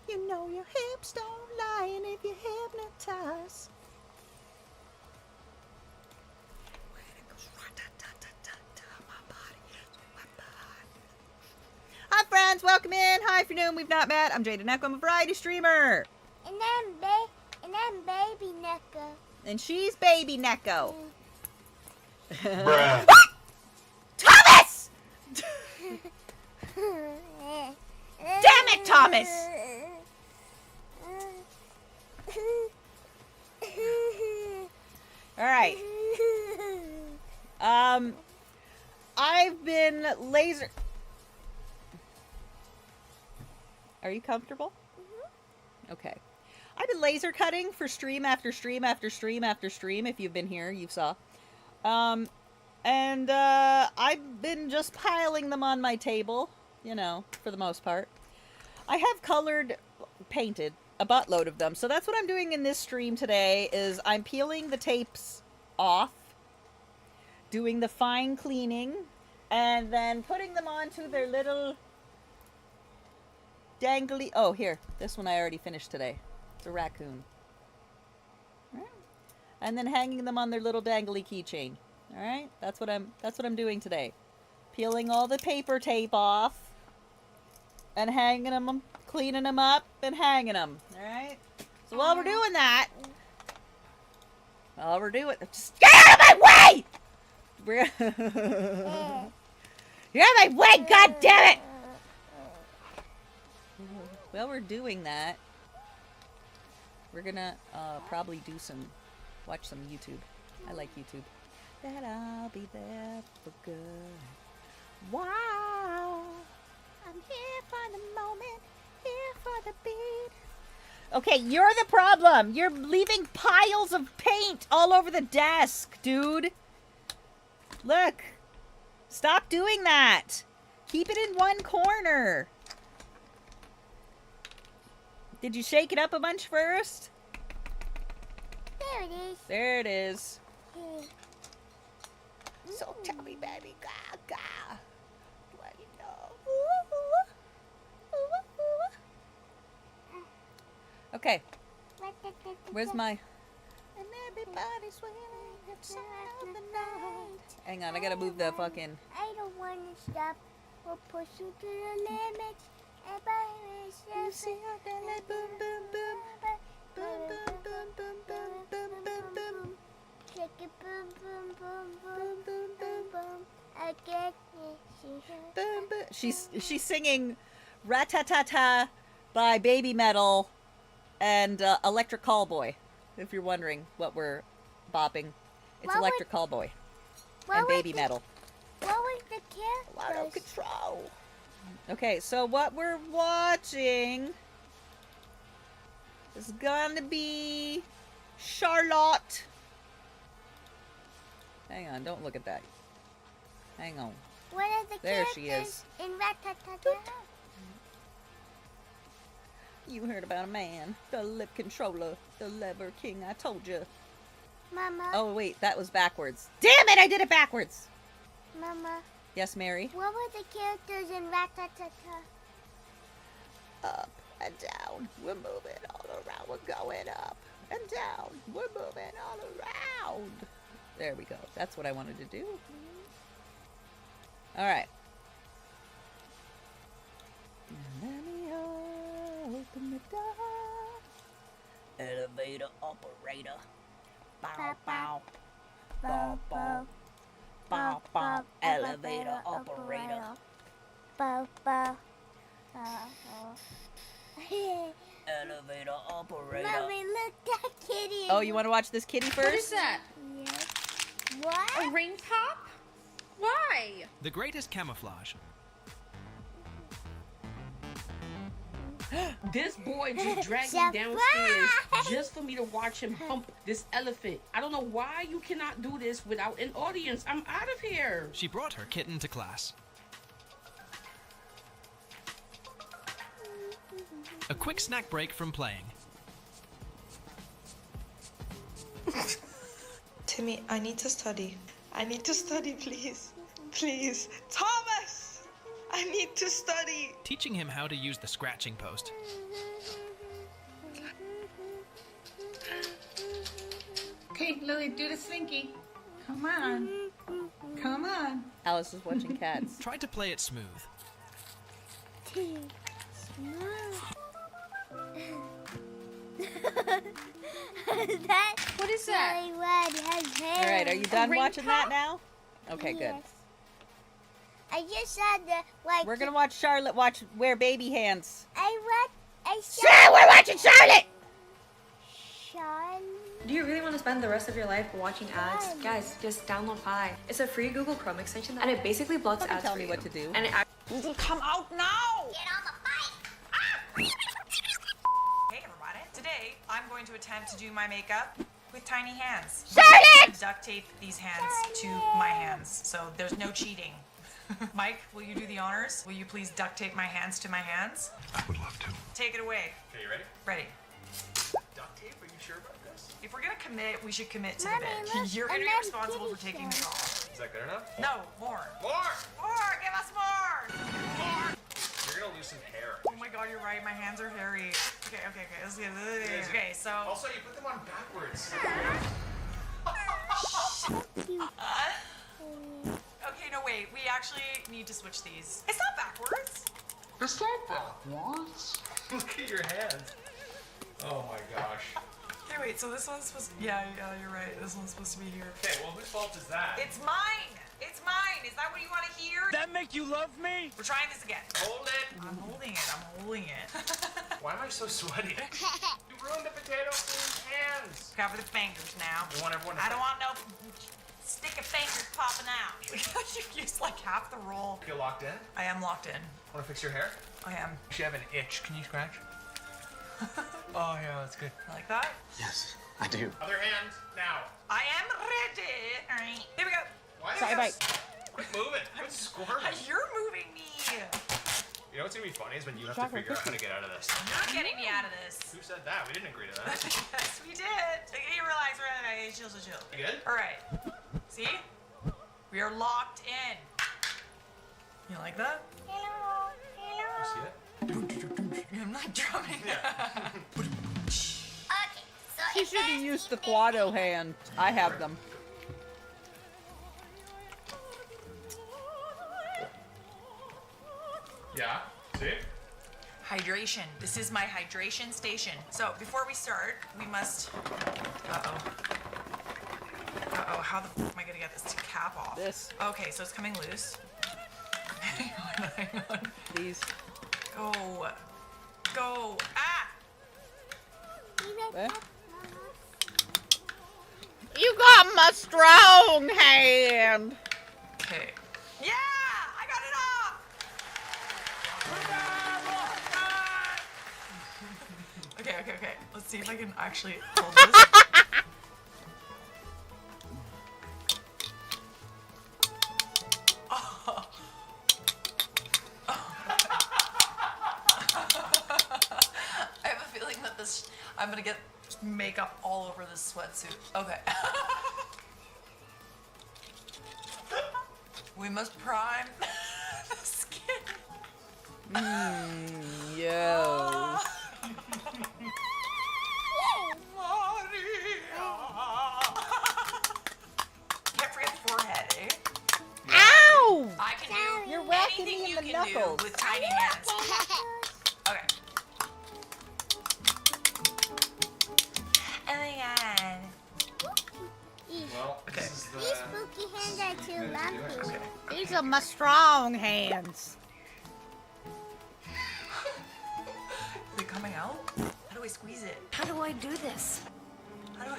You know your hips don't lie, and if you hypnotize. Hi friends, welcome in. Hi afternoon, we've not met. I'm Jada Necko, I'm a variety streamer. And I'm Baby Necko. And she's Baby Necko. Bruh. Thomas! Damn it, Thomas! Alright. I've been laser... Are you comfortable? Mm-hmm. Okay. I've been laser cutting for stream after stream after stream after stream. If you've been here, you saw. And I've been just piling them on my table, you know, for the most part. I have painted a buttload of them. So that's what I'm doing in this stream today, is I'm peeling the tapes off, doing the fine cleaning, and then putting them onto their little dangly... Oh, here. This one I already finished today. It's a raccoon. Right. And then hanging them on their little dangly keychain. All right? That's what I'm doing today. Peeling all the paper tape off and hanging them, cleaning them up and hanging them. All right? So while we're doing that, just get out of my way! You're out of my way, god damn it! While we're doing that, we're gonna probably watch some YouTube. I like YouTube. That I'll be there for good. Wow, I'm here for the moment, here for the beat. Okay, you're the problem. You're leaving piles of paint all over the desk, dude. Look, stop doing that. Keep it in one corner. Did you shake it up a bunch first? There it is. There it is. So tell me, baby, gaga. What do you know? Okay. Where's my... And everybody's waiting at the of the night. Hang on, I gotta move the fucking... I don't want to stop. We'll push you to the limit. Everybody You see how they let boom, boom, boom. Boom, boom, boom, boom, boom, boom, boom, boom. Shake it, boom, boom, boom, Boom, boom, boom, boom. I get it. boom, boom. She's singing Rat-ta-ta-ta by Baby Metal and Electric Callboy, if you're wondering what we're bopping. It's What Electric Callboy and Baby Metal. What was the character? Out of control. Okay, so what we're watching is gonna be Charlotte. Hang on, don't look at that. Hang on. What are the There characters she is. in Rat-ta-ta-ta? You heard about a man, the lip controller, the lever king, I told you. Mama. Oh, wait, that was backwards. Damn it, I did it backwards. Mama. Yes, Mary? What were the characters in Rat-ta-ta-ta? Up and down, we're moving all around, we're going up and down, we're moving all around. There we go, that's what I wanted to do. All right. Let me open the door. Elevator operator. Bow, bow. Bow, bow. Bow, bow. Elevator operator. Bow, bow. Elevator operator. Mommy, look, that kitty. Oh, you want to watch this kitty first? What is that? Yes. What? A ring pop? Why? The greatest camouflage. This boy just dragged me downstairs just for me to watch him hump this elephant. I don't know why you cannot do this without an audience. I'm out of here. She brought her kitten to class. A quick snack break from playing. Timmy, I need to study. I need to study, please. Please. Thomas! I need to study. Teaching him how to use the scratching post. Okay, Lily, do the slinky. Come on. Come on. Alice is watching cats. Try to play it smooth. What is that? Really red has hair. All right, are you done rain watching that pop? now? Okay, good. Yes. I just saw the like. We're gonna watch Charlotte wear baby hands. I Sure, we're watching Charlotte. Sean. Do you really want to spend the rest of your life watching ads? Guys, just download Fi. It's a free Google Chrome extension and it basically blocks Fucking ads tell for me you. what to do. And it Come out now! Get on the bike. Hey everybody, today I'm going to attempt to do my makeup with tiny hands. Charlotte! Duct tape these hands to my hands, so there's no cheating. Mike, will you do the honors? Will you please duct tape my hands to my hands? I would love to. Take it away. Okay, you ready? Ready. Duct tape? Are you sure about this? If we're gonna commit, we should commit to Mommy, the bit. look, You're gonna a be nice responsible for kitty taking show. it all. Is that good enough? No, more. More! More! Give us more! More! You're gonna lose some hair. Oh my god, you're right. My hands are hairy. Okay. Let's get it. Okay, so. Also, you put them on backwards. Okay, no, wait. We actually need to switch these. It's not backwards. It's not backwards. Look at your hands. Oh my gosh. Okay, wait. So this one's supposed. Yeah, you're right. This one's supposed to be here. Okay, well, whose fault is that? It's mine. It's mine. Is that what you want to hear? That make you love me? We're trying this again. Hold it. I'm holding it. Why am I so sweaty? You ruined the potato queen's hands. Cover the fingers now. We want everyone to I don't want no stick of fingers popping out. You used like half the roll. You're locked in? I am locked in. Want to fix your hair? I am. You have an itch. Can you scratch? Oh, yeah, that's good. Like that? Yes, I do. Other hand, now. I am ready. All right. Here we go. Why? Sorry, bye. Quit moving. Quit squirming. You're moving me. You know what's gonna be funny is when you have to Chocolate figure out how to get out of this. You're getting me out of this. Who said that? We didn't agree to that. Yes, we did. Okay, relax. Chill. You good? All right. See? We are locked in. You like that? Hello. You see it? I'm not drumming. Okay, so She should have used the Quado hand. I have them. Yeah. See? Hydration. This is my hydration station. So before we start, we must. Uh-oh. How the f am I gonna get this cap off? This. Okay, so it's coming loose. Hang on. These. Go. Ah! Eh? You got my strong hand. Okay. Yeah! I got it off! Okay. Let's see if I can actually hold this. I have a feeling that I'm gonna get makeup all over this sweatsuit. Okay. We must prime the skin. Yo. Can't forget the forehead, eh? Ow! I can do You're whacking anything me in you the can knuckles. do with tiny hands. Okay. Oh my god. Well, Okay. this is the... These spooky hands are too lumpy. Okay. These are my strong hands. Is it coming out? How do I squeeze it? How do I do this? How do I...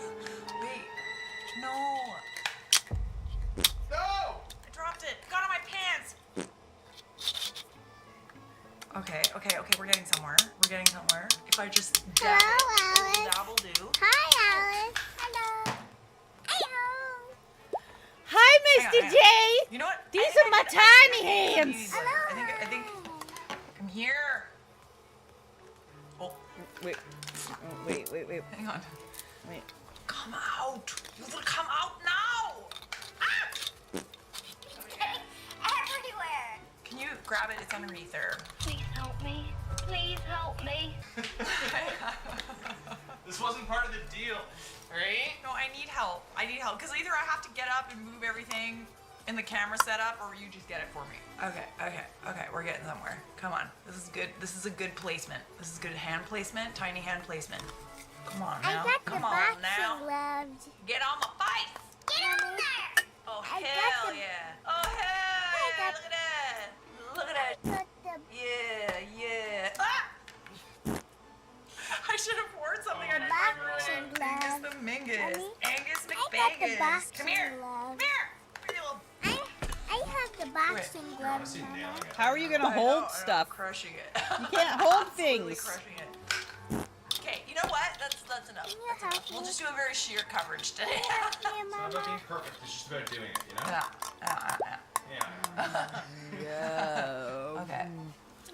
Wait. No. No! I dropped it. It got on my pants. Okay. We're getting somewhere. If I just dab Hello, it, Alice. that will do. Hi, Alice. Hello. Hello. Hi, Hang on, Mr. hang on. J. You know what? These I think are my I can- I tiny can hands. use these later. I think. Come here. Oh, Wait. hang on. Wait. Come out. You will come out now. Ah! Everywhere. Can you? grab it. It's underneath there. Please help me. Please help me. This wasn't part of the deal. Right? No, I need help. I need help because either I have to get up and move everything in the camera setup, or you just get it for me. Okay. We're getting somewhere. Come on. This is good. This is a good placement. This is good hand placement. Tiny hand placement. Come on now. I got Come the on boxing now. gloves. Get on my face. Get on there. Oh I got hell the- yeah. Oh hell. got- Look at that. Look at that. Got the Yeah. Ah! I should have worn something. I boxing Angus gloves. the Mingus. Mommy, Angus I got the McBagus. boxing Come here. gloves. Come here. Pretty little. I have the boxing gloves. Mama. How are you gonna I know, hold I'm stuff? crushing it. You can't hold Absolutely things. crushing it. Okay, you know what? That's enough. You That's have enough. We'll to- just do a very sheer coverage today. Here, It's not about Mama. being perfect. It's just about doing it, you know? Yeah. Yeah. Okay.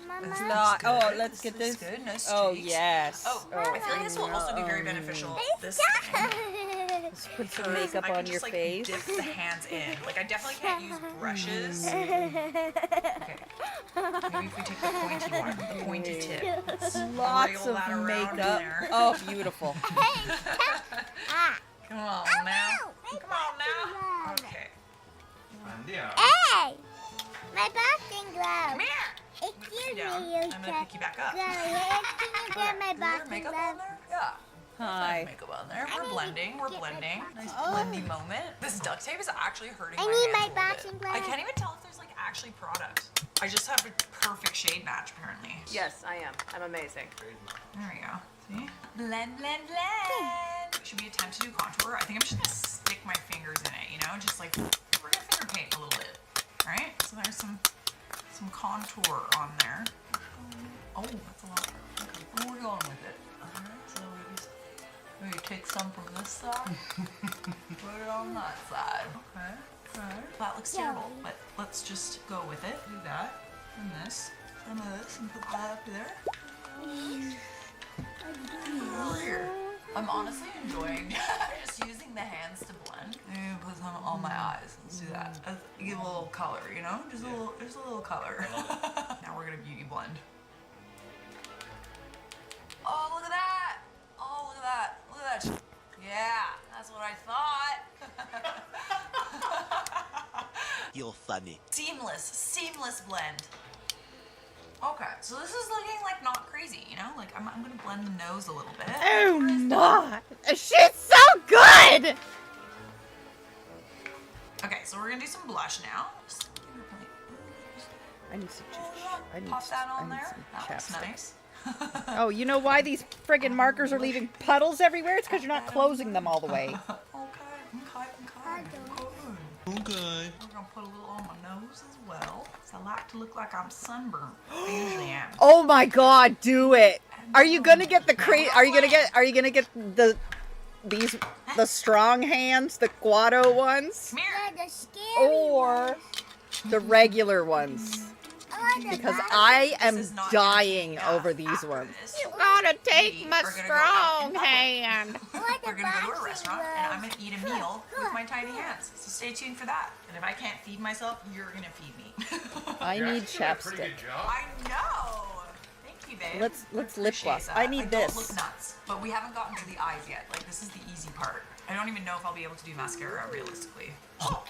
Mama. It's Not. Oh, good. let's get This this. looks good. No Oh streaks. yes. Oh, I feel like this will also be very beneficial. This Let's put some because makeup I can on just, your like, face. Dip the hands in. Like I definitely can't use brushes. Okay. Maybe if we take the pointy one, the pointy tip. Lots wriggle of that around makeup. there. Oh, beautiful. Ah. Come on now. Come on now. Okay. And yeah. Hey! My boxing gloves. Come here. Excuse Down. me, you I'm gonna pick you back up. Can you get my Is there boxing makeup on gloves? there? Yeah. Hi. Makeup on there. I We're need to blending. We're get my blending. Nice Oh. blendy moment. This duct tape is actually hurting I my need hands my a little boxing bit. I gloves. can't even tell if there's like actually product. I just have a perfect shade match apparently. Yes, I am. I'm amazing. There we go. See? Blend, blend, blend. Should we attempt to do contour? I think I'm just gonna stick my fingers in it, you know? Just like, we're gonna finger paint a little bit. Alright? So there's some contour on there. Oh, that's a lot. Okay, where are we going with it? Alright, so we take some from this side, put it on that side. Okay. That looks terrible, but let's just go with it. Do that, and this, some of this, and put that up there. Over here. I'm honestly enjoying just using the hands to blend. Maybe put some on my eyes. Let's do that. Give a little color, you know? Just a little color. Now we're gonna beauty blend. Oh, look at that! Oh, look at that! Look at that! Yeah, that's what I thought. You're funny. Seamless blend. Okay, so this is looking like not crazy, you know? Like I'm gonna blend the nose a little bit. Oh my! Shit's so good! Okay, so we're gonna do some blush now. Just I need some. pop that on there. That looks chapstick. nice. Oh, you know why these friggin' markers are leaving puddles everywhere? It's because you're not closing them all the way. Okay. We're gonna put a little on my nose as well. 'Cause I like to look like I'm sunburned. I usually am. Oh my God! Do it. Are you gonna get the Are you gonna get the strong hands, the Guado ones, Come here. The scary or the regular ones? Because I am This is not dying gonna be over these ones. this. Gotta take my strong hand. We're gonna go to a restaurant and I'm gonna eat a meal with my tiny hands. So stay tuned for that. And if I can't feed myself, you're gonna feed me. I You're need actually doing a pretty chapstick. good job. I know. Thank you, babe. Let's I lip appreciate gloss. that. I need don't this. look nuts, but we haven't gotten to the eyes yet. Like this is the easy part. I don't even know if I'll be able to do mascara realistically. Oh.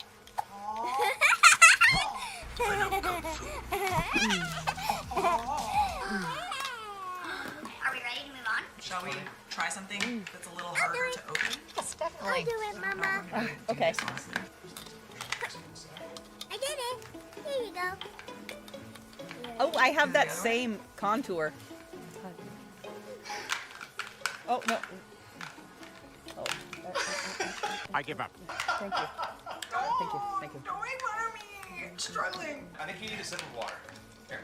Are we ready to move on? Shall we try something that's a little harder to open? I'll do it, Mama. Okay. I did it. Here you go. Oh, I have that The other same contour. Oh no. Oh. I give up. Thank you. Thank you. Thank you. Don't make fun of me. I'm struggling. I think you need a sip of water. Here.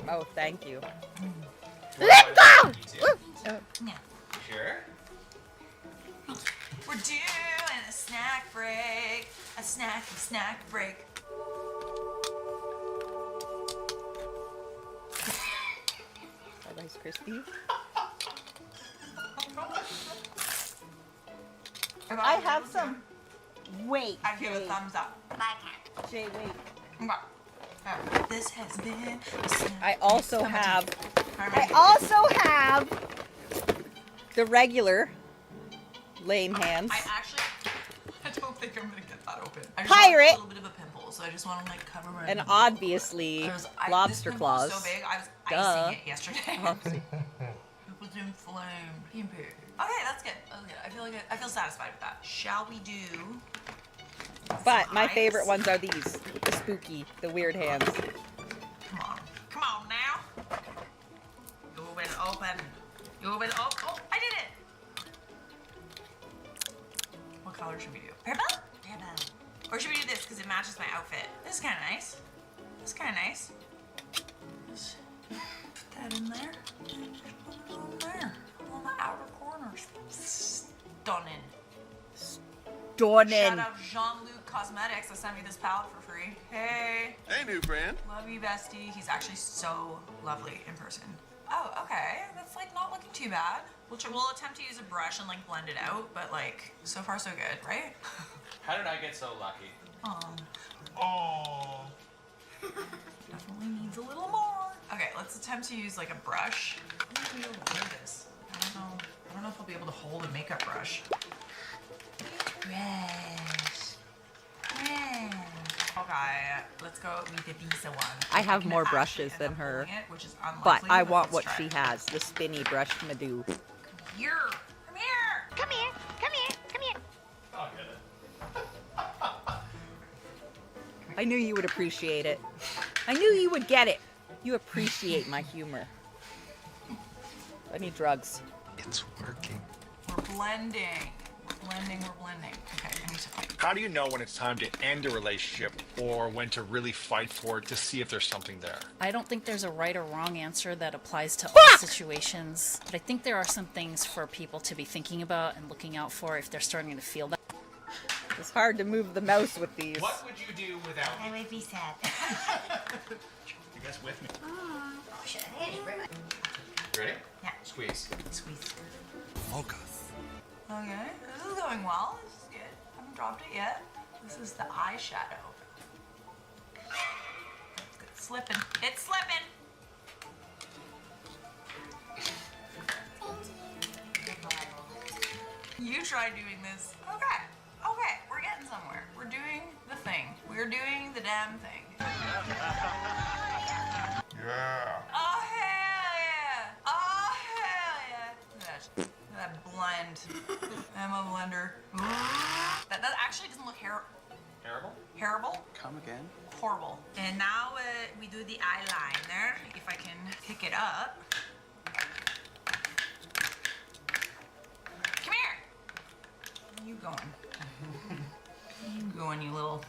Oh, thank you. Let go! Oh. Sure? We're doing a snack break. A snacky snack break. Rice Krispies. I have some. Wait, I give a Jay. thumbs up. Jay, wait. Okay. This has been. I also have the regular lame hands. I don't think I'm gonna get that open. I just Pirate. have a little bit of a pimple, so I just want to like cover my. And obviously, lobster this claws. was so big, I was Duh. icing it yesterday. It was inflamed. Okay, that's good. I feel satisfied with that. Shall we do? But my eyes? favorite ones are these. The spooky, the weird hands. Come on now. You open, Oh, I did it. What color should we do? Purple. Or should we do this because it matches my outfit? This is kind of nice. Just put that in there. Put it on there. On the outer corners. Stunning. Shout out Jean-Luc Cosmetics that sent me this palette for free. Hey. Hey, new friend. Love you, bestie. He's actually so lovely in person. Oh, okay. That's like not looking too bad. We'll attempt to use a brush and like blend it out, but like so far so good, right? How did I get so lucky? Oh. Definitely needs a little more. Okay, let's attempt to use like a brush. I don't know if I'll be able to do this. I don't know if I'll be able to hold a makeup brush. Brush. Okay, let's go with the Visa one. I have can more actually brushes end than up her. holding it, which is But unlikely, I want let's what try she it. has, the spinny brush Madoo. Here, come here. Come here. Come here. Come here. I'll get it. I knew you would appreciate it. I knew you would get it. You appreciate my humor. I need drugs. It's working. We're blending. We're blending. Okay, I need to find. How do you know when it's time to end a relationship or when to really fight for it to see if there's something there? I don't think there's a right or wrong answer that applies to all situations, but I think there are some things for people to be thinking about and looking out for if they're starting to feel that. It's hard to move the mouse with these. What would you do without I me? would be sad. You guys with me? Shit. Ready? Yeah. Squeeze. Squeeze. Focus. Okay, this is going well. This is good. Haven't dropped it yet. This is the eyeshadow. It's slipping. It's slipping. You try doing this. Okay. Okay, we're getting somewhere. We're doing the thing. We're doing the damn thing. Yeah. Oh, hell yeah. Oh, hell yeah. Look at that blend. I'm a blender. That actually doesn't look terrible. Come again. Horrible. And now we do the eyeliner. If I can pick it up. Come here. Where you going? You going, you little.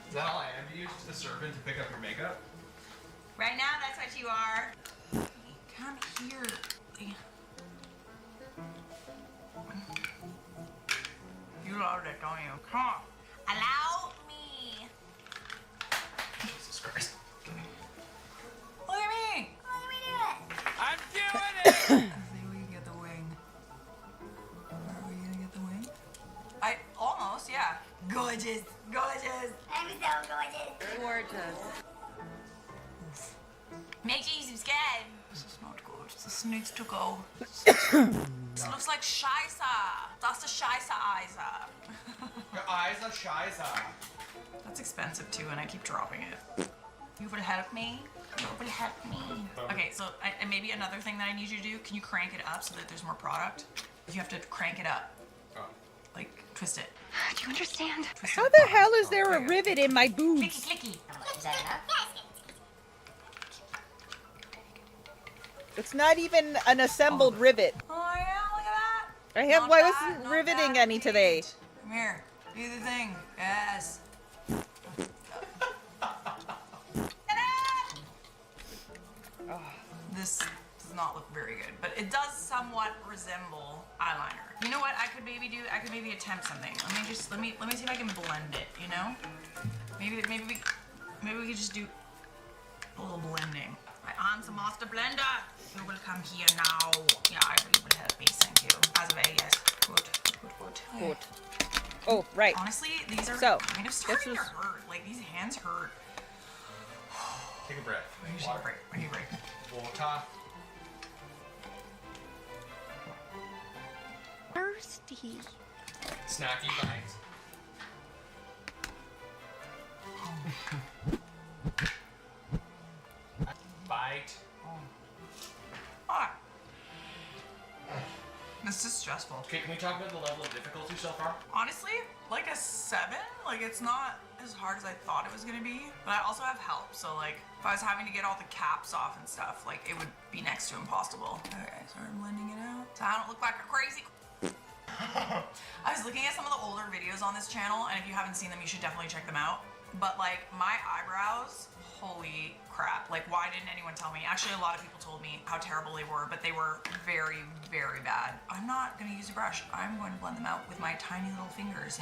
Is that all I am to you? Just a servant to pick up your makeup? Right now, that's what you are. Come here. You love it, don't you? Come on. Allow me. Jesus Christ. Look at me. What are we doing? I'm doing it! See if we can get the wing. Are we gonna get the wing? Almost, yeah. Gorgeous. Gorgeous. I'm so gorgeous. Gorgeous. Make sure you subscribe. This is not good. The snakes to go. This looks like Scheisse. That's the Scheisse Eise. Your eyes are Shiza. That's expensive too, and I keep dropping it. You would help me? Nobody help me. Okay, so and maybe another thing that I need you to do, can you crank it up so that there's more product? You have to crank it up. Oh. Like, twist it. Do you understand? Twist How it. the hell is there a rivet in my boobs? Clicky, clicky. Is that enough? It's not even an assembled rivet. Oh yeah, look at that. I have. Not Why bad, wasn't not riveting bad, any today? Pete. Come here. Do the thing. Yes. This does not look very good, but it does somewhat resemble eyeliner. You know what? I could maybe attempt something. Let me see if I can blend it. You know? Maybe we could just do a little blending. My arms are master blender. You will come here now. Yeah, I really will help me. Thank you. As of yes. Good. Good. Oh, right. Honestly, these are So, kind of starting to hurt. Like, these hands hurt. Take a breath. I need a break. I need a break. Water. Thirsty. Snacky bites. Bite. Ah. This is stressful. Okay, can we talk about the level of difficulty so far? Honestly, like a 7. Like, it's not as hard as I thought it was gonna be. But I also have help, so like, if I was having to get all the caps off and stuff, like, it would be next to impossible. Okay, so I'm blending it out. So I don't look like a crazy. I was looking at some of the older videos on this channel, and if you haven't seen them, you should definitely check them out. But like, my eyebrows, holy crap. Like, why didn't anyone tell me? Actually, a lot of people told me how terrible they were, but they were very, very bad. I'm not gonna use a brush. I'm going to blend them out with my tiny little fingers.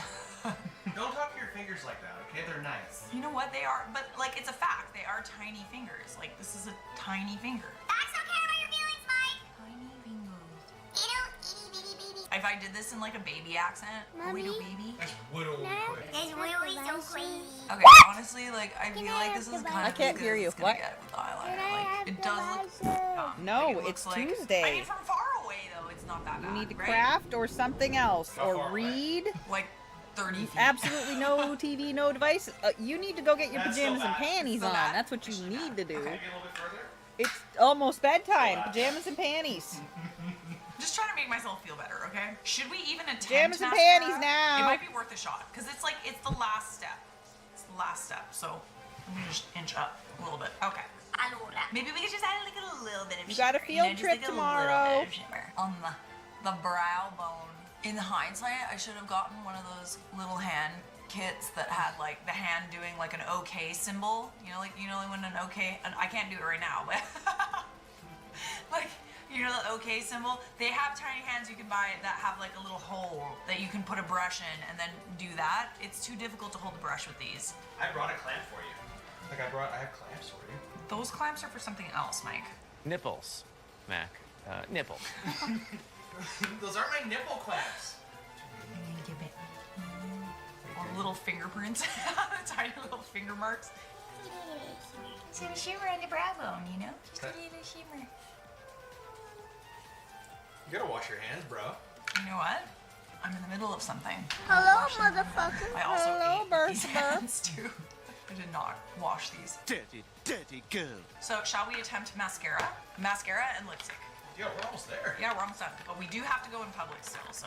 Don't talk to your fingers like that, okay? They're nice. You know what? They are, but like, it's a fact. They are tiny fingers. Like, this is a tiny finger. That's okay about your feelings, Mike. Tiny fingers. Itty bitty baby. If I did this in like a baby accent, Mommy? a little baby. That's widow quick. It's really so crazy. Okay, honestly, like, I feel like this is kind I of can't hear you. What? Get with the eyeliner. Like, it does look dumb. No, Like, it it's looks like, Tuesday. I mean, from far away though, it's not that You bad. need to right? craft or something else. How far Or away? read. Like 30 feet. Absolutely no TV, no devices. You need to go get your That's pajamas so and bad. panties So on. bad? That's what you need to do. Can you get a little bit further? It's almost bedtime. Wow. Pajamas and panties. Just trying to make myself feel better, okay? Should we even attempt Pajamas and mascara? panties now. It might be worth a shot, because it's like, it's the last step. It's the last step, so let me just inch up a little bit. Okay. Allora. Maybe we could just add like a little bit of You shimmer. got a field just trip like tomorrow. A little bit of shimmer on the brow bone. In hindsight, I should have gotten one of those little hand kits that had like the hand doing like an OK symbol. You know, like when an OK, and I can't do it right now, but like, you know, the OK symbol. They have tiny hands you can buy that have like a little hole that you can put a brush in and then do that. It's too difficult to hold the brush with these. I brought a clamp for you. Like I have clamps for you. Those clamps are for something else, Mike. Nipples, Mac. Nipple. Those aren't my nipple clamps. Or little fingerprints, tiny little finger marks. Just gonna shimmer on the brow bone, you know? Just a little shimmer. You gotta wash your hands, bro. You know what? I'm in the middle of something. Hello, motherfucker. I also Hello, ate these Bertha. hands too. I did not wash these. Dirty, dirty girl. So shall we attempt mascara? Mascara and lipstick. Yeah, we're almost there. Yeah, we're almost done. But we do have to go in public still, so.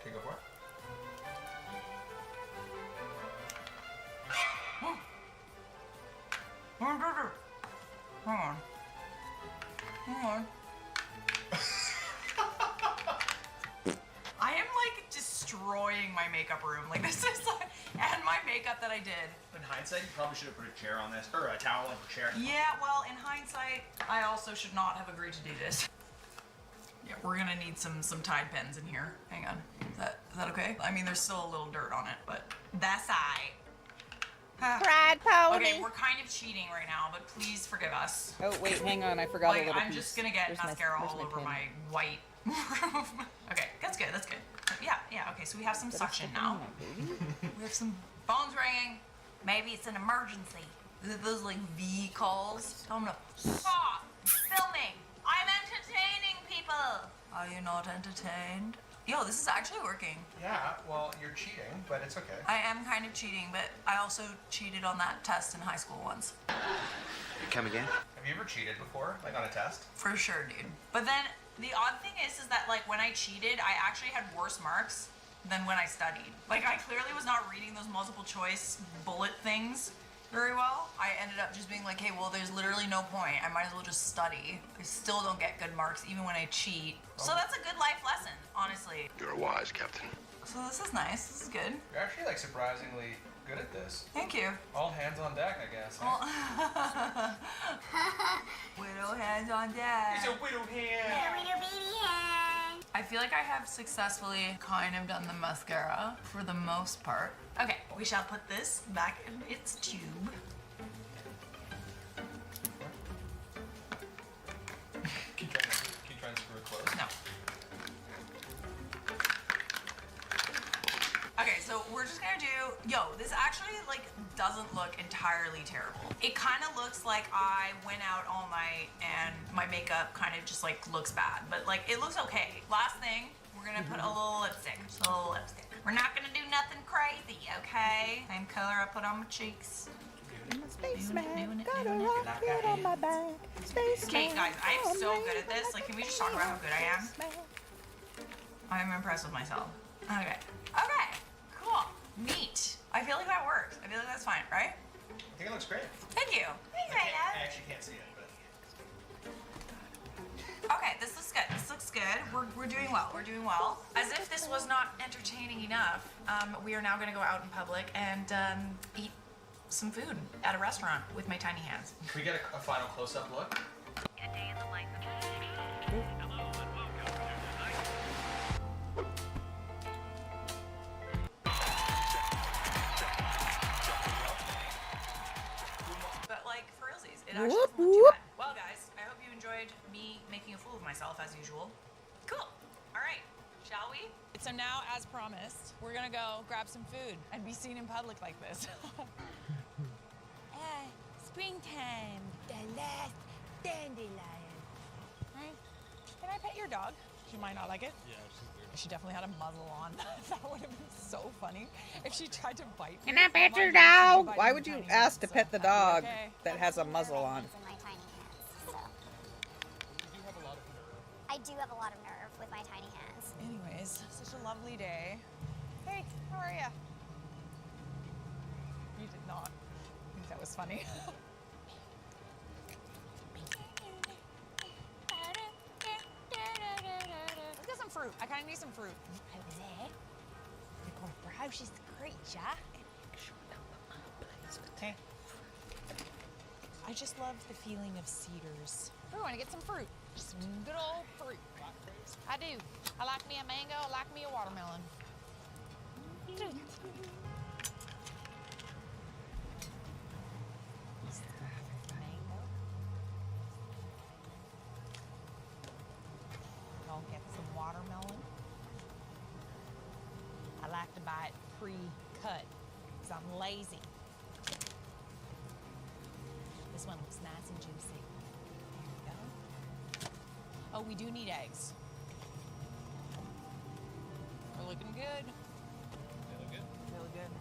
Okay, go for it. Hold on. Hold on. I am like destroying my makeup room. Like this is like, and my makeup that I did. In hindsight, you probably should have put a chair on this, or a towel and a chair. Yeah, well, in hindsight, I also should not have agreed to do this. Yeah, we're gonna need some Tide pens in here. Hang on. Is that okay? I mean, there's still a little dirt on it, but that's aight. Pride pony. Okay, we're kind of cheating right now, but please forgive us. Oh wait, hang on. I forgot a Like, little I'm piece. just gonna get Where's mascara where's all over pen? my white room. Okay, that's good, that's good. Yeah, okay, so we have some Is that suction sticking now. on my booty? We have some phones ringing. Maybe it's an emergency. Is it those like V calls? Tell them to stop filming. I'm entertaining people. Are you not entertained? Yo, this is actually working. Yeah, well, you're cheating, but it's okay. I am kind of cheating, but I also cheated on that test in high school once. Come again? Have you ever cheated before, like on a test? For sure, dude. But then the odd thing is that like when I cheated, I actually had worse marks than when I studied. Like I clearly was not reading those multiple choice bullet things very well. I ended up just being like, hey, well, there's literally no point. I might as well just study. I still don't get good marks even when I cheat. So that's a good life lesson, honestly. You're wise, Captain. So this is nice. This is good. You're actually like surprisingly good at this. Thank you. All hands on deck, I guess. Well, widow hands on deck. It's a widow hand. Little baby hand. I feel like I have successfully kind of done the mascara for the most part. Okay, we shall put this back in its tube. Keep trying to screw it closed. No. Okay, so we're just gonna do, this actually like doesn't look entirely terrible. It kind of looks like I went out all night and my makeup kind of just like looks bad, but like it looks okay. Last thing, we're gonna put a little lipstick. Just a little lipstick. We're not gonna do nothing crazy, okay? Same color I put on my cheeks. Spaceman, got a rocket on my back. Okay, guys, I'm so good at this. Like, can we just talk about how good I am? I'm impressed with myself. Okay. Okay. Cool. Neat. I feel like that works. I feel like that's fine, right? I think it looks great. Thank you. Thanks, I Raya. actually can't see it, but. Okay, this looks good. This looks good. We're doing well. We're doing well. As if this was not entertaining enough, we are now going to go out in public and eat some food at a restaurant with my tiny hands. Can we get a final close-up look? A day in the life of Hello and welcome to tonight. But like, for realsies, it actually doesn't look too bad. Well, guys, I hope you enjoyed me making a fool of myself as usual. Cool. All right, shall we? So now, as promised, we're gonna go grab some food and be seen in public like this. Springtime, the last dandelion. Right? Can I pet your dog? She might not like it. Yeah, she's weird. She definitely had a muzzle on. That would have been so funny if she tried to bite me. Can I pet your dog? Why would you ask to pet the dog that has a muzzle on? In my tiny hands, so. You have a lot of nerve. I do have a lot of nerve with my tiny hands. Anyways, such a lovely day. Hey, how are ya? You did not think that was funny. Let's get some fruit. I kind of need some fruit. Jose, the browse is great, yeah? Okay. I just love the feeling of cedars. We want to get some fruit. Some good old fruit. I do. I like me a mango. I like me a watermelon. Mango. I'll get some watermelon. I like to buy it pre-cut because I'm lazy. This one looks nice and juicy. There we go. Oh, we do need eggs. We're looking good. They look good? They look good.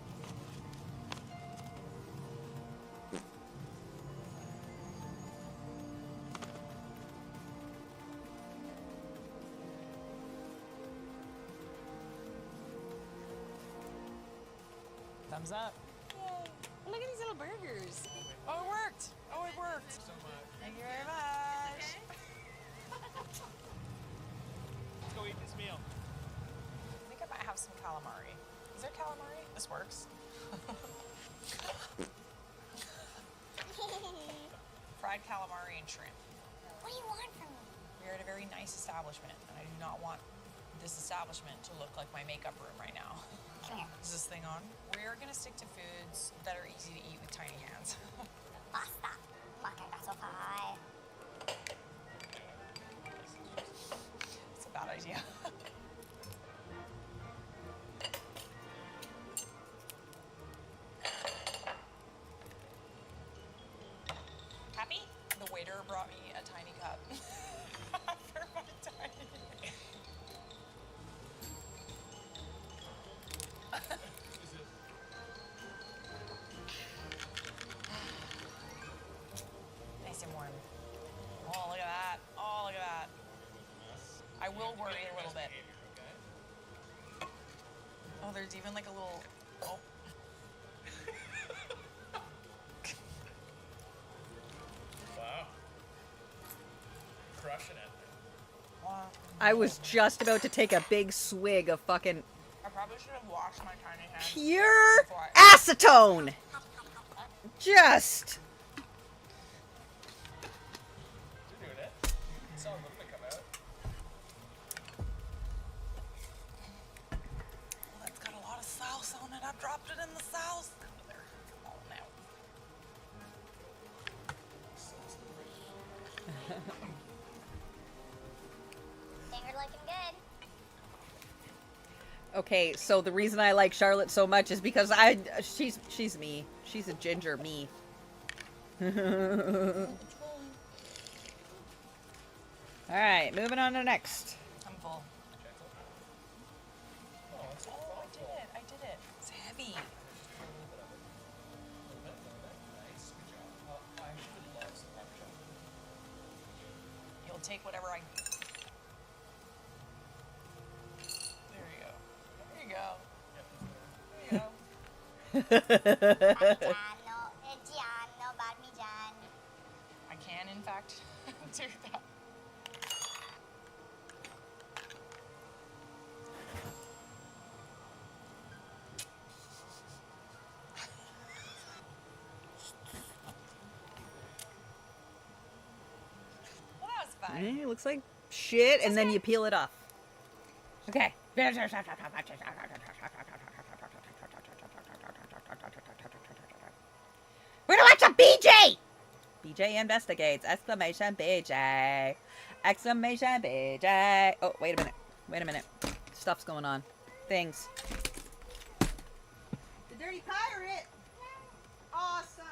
Thumbs up. Yay. Look at these little burgers. Oh, it worked. Oh, it worked. Thank you so much. Thank you very much. Let's go eat this meal. I think I might have some calamari. Is there calamari? This works. Fried calamari and shrimp. What do you want from me? We're at a very nice establishment, and I do not want this establishment to look like my makeup room right now. Come here. Is this thing on? We're gonna stick to foods that are easy to eat with tiny hands. Pasta. Macchiato pie. It's a bad idea. Happy? The waiter brought me a tiny cup. For my tiny. Nice and warm. Oh, look at that. Oh, look at that. I will worry a little bit. Oh, there's even like a little. Oh. Wow. Crushing it. Wow. I was just about to take a big swig of fucking I probably should have washed my tiny hands. pure before I- acetone. Just. You're doing it. I saw a little bit come out. dropped it in the sauce. There. Come on now. Finger looking good. Okay, so the reason I like Charlotte so much is because she's me. She's a ginger me. Alright, moving on to next. I'm full. Oh, I did it. I did it. It's heavy. You'll take whatever I... There you go. There you go. There you go. I can, in fact, do that. Well, that was fun. It looks like shit, and then you peel it off. Okay. We're gonna watch a BJ! BJ investigates! Exclamation BJ! Exclamation BJ! Oh, wait a minute. Wait a minute. Stuff's going on. Things. The Dirty Pirate! Awesome!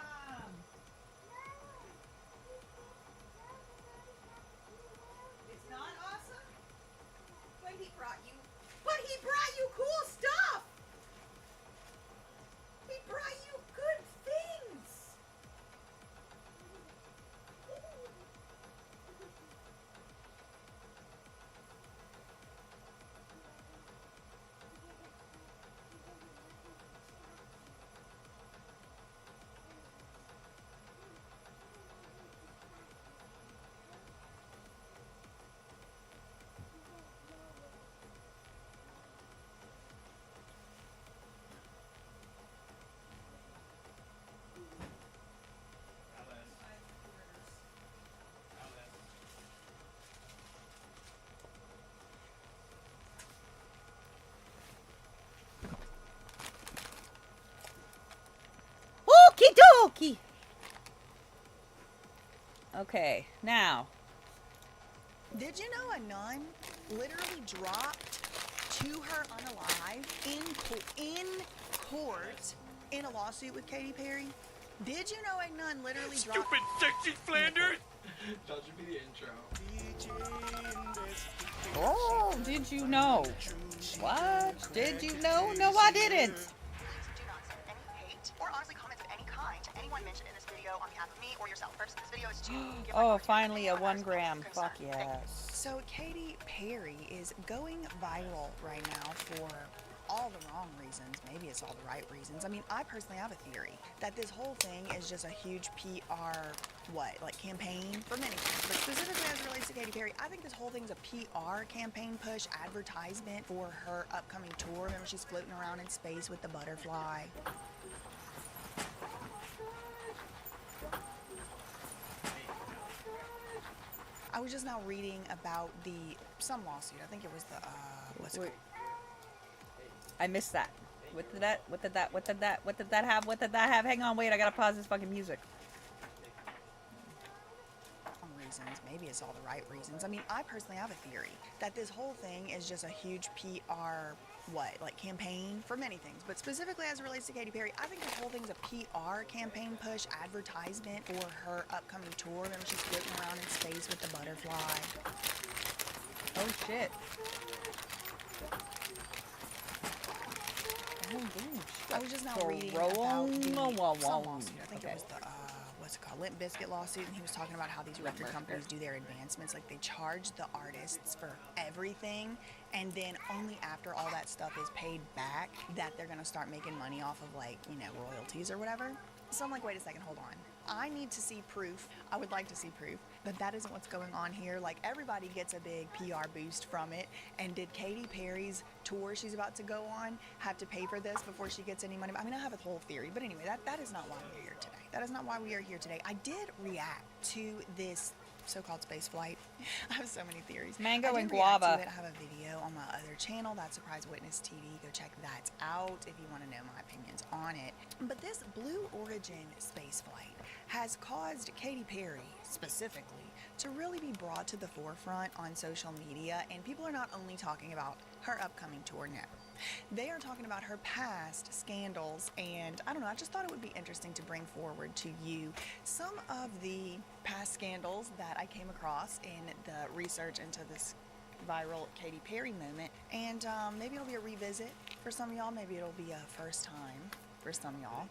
It's not awesome? But he brought you cool stuff! He brought you good things! Okie dokie! Okay, now. Did you know a nun literally dropped to her unalive in court in a lawsuit with Katy Perry? Did you know a nun literally dropped... Stupid sexy Flanders! That should be the intro. Oh, did you know? What? Did you know? No, I didn't. Do not send any hate or honestly comments of any kind to anyone mentioned in this video on behalf of me or yourself. Purpose of this video is to give Oh, finally a 1 gram. Fuck yes. So Katy Perry is going viral right now for all the wrong reasons. Maybe it's all the right reasons. I mean, I personally have a theory that this whole thing is just a huge PR, campaign for many things. But specifically as it relates to Katy Perry, I think this whole thing's a PR campaign push, advertisement for her upcoming tour. Remember, she's floating around in space with the butterfly. I was just now reading about some lawsuit. I think it was the what's it called? I missed that. What did that have? Hang on, wait, I gotta pause this fucking music. Reasons. Maybe it's all the right reasons. I mean, I personally have a theory that this whole thing is just a huge PR campaign for many things, but specifically as it relates to Katy Perry, I think this whole thing's a PR campaign push, advertisement for her upcoming tour. Remember, she's floating around in space with the butterfly. Oh shit. I was just now reading about some lawsuit. I think it was the what's it called, Limp Bizkit lawsuit, and he was talking about how these record companies do their advancements. Like, they charge the artists for everything, and then only after all that stuff is paid back that they're gonna start making money off of, royalties or whatever. So I'm like, wait a second, hold on. I need to see proof. I would like to see proof that that isn't what's going on here. Like, everybody gets a big PR boost from it. And did Katy Perry's tour she's about to go on have to pay for this before she gets any money? I mean, I have a whole theory, but anyway, that is not why we're here today. That is not why we are here today. I did react to this so-called space flight. I have so many theories. Mango I did and react guava. to it. I have a video on my other channel, That Surprise Witness TV. Go check that out if you want to know my opinions on it. But this Blue Origin space flight has caused Katy Perry, specifically, to really be brought to the forefront on social media, and people are not only talking about her upcoming tour now. They are talking about her past scandals, and I don't know, I just thought it would be interesting to bring forward to you some of the past scandals that I came across in the research into this viral Katy Perry moment, and maybe it'll be a revisit for some of y'all, maybe it'll be a first time for some of y'all,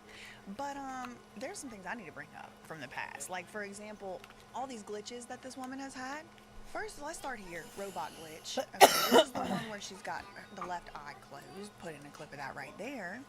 but there's some things I need to bring up from the past, like for example, all these glitches that this woman has had. First, let's start here. Robot glitch. Okay, this is the one where she's got the left eye closed. Put in a clip of that right there.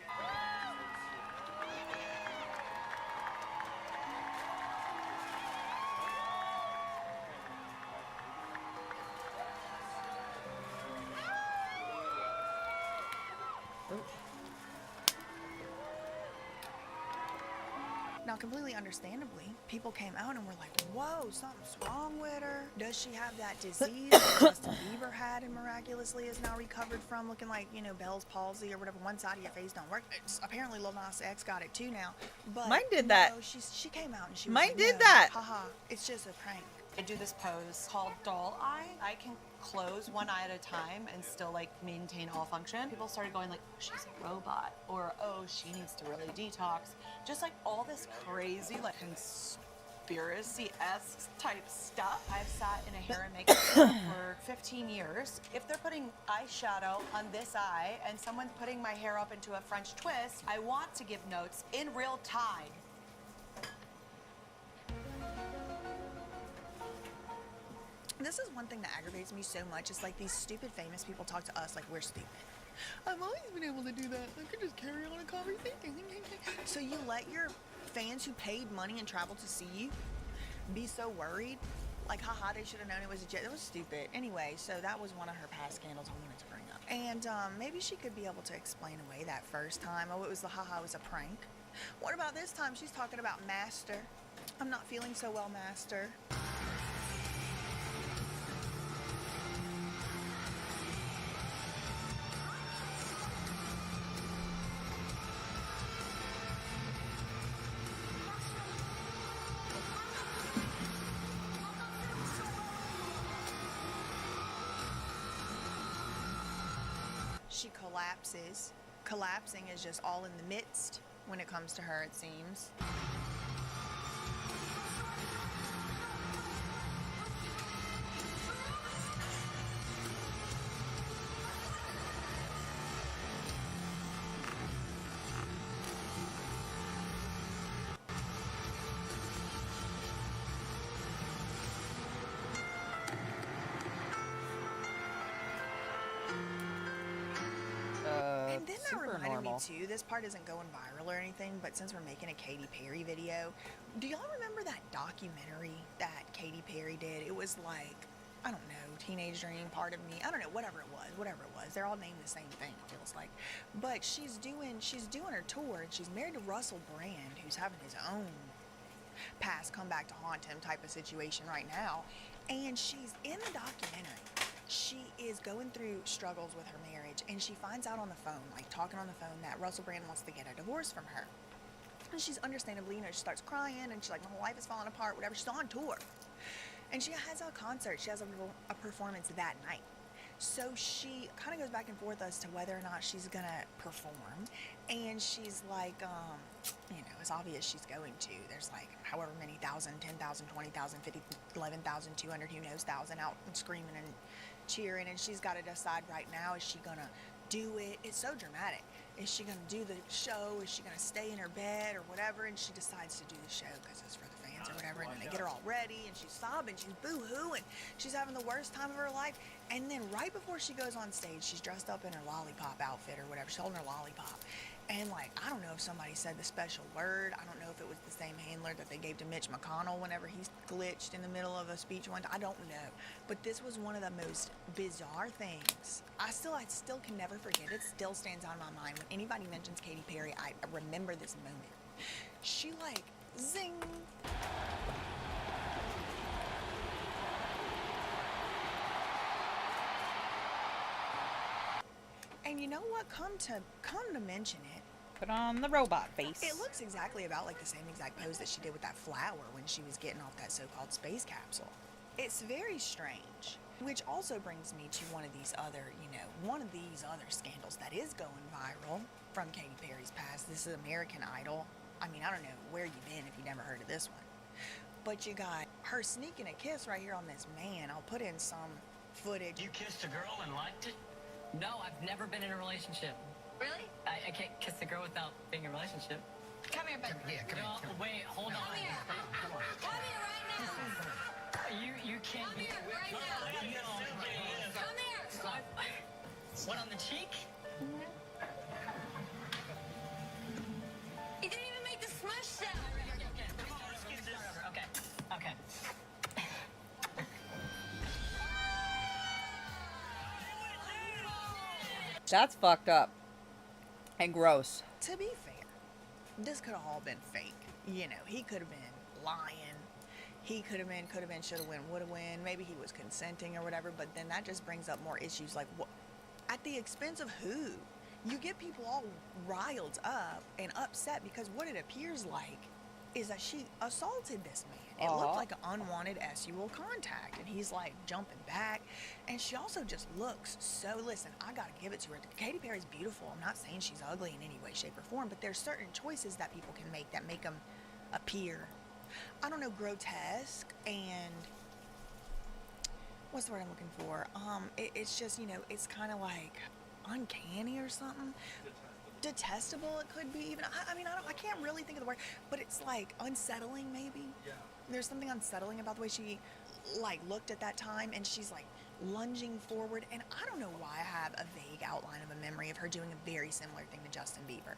Now, completely understandably, people came out and were like, whoa, something's wrong with her. Does she have that disease that Justin Bieber had and miraculously is now recovered from, looking like, you know, Bell's palsy or whatever, one side of your face don't work? Apparently Lil Nas X got it too now. But Mine did that. No, she came out and she was Mine like, did no, that. haha, it's just a prank. I do this pose called doll eye. I can close one eye at a time and still like maintain all function. People started going like, oh, she's a robot, or oh, she needs to really detox. Just like all this crazy like conspiracy-esque type stuff. I've sat in a hair and makeup salon for 15 years. If they're putting eyeshadow on this eye and someone's putting my hair up into a French twist, I want to give notes in real time. This is one thing that aggravates me so much. It's like these stupid famous people talk to us like we're stupid. I've always been able to do that. I could just carry on a conversation. So you let your fans who paid money and traveled to see you be so worried? Like, haha, they should have known it was a jet. It was stupid. Anyway, so that was one of her past scandals I wanted to bring up. And maybe she could be able to explain away that first time. Oh, it was the haha, it was a prank. What about this time? She's talking about Master. I'm not feeling so well, Master. She collapses. Collapsing is just all in the midst when it comes to her, it seems. And then that super reminded normal. me too, this part isn't going viral or anything, but since we're making a Katy Perry video, do y'all remember that documentary that Katy Perry did? It was like, I don't know, Teenage Dream, Part of Me, I don't know, whatever it was. They're all named the same thing, it feels like. But she's doing her tour, and she's married to Russell Brand, who's having his own past come back to haunt him type of situation right now. And she's in the documentary. She is going through struggles with her marriage, and she finds out on the phone, like talking on the phone, that Russell Brand wants to get a divorce from her. And she's understandably, she starts crying, and she's like, my whole life is falling apart, whatever. She's on tour. And she has a concert. She has a performance that night. So she kind of goes back and forth as to whether or not she's going to perform. And she's like, it's obvious she's going to. There's like however many thousand, 10,000, 20,000, 50, 11,200, who knows, thousand out and screaming and cheering. And she's got to decide right now, is she going to do it? It's so dramatic. Is she going to do the show? Is she going to stay in her bed or whatever? And she decides to do the show because it's for the fans or whatever. And then they get her all ready, and she's sobbing, she's boo-hooing, she's having the worst time of her life. And then right before she goes on stage, she's dressed up in her lollipop outfit or whatever. She's holding her lollipop. And like, I don't know if somebody said the special word. I don't know if it was the same handler that they gave to Mitch McConnell whenever he glitched in the middle of a speech one time. I don't know. But this was one of the most bizarre things. I still can never forget. It still stands on my mind. When anybody mentions Katy Perry, I remember this moment. She like, zing. you know what? Come to mention it, Put on the robot face. it looks exactly about like the same exact pose that she did with that flower when she was getting off that so-called space capsule. It's very strange, which also brings me to one of these other scandals that is going viral from Katy Perry's past. This is American Idol. I mean, I don't know where you've been if you never heard of this one. But you got her sneaking a kiss right here on this man. I'll put in some footage. You kissed a girl and liked it? No, I've never been in a relationship. Really? I can't kiss a girl without being in a relationship. Come here, bud. Yeah, come here. Wait, hold on. Come here. Come here right now. You can't Come here right now. Come here. What, on the cheek? He didn't even make the smush sound. Okay. That's fucked up. And gross. To be fair, this could have all been fake. You know, he could have been lying. He could have been, should have win, would have win. Maybe he was consenting or whatever, but then that just brings up more issues like, what? At the expense of who? You get people all riled up and upset because what it appears like is that she assaulted this man. It looked like an unwanted sexual contact, and he's like jumping back. And she also just looks so, listen, I gotta give it to her. Katy Perry's beautiful. I'm not saying she's ugly in any way, shape, or form, but there's certain choices that people can make that make them appear, I don't know, grotesque and what's the word I'm looking for? It's just, you know, it's kind of like uncanny or something. Detestable, it could be even. I can't really think of the word, but it's like unsettling maybe. Yeah. There's something unsettling about the way she like looked at that time, and she's like lunging forward, and I don't know why I have a vague outline of a memory of her doing a very similar thing to Justin Bieber.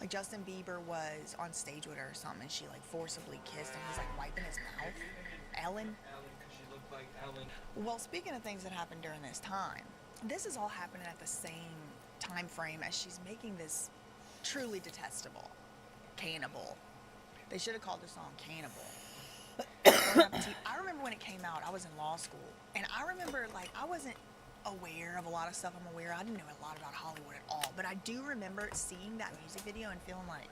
Like Justin Bieber was on stage with her or something, and she like forcibly kissed, and he's like wiping his mouth. Ellen, because she looked like Ellen. Well, speaking of things that happened during this time, this is all happening at the same time frame as she's making this truly detestable cannibal. They should have called the song Cannibal. I remember when it came out, I was in law school, and I remember like I wasn't aware of a lot of stuff I'm aware of. I didn't know a lot about Hollywood at all, but I do remember seeing that music video and feeling like,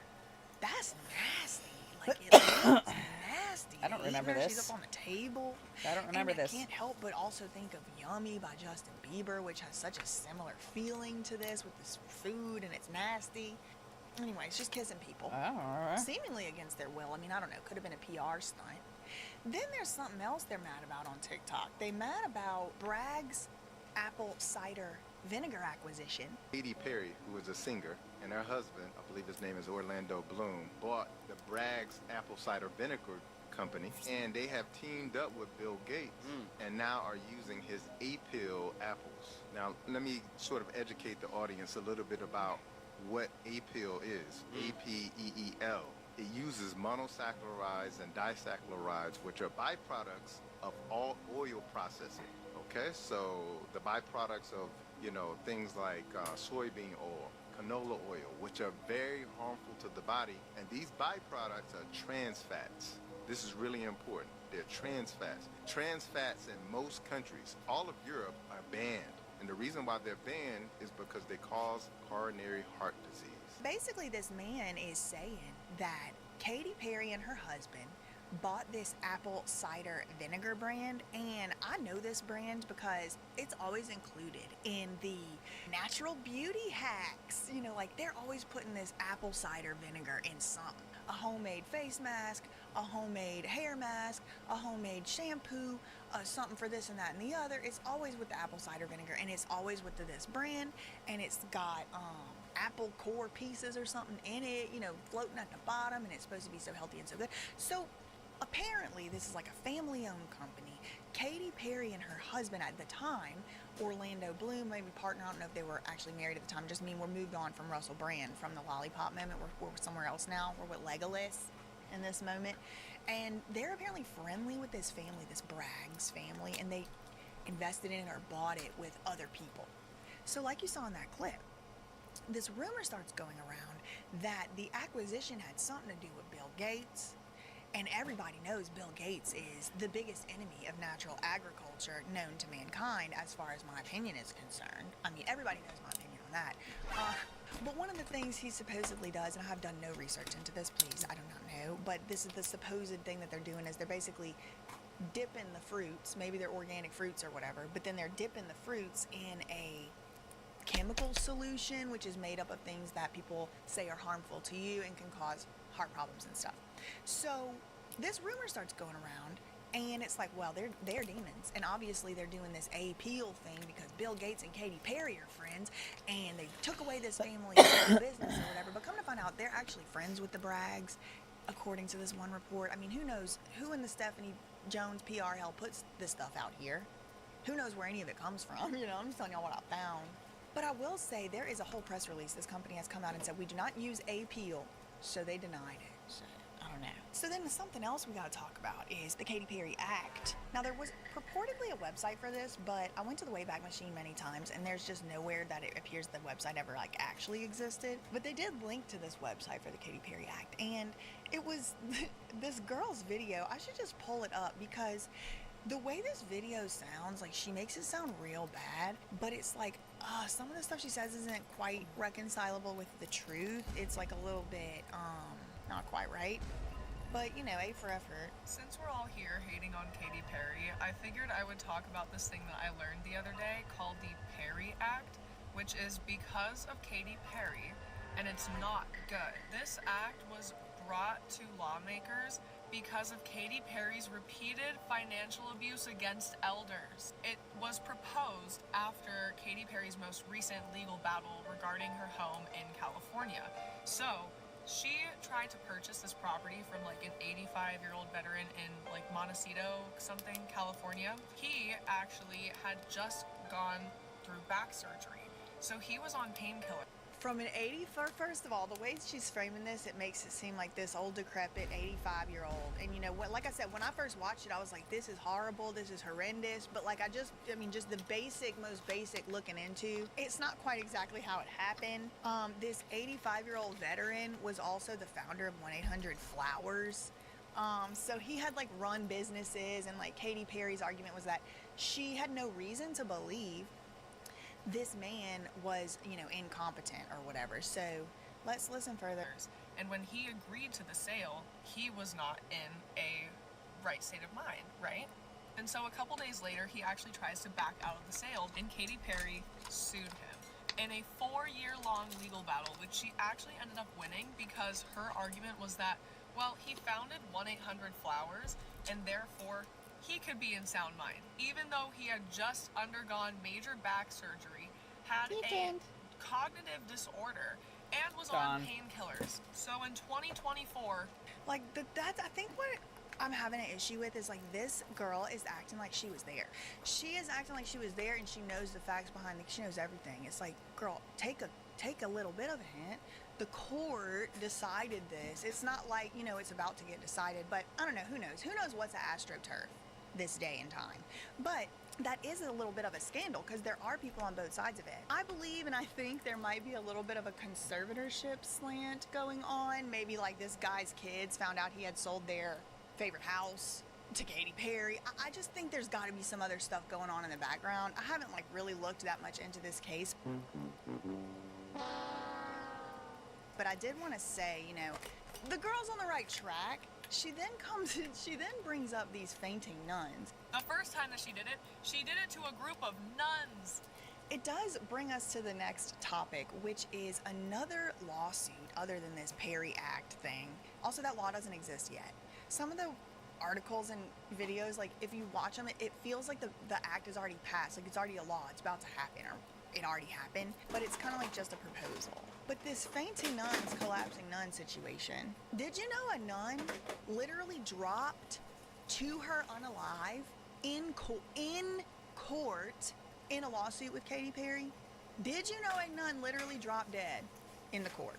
that's nasty. Like it looks nasty. I don't remember this. She's up on the table. I don't remember this. I can't help but also think of Yummy by Justin Bieber, which has such a similar feeling to this with this food, and it's nasty. Anyways, just kissing people. Oh, all right. Seemingly against their will. I mean, I don't know. Could have been a PR stunt. Then there's something else they're mad about on TikTok. They mad about Bragg's apple cider vinegar acquisition. Katy Perry, who is a singer, and her husband, I believe his name is Orlando Bloom, bought the Bragg's apple cider vinegar company, and they have teamed up with Bill Gates and now are using his A-Peel apples. Now, let me sort of educate the audience a little bit about what A-Peel is. A-P-E-E-L. It uses monosaccharides and disaccharides, which are byproducts of all oil processing. Okay, so the byproducts of, you know, things like soybean oil, canola oil, which are very harmful to the body, and these byproducts are trans fats. This is really important. They're trans fats. Trans fats in most countries, all of Europe, are banned. And the reason why they're banned is because they cause coronary heart disease. Basically, this man is saying that Katy Perry and her husband bought this apple cider vinegar brand, and I know this brand because it's always included in the natural beauty hacks. You know, like they're always putting this apple cider vinegar in something. A homemade face mask, a homemade hair mask, a homemade shampoo, something for this and that and the other. It's always with the apple cider vinegar, and it's always with this brand, and it's got apple core pieces or something in it, you know, floating at the bottom, and it's supposed to be so healthy and so good. So apparently this is like a family-owned company. Katy Perry and her husband at the time, Orlando Bloom, maybe partner, I don't know if they were actually married at the time, just mean we're moved on from Russell Brand, from the Lollipop moment. We're somewhere else now. We're with Legolas in this moment. And they're apparently friendly with this family, this Bragg's family, and they invested in it or bought it with other people. So like you saw in that clip, this rumor starts going around that the acquisition had something to do with Bill Gates. And everybody knows Bill Gates is the biggest enemy of natural agriculture known to mankind as far as my opinion is concerned. I mean, everybody knows my opinion on that. But one of the things he supposedly does, and I have done no research into this, please, I do not know, but this is the supposed thing that they're doing, is they're basically dipping the fruits, maybe they're organic fruits or whatever, but then they're dipping the fruits in a chemical solution, which is made up of things that people say are harmful to you and can cause heart problems and stuff. So this rumor starts going around, and it's like, well, they're demons, and obviously they're doing this appeal thing because Bill Gates and Katy Perry are friends, and they took away this family business or whatever. But come to find out, they're actually friends with the Braggs, according to this one report. I mean, who knows who in the Stephanie Jones PR hell puts this stuff out here? Who knows where any of it comes from? You know, I'm just telling y'all what I found. But I will say there is a whole press release. This company has come out and said we do not use appeal, so they denied it. So I don't know. So then something else we got to talk about is the Katy Perry Act. Now there was purportedly a website for this, but I went to the Wayback Machine many times, and there's just nowhere that it appears the website ever like actually existed. But they did link to this website for the Katy Perry Act, and it was this girl's video. I should just pull it up because the way this video sounds, like she makes it sound real bad, but it's like some of the stuff she says isn't quite reconcilable with the truth. It's like a little bit not quite right. But, you know, A for effort. Since we're all here hating on Katy Perry, I figured I would talk about this thing that I learned the other day called the Perry Act, which is because of Katy Perry, and it's not good. This act was brought to lawmakers because of Katy Perry's repeated financial abuse against elders. It was proposed after Katy Perry's most recent legal battle regarding her home in California. So she tried to purchase this property from like an 85-year-old veteran in like Montecito something, California. He actually had just gone through back surgery, so he was on painkillers. From an 84, first of all, the way she's framing this, it makes it seem like this old, decrepit 85-year-old. And you know what? Like I said, when I first watched it, I was like, this is horrible, this is horrendous. But like, just the most basic looking into, it's not quite exactly how it happened. This 85-year-old veteran was also the founder of 1-800-Flowers. So he had like run businesses, and like Katy Perry's argument was that she had no reason to believe this man was, you know, incompetent or whatever. So let's listen further. And when he agreed to the sale, he was not in a right state of mind, right? And so a couple days later, he actually tries to back out of the sale, and Katy Perry sued him in a 4-year-long legal battle, which she actually ended up winning because her argument was that, well, he founded 1-800-Flowers, and therefore he could be in sound mind, even though he had just undergone major back surgery, had a cognitive disorder, and was on painkillers. So in 2024, like that's, I think what I'm having an issue with is like this girl is acting like she was there. She is acting like she was there, and she knows the facts behind it. She knows everything. It's like, girl, take a little bit of a hint. The court decided this. It's not like, you know, it's about to get decided, but I don't know. Who knows? Who knows what's an AstroTurf this day and time? But that is a little bit of a scandal because there are people on both sides of it. I believe and I think there might be a little bit of a conservatorship slant going on. Maybe like this guy's kids found out he had sold their favorite house to Katy Perry. I just think there's got to be some other stuff going on in the background. I haven't like really looked that much into this case. But I did want to say, you know, the girl's on the right track. She then brings up these fainting nuns. the first time that she did it to a group of nuns. It does bring us to the next topic, which is another lawsuit other than this Perry Act thing. Also, that law doesn't exist yet. Some of the articles and videos, like if you watch them, it feels like the act is already passed, like it's already a law, it's about to happen, or it already happened, but it's kind of like just a proposal. But this fainting nuns, collapsing nun situation, did you know a nun literally dropped to her unalive in court in a lawsuit with Katy Perry? Did you know a nun literally dropped dead in the court?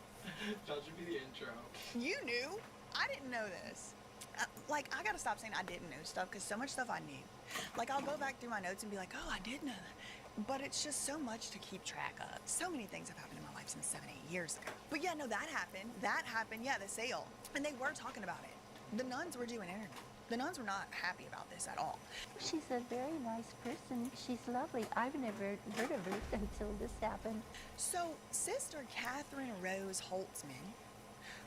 That should be the intro. You knew? I didn't know this. I gotta stop saying I didn't know stuff, because so much stuff I knew. Like, I'll go back through my notes and be like, oh, I did know that. But it's just so much to keep track of. So many things have happened in my life since 7-8 years ago. But yeah, no, that happened. Yeah, the sale. And they were talking about it. The nuns were doing interviews. The nuns were not happy about this at all. She's a very nice person. She's lovely. I've never heard of her until this happened. So, Sister Catherine Rose Holtzman,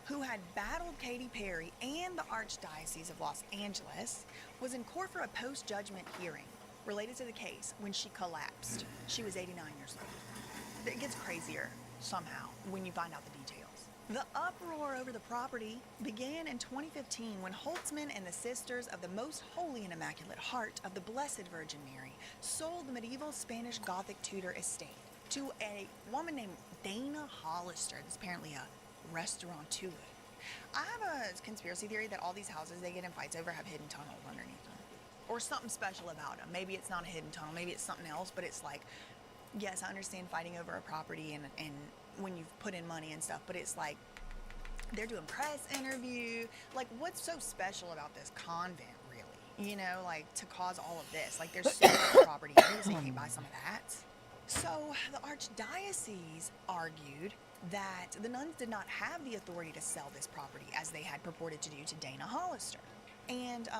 who had battled Katy Perry and the Archdiocese of Los Angeles, was in court for a post-judgment hearing related to the case when she collapsed. She was 89 years old. It gets crazier somehow when you find out the details. The uproar over the property began in 2015 when Holtzman and the Sisters of the Most Holy and Immaculate Heart of the Blessed Virgin Mary sold the medieval Spanish Gothic Tudor estate to a woman named Dana Hollister. That's apparently a restaurateur. I have a conspiracy theory that all these houses they get in fights over have hidden tunnels underneath them. Or something special about them. Maybe it's not a hidden tunnel, maybe it's something else, but it's like, yes, I understand fighting over a property and when you've put in money and stuff, but it's like they're doing press interview. Like, what's so special about this convent, really? You know, like, to cause all of this. Like, there's so much property here, so you can buy some of that. So the Archdiocese argued that the nuns did not have the authority to sell this property as they had purported to do to Dana Hollister. And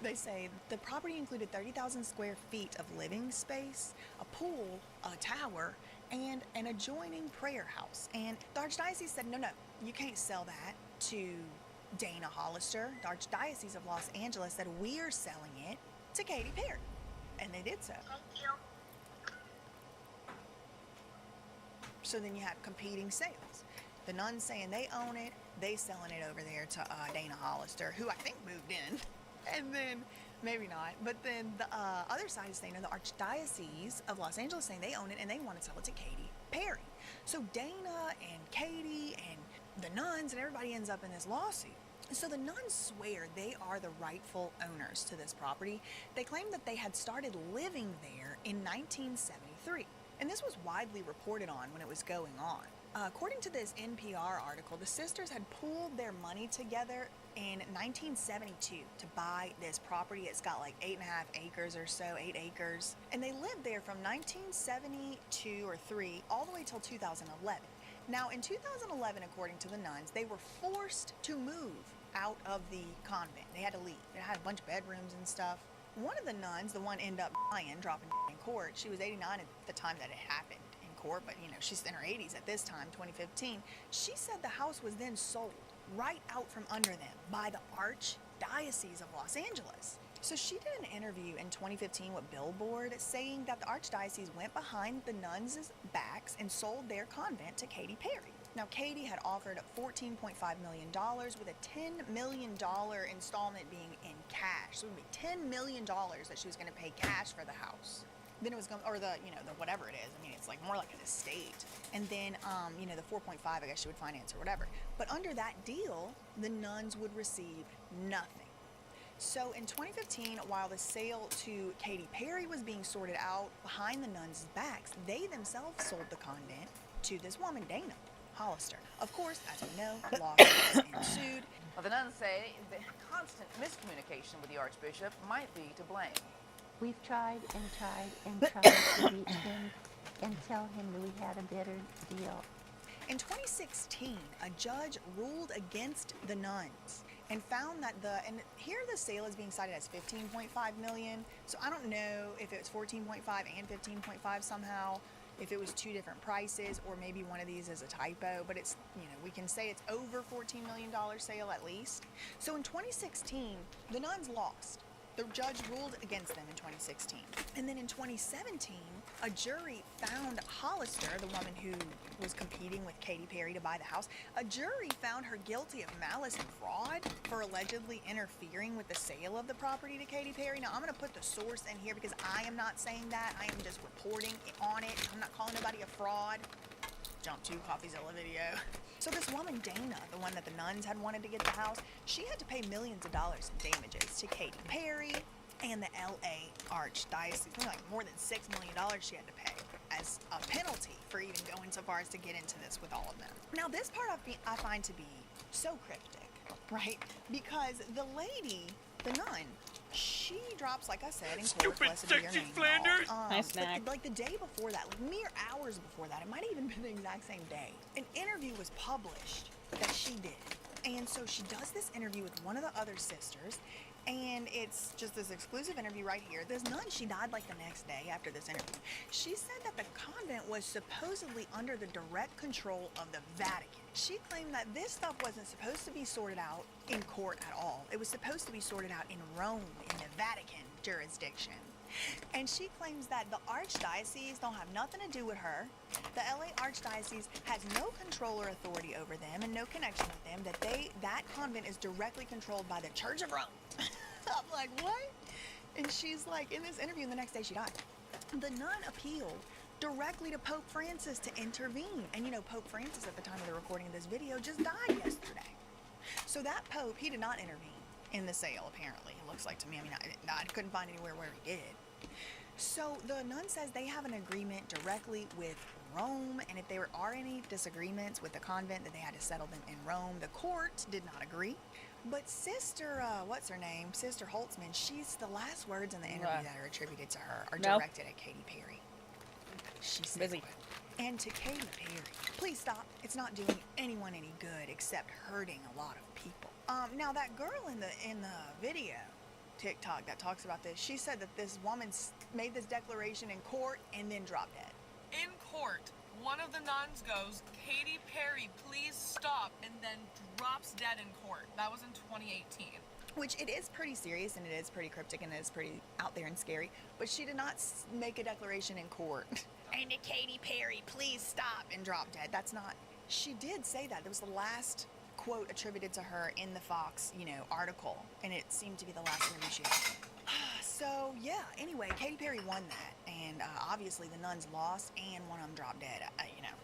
they say the property included 30,000 square feet of living space, a pool, a tower, and an adjoining prayer house. And the Archdiocese said, no, you can't sell that to Dana Hollister. The Archdiocese of Los Angeles said, we're selling it to Katy Perry. And they did so. Thank you. So then you have competing sales. The nuns saying they own it, they selling it over there to Dana Hollister, who I think moved in. And then, maybe not, but then the other side is saying, no, the Archdiocese of Los Angeles saying they own it and they want to sell it to Katy Perry. So Dana and Katy and the nuns and everybody ends up in this lawsuit. So the nuns swear they are the rightful owners to this property. They claim that they had started living there in 1973. And this was widely reported on when it was going on. According to this NPR article, the sisters had pooled their money together in 1972 to buy this property. It's got like 8.5 acres or so, 8 acres. And they lived there from 1972 or 3 all the way till 2011. Now, in 2011, according to the nuns, they were forced to move out of the convent. They had to leave. It had a bunch of bedrooms and stuff. One of the nuns, the one ended up dying, dropping in court. She was 89 at the time that it happened in court, but you know, she's in her 80s at this time, 2015. She said the house was then sold right out from under them by the Archdiocese of Los Angeles. So she did an interview in 2015 with Billboard saying that the Archdiocese went behind the nuns' backs and sold their convent to Katy Perry. Now, Katy had offered $14.5 million with a $10 million installment being in cash. So it would be $10 million that she was going to pay cash for the house. Then it was going, or the whatever it is. I mean, it's like more like an estate. And then, the 4.5, I guess she would finance or whatever. But under that deal, the nuns would receive nothing. So in 2015, while the sale to Katy Perry was being sorted out behind the nuns' backs, they themselves sold the convent to this woman, Dana Hollister. Of course, as we know, lawsuits ensued. Well, the nuns say the constant miscommunication with the Archbishop might be to blame. We've tried and tried and tried to reach him and tell him that we had a better deal. In 2016, a judge ruled against the nuns and found that and here the sale is being cited as $15.5 million. So I don't know if it was 14.5 and 15.5 somehow, if it was two different prices, or maybe one of these is a typo, but it's, we can say it's over $14 million sale at least. So in 2016, the nuns lost. The judge ruled against them in 2016. And then in 2017, a jury found Hollister, the woman who was competing with Katy Perry to buy the house, a jury found her guilty of malice and fraud for allegedly interfering with the sale of the property to Katy Perry. Now, I'm going to put the source in here because I am not saying that. I am just reporting on it. I'm not calling nobody a fraud. Jump to CoffeeZilla video. So this woman, Dana, the one that the nuns had wanted to get the house, she had to pay millions of dollars in damages to Katy Perry and the LA Archdiocese. Like more than $6 million she had to pay as a penalty for even going so far as to get into this with all of them. Now this part I find to be so cryptic, right? Because the lady, the nun, she drops, like I said, in court, blessed be your name, Flanders. Nice snack. Like the day before that, like mere hours before that, it might have even been the exact same day, an interview was published that she did. And so she does this interview with one of the other sisters, And it's just this exclusive interview right here. This nun, she died like the next day after this interview. She said that the convent was supposedly under the direct control of the Vatican. She claimed that this stuff wasn't supposed to be sorted out in court at all. It was supposed to be sorted out in Rome, in the Vatican jurisdiction. And she claims that the Archdiocese don't have nothing to do with her. The LA Archdiocese has no control or authority over them and no connection with them, that convent is directly controlled by the Church of Rome. I'm like, what? And she's like, in this interview, and the next day she died. The nun appealed directly to Pope Francis to intervene. And you know, Pope Francis, at the time of the recording of this video, just died yesterday. So that Pope, he did not intervene in the sale, apparently. It looks like to me. I mean, I couldn't find anywhere where he did. So the nun says they have an agreement directly with Rome, and if there are any disagreements with the convent, that they had to settle them in Rome. The court did not agree. But Sister, what's her name? Sister Holtzman, the last words in the interview that are attributed to her are directed at Katy Perry. She's busy. And to Katy Perry, please stop. It's not doing anyone any good except hurting a lot of people. Now that girl in the video, TikTok, that talks about this, she said that this woman made this declaration in court and then dropped dead. In court, one of the nuns goes, "Katy Perry, please stop," and then drops dead in court. That was in 2018. Which it is pretty serious, and it is pretty cryptic, and it is pretty out there and scary. But she did not make a declaration in court. And to Katy Perry, please stop, and drop dead. That's not... She did say that. That was the last quote attributed to her in the Fox, article. And it seemed to be the last interview she had. So, yeah. Anyway, Katy Perry won that. And obviously the nuns lost, and one of them dropped dead,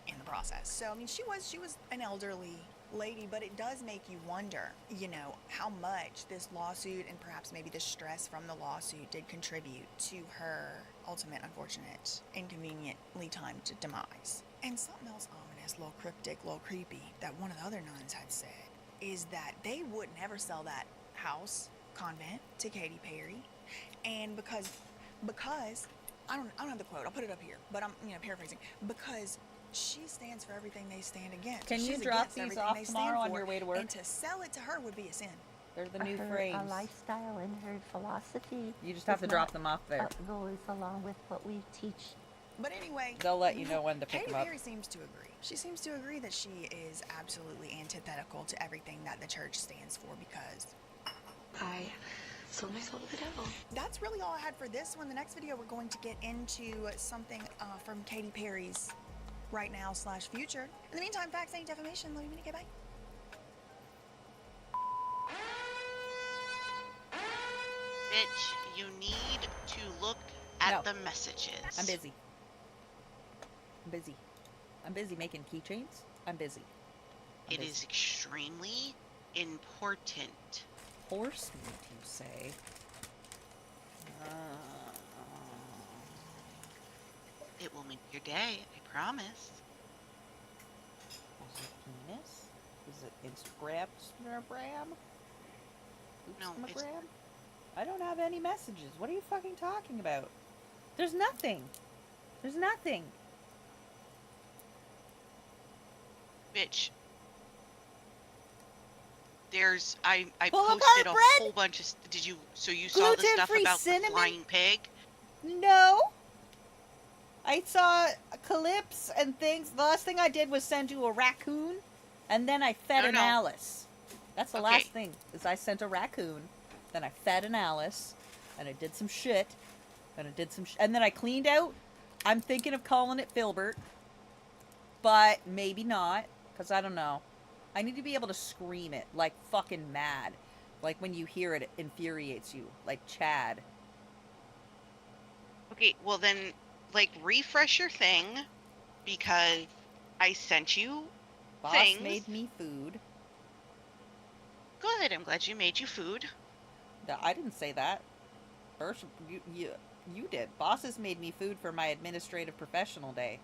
in the process. So, I mean, she was an elderly lady, but it does make you wonder, how much this lawsuit and perhaps maybe the stress from the lawsuit did contribute to her ultimate, unfortunate, inconveniently timed demise. And something else ominous, a little cryptic, a little creepy, that one of the other nuns had said is that they would never sell that house, convent, to Katy Perry. And because I don't have the quote, I'll put it up here, but I'm paraphrasing, because she stands for everything they stand against. Can you She's drop against these everything off they tomorrow stand on your for, way to work? And to sell it to her would be a sin. They're the new her frames. lifestyle and her philosophy. You just have to drop them off there. Goes along with what we teach. But anyway, they'll let you know when to pick Katy them up. Perry seems to agree. She seems to agree that she is absolutely antithetical to everything that the church stands for, because I sold my soul to the devil. That's really all I had for this one. The next video, we're going to get into something from Katy Perry's right now / future. In the meantime, facts ain't defamation. Love you, minute, bye. Bitch, you need to look at the messages. I'm busy. I'm busy making keychains. I'm busy. It is extremely important. Horse meat, you say? It will make your day, I promise. Is it penis? Is it Instagram? No, it's... I don't have any messages. What are you fucking talking about? There's nothing. There's nothing. Bitch. There's... I Full of posted a bread? whole bunch of... Did you... So you saw the stuff Gluten-free about cinnamon? the flying pig? No. I saw clips and things. The last thing I did was send you a raccoon, and then I fed an Alice. That's the last thing, is I sent a raccoon, then I fed an Alice, and I did some shit, and I did some and then I cleaned out. I'm thinking of calling it Filbert, but maybe not, because I don't know. I need to be able to scream it, like fucking mad. Like when you hear it, it infuriates you, like Chad. Okay, well then, like, refresh your thing, because I sent you things. Boss made me food. Good, I'm glad you made you food. No, I didn't say that. First, you did. Bosses made me food for my administrative professional day.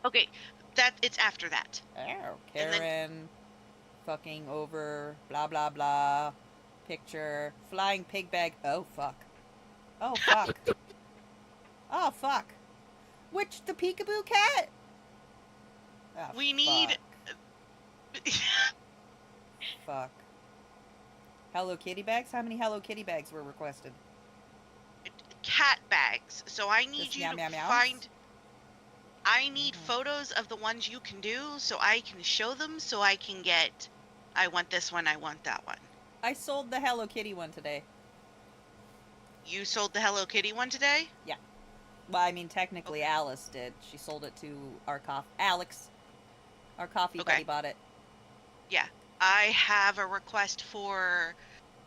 Okay, it's after that. Oh, Karen, fucking over, blah, blah, blah, picture, flying pig bag, oh, fuck. Oh, fuck. Oh, fuck. Which, the peekaboo cat? Oh, we need... Fuck. Hello Kitty bags? How many Hello Kitty bags were requested? Cat bags. So I need Just you meow, to meow, meows? find. I need photos of the ones you can do so I can show them so I can get. I want this one. I want that one. I sold the Hello Kitty one today. You sold the Hello Kitty one today? Yeah. Well, I mean, technically Alice did. She sold it to our Alex. Our coffee buddy bought it. Yeah. I have a request for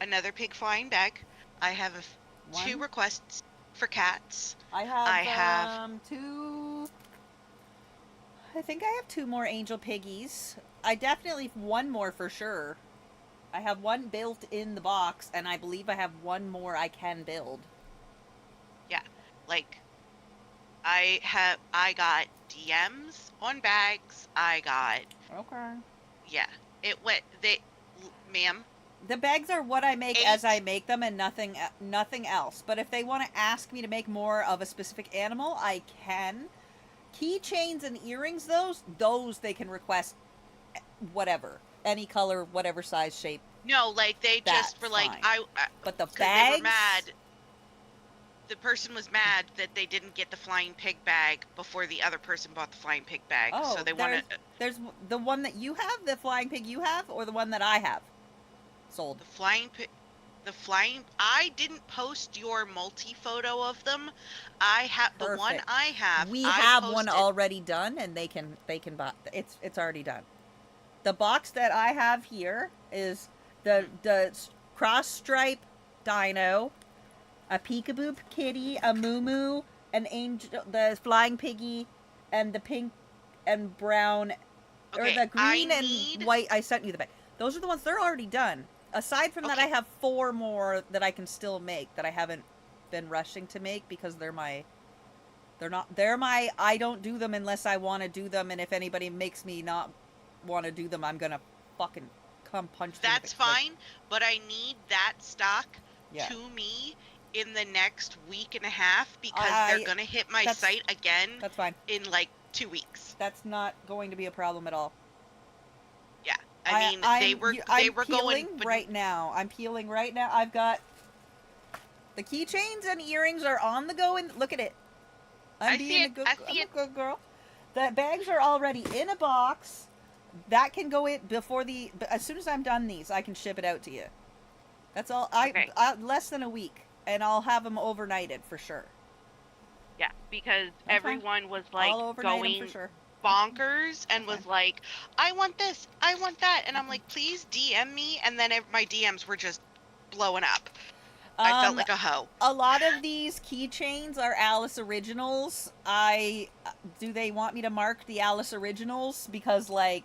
another pig flying bag. I have two requests for cats. I have 2. I think I have 2 more angel piggies. I definitely have 1 more for sure. I have 1 built in the box, and I believe I have 1 more I can build. Yeah, like I got DMs on bags. I got. Okay. Yeah, ma'am. The bags are what I make 8. as I make them, and nothing else. But if they want to ask me to make more of a specific animal, I can. Keychains and earrings, those they can request whatever, any color, whatever size, shape. No, like they just were like fine. But the 'cause bags, they were mad. The person was mad that they didn't get the flying pig bag before the other person bought the flying pig bag. Oh, so they want to. There's the one that you have, the flying pig you have, or the one that I have sold. The flying pig. I didn't post your multi photo of them. I have the one I have. We I have posted. one already done, and they can buy. It's already done. The box that I have here is the cross stripe dino, a peekaboo kitty, a moo, an angel, the flying piggy, and the pink and brown, or the green and white. I sent you the bag. Those are the ones. They're already done. Aside from that, I have 4 more that I can still make that I haven't been rushing to make because they're my I don't do them unless I want to do them, and if anybody makes me not want to do them, I'm gonna fucking come punch them. That's fine, but I need that stock Yeah. to me in the next week and a half because they're gonna hit my site again. That's fine. In like 2 weeks. That's not going to be a problem at all. Yeah, I mean they were peeling going right now. I'm peeling right now. I've got the keychains and earrings are on the go, and look at it. I'm being a good girl. The bags are already in a box. That can go in before as soon as I'm done these, I can ship it out to you. That's all. Less than a week, and I'll have them overnighted for sure. Yeah, because That's everyone fine. was I'll like overnight 'em going for sure. bonkers and was like, I want this, I want that, and I'm like, please DM me, and then my DMs were just blowing up. I felt like a hoe. A lot of these keychains are Alice Originals. Do they want me to mark the Alice Originals? Because, like,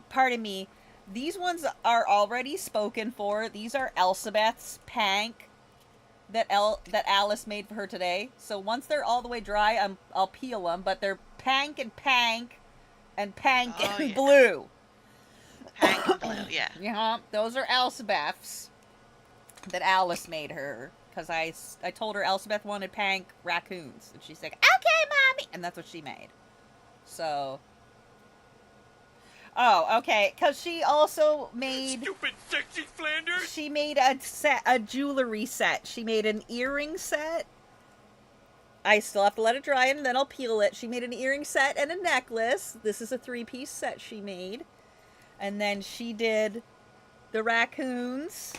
pardon me, these ones are already spoken for. These are Elsabeth's Pank that Alice made for her today. So once they're all the way dry, I'll peel them. But they're Pank and Blue. Pank and Blue, yeah. Yeah, those are Elsabeth's that Alice made her. Because I told her Elsabeth wanted Pank raccoons. And she's like, okay, mommy! And that's what she made. So... Oh, okay. Because she also made... Stupid sexy Flanders! She made a jewelry set. She made an earring set. I still have to let it dry and then I'll peel it. She made an earring set and a necklace. This is a 3-piece set she made. And then she did the raccoons.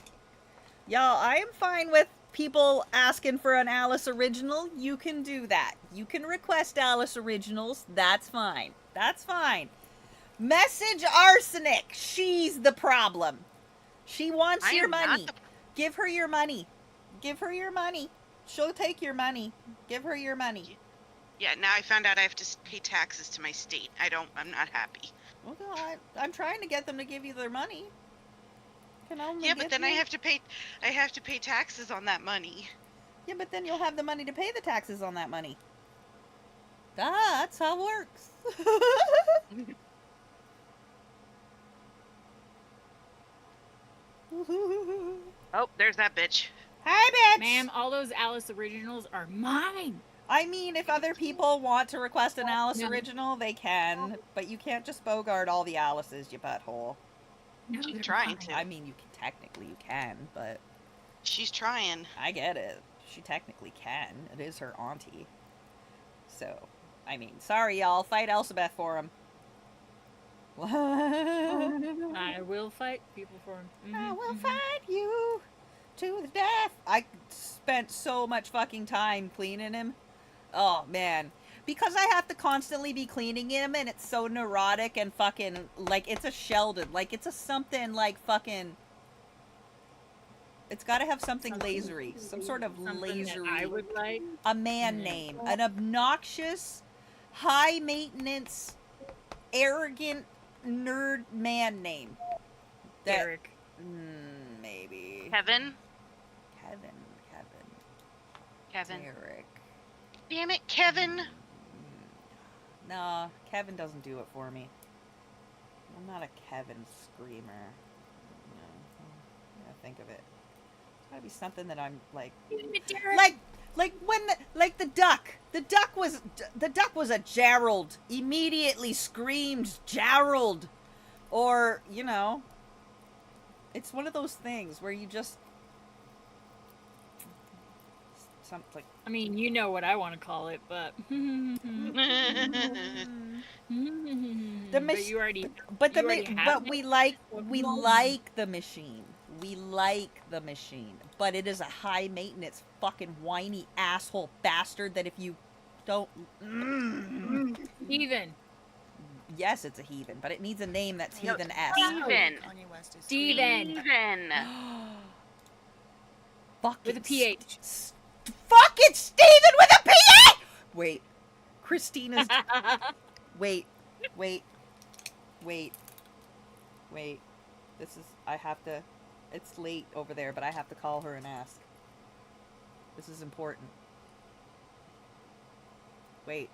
Y'all, I am fine with people asking for an Alice Original. You can do that. You can request Alice Originals. That's fine. That's fine. Message Arsenic. She's the problem. She wants your money. Give her your money. Give her your money. She'll take your money. Give her your money. Yeah, now I found out I have to pay taxes to my state. I'm not happy. Well, I'm trying to get them to give you their money. Yeah, but then I have to pay taxes on that money. Yeah, but then you'll have the money to pay the taxes on that money. That's how it works. Oh, there's that bitch. Hi, bitch! Ma'am, all those Alice Originals are mine. I mean, if other people want to request an Alice Original, they can. But you can't just bogart all the Alices, you butthole. No, She's trying to. I mean, you can technically you can, but she's trying. I get it. She technically can. It is her auntie. So, I mean, sorry y'all. Fight Elsbeth for him. I will fight people for him. I will fight you to the death. I spent so much fucking time cleaning him. Oh, man. Because I have to constantly be cleaning him, and it's so neurotic and fucking, like, it's a Sheldon. Like, it's a something, like, fucking... It's gotta have something lasery. Some sort of lasery. I would like. A man name. An obnoxious, high-maintenance, arrogant, nerd man name. Derek. Maybe. Kevin. Kevin. Derek. Damn it, Kevin. Nah, Kevin doesn't do it for me. I'm not a Kevin screamer. No. Yeah, think of it. It's gotta be something that I'm like when the duck. The duck was a Gerald. Immediately screamed Gerald. Or, you know, it's one of those things where you just something. I mean, you know what I want to call it, but but you already. But we like the machine. We like the machine, but it is a high maintenance, fucking whiny asshole bastard that if you don't Heathen. Yes, it's a heathen, but it needs a name that's heathen-esque. Steven. Fuck with a PH. Fucking Steven with a PH! Wait. Christina's... Wait. This is... I have to... It's late over there, but I have to call her and ask. This is important. Wait.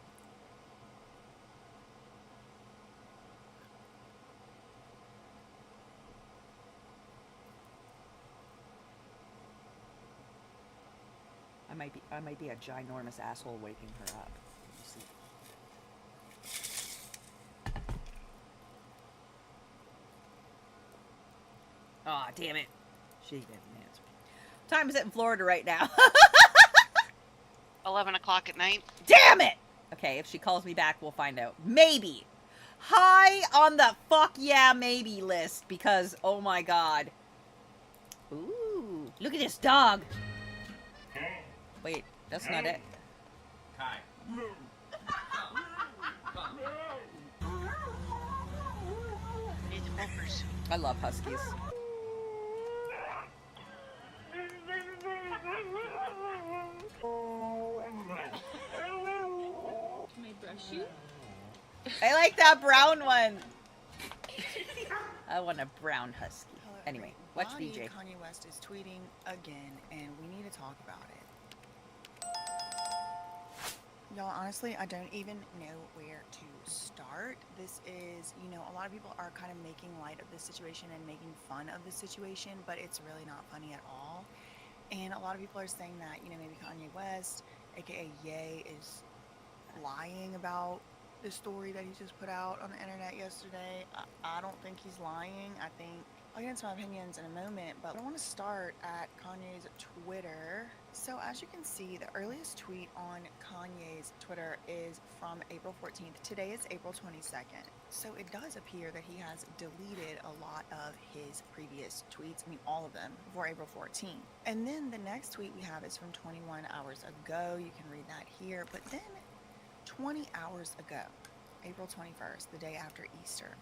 I might be a ginormous asshole waking her up. Let me see. Aw, damn it. She didn't answer. What time is it in Florida right now? 11 o'clock at night. Damn it! Okay, if she calls me back, we'll find out. Maybe. High on the fuck yeah maybe list because, oh my god. Ooh, look at this dog. Wait, that's not it. Hi. I love huskies. Can I brush you? I like that brown one. I want a brown husky. Anyway, watch DJ. Kanye West is tweeting again, and we need to talk about it. Y'all, honestly, I don't even know where to start. This is, you know, a lot of people are kind of making light of this situation and making fun of the situation, but it's really not funny at all. And a lot of people are saying that, you know, maybe Kanye West, aka Ye, is lying about the story that he just put out on the internet yesterday. I don't think he's lying. I think I'll get into my opinions in a moment, but I want to start at Kanye's Twitter. So as you can see, the earliest tweet on Kanye's Twitter is from April 14th. Today is April 22nd. So it does appear that he has deleted a lot of his previous tweets. I mean, all of them before April 14th. And then the next tweet we have is from 21 hours ago. You can read that here. But then 20 hours ago, April 21st, the day after Easter,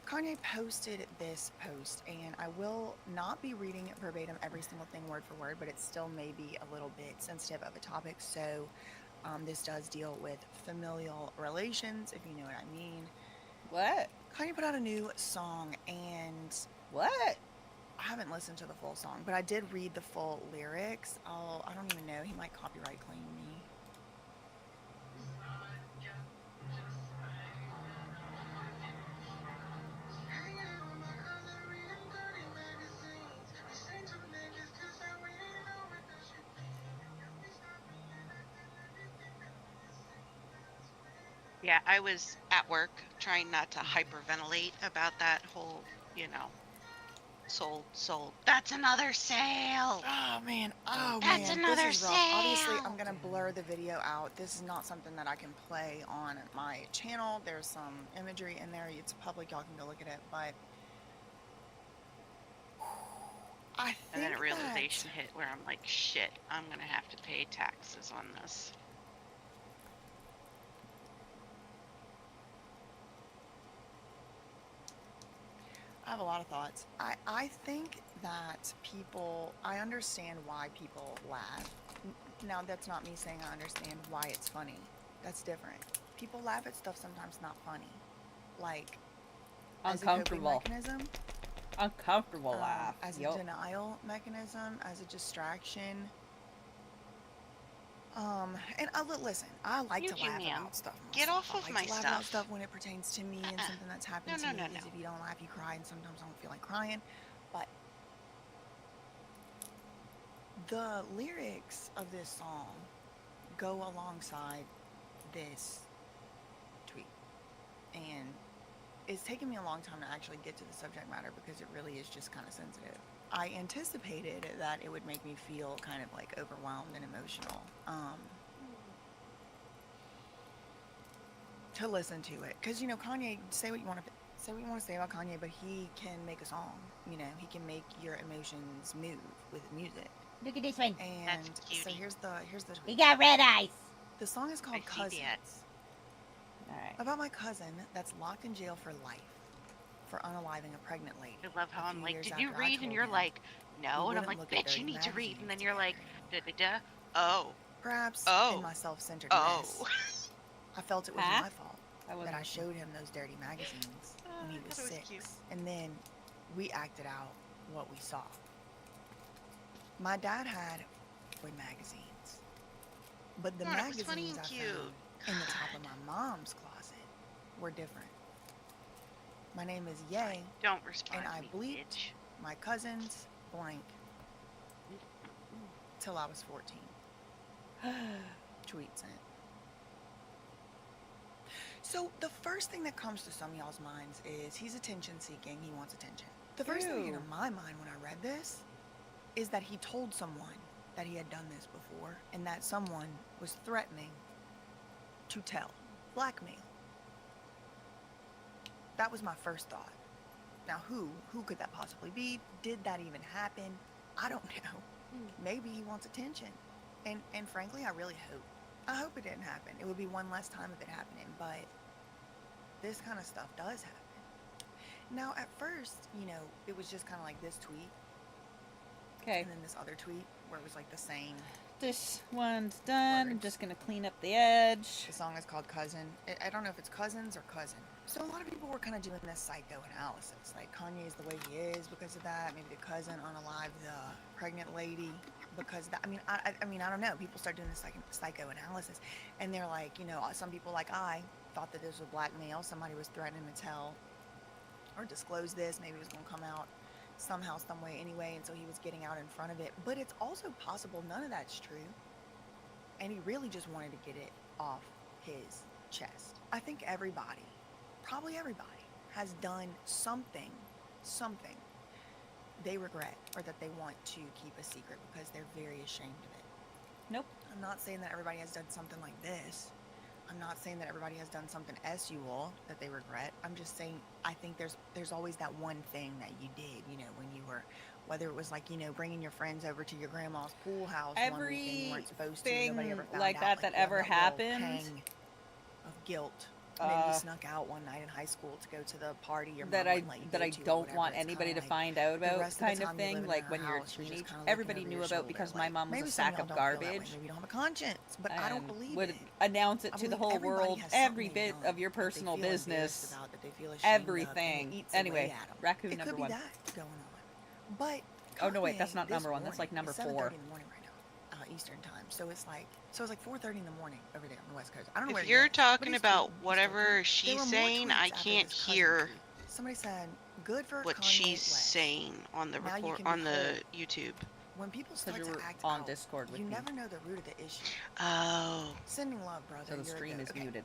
Kanye posted this post, and I will not be reading verbatim every single thing word for word, but it still may be a little bit sensitive of a topic, so this does deal with familial relations, if you know what I mean. What? Kanye put out a new song, and... What? I haven't listened to the full song, but I did read the full lyrics. I don't even know, he might copyright claim me. Yeah, I was at work trying not to hyperventilate about that whole, you know, Sold. That's another sale. Oh man, That's another this is rough. Obviously, sale. I'm gonna blur the video out. This is not something that I can play on my channel. There's some imagery in there. It's public. Y'all can go look at it. But I think And then a realization hit where I'm like, shit, I'm gonna have to pay taxes on this. I have a lot of thoughts. I think that people, I understand why people laugh. Now, that's not me saying I understand why it's funny. That's different. People laugh at stuff sometimes not funny. Like, as a coping mechanism. Uncomfortable laugh. As a denial mechanism, as a distraction. And listen, I like to laugh about stuff. Get off of I like my to laugh about stuff. stuff when it pertains to me and something that's happened to me. Because if you don't laugh, you cry, and sometimes I don't feel like crying. But the lyrics of this song go alongside this tweet, and it's taken me a long time to actually get to the subject matter because it really is just kind of sensitive. I anticipated that it would make me feel kind of like overwhelmed and emotional to listen to it, because Kanye, say what you want to say about Kanye, but he can make a song. He can make your emotions move with music. Look at this one. And so here's the We got red eyes. The song is called Cousins. Alright. About my cousin that's locked in jail for life for unaliving a pregnant lady. I love how I'm like, did you read? And you're like, no. And I'm like, bitch, you need to read. And then you're like, da-da-da. Oh. Perhaps in my self-centeredness, I felt it was my fault that I showed him those dirty magazines when he was 6. And then we acted out what we saw. My dad had magazines, but the magazines I found in the top of my mom's closet were different. My name is Ye. Don't respond. And I bleeped my cousin's blank till I was 14. Tweet sent. So the first thing that comes to some of y'all's minds is he's attention seeking. He wants attention. The first thing in my mind when I read this is that he told someone that he had done this before, and that someone was threatening to tell. Blackmail. That was my first thought. Now, who could that possibly be? Did that even happen? I don't know. Maybe he wants attention. And frankly, I hope it didn't happen. It would be one less time of it happening, but this kind of stuff does happen. Now, at first, it was just kind of like this tweet. Okay. And then this other tweet where it was like the same. This one's done. I'm just going to clean up the edge. The song is called Cousin. I don't know if it's Cousins or Cousin. So a lot of people were kind of doing this psychoanalysis. Like, Kanye is the way he is because of that. Maybe the cousin unalived the pregnant lady because of that. I mean, I don't know. People start doing this psychoanalysis. And they're like, some people like I thought that this was blackmail. Somebody was threatening to tell or disclose this. Maybe it was going to come out somehow, some way anyway, and so he was getting out in front of it. But it's also possible none of that's true, and he really just wanted to get it off his chest. I think everybody, probably everybody, has done something they regret or that they want to keep a secret because they're very ashamed of it. Nope. I'm not saying that everybody has done something like this. I'm not saying that everybody has done something SUL that they regret. I'm just saying I think there's always that one thing that you did, when you were, whether it was like, bringing your friends over to your grandma's pool house one weekend you weren't supposed to. Nobody ever found like out, that ever happened. Pang of guilt. Maybe you snuck out one night in high school to go to the party your that mom I wouldn't let you that go I to or don't whatever. want It's anybody to kinda find out the about, rest of the kind of time you live thing. in Like her when you're a house, you're just teenager, kinda looking everybody over knew your about shoulder, because my like, mom was maybe a some sack y'all of don't feel that way. garbage. Maybe you don't have a conscience, but I don't believe would it. announce it I to the believe whole everybody world, has every something bit they've of your done that they personal feel embarrassed business, about, that they feel ashamed of, and it everything. eats away Anyway, at 'em. raccoon It number could be 1. that going on. But Oh no, wait, that's Kanye not this number 1. That's like morning, number it's 4. 7:30 in the morning right now, Eastern time. So it's like 4:30 in the morning over there on the West Coast. I don't know where If he you're is, but talking he's about tweeting. whatever There she's were more saying, tweets I after can't this cousin hear tweet. Somebody said, "Good for what Kanye she's West." saying on the Now you report can on the behold. YouTube. When people Because start you to were act on out, Discord with you me. never know the root of the issue. Oh. Sending love, brother. So the You're a stream goat. is Okay. muted.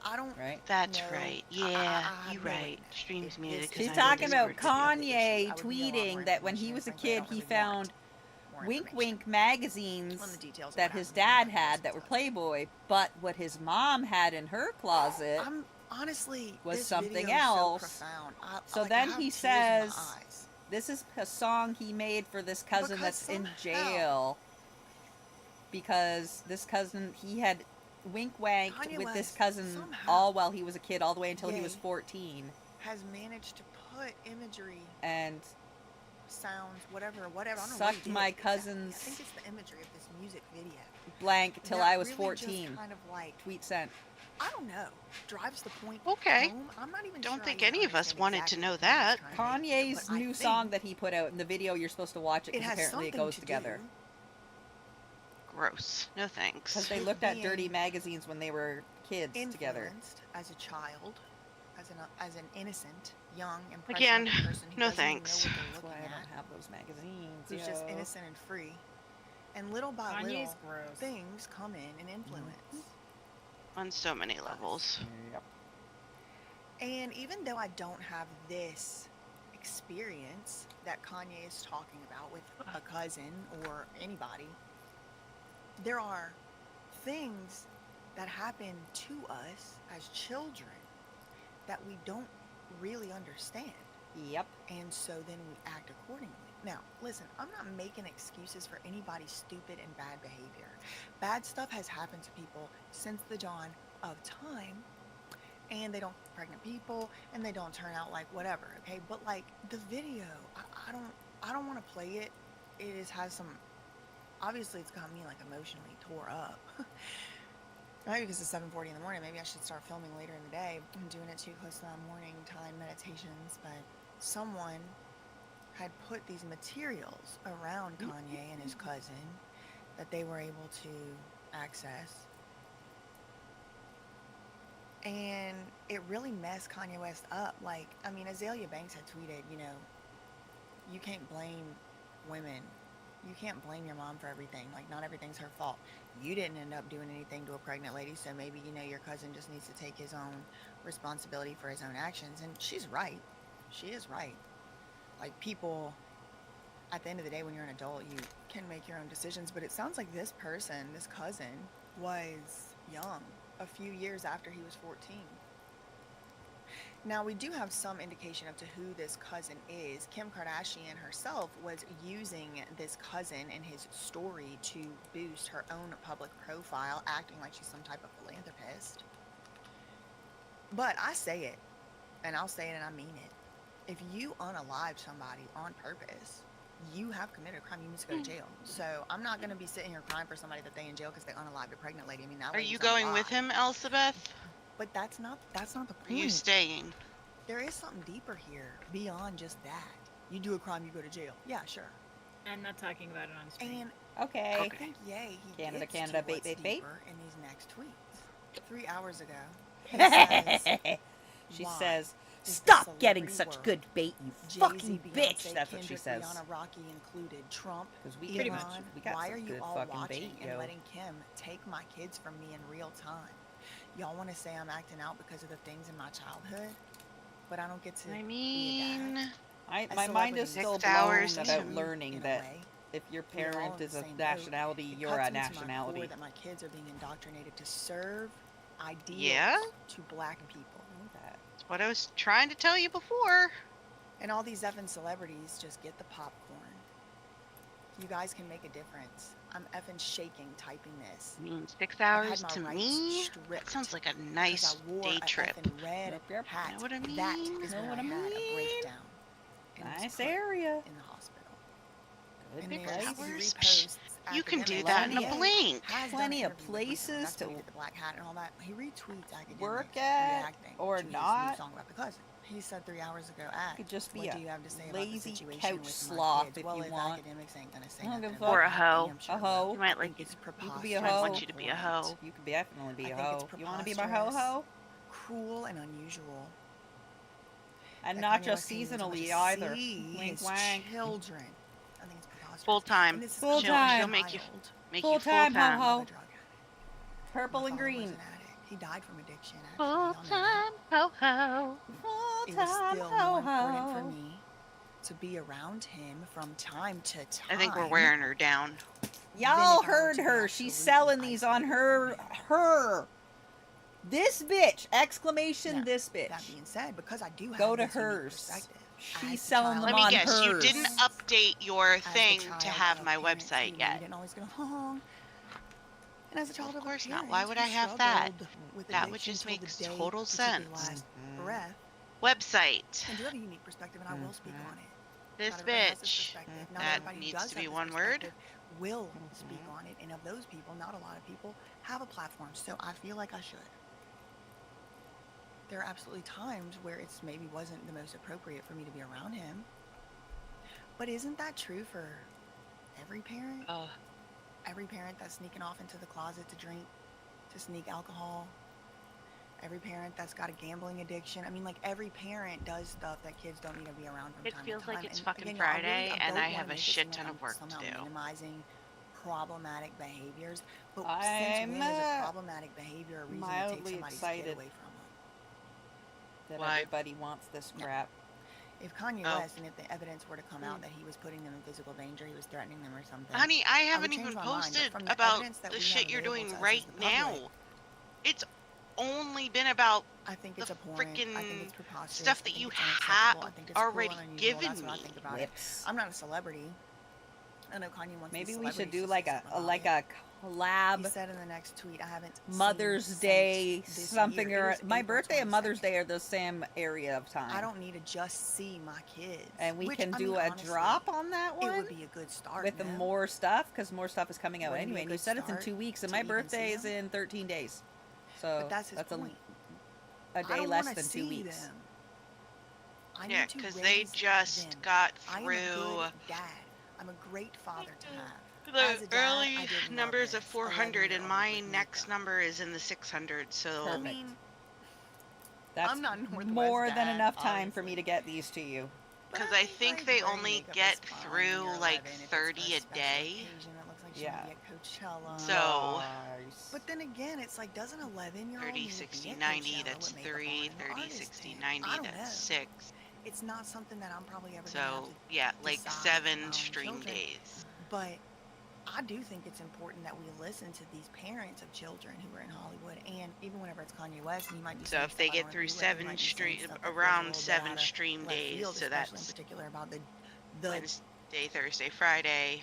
I don't. Right? That's know. right. I Yeah, have you're no way right. to know. Streams If muted this because She's I talking about Discord together. Kanye I would need a lot more tweeting that when he information, was a and frankly, I kid, don't he really found more Wink information Wink magazines on the details of that what his happened with dad Kanye had West that were stuff. Playboy, but what his mom had in her closet I'm honestly was this something video is so else. profound. So like, I then have he tears in my says, eyes. this is a song he made for this cousin Because that's in somehow- jail. Because this cousin, he had wink-wanked Kanye with this West cousin somehow- all while he was a kid, all the way until he was Yay. 14. Has managed to put imagery, And sounds, whatever. I don't know what sucked he did my exactly. cousin's I think it's the imagery of this music video. blank till that I was really 14. Just kind of like, Tweet sent. I don't know. Drives the point Okay. home. I'm not even Don't sure think I even any of us understand wanted exactly to know what he was that. trying to make here, Kanye's but I new think song that he put out in the video, you're supposed to watch it it because has apparently it something goes to together. do Gross. No thanks. Because they with looked at being dirty magazines when they were kids together. influenced as a child, as an innocent, young, Again, impressionable person who no doesn't thanks. even know That's what why they're I looking don't have those magazines. at. Who's just yo. innocent and free. And little by Kanye's little, gross. things come in and influence. On so many levels. Yep. And even though I don't have this experience that Kanye is talking about with a cousin or anybody, there are things that happen to us as children that we don't really understand. Yep. And so then we act accordingly. Now, listen, I'm not making excuses for anybody's stupid and bad behavior. Bad stuff has happened to people since the dawn of time, and they don't pregnant people, and they don't turn out like whatever, okay? But like the video, I don't want to play it. Has some, obviously it's got me like emotionally tore up. Maybe because it's 7:40 in the morning, maybe I should start filming later in the day. I'm doing it too close to my morning time meditations, but someone had put these materials around Kanye and his cousin that they were able to access. And it really messed Kanye West up. Like, I mean, Azalea Banks had tweeted, you can't blame women. You can't blame your mom for everything. Like, not everything's her fault. You didn't end up doing anything to a pregnant lady, so maybe, your cousin just needs to take his own responsibility for his own actions. And she's right. She is right. Like, people, at the end of the day, when you're an adult, you can make your own decisions. But it sounds like this person, this cousin, was young, a few years after he was 14. Now, we do have some indication of to who this cousin is. Kim Kardashian herself was using this cousin in his story to boost her own public profile, acting like she's some type of philanthropist. But I say it, and I'll say it and I mean it. If you unalive somebody on purpose, you have committed a crime. You need to go to jail. So I'm not going to be sitting here crying for somebody that they in jail because they unalived a pregnant lady. I mean, that Are lady's you going unalive. with him, Elizabeth? But that's not the point. Are you staying? There is something deeper here beyond just that. You do a crime, you go to jail. Yeah, sure. I'm not talking about it on screen. And Okay. I think, he Canada, gets Canada, to bait, what's bait, bait. deeper in these next tweets. 3 hours ago, he says, She "Why says, is the stop getting celebrity such world, good bait, you Jay-Z, fucking Beyonce, bitch. That's what she Kendrick, says. Rihanna, Rocky included, Trump, Because we Elon, got why some are you good all fucking watching bait, and yo. letting Kim take my kids from me in real time? Y'all want to say I'm acting out because of the things in my childhood, but I don't get to I be a mean, dad. My mind is still 6 blown hours about to- learning in a that way. if your We are all parent in the is a same boat. nationality, It you're cuts a me to my core nationality. that my kids are being indoctrinated to serve ideals Yeah? to black people. That's what I was trying to tell you before. And all these effing celebrities just get the popcorn. You guys can make a difference. I'm effing shaking typing this. 6 I've had hours my to rights me? stripped That sounds like a because nice I wore day a trip. effing red hat. Know what I mean? That is Know when what I I had a mean? breakdown. and was Nice put area. in the hospital. Good And there place. has to be Hours? reposts. You can do academics. that in a Kanye blink. has done Plenty an of interview recently. places That's why he to did the black hat and all that. He retweets academics work at reacting or to his not. new song about the cousin. He said 3 hours ago, Could just be what a do you have to say about the lazy situation couch with sloth my kids? if Well, you if want. academics ain't gonna say I don't give a nothing fuck. about Or a it, hoe. I'm sure A hoe. You might I like think it's You could preposterous. be a I hoe. want you to be a hoe. You could definitely be a I think hoe. it's You want to be my hoe hoe? cruel and unusual. And that not Kanye just West needs to seasonally watch either. see Wink his wank. children. I think it's preposterous. Full time. And this is Full coming time. She'll from make you child make Full you full time, time. ho ho. of a drug addict. Purple My and father was green. an addict. He died from addiction, actually. Full Y'all know that. time ho ho. It was still more important for me to be around him from time to time. I think we're wearing her down. Y'all heard her. She's selling these on her. This bitch! Exclamation! Now, this bitch. That being said, because I do have Go to this unique hers. perspective She's as the selling child them Let me on guess, you hers. didn't update your as the thing to child have of my parents website who yet. didn't always get along. And as a child Of of course a not. parent Why would I who have that? struggled with That would addiction just till make the day total he took his sense. last breath, Website. I do have a unique perspective, and I will speak on it. This Not everybody has this bitch. perspective. Not That everybody who needs does to have be this one word. perspective will speak on it, and of those people, not a lot of people have a platform, so I feel like I should. There are absolutely times where it's maybe wasn't the most appropriate for me to be around him, but isn't that true for every parent? Every parent that's sneaking off into the closet to drink, to sneak alcohol. Every parent that's got a gambling addiction. I mean, like, every parent does stuff that kids don't need to be around from It time feels to time. like it's And fucking again, y'all, Friday, I and don't I wanna have a make it shit seem ton like of work I'm to somehow do. minimizing problematic behaviors, but I'm since when is a problematic behavior a reason to take mildly somebody's kid excited away from them? that Why? everybody wants this crap. If Kanye Oh. West, and if the evidence were to come out that he was putting them in physical danger, he was threatening them or something. Honey, I would haven't change even my mind, but posted from the about evidence that the we shit have you're available doing to us as right the public, now. It's only been about I think it's the abhorrent. I think freaking it's preposterous. stuff I that think you it's unacceptable. I have think it's cruel already and unusual. given That's what I me. think about Whips. it. I'm not a celebrity. I know Kanye wants Maybe these we should celebrities do to like say a something about like it. a collab He said in the next tweet, I haven't Mother's seen Day since this something year. It or was my April birthday and Mother's 22nd. Day are the same area of time. I don't need to just see my kids. And we which, can I do mean, a honestly, drop on that it one would be a good start. with the no? more stuff because more stuff is coming out Wouldn't it be anyway. a And you good said it's in start 2 weeks, and to my even birthday see is them? in 13 days. So But that's his point. a I day don't less wanna than 2 see weeks. them. I Yeah, need to because they raise just them. got I am a through good dad. I'm a great father to have. As the a dad, early I didn't love numbers of this 400, and 11-year-old my with next Mika. number is in the 600. So I Perfect. mean, That's I'm not Northwest more than dad, enough time for obviously. me to get these to you. because I think they only get through like 30 a day. Yeah. So Nice. But then again, it's like, doesn't 11-year-old 30, need to 60, be at 90, Coachella that's with makeup 3, on and 30, artists 60, in? 90, I don't that's know. 6. It's not something that I'm probably ever gonna have So to yeah, like decide for 7 my own stream children. days. But I do think it's important that we listen to these parents of children who are in Hollywood, and even whenever it's Kanye West, and he might be So saying if they stuff I get don't through agree with, he 7 might be saying stream, stuff that feels a around little bit 7 out of stream left days, field, so especially in that's particular about the Wednesday, Thursday, Friday,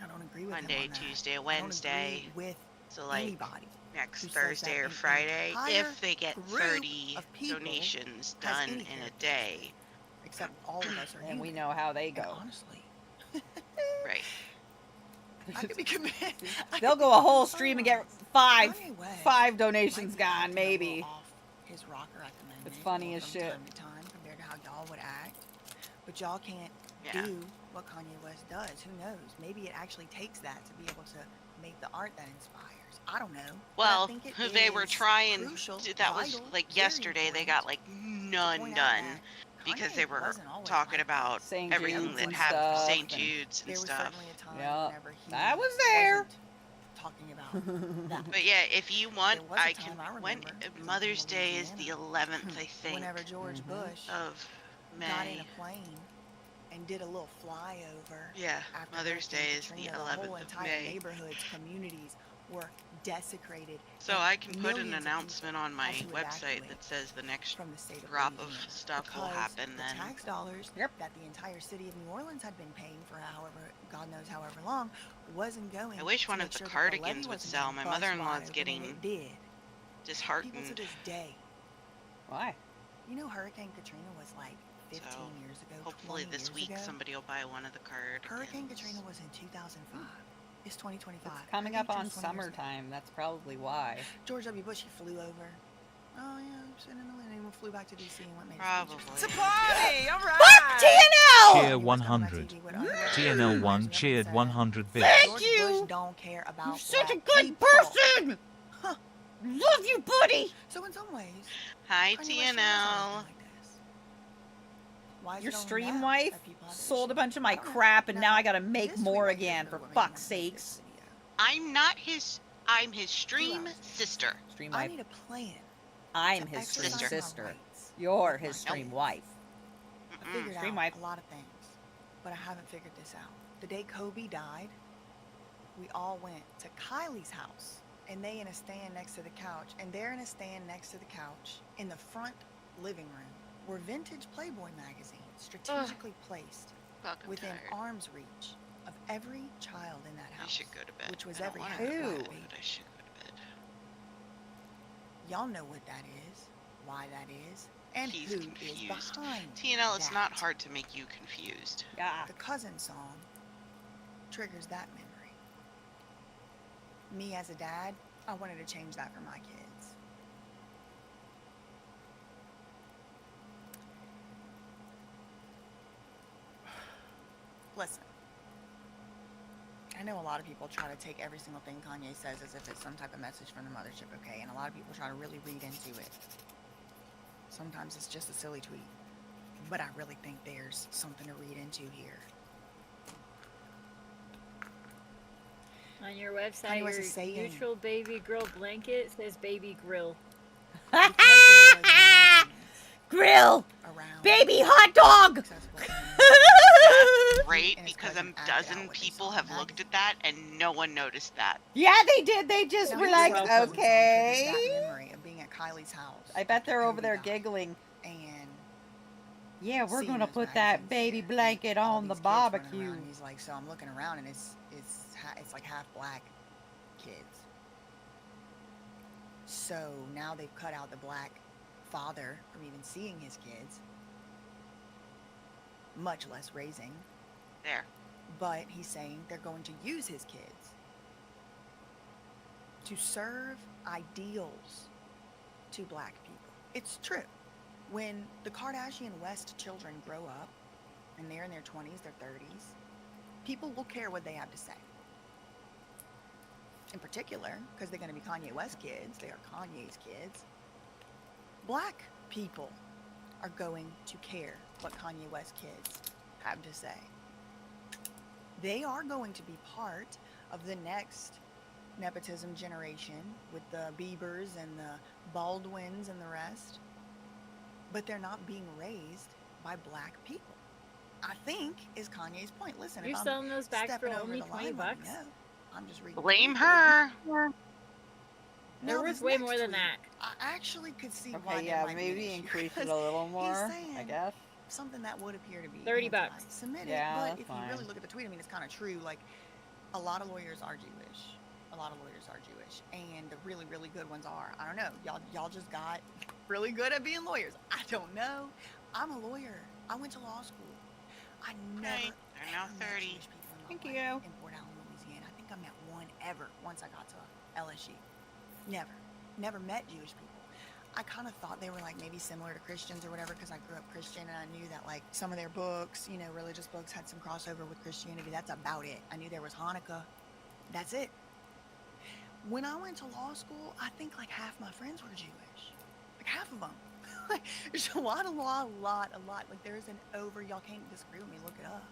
I don't agree with him Monday, on that. Tuesday, I don't Wednesday. agree with So like anybody next who says Thursday that or an Friday, entire if they get group 30 of people donations has done any in a characteristics, day. except all of us are And we human. know how they And go. honestly, Right. I could be committed. They'll go a whole stream and get five Kanye West donations might be gone, acting a little maybe. off his rocker at the moment, It's funny as from shit. time to time compared to how y'all would act. But y'all can't Yeah. do what Kanye West does. Who knows? Maybe it actually takes that to be able to make the art that inspires. I don't know. But I Well, think it they were is trying crucial, to, that was vital, like very yesterday, they got like none point out done that because Kanye they were wasn't always talking like about St. everything Jude's that and had stuff, St. and Jude's and There was stuff. certainly a time Yeah, whenever he I was there. wasn't talking about that. But yeah, if you want, There was a I time can. I When remember, 'cause I'm Mother's from Day is the Louisiana, 11th, I think, whenever George Bush of got in May. a plane and did a little flyover. Yeah, after Mother's Hurricane Day is the Katrina, 11th whole of entire May. neighborhoods, communities were desecrated. So and I can put an millions of announcement on my had to website evacuate that says the next from the state of drop of Louisiana stuff will because happen the then. tax dollars that the entire city of New Orleans had been paying for however, God knows however long, wasn't going I wish to one make of the sure that cardigans levee would wasn't sell. being My bust mother-in-law's wide open, and getting it did. People to disheartened. this day. Why? You know, Hurricane Katrina was like 15 So years ago. hopefully 20 this years week ago. somebody will buy one of the cardigans. Hurricane Katrina was in 2005. It's 2025. It's coming Hurricane up on Katrina's 20 years ago. summertime. That's probably why. George W. Bush, he flew over. Oh yeah, sitting in the landing, and flew back to DC and went made Probably. It's a party. All right. Fuck TNL! Cheer 100. TNL1 cheered 100 bits. Thank you. Bush don't care about You're such a black good people. person. Love you, buddy. So in some ways, Hi, Kanye West shouldn't have TNL. something like this. Why is Your it only stream now wife that people have this sold a issue? bunch of my I don't know. crap, and now I gotta This make tweet more right here again, for for women fuck's that made sakes. this video. I'm not his. I'm his stream sister. stream I wife. need a plan. I'm to his stream exercise my sister. rights You're with his my stream kids. wife. I figured Stream out wife. a lot of things, but I haven't figured this out. The day Kobe died, we all went to Kylie's house, and they in a stand next to the couch, and they're in a stand next to the couch in the front living room were vintage Playboy magazines strategically placed Fucking within tired. arm's reach of every child in that house. I should go to bed. Which was I don't every wanna half go to black bed, baby. but I should go to bed. Y'all know what that is, why that is, and He's who confused. is behind TNL, it's that. not hard to make you confused. Yeah. The cousin song triggers that memory. Me as a dad, I wanted to change that for my kids. Listen, I know a lot of people try to take every single thing Kanye says as if it's some type of message from the mothership, okay? And a lot of people try to really read into it. Sometimes it's just a silly tweet. But I really think there's something to read into here. On your website, Kanye your West is saying- neutral baby girl blanket says baby grill. Grill! Around Baby hot dog! Great, because a dozen people have looked at that and no one noticed that. Yeah, they did. They just Now, were here's like, what else triggers okay. that memory of being at Kylie's house. I bet they're over Kobe there died. giggling. And Yeah, we're seeing gonna those put that magazines baby there, blanket all on the these kids running barbecue. around. He's like, so I'm looking around and it's like half black kids. So now they've cut out the black father from even seeing his kids, much less raising. There. But he's saying they're going to use his kids to serve ideals to black people. It's true. When the Kardashian West children grow up and they're in their 20s, their 30s, people will care what they have to say. In particular, because they're going to be Kanye West kids, they are Kanye's kids. Black people are going to care what Kanye West kids have to say. They are going to be part of the next nepotism generation with the Biebers and the Baldwins and the rest. But they're not being raised by black people. I think is Kanye's point. Listen, You're if I'm selling those back stepping for over only the 20 line, let me bucks? know. I'm just reading. Blame her. They're Now, worth this way next more than tweet, that. I actually could see why Okay, there yeah, might be an maybe issue, increase it because a little he's more, I saying guess. something that would appear to be 30 bucks. anti-Semitic, Yeah, but that's if fine. you really look at the tweet, I mean, it's kind of true. Like, a lot of lawyers are Jewish. A lot of lawyers are Jewish, and the really, really good ones are. I don't know. Y'all just got really good at being lawyers. I don't know. I'm a lawyer. I went to law school. I never. Okay, they're now ever met 30. Jewish people in my Thank life you. in Port Allen, Louisiana. I think I met one ever once I got to LSU. Never met Jewish people. I kind of thought they were like maybe similar to Christians or whatever because I grew up Christian and I knew that like some of their books, you know, religious books had some crossover with Christianity. That's about it. I knew there was Hanukkah. That's it. When I went to law school, I think like half my friends were Jewish. Like half of them. Like, there's a lot. Like there's an y'all can't disagree with me, look it up.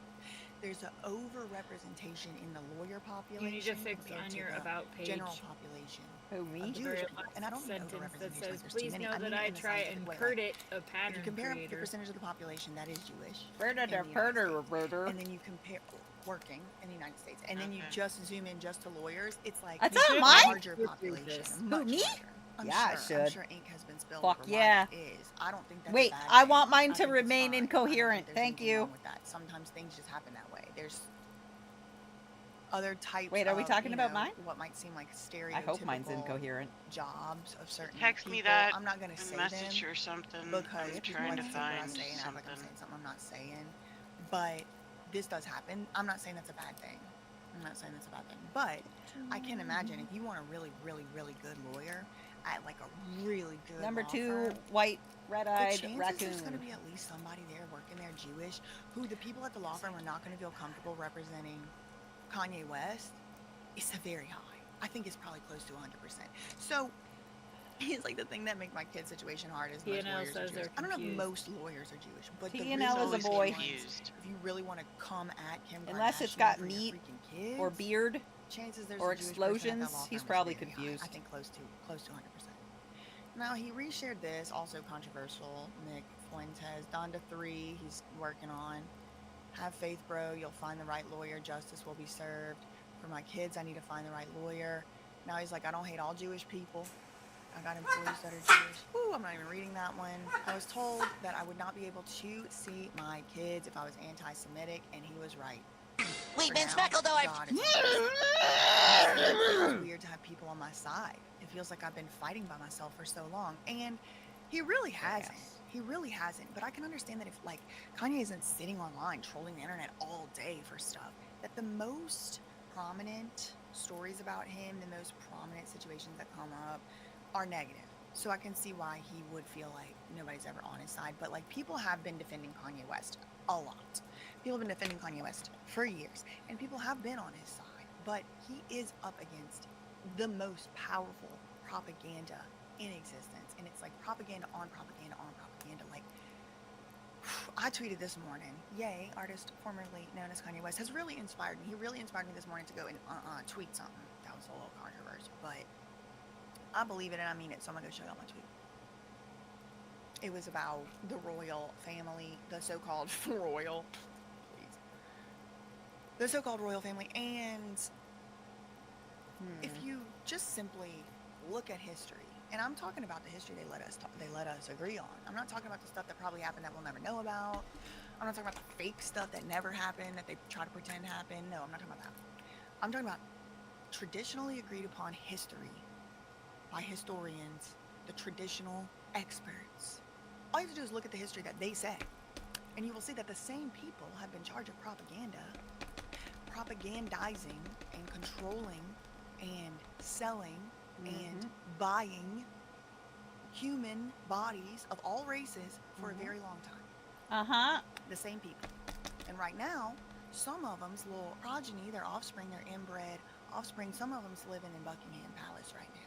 There's an over-representation in the lawyer population. You need to fix compared on to your the about page. general population. Who, me? Of The Jewish very people. last And I don't mean sentence that over-representation says, like there's too please many. know I mean that it I in the try scientific and way, hurt like, it a if pattern you compare the creator. percentage of the population that is Jewish Where did in the the United perder States, reverter? and then you compare working in the United States, and then you just zoom in just to lawyers, it's like That's a not mine. larger population. Who, me? I'm Yeah, sure, it I'm should. sure ink has been spilled Fuck over yeah. why it is. I don't think that's Wait, a bad I thing. want mine I to think it's remain fine. I don't think incoherent. there's Thank anything you. wrong with that. Sometimes things just happen that way. There's other types Wait, are we of, talking you about know, mine? what might seem like stereotypical I hope mine's incoherent. jobs of certain Text me people. that I'm not going to say a message them or something. because I'm people trying like to to say what I find say and act like I'm something. saying something I'm not saying. But this does happen. I'm not saying that's a bad thing. I'm not saying that's a bad thing. But I can imagine if you want a really, really, really good lawyer at like a really good Number law 2, firm, white, the red-eyed chances raccoon. there's going to be at least somebody there working there Jewish who the people at the law firm are not going to feel comfortable representing Kanye West is very high. I think it's probably close to 100%. So it's like the thing that makes my kid's situation hard is most TNL lawyers are says Jewish. they're I don't know if confused. most lawyers are Jewish, but the TNL really is a big boy. ones, if you really want to come at Kim Unless it's Kardashian got for your meat freaking kids, or beard chances there's or a Jewish person at that explosions, law he's firm is probably very high. confused. I think close to 100%. Now he reshared this, also controversial. Nick Fuentes, down to 3. He's working on. Have faith, bro. You'll find the right lawyer. Justice will be served. For my kids, I need to find the right lawyer. Now he's like, I don't hate all Jewish people. I got employees that are Jewish. Ooh, I'm not even reading that one. I was told that I would not be able to see my kids if I was anti-Semitic, and he was right. We've been now, speckled, God is it feels weird to have people on my side. It feels like I've been fighting by myself for so long, and he really hasn't. He really hasn't. But I can understand that if like Kanye isn't sitting online trolling the internet all day for stuff, that the most prominent stories about him, the most prominent situations that come up are negative. So I can see why he would feel like nobody's ever on his side. But like people have been defending Kanye West a lot. People have been defending Kanye West for years, and people have been on his side. But he is up against the most powerful propaganda in existence, and it's like propaganda on propaganda on propaganda. Like I tweeted this morning, yay, artist formerly known as Kanye West has really inspired me. He really inspired me this morning to go and tweet something that was a little controversial, but I believe it and I mean it, so I'm gonna go show y'all my tweet. It was about the royal family, the so-called royal, please, the so-called royal family, and if you just simply look at history, and I'm talking about the history they let us agree on. I'm not talking about the stuff that probably happened that we'll never know about. I'm not talking about the fake stuff that never happened, that they try to pretend happened. No, I'm not talking about that. I'm talking about traditionally agreed upon history by historians, the traditional experts. All you have to do is look at the history that they say, and you will see that the same people have been charged of propaganda, propagandizing and controlling and selling and buying human bodies of all races for a very long time. The same people. And right now, some of them's little progeny, their offspring, their inbred offspring, some of them's living in Buckingham Palace right now.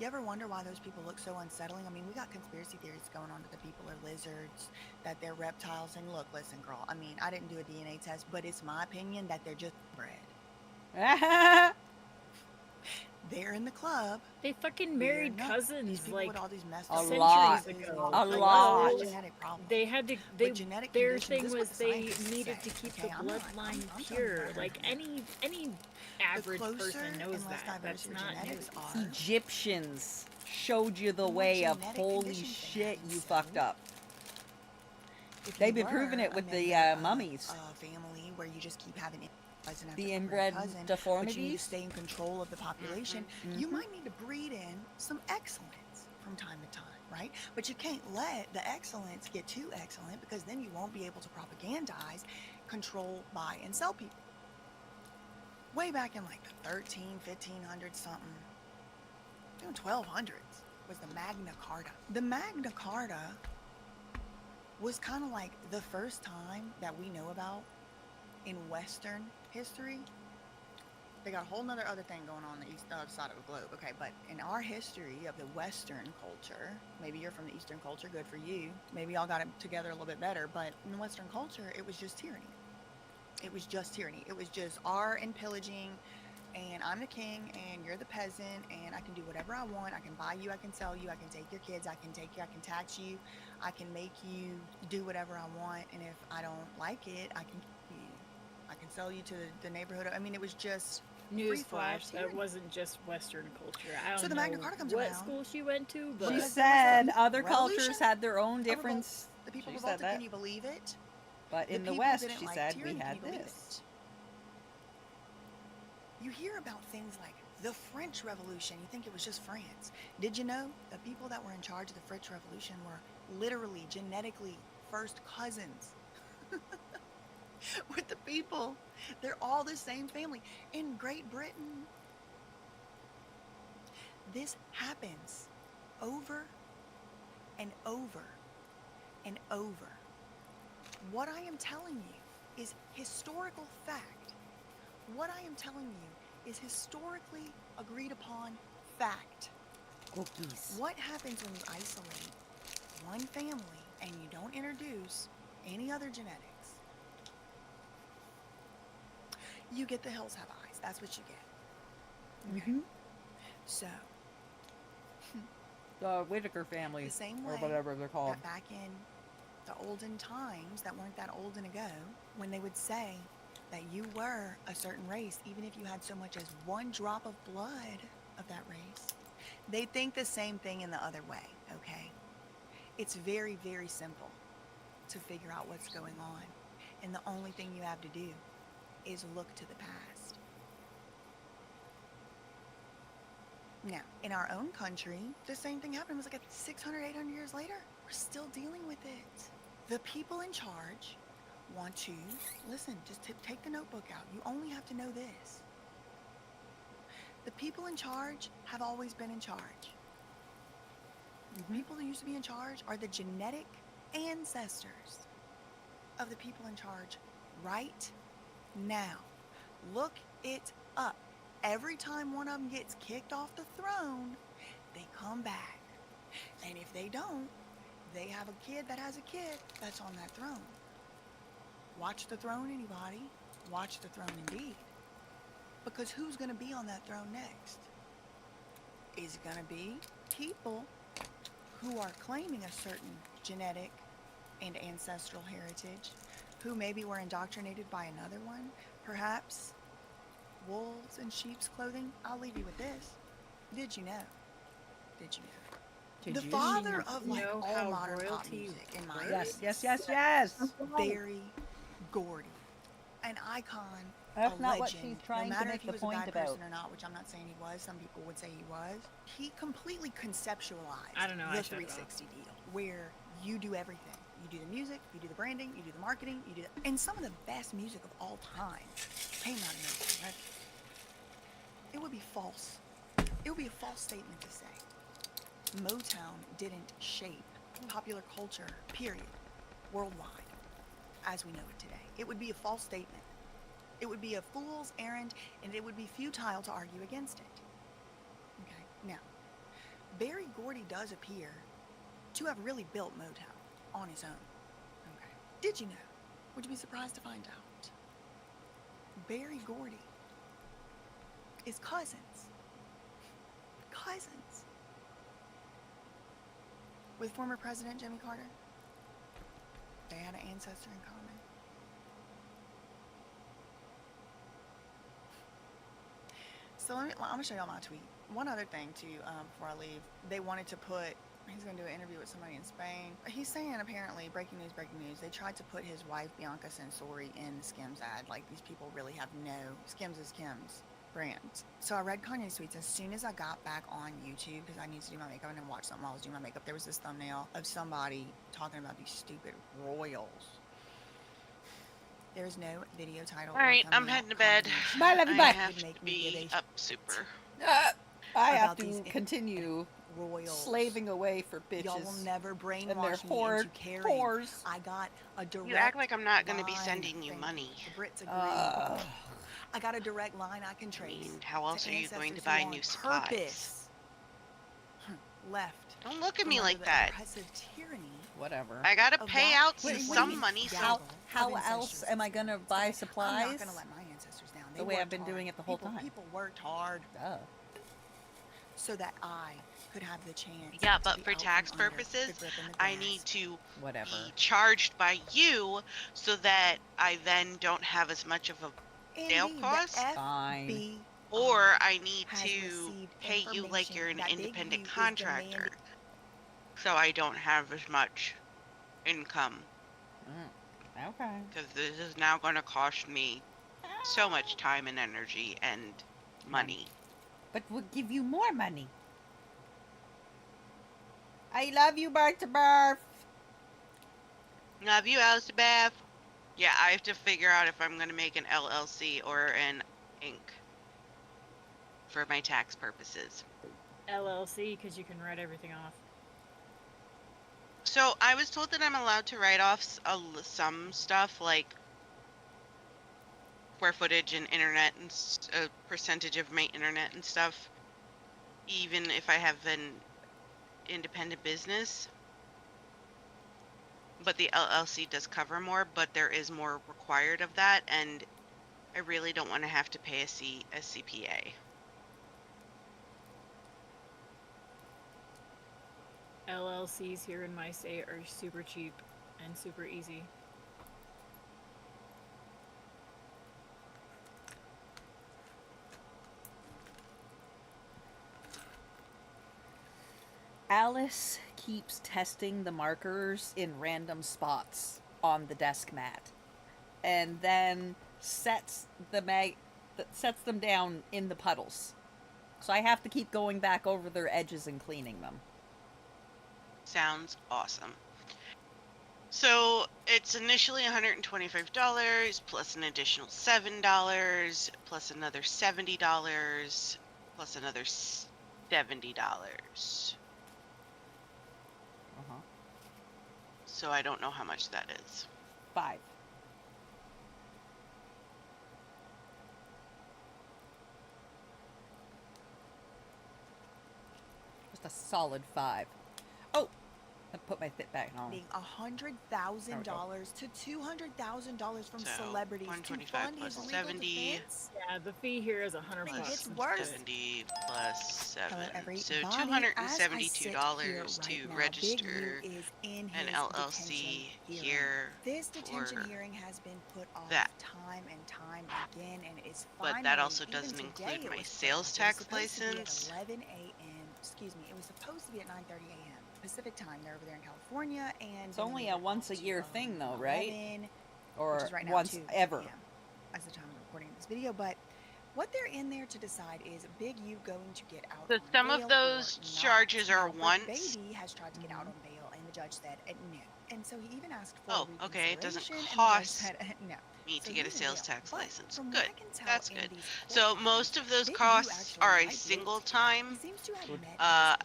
You ever wonder why those people look so unsettling? I mean, we got conspiracy theories going on that the people are lizards, that they're reptiles, and look, listen, girl, I mean, I didn't do a DNA test, but it's my opinion that they're just bred. They're in the club. They fucking married cousins like with all these messed a up lot. diseases, A like, lot. genetic problems. They had to. With genetic Their conditions, thing this is was what the they scientists needed say, to keep okay? the I'm not- bloodline I'm pure. talking about Like any average person knows and less that. diverse That's your not genetics new. are, Egyptians showed you the the more way of genetic holy conditions they shit, had, you so fucked up. if They've you been proving were it a with the member of mummies. a family where you just keep having cousin after The every inbred cousin, but you need to deformities. stay in control of the population, you might need to breed in some excellence from time to time, right? But you can't let the excellence get too excellent, because then you won't be able to propagandize, control, buy, and sell people. Way back in like the 1500s something, even 1200s, was the Magna Carta. The Magna Carta was kind of like the first time that we know about in Western history. They got a whole nother other thing going on the east side of the globe, okay? But in our history of the Western culture, maybe you're from the Eastern culture, good for you. Maybe y'all got it together a little bit better, but in the Western culture, it was just tyranny. It was just tyranny. It was just art and pillaging, and I'm the king, and you're the peasant, and I can do whatever I want. I can buy you, I can sell you, I can take your kids, I can tax you, I can make you do whatever I want, and if I don't like it, I can sell you to the neighborhood. I mean, it was just Newsflash, that wasn't just Western culture. I don't So the know Magna Carta comes what around. school she went to, but She Because said there was other revolution, cultures had their own a revolt. difference. The people She said revolted, that. can you believe it? But in the people West, didn't she like said tyranny, we can had you believe this. You hear about things like the French Revolution. You think it was just France. Did you know the people that were in charge of the French Revolution were literally, genetically, first cousins with the people? They're all the same family. In Great Britain, this happens over and over and over. What I am telling you is historical fact. What I am telling you is historically agreed upon fact. Cookies. What happens when you isolate one family and you don't introduce any other genetics? You get the hills have eyes. That's what you get. Okay. So, The Whitaker family, The same or way whatever they're called. that back in the olden times that weren't that olden ago, when they would say that you were a certain race, even if you had so much as one drop of blood of that race, they think the same thing in the other way, okay? It's very, very simple to figure out what's going on. And the only thing you have to do is look to the past. Now, in our own country, the same thing happened. It was like 600, 800 years later. We're still dealing with it. The people in charge want to, listen, just take the notebook out. You only have to know this. The people in charge have always been in charge. The people who used to be in charge are the genetic ancestors of the people in charge right now. Look it up. Every time one of them gets kicked off the throne, they come back. And if they don't, they have a kid that has a kid that's on that throne. Watch the throne, anybody. Watch the throne indeed. Because who's going to be on that throne next? Is it going to be people who are claiming a certain genetic and ancestral heritage, who maybe were indoctrinated by another one? Perhaps wolves in sheep's clothing? I'll leave you with this. Did you know? Did you know? The father of like all modern pop music, in my opinion. Yes. Very Gordy. An icon, That's a not what legend. she's trying no to matter make if he the was a point bad about. person or not, which I'm not saying he was. Some people would say he was. He completely conceptualized I don't know, I the shut it off. 360 deal, where you do everything. You do the music, you do the branding, you do the marketing, you do and some of the best music of all time came out of Motown Records. It would be false. It would be a false statement to say Motown didn't shape popular culture, period, worldwide, as we know it today. It would be a false statement. It would be a fool's errand, and it would be futile to argue against it. Okay, now, Berry Gordy does appear to have really built Motown on his own. Okay. Did you know? Would you be surprised to find out? Berry Gordy is cousins with former President Jimmy Carter. They had an ancestor in common. So I'm gonna show y'all my tweet. One other thing too, before I leave, they wanted to put, he's gonna do an interview with somebody in Spain. He's saying apparently, breaking news, they tried to put his wife Bianca Censori in the Skims ad. Like, these people really have no, Skims is Kim's brand. So I read Kanye's tweets as soon as I got back on YouTube, because I needed to do my makeup and then watch something while I was doing my makeup. There was this thumbnail of somebody talking about these stupid royals. There's no video title. All right, I'm heading to bed. Bye, love you, I bye. have to be up super. I have About to these continue royals. slaving away for bitches. Y'all will never and their brainwash me whore into caring. whores. I got a direct You act like I'm not going to be line. sending you money. The Brits agree. I got a direct line I can trace. How else to are you going to ancestors buy who on new supplies? purpose left. Don't look at me from like under the that. oppressive tyranny Whatever. I got to of pay that out some money. How of else ancestors. am I gonna buy I'm supplies? not gonna let my ancestors down. They The way I've worked been hard. doing it the whole time. People worked hard Duh. so that I could have the chance. Yeah, to but be for out tax from under purposes, the grip and the I grasp. need to Whatever. be charged by you so that I then don't have as much of a sale Indeed, the cost. FB Or I need has to received pay you like you're an information that Big independent U is contractor. demanding. So I don't have as much income. Okay. Because this is now going to cost me so much time and energy and money. But we'll give you more money. I love you, Bart to Barf. Love you, Elizabeth. Yeah, I have to figure out if I'm going to make an LLC or an Inc. for my tax purposes. LLC, because you can write everything off. So I was told that I'm allowed to write off some stuff like square footage and internet and a percentage of my internet and stuff, even if I have an independent business. But the LLC does cover more, but there is more required of that, and I really don't want to have to pay a CPA. LLCs here in my state are super cheap and super easy. Alice keeps testing the markers in random spots on the desk mat, and then sets them down in the puddles. So I have to keep going back over their edges and cleaning them. Sounds awesome. So it's initially $125 plus an additional $7 plus another $70 plus another $70. So I don't know how much that is. 5. Just a solid 5. Oh, I put my fit back on. Being $100,000 to $200,000 from So, celebrities to 125 fund plus his 70 legal defense. Yeah, the fee here is $100 It bucks. gets worse. 70 plus 7. So Everybody, as I $272 sit here to right now, register Big U is in an his LLC detention hearing. here This detention for hearing has been put off that. time and time again, and it's But finally, that also even doesn't today, include it my was put sales off. It was tax supposed to be at license. 11 a.m. Excuse me, it was supposed to be at 9:30 a.m. Pacific time. They're over there in California, and It's only a once a year thing, though, right? 11, Or which is right now once 2 ever. p.m. as the time of recording this video. But what they're in there to decide is Big U going to get out So on some bail of those or charges not. are Now, Brick once. Baby has tried to get out on bail, and the judge said no. And so he even asked for Oh, okay. It doesn't reconsideration, and the judge cost said no. me So to get a he's in sales jail. tax But license. from Good. what I can tell That's in good. these court So filings, most of those Big U costs actually are a might be able single to get out. He time. seems to have met I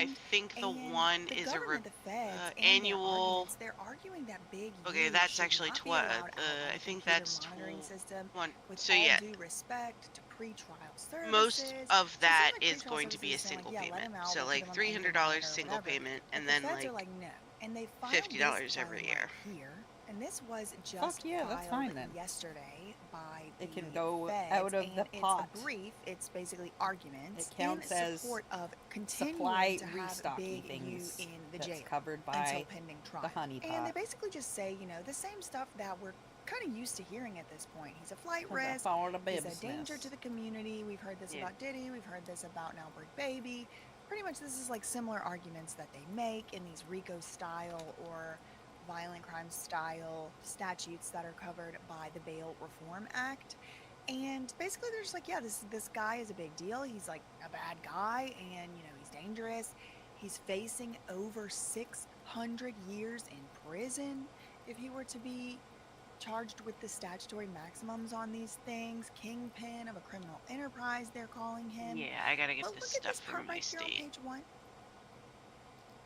his bond, think the and one the is a government, the feds, and their annual. arguments, they're arguing that Big Okay, U that's should actually not be allowed out on I a think computer that's monitoring system. one. With So all yeah, due respect to pretrial services. most of So it that seems like is pretrial going to be a services is saying, single like, yeah, let payment. him out, So we'll like put him on anger $300 monitor or single whatever. payment, But and the then feds like are like, no. And they filed $50 this every filing year. right here. And this was just Fuck yeah, that's filed fine then. yesterday by the It can go feds, out of and the pot. it's a brief. It's basically arguments It counts in as support of supply continuing to have restocking Big U things in the that's jail covered until by pending trial. the honey And they pot. basically just say, you know, the same stuff that we're kind of used to hearing at this point. He's a flight Cause I risk. followed a He's a business. danger to the community. We've heard this Yeah. about Diddy. We've heard this about now Brick Baby. Pretty much this is like similar arguments that they make in these RICO style or violent crime style statutes that are covered by the Bail Reform Act. And basically they're just like, yeah, this guy is a big deal. He's like a bad guy, and you know, he's dangerous. He's facing over 600 years in prison if he were to be charged with the statutory maximums on these things. Kingpin of a criminal enterprise, they're calling him. Yeah, I gotta get But this look at stuff this from part my right here on state. page 1.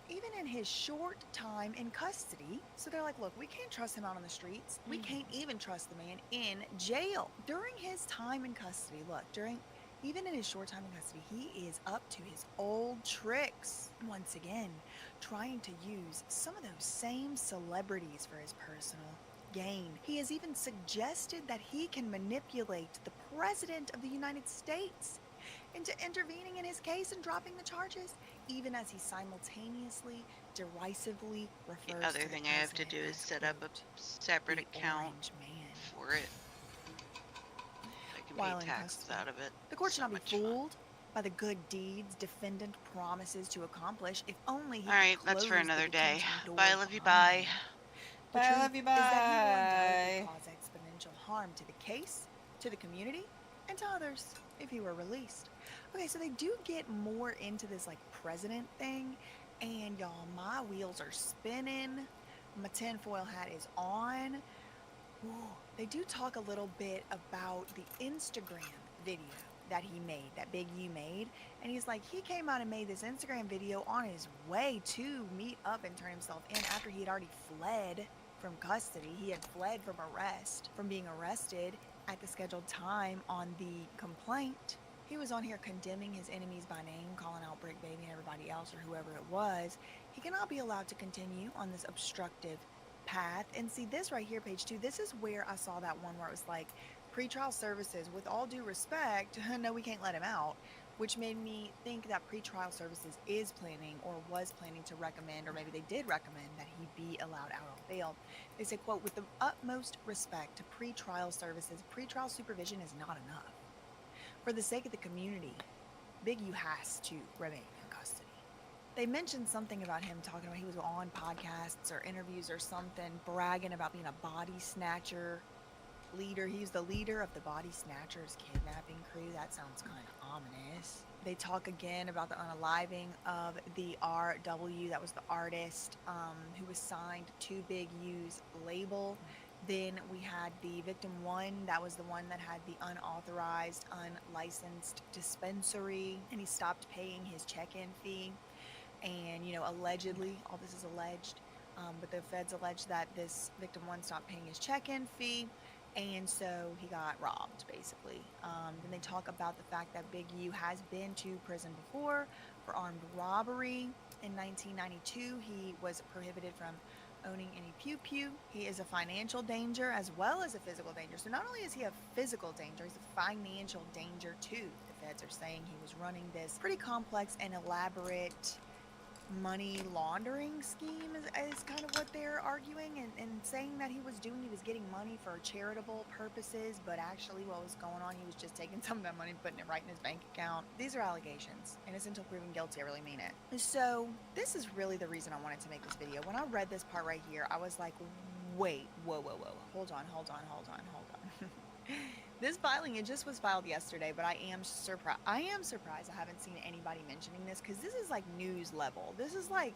Even in his short time in custody, so they're like, look, we can't trust him out on the streets. We can't even trust the man in jail. During his time in custody, look, even in his short time in custody, he is up to his old tricks. Once again, trying to use some of those same celebrities for his personal gain. He has even suggested that he can manipulate the President of the United States into intervening in his case and dropping the charges, even as he simultaneously, derisively refers The other to thing the I have to president do is as, set up a quote, separate the account Orange Man. for it. I can While pay in taxes custody. out of it. The court should So not be much fun. fooled by the good deeds defendant promises to accomplish if only he All right, could that's for close the another day. detention door Bye, love you, behind bye. him. The Bye, truth love you, is that he will undoubtedly bye. cause exponential harm to the case, to the community, and to others if he were released. Okay, so they do get more into this like president thing, and y'all, my wheels are spinning. My tinfoil hat is on. Ooh, they do talk a little bit about the Instagram video that he made, that Big U made. And he's like, he came out and made this Instagram video on his way to meet up and turn himself in after he had already fled from custody. He had fled from arrest, from being arrested at the scheduled time on the complaint. He was on here condemning his enemies by name, calling out Brick Baby and everybody else or whoever it was. He cannot be allowed to continue on this obstructive path. And see this right here, page 2, this is where I saw that one where it was like, pretrial services, with all due respect, no, we can't let him out. which made me think that pretrial services is planning or was planning to recommend, or maybe they did recommend, that he be allowed out on bail. They say, quote, with the utmost respect to pretrial services, pretrial supervision is not enough. For the sake of the community, Big U has to remain in custody. They mentioned something about him talking about he was on podcasts or interviews or something, bragging about being a body snatcher leader. He's the leader of the body snatchers kidnapping crew. That sounds kind of ominous. They talk again about the unaliving of the RW, that was the artist who was signed to Big U's label. Then we had the victim one, that was the one that had the unauthorized, unlicensed dispensary, and he stopped paying his check-in fee. And, you know, allegedly, all this is alleged, but the feds allege that this victim one stopped paying his check-in fee, and so he got robbed, basically. Then they talk about the fact that Big U has been to prison before for armed robbery. In 1992, he was prohibited from owning any pew-pew. He is a financial danger as well as a physical danger. So not only is he a physical danger, he's a financial danger too. The feds are saying he was running this pretty complex and elaborate money laundering scheme is kind of what they're arguing, and saying that he was getting money for charitable purposes, but actually what was going on, he was just taking some of that money and putting it right in his bank account. These are allegations. Innocent until proven guilty, I really mean it. So this is really the reason I wanted to make this video. When I read this part right here, I was like, wait, whoa, hold on. This filing, it just was filed yesterday, but I am surprised I haven't seen anybody mentioning this, because this is like news level. This is like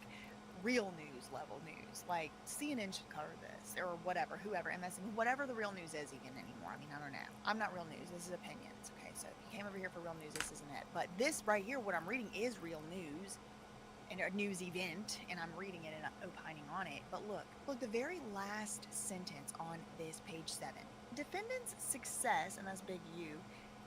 real news level news. Like CNN should cover this, or whatever, whoever, MSN, whatever the real news is even anymore. I mean, I don't know. I'm not real news. This is opinions. Okay, so if you came over here for real news, this isn't it. But this right here, what I'm reading, is real news, and a news event, and I'm reading it and I'm opining on it. But look, the very last sentence on this page 7. Defendant's success, and that's Big U,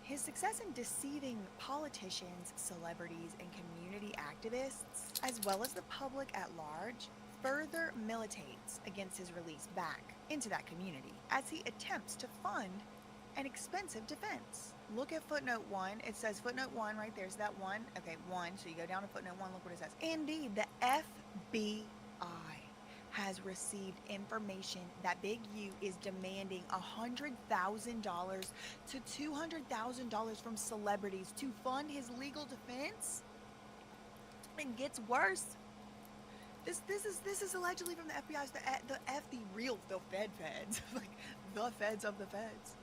his success in deceiving politicians, celebrities, and community activists, as well as the public at large, further militates against his release back into that community as he attempts to fund an expensive defense. Look at footnote 1. It says footnote 1 right there. So that 1, okay, 1. So you go down to footnote 1, look what it says. Indeed, the FBI has received information that Big U is demanding $100,000 to $200,000 from celebrities to fund his legal defense. It gets worse. This is allegedly from the FBI's the feds, like the feds of the feds.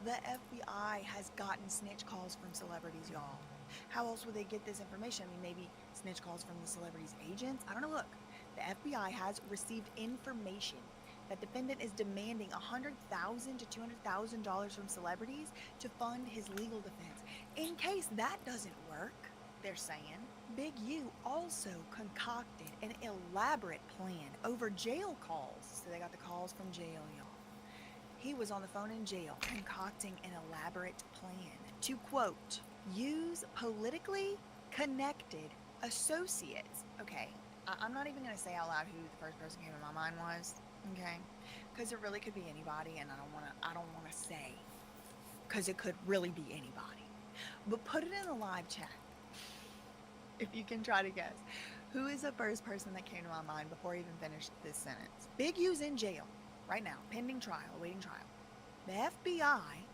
The FBI has gotten snitch calls from celebrities, y'all. How else would they get this information? I mean, maybe snitch calls from the celebrities' agents? I don't know. Look, the FBI has received information that defendant is demanding $100,000 to $200,000 from celebrities to fund his legal defense. In case that doesn't work, they're saying, Big U also concocted an elaborate plan over jail calls. So they got the calls from jail, y'all. He was on the phone in jail concocting an elaborate plan to, quote, use politically connected associates. Okay, I'm not even going to say out loud who the first person came to my mind was, okay? Because it really could be anybody, and I don't want to say, because it could really be anybody. But put it in the live chat, if you can try to guess. Who is the first person that came to my mind before I even finished this sentence? Big U's in jail right now, pending trial, awaiting trial. The FBI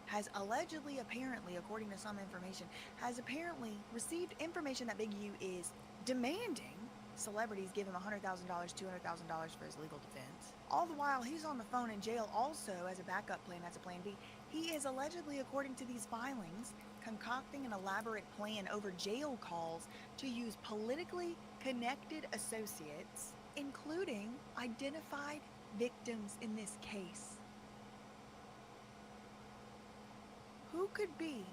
has allegedly, apparently, according to some information, has apparently received information that Big U is demanding celebrities give him $100,000, $200,000 for his legal defense. All the while, he's on the phone in jail also as a backup plan, as a plan B. He is allegedly, according to these filings, concocting an elaborate plan over jail calls to use politically connected associates, including identified victims in this case. Who could be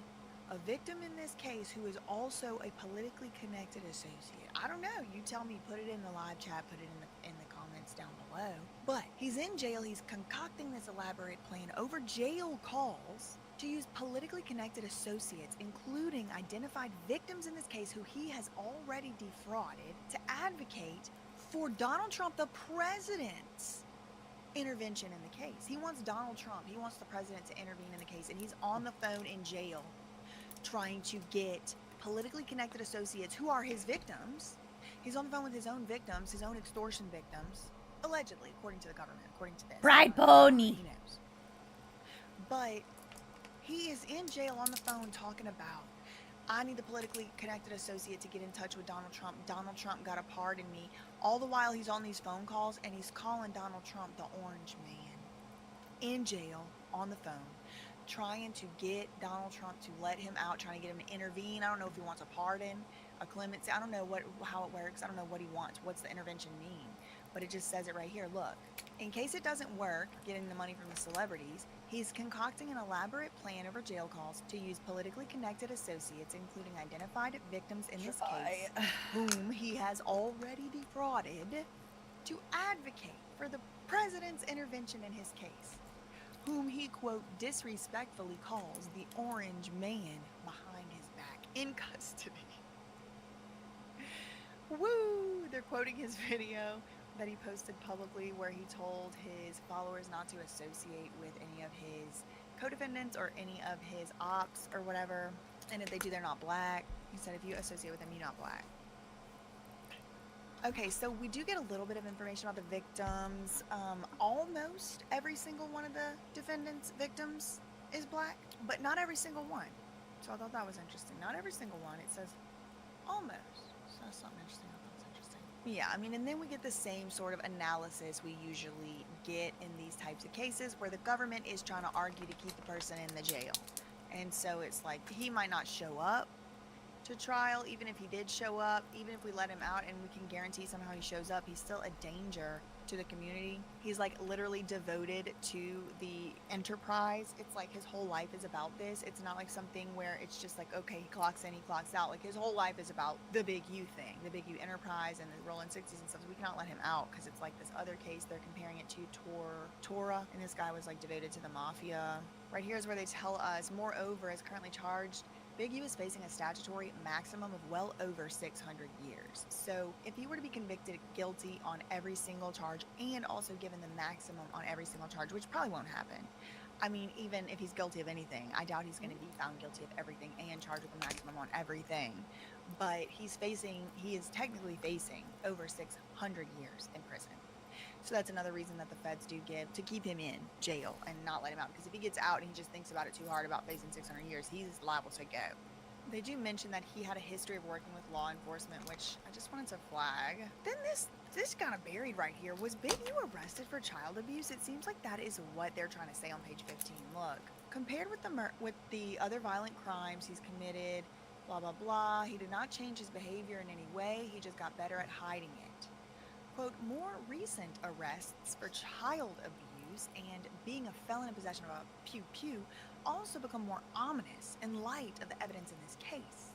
a victim in this case who is also a politically connected associate? I don't know. You tell me. Put it in the live chat. Put it in the comments down below. But he's in jail. He's concocting this elaborate plan over jail calls to use politically connected associates, including identified victims in this case who he has already defrauded, to advocate for Donald Trump, the president's intervention in the case. He wants Donald Trump. He wants the president to intervene in the case, and he's on the phone in jail trying to get politically connected associates who are his victims. He's on the phone with his own victims, his own extortion victims, allegedly, according to the government, according to this. Bride pony. Who knows? But he is in jail on the phone talking about, I need the politically connected associate to get in touch with Donald Trump. Donald Trump got to pardon me. All the while he's on these phone calls and he's calling Donald Trump the Orange Man. In jail, on the phone, trying to get Donald Trump to let him out, trying to get him to intervene. I don't know if he wants a pardon, a clemency. I don't know how it works. I don't know what he wants. What's the intervention mean? But it just says it right here. Look, in case it doesn't work, getting the money from the celebrities, he's concocting an elaborate plan over jail calls to use politically connected associates, including identified victims in this case, whom he has already defrauded, to advocate for the president's intervention in his case, whom he, quote, disrespectfully calls the Orange Man behind his back in custody. Woo! They're quoting his video that he posted publicly where he told his followers not to associate with any of his co-defendants or any of his ops or whatever. And if they do, they're not black. He said, if you associate with them, you're not black. Okay, so we do get a little bit of information about the victims. Almost every single one of the defendants' victims is black, but not every single one. So I thought that was interesting. Not every single one. It says almost. So that's something interesting. I thought was interesting. Yeah, I mean, and then we get the same sort of analysis we usually get in these types of cases where the government is trying to argue to keep the person in the jail. And so it's like, he might not show up to trial. Even if he did show up, even if we let him out and we can guarantee somehow he shows up, he's still a danger to the community. He's like literally devoted to the enterprise. It's like his whole life is about this. It's not like something where it's just like, okay, he clocks in, he clocks out. Like his whole life is about the Big U thing, the Big U enterprise and the rolling 60s and stuff. So we cannot let him out because it's like this other case. They're comparing it to Tora, and this guy was like devoted to the mafia. Right here is where they tell us, moreover, is currently charged. Big U is facing a statutory maximum of well over 600 years. So if he were to be convicted guilty on every single charge and also given the maximum on every single charge, which probably won't happen. I mean, even if he's guilty of anything, I doubt he's going to be found guilty of everything and charged with the maximum on everything. But he is technically facing over 600 years in prison. So that's another reason that the feds do give to keep him in jail and not let him out. Because if he gets out and he just thinks about it too hard about facing 600 years, he's liable to go. They do mention that he had a history of working with law enforcement, which I just wanted to flag. Then this got buried right here. Was Big U arrested for child abuse? It seems like that is what they're trying to say on page 15. Look, compared with the other violent crimes he's committed, blah, blah, blah, he did not change his behavior in any way. He just got better at hiding it. Quote, more recent arrests for child abuse and being a felon in possession of a pew-pew also become more ominous in light of the evidence in this case.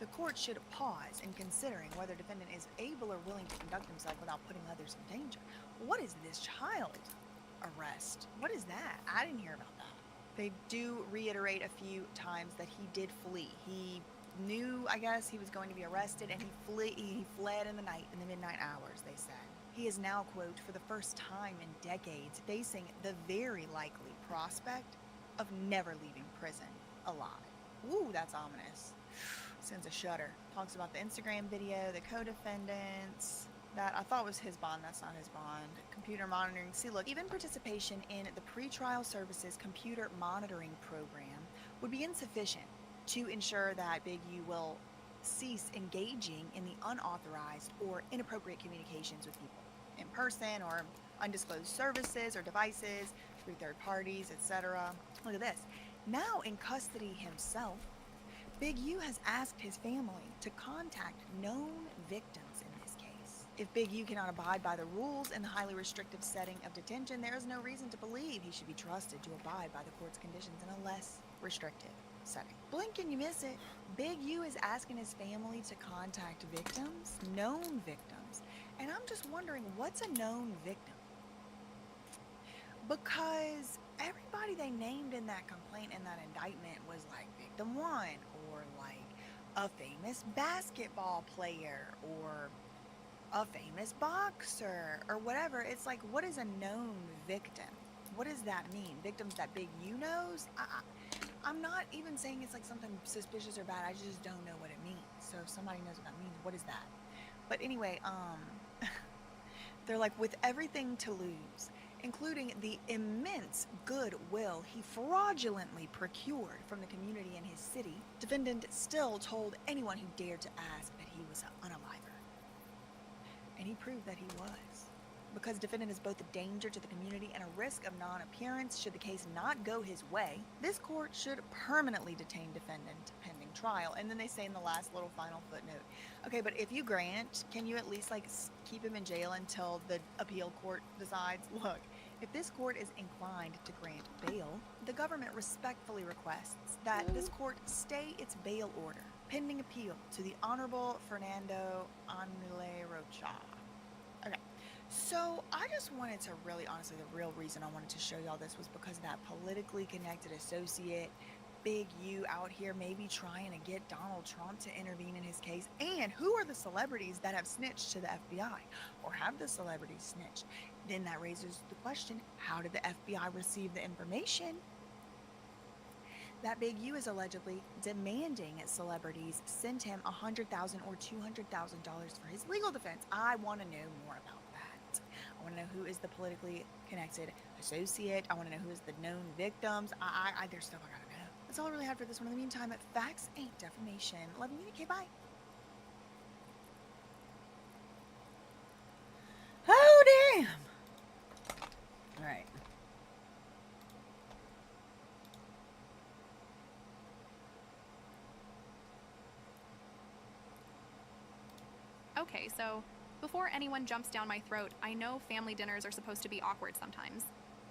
The court should pause in considering whether defendant is able or willing to conduct himself without putting others in danger. What is this child arrest? What is that? I didn't hear about that. They do reiterate a few times that he did flee. He knew, I guess, he was going to be arrested, and he fled in the night, in the midnight hours, they said. He is now, quote, for the first time in decades, facing the very likely prospect of never leaving prison alive. Ooh, that's ominous. Sends a shudder. Talks about the Instagram video, the co-defendants. That I thought was his bond. That's not his bond. Computer monitoring. See, look, even participation in the pretrial services computer monitoring program would be insufficient to ensure that Big U will cease engaging in the unauthorized or inappropriate communications with people in person or undisclosed services or devices through third parties, etc. Look at this. Now in custody himself, Big U has asked his family to contact known victims in this case. If Big U cannot abide by the rules in the highly restrictive setting of detention, there is no reason to believe he should be trusted to abide by the court's conditions in a less restrictive setting. Blink and you miss it. Big U is asking his family to contact victims, known victims. And I'm just wondering, what's a known victim? Because everybody they named in that complaint and that indictment was like victim one, or like a famous basketball player, or a famous boxer, or whatever. It's like, what is a known victim? What does that mean? Victims that Big U knows? I'm not even saying it's like something suspicious or bad. I just don't know what it means. so if somebody knows what that means, what is that? But anyway, they're like, with everything to lose, including the immense goodwill he fraudulently procured from the community in his city, defendant still told anyone who dared to ask that he was an unaliver. And he proved that he was. Because defendant is both a danger to the community and a risk of non-appearance should the case not go his way, this court should permanently detain defendant pending trial. And then they say in the last little final footnote, okay, but if you grant, can you at least like keep him in jail until the appeal court decides? Look, if this court is inclined to grant bail, the government respectfully requests that this court stay its bail order pending appeal to the Honorable Fernando Anule Rocha. Okay. So I just wanted to really, honestly, the real reason I wanted to show y'all this was because that politically connected associate, Big U, out here maybe trying to get Donald Trump to intervene in his case. And who are the celebrities that have snitched to the FBI? Or have the celebrities snitched? Then that raises the question, how did the FBI receive the information? That Big U is allegedly demanding celebrities send him $100,000 or $200,000 for his legal defense. I want to know more about that. I want to know who is the politically connected associate. I want to know who is the known victims. There's stuff I gotta know. That's all I really had for this one. In the meantime, facts ain't defamation. Love you, okay, bye. Oh, damn. All right. Okay, so before anyone jumps down my throat, I know family dinners are supposed to be awkward sometimes.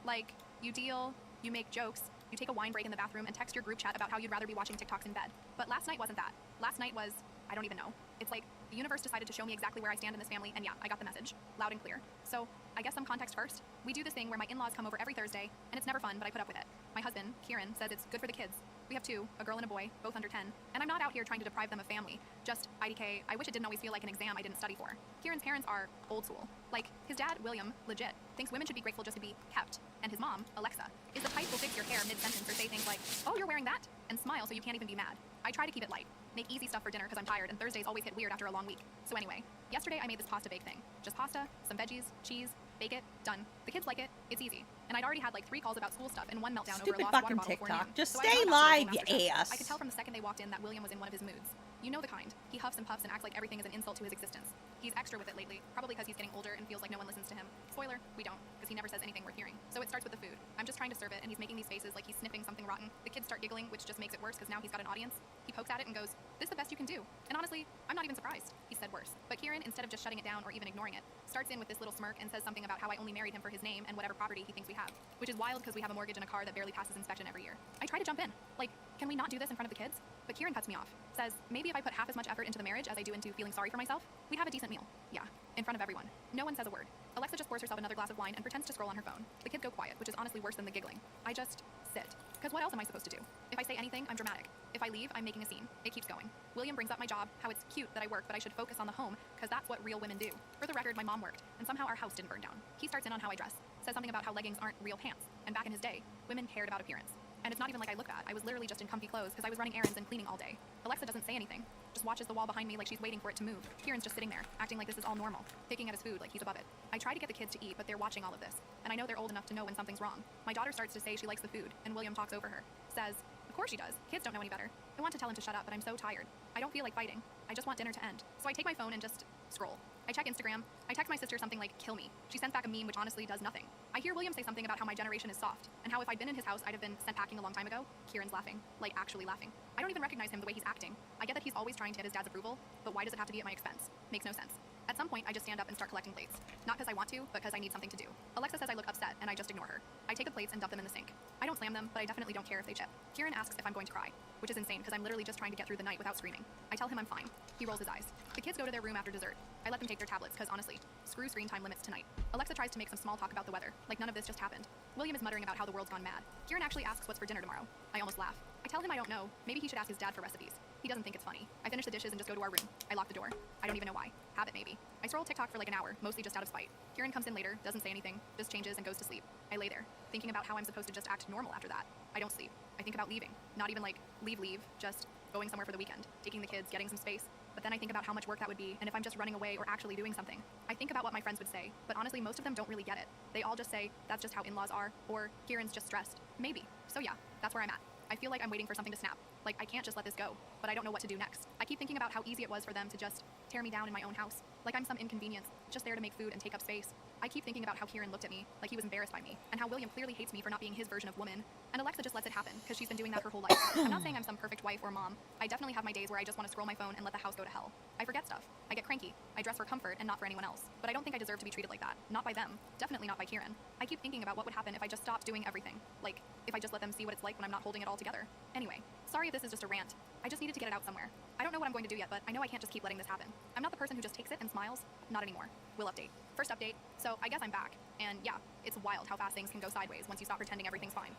Like, you deal, you make jokes, you take a wine break in the bathroom and text your group chat about how you'd rather be watching TikToks in bed. But last night wasn't that. Last night was, I don't even know. It's like the universe decided to show me exactly where I stand in this family, and yeah, I got the message, loud and clear. So, I guess some context first. We do this thing where my in-laws come over every Thursday, and it's never fun, but I put up with it. My husband, Kieran, says it's good for the kids. We have two, a girl and a boy, both under 10, and I'm not out here trying to deprive them of family. Just, IDK, I wish it didn't always feel like an exam I didn't study for. Kieran's parents are old school. Like, his dad, William, legit, thinks women should be grateful just to be kept. And his mom, Alexa, is the type who'll fix your hair mid-sentence or say things like, oh, you're wearing that? And smile so you can't even be mad. I try to keep it light. Make easy stuff for dinner because I'm tired and Thursdays always hit weird after a long week. So anyway, yesterday I made this pasta bake thing. Just pasta, some veggies, cheese, bake it, done. The kids like it, it's easy. And I'd already had like 3 calls about school stuff and 1 meltdown over a Stupid lost water fucking bottle before TikTok. noon. Just So I stay had about live, to you master ass. I could tell from the second they walked in that William was in one of his moods. You know the kind. He huffs and puffs and acts like everything is an insult to his existence. He's extra with it lately, probably because he's getting older and feels like no one listens to him. Spoiler, we don't, because he never says anything worth hearing. So it starts with the food. I'm just trying to serve it, and he's making these faces like he's sniffing something rotten. The kids start giggling, which just makes it worse because now he's got an audience. He pokes at it and goes, this is the best you can do. And honestly, I'm not even surprised. He said worse. But Kieran, instead of just shutting it down or even ignoring it, starts in with this little smirk and says something about how I only married him for his name and whatever property he thinks we have. Which is wild because we have a mortgage and a car that barely passes inspection every year. I try to jump in. Like, can we not do this in front of the kids? But Kieran cuts me off. Says, maybe if I put half as much effort into the marriage as I do into feeling sorry for myself, we'd have a decent meal. Yeah, in front of everyone. No one says a word. Alexa just pours herself another glass of wine and pretends to scroll on her phone. The kids go quiet, which is honestly worse than the giggling. I just sit. Because what else am I supposed to do? If I say anything, I'm dramatic. If I leave, I'm making a scene. It keeps going. William brings up my job, how it's cute that I work, but I should focus on the home, because that's what real women do. For the record, my mom worked, and somehow our house didn't burn down. He starts in on how I dress. Says something about how leggings aren't real pants. And back in his day, women cared about appearance. And it's not even like I look bad. I was literally just in comfy clothes because I was running errands and cleaning all day. Alexa doesn't say anything. Just watches the wall behind me like she's waiting for it to move. Kieran's just sitting there, acting like this is all normal, picking at his food like he's above it. I try to get the kids to eat, but they're watching all of this. And I know they're old enough to know when something's wrong. My daughter starts to say she likes the food, and William talks over her. Says, of course she does. Kids don't know any better. I want to tell him to shut up, but I'm so tired. I don't feel like fighting. I just want dinner to end. So I take my phone and just scroll. I check Instagram. I text my sister something like, kill me. She sends back a meme which honestly does nothing. I hear William say something about how my generation is soft, and how if I'd been in his house, I'd have been sent packing a long time ago. Kieran's laughing. Like, actually laughing. I don't even recognize him the way he's acting. I get that he's always trying to get his dad's approval, but why does it have to be at my expense? Makes no sense. At some point, I just stand up and start collecting plates. Not because I want to, but because I need something to do. Alexa says I look upset, and I just ignore her. I take the plates and dump them in the sink. I don't slam them, but I definitely don't care if they chip. Kieran asks if I'm going to cry, which is insane because I'm literally just trying to get through the night without screaming. I tell him I'm fine. He rolls his eyes. The kids go to their room after dessert. I let them take their tablets because honestly, screw screen time limits tonight. Alexa tries to make some small talk about the weather, like none of this just happened. William is muttering about how the world's gone mad. Kieran actually asks what's for dinner tomorrow. I almost laugh. I tell him I don't know. Maybe he should ask his dad for recipes. He doesn't think it's funny. I finish the dishes and just go to our room. I lock the door. I don't even know why. Habit maybe. I scroll TikTok for like an hour, mostly just out of spite. Kieran comes in later, doesn't say anything, just changes and goes to sleep. I lay there, thinking about how I'm supposed to just act normal after that. I don't sleep. I think about leaving. Not even like leave, just going somewhere for the weekend, taking the kids, getting some space. But then I think about how much work that would be and if I'm just running away or actually doing something. I think about what my friends would say, but honestly, most of them don't really get it. They all just say, that's just how in-laws are, or Kieran's just stressed. Maybe. So yeah, that's where I'm at. I feel like I'm waiting for something to snap. Like, I can't just let this go, but I don't know what to do next. I keep thinking about how easy it was for them to just tear me down in my own house. Like I'm some inconvenience, just there to make food and take up space. I keep thinking about how Kieran looked at me, like he was embarrassed by me, and how William clearly hates me for not being his version of woman. And Alexa just lets it happen, because she's been doing that her whole life. I'm not saying I'm some perfect wife or mom. I definitely have my days where I just want to scroll my phone and let the house go to hell. I forget stuff. I get cranky. I dress for comfort and not for anyone else. But I don't think I deserve to be treated like that. Not by them. Definitely not by Kieran. I keep thinking about what would happen if I just stopped doing everything. Like, if I just let them see what it's like when I'm not holding it all together. Anyway, sorry if this is just a rant. I just needed to get it out somewhere. I don't know what I'm going to do yet, but I know I can't just keep letting this happen. I'm not the person who just takes it and smiles. Not anymore. We'll update. First update. So I guess I'm back. And yeah, it's wild how fast things can go sideways once you stop pretending everything's fine.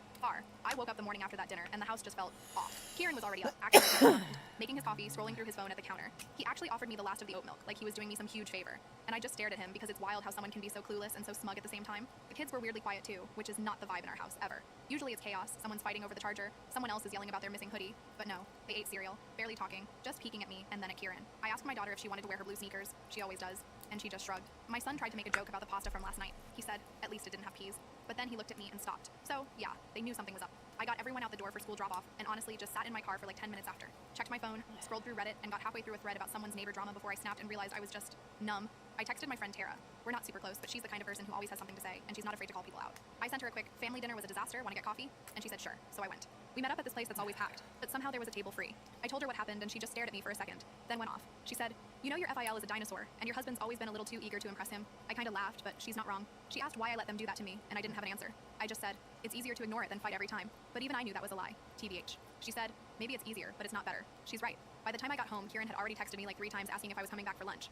I woke up the morning after that dinner and the house just felt off. Kieran was already up, actually making his coffee, scrolling through his phone at the counter. He actually offered me the last of the oat milk, like he was doing me some huge favor. And I just stared at him because it's wild how someone can be so clueless and so smug at the same time. The kids were weirdly quiet too, which is not the vibe in our house, ever. Usually it's chaos, someone's fighting over the charger, someone else is yelling about their missing hoodie. But no, they ate cereal, barely talking, just peeking at me and then at Kieran. I asked my daughter if she wanted to wear her blue sneakers. She always does. And she just shrugged. My son tried to make a joke about the pasta from last night. He said, at least it didn't have peas. But then he looked at me and stopped. So, yeah, they knew something was up. I got everyone out the door for school drop-off, and honestly just sat in my car for like 10 minutes after. Checked my phone, scrolled through Reddit, and got halfway through a thread about someone's neighbor drama before I snapped and realized I was just numb. I texted my friend Tara. We're not super close, but she's the kind of person who always has something to say, and she's not afraid to call people out. I sent her a quick, family dinner was a disaster, wanna get coffee? And she said sure, so I went. We met up at this place that's always packed, but somehow there was a table free. I told her what happened, and she just stared at me for a second, then went off. She said, you know your FIL is a dinosaur, and your husband's always been a little too eager to impress him. I kinda laughed, but she's not wrong. She asked why I let them do that to me, and I didn't have an answer. I just said, it's easier to ignore it than fight every time. But even I knew that was a lie. TBH. She said, maybe it's easier, but it's not better. She's right. By the time I got home, Kieran had already texted me like 3 times asking if I was coming back for lunch.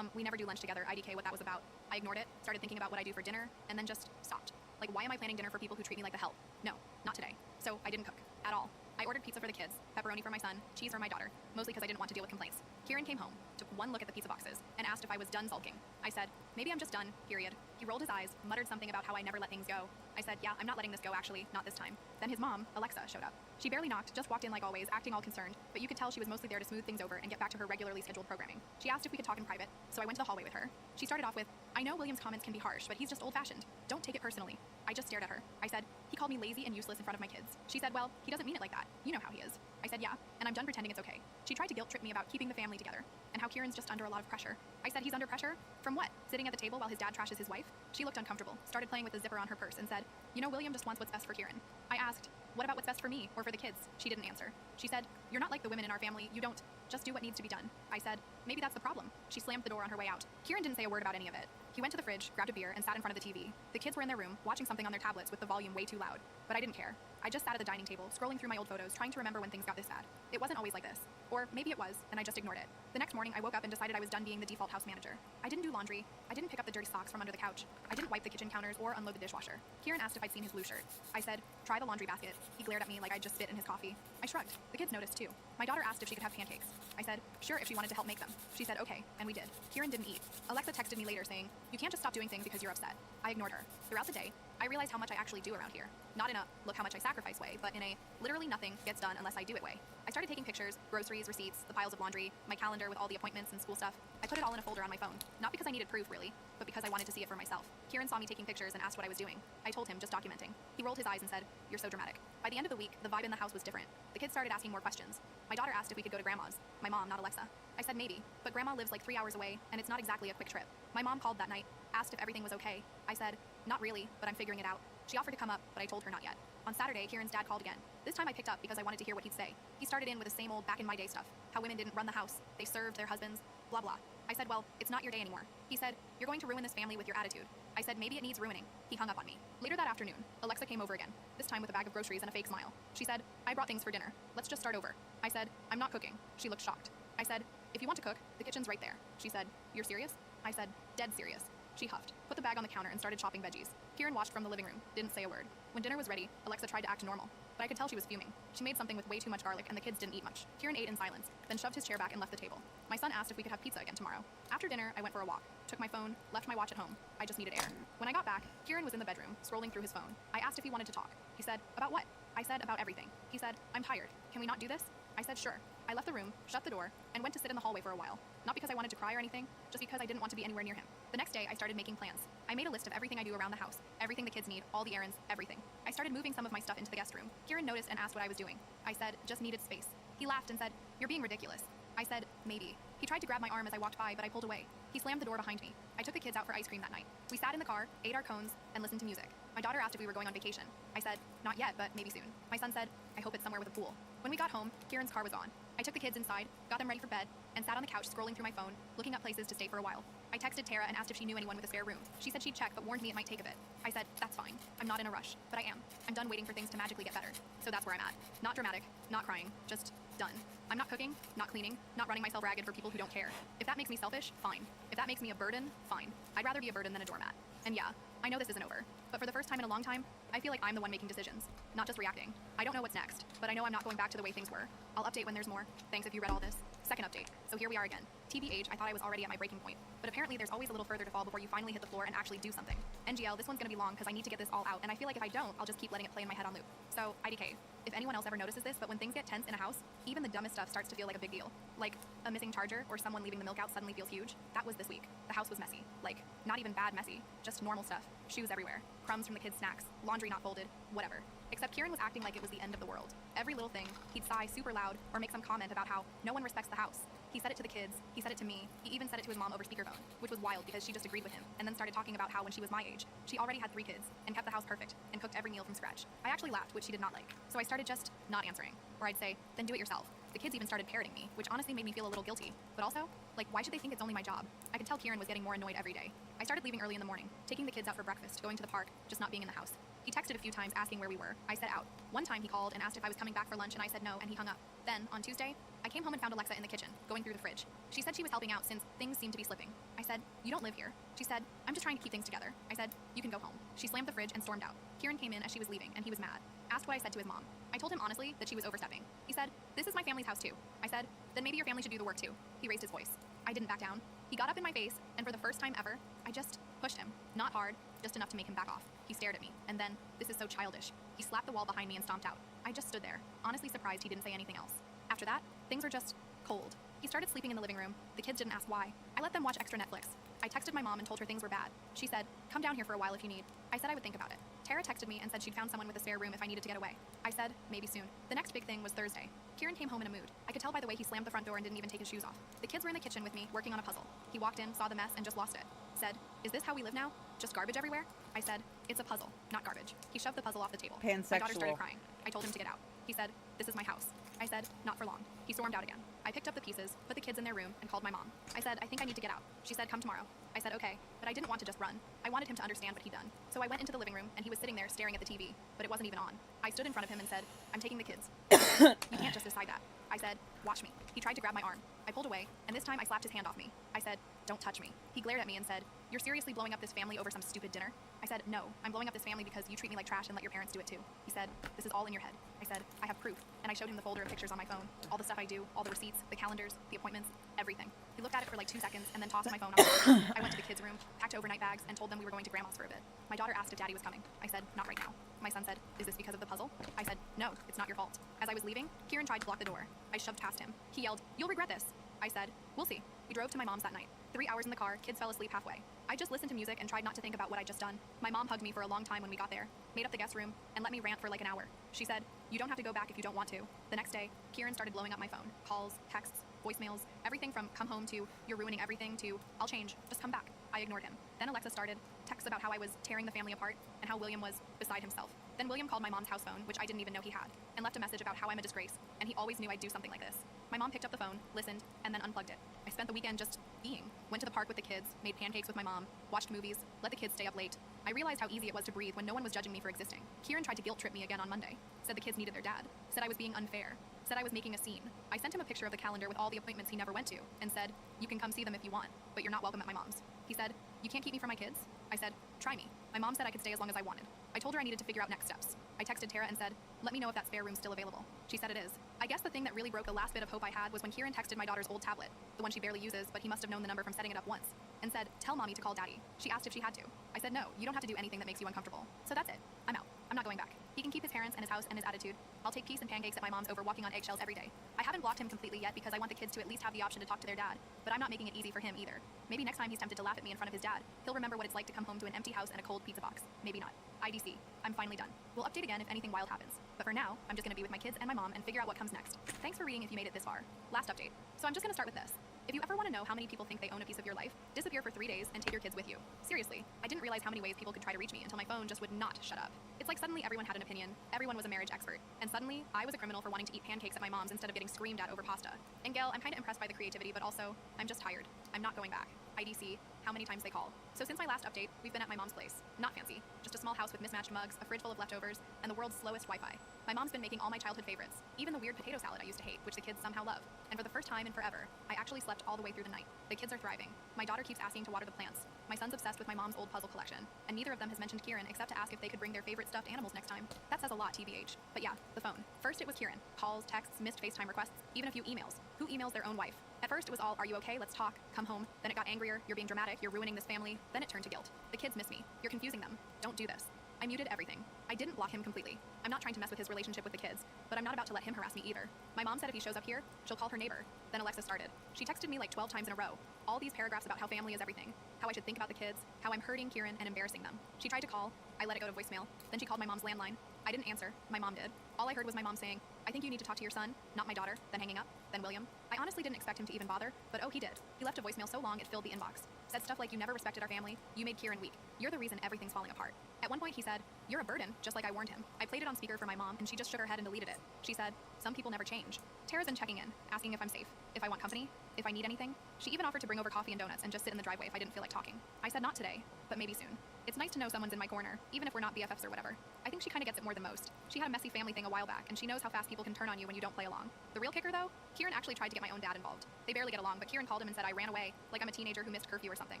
We never do lunch together, IDK what that was about. I ignored it, started thinking about what I do for dinner, and then just stopped. Like, why am I planning dinner for people who treat me like the help? No, not today. So I didn't cook. At all. I ordered pizza for the kids, pepperoni for my son, cheese for my daughter, mostly because I didn't want to deal with complaints. Kieran came home, took one look at the pizza boxes, and asked if I was done sulking. I said, maybe I'm just done, period. He rolled his eyes, muttered something about how I never let things go. I said, yeah, I'm not letting this go actually, not this time. Then his mom, Alexa, showed up. She barely knocked, just walked in like always, acting all concerned, but you could tell she was mostly there to smooth things over and get back to her regularly scheduled programming. She asked if we could talk in private, so I went to the hallway with her. She started off with, I know William's comments can be harsh, but he's just old-fashioned. Don't take it personally. I just stared at her. I said, he called me lazy and useless in front of my kids. She said, well, he doesn't mean it like that. You know how he is. I said, yeah, and I'm done pretending it's okay. She tried to guilt trip me about keeping the family together, and how Kieran's just under a lot of pressure. I said he's under pressure? From what? Sitting at the table while his dad trashes his wife? She looked uncomfortable, started playing with the zipper on her purse, and said, you know William just wants what's best for Kieran. I asked, what about what's best for me, or for the kids? She didn't answer. She said, you're not like the women in our family, you don't just do what needs to be done. I said, maybe that's the problem. She slammed the door on her way out. Kieran didn't say a word about any of it. He went to the fridge, grabbed a beer, and sat in front of the TV. The kids were in their room, watching something on their tablets with the volume way too loud. But I didn't care. I just sat at the dining table, scrolling through my old photos, trying to remember when things got this bad. It wasn't always like this. Or maybe it was, and I just ignored it. The next morning, I woke up and decided I was done being the default house manager. I didn't do laundry. I didn't pick up the dirty socks from under the couch. I didn't wipe the kitchen counters or unload the dishwasher. Kieran asked if I'd seen his blue shirt. I said, try the laundry basket. He glared at me like I'd just spit in his coffee. I shrugged. The kids noticed too. My daughter asked if she could have pancakes. I said, sure, if she wanted to help make them. She said, okay, and we did. Kieran didn't eat. Alexa texted me later saying, you can't just stop doing things because you're upset. I ignored her. Throughout the day, I realized how much I actually do around here. Not in a look how much I sacrifice way, but in a literally nothing gets done unless I do it way. I started taking pictures, groceries, receipts, the piles of laundry, my calendar with all the appointments and school stuff. I put it all in a folder on my phone. Not because I needed proof really, but because I wanted to see it for myself. Kieran saw me taking pictures and asked what I was doing. I told him, just documenting. He rolled his eyes and said, you're so dramatic. By the end of the week, the vibe in the house was different. The kids started asking more questions. My daughter asked if we could go to Grandma's. My mom, not Alexa. I said maybe, but Grandma lives like 3 hours away, and it's not exactly a quick trip. My mom called that night, asked if everything was okay. I said, not really, but I'm figuring it out. She offered to come up, but I told her not yet. On Saturday, Kieran's dad called again. This time I picked up because I wanted to hear what he'd say. He started in with the same old back in my day stuff. How women didn't run the house, they served their husbands, blah blah. I said, well, it's not your day anymore. He said, you're going to ruin this family with your attitude. I said, maybe it needs ruining. He hung up on me. Later that afternoon, Alexa came over again, this time with a bag of groceries and a fake smile. She said, I brought things for dinner. Let's just start over. I said, I'm not cooking. She looked shocked. I said, if you want to cook, the kitchen's right there. She said, you're serious? I said, dead serious. She huffed, put the bag on the counter and started chopping veggies. Kieran watched from the living room, didn't say a word. When dinner was ready, Alexa tried to act normal, but I could tell she was fuming. She made something with way too much garlic and the kids didn't eat much. Kieran ate in silence, then shoved his chair back and left the table. My son asked if we could have pizza again tomorrow. After dinner, I went for a walk, took my phone, left my watch at home. I just needed air. When I got back, Kieran was in the bedroom, scrolling through his phone. I asked if he wanted to talk. He said, about what? I said, about everything. He said, I'm tired. Can we not do this? I said, sure. I left the room, shut the door, and went to sit in the hallway for a while. Not because I wanted to cry or anything, just because I didn't want to be anywhere near him. The next day, I started making plans. I made a list of everything I do around the house, everything the kids need, all the errands, everything. I started moving some of my stuff into the guest room. Kieran noticed and asked what I was doing. I said, just needed space. He laughed and said, you're being ridiculous. I said, maybe. He tried to grab my arm as I walked by, but I pulled away. He slammed the door behind me. I took the kids out for ice cream that night. We sat in the car, ate our cones, and listened to music. My daughter asked if we were going on vacation. I said, not yet, but maybe soon. My son said, I hope it's somewhere with a pool. When we got home, Kieran's car was on. I took the kids inside, got them ready for bed, and sat on the couch scrolling through my phone, looking up places to stay for a while. I texted Tara and asked if she knew anyone with a spare room. She said she'd check, but warned me it might take a bit. I said, that's fine. I'm not in a rush, but I am. I'm done waiting for things to magically get better. So that's where I'm at. Not dramatic, not crying, just done. I'm not cooking, not cleaning, not running myself ragged for people who don't care. If that makes me selfish, fine. If that makes me a burden, fine. I'd rather be a burden than a doormat. And yeah, I know this isn't over, but for the first time in a long time, I feel like I'm the one making decisions, not just reacting. I don't know what's next, but I know I'm not going back to the way things were. I'll update when there's more. Thanks if you read all this. Second update. So here we are again. TBH, I thought I was already at my breaking point, but apparently there's always a little further to fall before you finally hit the floor and actually do something. NGL, this one's gonna be long because I need to get this all out, and I feel like if I don't, I'll just keep letting it play in my head on loop. So, IDK, if anyone else ever notices this, but when things get tense in a house, even the dumbest stuff starts to feel like a big deal. Like, a missing charger or someone leaving the milk out suddenly feels huge. That was this week. The house was messy. Like, not even bad messy, just normal stuff. Shoes everywhere, crumbs from the kids' snacks, laundry not folded, whatever. Except Kieran was acting like it was the end of the world. Every little thing, he'd sigh super loud or make some comment about how no one respects the house. He said it to the kids, he said it to me, he even said it to his mom over speakerphone, which was wild because she just agreed with him, and then started talking about how when she was my age, she already had 3 kids, and kept the house perfect, and cooked every meal from scratch. I actually laughed, which she did not like, so I started just not answering. Or I'd say, then do it yourself. The kids even started parroting me, which honestly made me feel a little guilty. But also, like, why should they think it's only my job? I could tell Kieran was getting more annoyed every day. I started leaving early in the morning, taking the kids out for breakfast, going to the park, just not being in the house. He texted a few times asking where we were. I said out. One time he called and asked if I was coming back for lunch, and I said no, and he hung up. Then, on Tuesday, I came home and found Alexa in the kitchen, going through the fridge. She said she was helping out since things seemed to be slipping. I said, you don't live here. She said, I'm just trying to keep things together. I said, you can go home. She slammed the fridge and stormed out. Kieran came in as she was leaving, and he was mad. Asked what I said to his mom. I told him honestly that she was overstepping. He said, this is my family's house too. I said, then maybe your family should do the work too. He raised his voice. I didn't back down. He got up in my face, and for the first time ever, I just pushed him. Not hard, just enough to make him back off. He stared at me, and then, this is so childish, he slapped the wall behind me and stomped out. I just stood there, honestly surprised he didn't say anything else. After that, things were just cold. He started sleeping in the living room. The kids didn't ask why. I let them watch extra Netflix. I texted my mom and told her things were bad. She said, come down here for a while if you need. I said I would think about it. Tara texted me and said she'd found someone with a spare room if I needed to get away. I said, maybe soon. The next big thing was Thursday. Kieran came home in a mood. I could tell by the way he slammed the front door and didn't even take his shoes off. The kids were in the kitchen with me, working on a puzzle. He walked in, saw the mess, and just lost it. Said, is this how we live now? Just garbage everywhere? I said, it's a puzzle, not garbage. He shoved the puzzle off the table. Pansexual. My daughter started crying. I told him to get out. He said, this is my house. I said, not for long. He stormed out again. I picked up the pieces, put the kids in their room, and called my mom. I said, I think I need to get out. She said, come tomorrow. I said, okay, but I didn't want to just run. I wanted him to understand what he'd done. So I went into the living room, and he was sitting there staring at the TV, but it wasn't even on. I stood in front of him and said, I'm taking the kids. He said, you can't just decide that. I said, watch me. He tried to grab my arm. I pulled away, and this time I slapped his hand off me. I said, don't touch me. He glared at me and said, you're seriously blowing up this family over some stupid dinner? I said, no, I'm blowing up this family because you treat me like trash and let your parents do it too. He said, this is all in your head. I said, I have proof. And I showed him the folder of pictures on my phone, all the stuff I do, all the receipts, the calendars, the appointments, everything. He looked at it for like 2 seconds and then tossed my phone off. I went to the kids' room, packed overnight bags, and told them we were going to grandma's for a bit. My daughter asked if daddy was coming. I said, not right now. My son said, is this because of the puzzle? I said, no, it's not your fault. As I was leaving, Kieran tried to block the door. I shoved past him. He yelled, you'll regret this. I said, we'll see. We drove to my mom's that night. 3 hours in the car, kids fell asleep halfway. I just listened to music and tried not to think about what I'd just done. My mom hugged me for a long time when we got there, made up the guest room, and let me rant for like an hour. She said, you don't have to go back if you don't want to. The next day, Kieran started blowing up my phone. Calls, texts, voicemails, everything from come home to you're ruining everything to I'll change, just come back. I ignored him. Then Alexa started, texts about how I was tearing the family apart and how William was beside himself. Then William called my mom's house phone, which I didn't even know he had, and left a message about how I'm a disgrace, and he always knew I'd do something like this. My mom picked up the phone, listened, and then unplugged it. I spent the weekend just being. Went to the park with the kids, made pancakes with my mom, watched movies, let the kids stay up late. I realized how easy it was to breathe when no one was judging me for existing. Kieran tried to guilt trip me again on Monday. Said the kids needed their dad. Said I was being unfair. Said I was making a scene. I sent him a picture of the calendar with all the appointments he never went to, and said, you can come see them if you want, but you're not welcome at my mom's. He said, you can't keep me from my kids? I said, try me. My mom said I could stay as long as I wanted. I told her I needed to figure out next steps. I texted Tara and said, let me know if that spare room's still available. She said it is. I guess the thing that really broke the last bit of hope I had was when Kieran texted my daughter's old tablet, the one she barely uses, but he must have known the number from setting it up once, and said, tell mommy to call daddy. She asked if she had to. I said, no, you don't have to do anything that makes you uncomfortable. So that's it. I'm out. I'm not going back. He He can keep his parents and his house and his attitude. I'll take peace and pancakes at my mom's over walking on eggshells every day. I haven't blocked him completely yet because I want the kids to at least have the option to talk to their dad, but I'm not making it easy for him either. Maybe next time he's tempted to laugh at me in front of his dad, he'll remember what it's like to come home to an empty house and a cold pizza box. Maybe not. IDC. I'm finally done. We'll update again if anything wild happens. But for now, I'm just gonna be with my kids and my mom and figure out what comes next. Thanks for reading if you made it this far. Last update. So I'm just gonna start with this. If you ever want to know how many people think they own a piece of your life, disappear for 3 days and take your kids with you. Seriously, I didn't realize how many ways people could try to reach me until my phone just would not shut up. It's like suddenly everyone had an opinion, everyone was a marriage expert, and suddenly I was a criminal for wanting to eat pancakes at my mom's instead of getting screamed at over pasta. And Gail, I'm kind of impressed by the creativity, but also, I'm just tired. I'm not going back. IDC, how many times they call. So since my last update, we've been at my mom's place. Not fancy, just a small house with mismatched mugs, a fridge full of leftovers, and the world's slowest Wi-Fi. My mom's been making all my childhood favorites, even the weird potato salad I used to hate, which the kids somehow love. And for the first time in forever, I actually slept all the way through the night. The kids are thriving. My daughter keeps asking to water the plants. My son's obsessed with my mom's old puzzle collection, and neither of them has mentioned Kieran except to ask if they could bring their favorite stuffed animals next time. That says a lot, TBH. But yeah, the phone. First it was Kieran. Calls, texts, missed FaceTime requests, even a few emails. Who emails their own wife? At first it was all, are you okay? Let's talk. Come home. Then it got angrier. You're being dramatic. You're ruining this family. Then it turned to guilt. The kids miss me. You're confusing them. Don't do this. I muted everything. I didn't block him completely. I'm not trying to mess with his relationship with the kids, but I'm not about to let him harass me either. My mom said if he shows up here, she'll call her neighbor. Then Alexa started. She texted me like 12 times in a row. All these paragraphs about how family is everything, how I should think about the kids, how I'm hurting Kieran and embarrassing them. She tried to call. I let it go to voicemail. Then she called my mom's landline. I didn't answer. My mom did. All I heard was my mom saying, I think you need to talk to your son, not my daughter, then hanging up, then William. I honestly didn't expect him to even bother, but oh, he did. He left a voicemail so long it filled the inbox. Said stuff like, you never respected our family, you made Kieran weak. You're the reason everything's falling apart. At one point he said, you're a burden, just like I warned him. I played it on speaker for my mom and she just shook her head and deleted it. She said, some people never change. Tara's been checking in, asking if I'm safe, if I want company, if I need anything. She even offered to bring over coffee and donuts and just sit in the driveway if I didn't feel like talking. I said not today, but maybe soon. It's nice to know someone's in my corner, even if we're not BFFs or whatever. I think she kind of gets it more than most. She had a messy family thing a while back, and she knows how fast people can turn on you when you don't play along. The real kicker, though, Kieran actually tried to get my own dad involved. They barely get along, but Kieran called him and said I ran away, like I'm a teenager who missed curfew or something.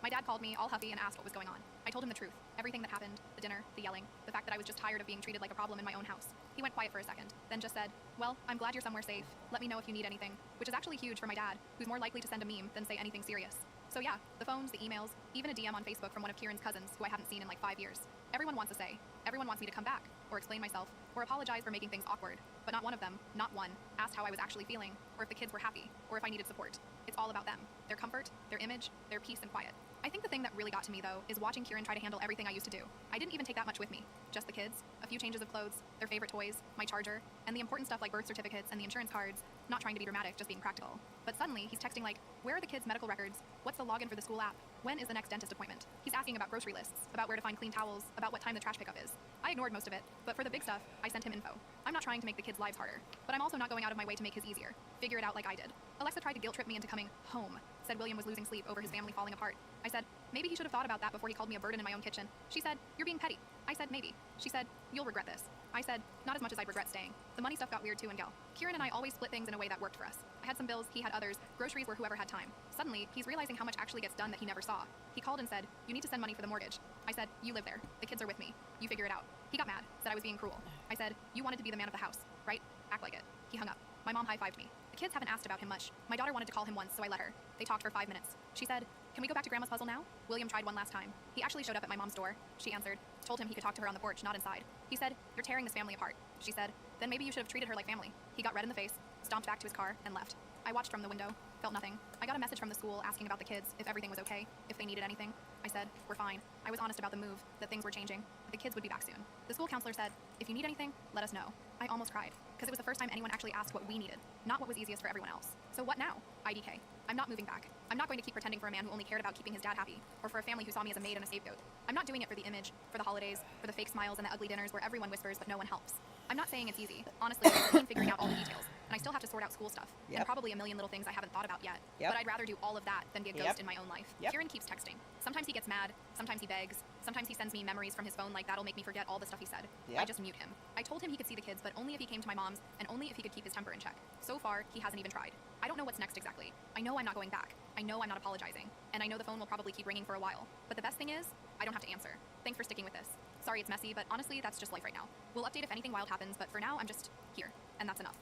My dad called me, all huffy, and asked what was going on. I told him the truth. Everything that happened, the dinner, the yelling, the fact that I was just tired of being treated like a problem in my own house. He went quiet for a second, then just said, well, I'm glad you're somewhere safe. Let me know if you need anything, which is actually huge for my dad, who's more likely to send a meme than say anything serious. So yeah, the phones, the emails, even a DM on Facebook from one of Kieran's cousins who I haven't seen in like 5 years. Everyone wants a say. Everyone wants me to come back, or explain myself, or apologize for making things awkward. But not one of them, not one, asked how I was actually feeling, or if the kids were happy, or if I needed support. It's all about them. Their comfort, their image, their peace and quiet. I think the thing that really got to me, though, is watching Kieran try to handle everything I used to do. I didn't even take that much with me. Just the kids, a few changes of clothes, their favorite toys, my charger, and the important stuff like birth certificates and the insurance cards. Not trying to be dramatic, just being practical. But suddenly, he's texting like, where are the kids' medical records? What's the login for the school app? When is the next dentist appointment? He's asking about grocery lists, about where to find clean towels, about what time the trash pickup is. I ignored most of it, but for the big stuff, I sent him info. I'm not trying to make the kids' lives harder, but I'm also not going out of my way to make his easier. Figure it out like I did. Alexa tried to guilt trip me into coming home. Said William was losing sleep over his family falling apart. I said, maybe he should have thought about that before he called me a burden in my own kitchen. She said, you're being petty. I said, maybe. She said, you'll regret this. I said, not as much as I'd regret staying. The money stuff got weird too, and Gal. Kieran and I always split things in a way that worked for us. I had some bills, he had others, groceries were whoever had time. Suddenly, he's realizing how much actually gets done that he never saw. He called and said, you need to send money for the mortgage. I said, you live there. The kids are with me. You figure it out. He got mad, said I was being cruel. I said, you wanted to be the man of the house, right? Act like it. He hung up. My mom high-fived me. The kids haven't asked about him much. My daughter wanted to call him once, so I let her. They talked for 5 minutes. She said, can we go back to Grandma's puzzle now? William tried one last time. He actually showed up at my mom's door. She answered, told him he could talk to her on the porch, not inside. He said, you're tearing this family apart. She said, then maybe you should have treated her like family. He got red in the face, stomped back to his car, and left. I watched from the window, felt nothing. I got a message from the school asking about the kids, if everything was okay, if they needed anything. I said, we're fine. I was honest about the move, that things were changing, but the kids would be back soon. The school counselor said, if you need anything, let us know. I almost cried, because it was the first time anyone actually asked what we needed, not what was easiest for everyone else. So what now? IDK. I'm not moving back. I'm not going to keep pretending for a man who only cared about keeping his dad happy, or for a family who saw me as a maid and a scapegoat. I'm not doing it for the image, for the holidays, for the fake smiles and the ugly dinners where everyone whispers but no one helps. I'm not saying it's easy. Honestly, I'm figuring out all the details, and I still have to sort out school stuff, and probably a million little things I haven't thought about yet. But I'd rather do all of that than be a ghost in my own life. Kieran keeps texting. Sometimes he gets mad, sometimes he begs, sometimes he sends me memories from his phone like that'll make me forget all the stuff he said. I just mute him. I told him he could see the kids, but only if he came to my mom's, and only if he could keep his temper in check. So far, he hasn't even tried. I don't know what's next exactly. I know I'm not going back. I know I'm not apologizing. And I know the phone will probably keep ringing for a while. But the best thing is, I don't have to answer. Thanks for sticking with this. Sorry it's messy, but honestly, that's just life right now. We'll update if anything wild happens, but for now, I'm just here. And that's enough.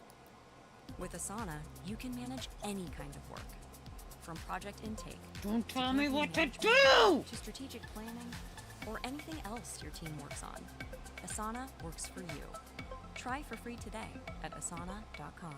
With Asana, you can manage any kind of work. From project intake. Don't tell me what to do! To strategic planning. or anything else your team works on. Asana works for you. Try for free today at asana.com.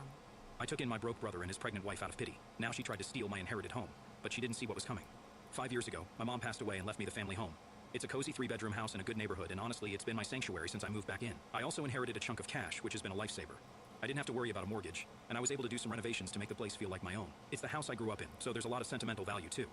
I took in my broke brother and his pregnant wife out of pity. Now she tried to steal my inherited home, but she didn't see what was coming. 5 years ago, my mom passed away and left me the family home. It's a cozy 3-bedroom house in a good neighborhood, and honestly, it's been my sanctuary since I moved back in. I also inherited a chunk of cash, which has been a lifesaver. I didn't have to worry about a mortgage, and I was able to do some renovations to make the place feel like my own. It's the house I grew up in, so there's a lot of sentimental value too.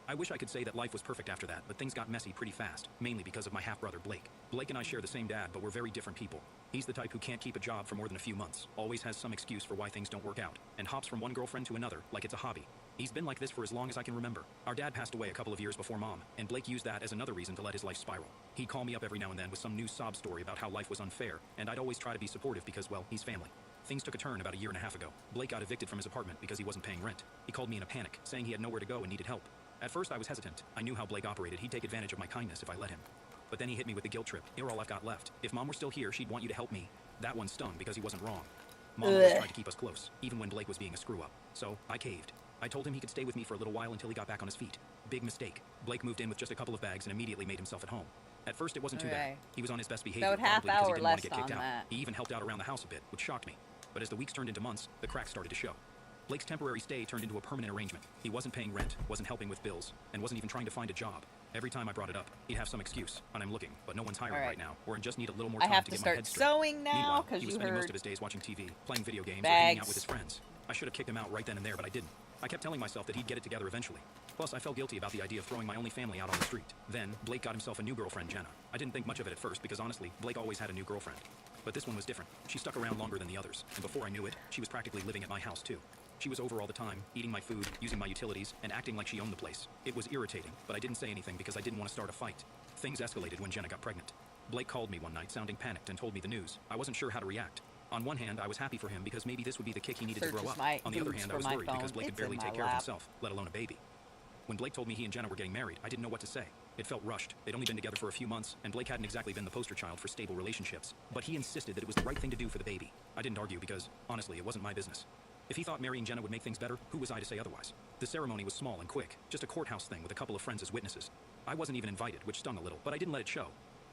I wish I could say that life was perfect after that, but things got messy pretty fast, mainly because of my half-brother Blake. Blake and I share the same dad, but we're very different people. He's the type who can't keep a job for more than a few months, always has some excuse for why things don't work out, and hops from one girlfriend to another like it's a hobby. He's been like this for as long as I can remember. Our dad passed away a couple of years before Mom, and Blake used that as another reason to let his life spiral. He'd call me up every now and then with some new sob story about how life was unfair, and I'd always try to be supportive because, well, he's family. Things took a turn about a year and a half ago. Blake got evicted from his apartment because he wasn't paying rent. He called me in a panic, saying he had nowhere to go and needed help. At first I was hesitant. I knew how Blake operated. He'd take advantage of my kindness if I let him. But then he hit me with the guilt trip. You're all I've got left. If Mom were still here, she'd want you to help me. That one stung because he wasn't wrong. Mom always tried to keep us close, even when Blake was being a screw-up. So I caved. I told him he could stay with me for a little while until he got back on his feet. Big mistake. Blake moved in with just a couple of bags and immediately made himself at home. At first it wasn't too bad. He was on his best behavior, About half probably because he hour didn't want to left get kicked on out. that. He even helped out around the house a bit, which shocked me. But as the weeks turned into months, the cracks started to show. Blake's temporary stay turned into a permanent arrangement. He wasn't paying rent, wasn't helping with bills, and wasn't even trying to find a job. Every time I brought it up, he'd have some excuse, and I'm looking, but no one's hiring right now, or I just need a little more I time have to to get my head start straight. sewing now Meanwhile, because he was you spending most heard of his days watching TV, playing video games, or hanging out with his bags. friends. I should have kicked him out right then and there, but I didn't. I kept telling myself that he'd get it together eventually. Plus, I felt guilty about the idea of throwing my only family out on the street. Then, Blake got himself a new girlfriend, Jenna. I didn't think much of it at first because honestly, Blake always had a new girlfriend. But this one was different. She stuck around longer than the others, and before I knew it, she was practically living at my house too. She was over all the time, eating my food, using my utilities, and acting like she owned the place. It was irritating, but I didn't say anything because I didn't want to start a fight. Things escalated when Jenna got pregnant. Blake called me one night sounding panicked and told me the news. I wasn't sure how to react. On one hand, I was happy for him because maybe this would be the kick he needed to grow up. On the other hand, I was worried because Blake could barely take care of himself, let alone a baby. When Blake told me he and Jenna were getting married, I didn't know what to say. It felt rushed. They'd only been together for a few months, and Blake hadn't exactly been the poster child for stable relationships. But he insisted that it was the right thing to do for the baby. I didn't argue because, honestly, it wasn't my business. If he thought marrying Jenna would make things better, who was I to say otherwise? The ceremony was small and quick, just a courthouse thing with a couple of friends as witnesses. I wasn't even invited, which stung a little, but I didn't let it show.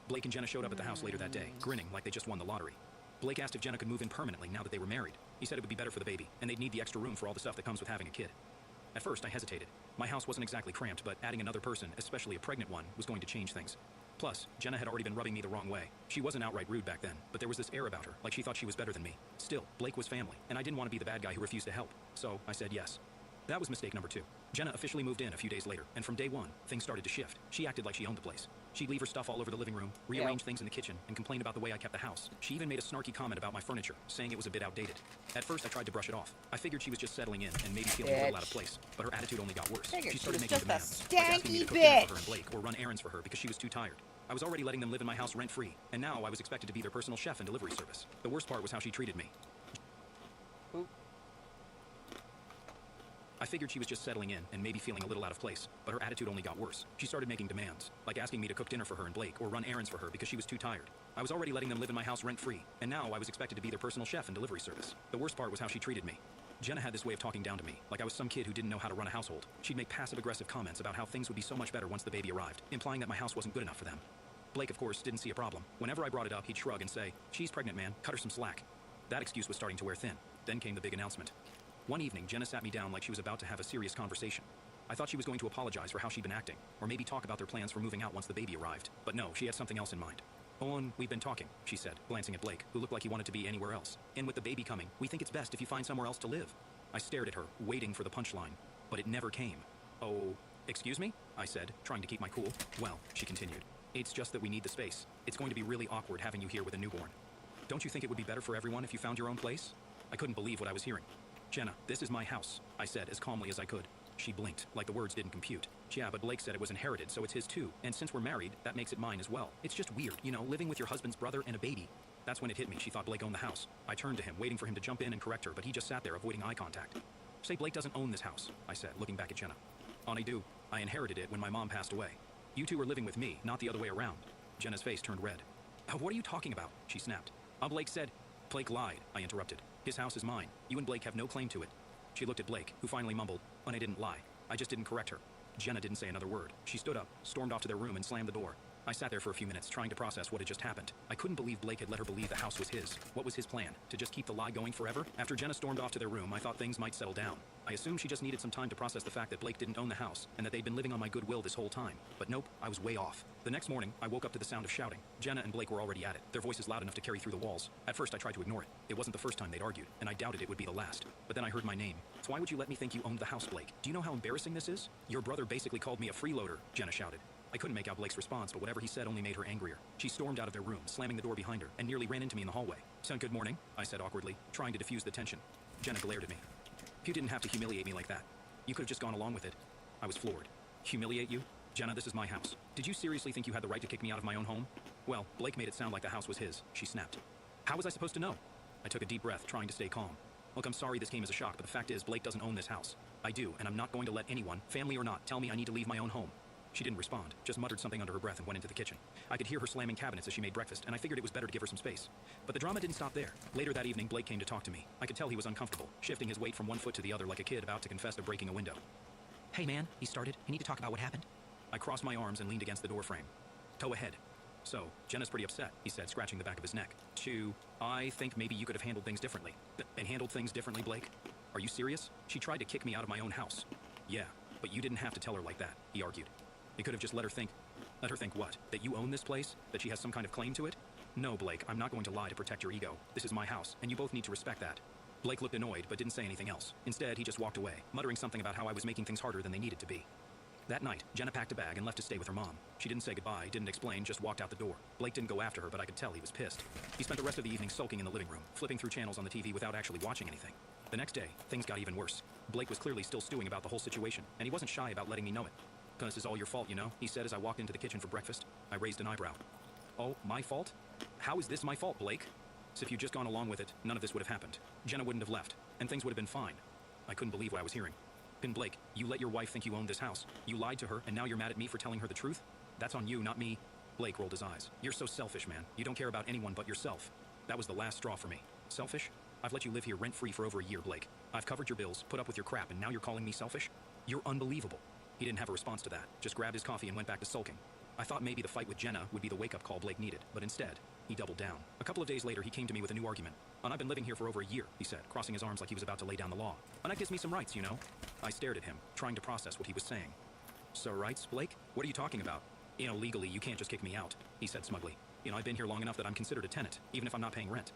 Blake and Jenna showed up at the house later that day, grinning like they just won the lottery. Blake asked if Jenna could move in permanently now that they were married. He said it would be better for the baby, and they'd need the extra room for all the stuff that comes with having a kid. At first, I hesitated. My house wasn't exactly cramped, but adding another person, especially a pregnant one, was going to change things. Plus, Jenna had already been rubbing me the wrong way. She wasn't outright rude back then, but there was this air about her, like she thought she was better than me. Still, Blake was family, and I didn't want to be the bad guy who refused to help. So, I said yes. That was mistake number 2. Jenna officially moved in a few days later, and from day one, things started to shift. She acted like she owned the place. She'd leave her stuff all over the living room, rearrange things in the kitchen, and complain about the way I kept the house. She even made a snarky comment about my furniture, saying it was a bit outdated. At first, I tried to brush it off. I figured she was just settling in and maybe feeling a little out of place, but her attitude only got worse. Figured She started she was making just a demands, like asking me to stanky cook dinner for her bitch. and Blake, or run errands for her because she was too tired. I was already letting them live in my house rent-free, and now I was expected to be their personal chef and delivery service. The worst part was how she treated me. I figured she was just settling in and maybe feeling a little out of place, but her attitude only got worse. She started making demands, like asking me to cook dinner for her and Blake, or run errands for her because she was too tired. I was already letting them live in my house rent-free, and now I was expected to be their personal chef and delivery service. The worst part was how she treated me. Jenna had this way of talking down to me, like I was some kid who didn't know how to run a household. She'd make passive-aggressive comments about how things would be so much better once the baby arrived, implying that my house wasn't good enough for them. Blake, of course, didn't see a problem. Whenever I brought it up, he'd shrug and say, "She's pregnant, man. Cut her some slack." That excuse was starting to wear thin. Then came the big announcement. One evening, Jenna sat me down like she was about to have a serious conversation. I thought she was going to apologize for how she'd been acting, or maybe talk about their plans for moving out once the baby arrived. But no, she had something else in mind. "Owen, we've been talking," she said, glancing at Blake, who looked like he wanted to be anywhere else. "And with the baby coming, we think it's best if you find somewhere else to live." I stared at her, waiting for the punchline, but it never came. "Oh, excuse me?" I said, trying to keep my cool. "Well," she continued, "it's just that we need the space. It's going to be really awkward having you here with a newborn. Don't you think it would be better for everyone if you found your own place?" I couldn't believe what I was hearing. "Jenna, this is my house," I said as calmly as I could. She blinked, like the words didn't compute. "Yeah, but Blake said it was inherited, so it's his too. And since we're married, that makes it mine as well. It's just weird, you know, living with your husband's brother and a baby." That's when it hit me. She thought Blake owned the house. I turned to him, waiting for him to jump in and correct her, but he just sat there, avoiding eye contact. "Say Blake doesn't own this house," I said, looking back at Jenna. "I do. I inherited it when my mom passed away. You two are living with me, not the other way around." Jenna's face turned red. "What are you talking about?" she snapped. Blake said. "Blake lied," I interrupted. "His house is mine. You and Blake have no claim to it." She looked at Blake, who finally mumbled, "And I didn't lie. I just didn't correct her." Jenna didn't say another word. She stood up, stormed off to their room, and slammed the door. I sat there for a few minutes, trying to process what had just happened. I couldn't believe Blake had let her believe the house was his. What was his plan? To just keep the lie going forever? After Jenna stormed off to their room, I thought things might settle down. I assumed she just needed some time to process the fact that Blake didn't own the house, and that they'd been living on my goodwill this whole time. But nope, I was way off. The next morning, I woke up to the sound of shouting. Jenna and Blake were already at it, their voices loud enough to carry through the walls. At first, I tried to ignore it. It wasn't the first time they'd argued, and I doubted it would be the last. But then I heard my name. So why would you let me think you owned the house, Blake? Do you know how embarrassing this is? Your brother basically called me a freeloader, Jenna shouted. I couldn't make out Blake's response, but whatever he said only made her angrier. She stormed out of their room, slamming the door behind her, and nearly ran into me in the hallway. "So good morning," I said awkwardly, trying to diffuse the tension. Jenna glared at me. "You didn't have to humiliate me like that. You could have just gone along with it." I was floored. "Humiliate you? Jenna, this is my house. Did you seriously think you had the right to kick me out of my own home?" "Well, Blake made it sound like the house was his," she snapped. "How was I supposed to know?" I took a deep breath, trying to stay calm. "Look, I'm sorry this came as a shock, but the fact is Blake doesn't own this house. I do, and I'm not going to let anyone, family or not, tell me I need to leave my own home." She didn't respond, just muttered something under her breath and went into the kitchen. I could hear her slamming cabinets as she made breakfast, and I figured it was better to give her some space. But the drama didn't stop there. Later that evening, Blake came to talk to me. I could tell he was uncomfortable, shifting his weight from one foot to the other like a kid about to confess to breaking a window. "Hey man," he started, "you need to talk about what happened." I crossed my arms and leaned against the doorframe. "Go ahead." "So, Jenna's pretty upset," he said, scratching the back of his neck. I think maybe you could have handled things differently." And handled things differently, Blake? Are you serious? She tried to kick me out of my own house." "Yeah, but you didn't have to tell her like that," he argued. "You could have just let her think what? That you own this place? That she has some kind of claim to it?" "No, Blake, I'm not going to lie to protect your ego. This is my house, and you both need to respect that." Blake looked annoyed, but didn't say anything else. Instead, he just walked away, muttering something about how I was making things harder than they needed to be. That night, Jenna packed a bag and left to stay with her mom. She didn't say goodbye, didn't explain, just walked out the door. Blake didn't go after her, but I could tell he was pissed. He spent the rest of the evening sulking in the living room, flipping through channels on the TV without actually watching anything. The next day, things got even worse. Blake was clearly still stewing about the whole situation, and he wasn't shy about letting me know it. "This is all your fault, you know," he said as I walked into the kitchen for breakfast. I raised an eyebrow. "Oh, my fault? How is this my fault, Blake?" "So if you'd just gone along with it, none of this would have happened. Jenna wouldn't have left, and things would have been fine." I couldn't believe what I was hearing. "Pin Blake, you let your wife think you owned this house. You lied to her, and now you're mad at me for telling her the truth? That's on you, not me." Blake rolled his eyes. "You're so selfish, man. You don't care about anyone but yourself." That was the last straw for me. "Selfish? I've let you live here rent-free for over a year, Blake. I've covered your bills, put up with your crap, and now you're calling me selfish? You're unbelievable." He didn't have a response to that, just grabbed his coffee and went back to sulking. I thought maybe the fight with Jenna would be the wake-up call Blake needed, but instead, he doubled down. A couple of days later, he came to me with a new argument. "And I've been living here for over a year," he said, crossing his arms like he was about to lay down the law. "And that gives me some rights, you know." I stared at him, trying to process what he was saying. "So rights, Blake? What are you talking about?" "You know, legally, you can't just kick me out," he said smugly. "You know, I've been here long enough that I'm considered a tenant, even if I'm not paying rent.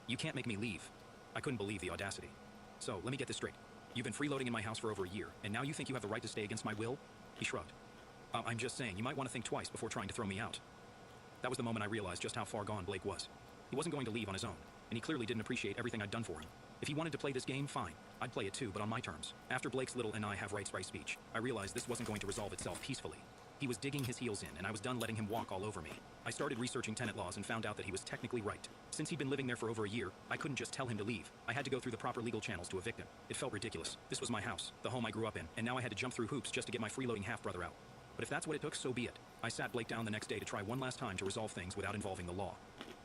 You can't make me leave." I couldn't believe the audacity. "So, let me get this straight. You've been freeloading in my house for over a year, and now you think you have the right to stay against my will?" He shrugged. "I'm just saying, you might want to think twice before trying to throw me out." That was the moment I realized just how far gone Blake was. He wasn't going to leave on his own, and he clearly didn't appreciate everything I'd done for him. If he wanted to play this game, fine. I'd play it too, but on my terms. After Blake's little "and I have rights" speech, I realized this wasn't going to resolve itself peacefully. He was digging his heels in, and I was done letting him walk all over me. I started researching tenant laws and found out that he was technically right. Since he'd been living there for over a year, I couldn't just tell him to leave. I had to go through the proper legal channels to evict him. It felt ridiculous. This was my house, the home I grew up in, and now I had to jump through hoops just to get my freeloading half-brother out. But if that's what it took, so be it. I sat Blake down the next day to try one last time to resolve things without involving the law.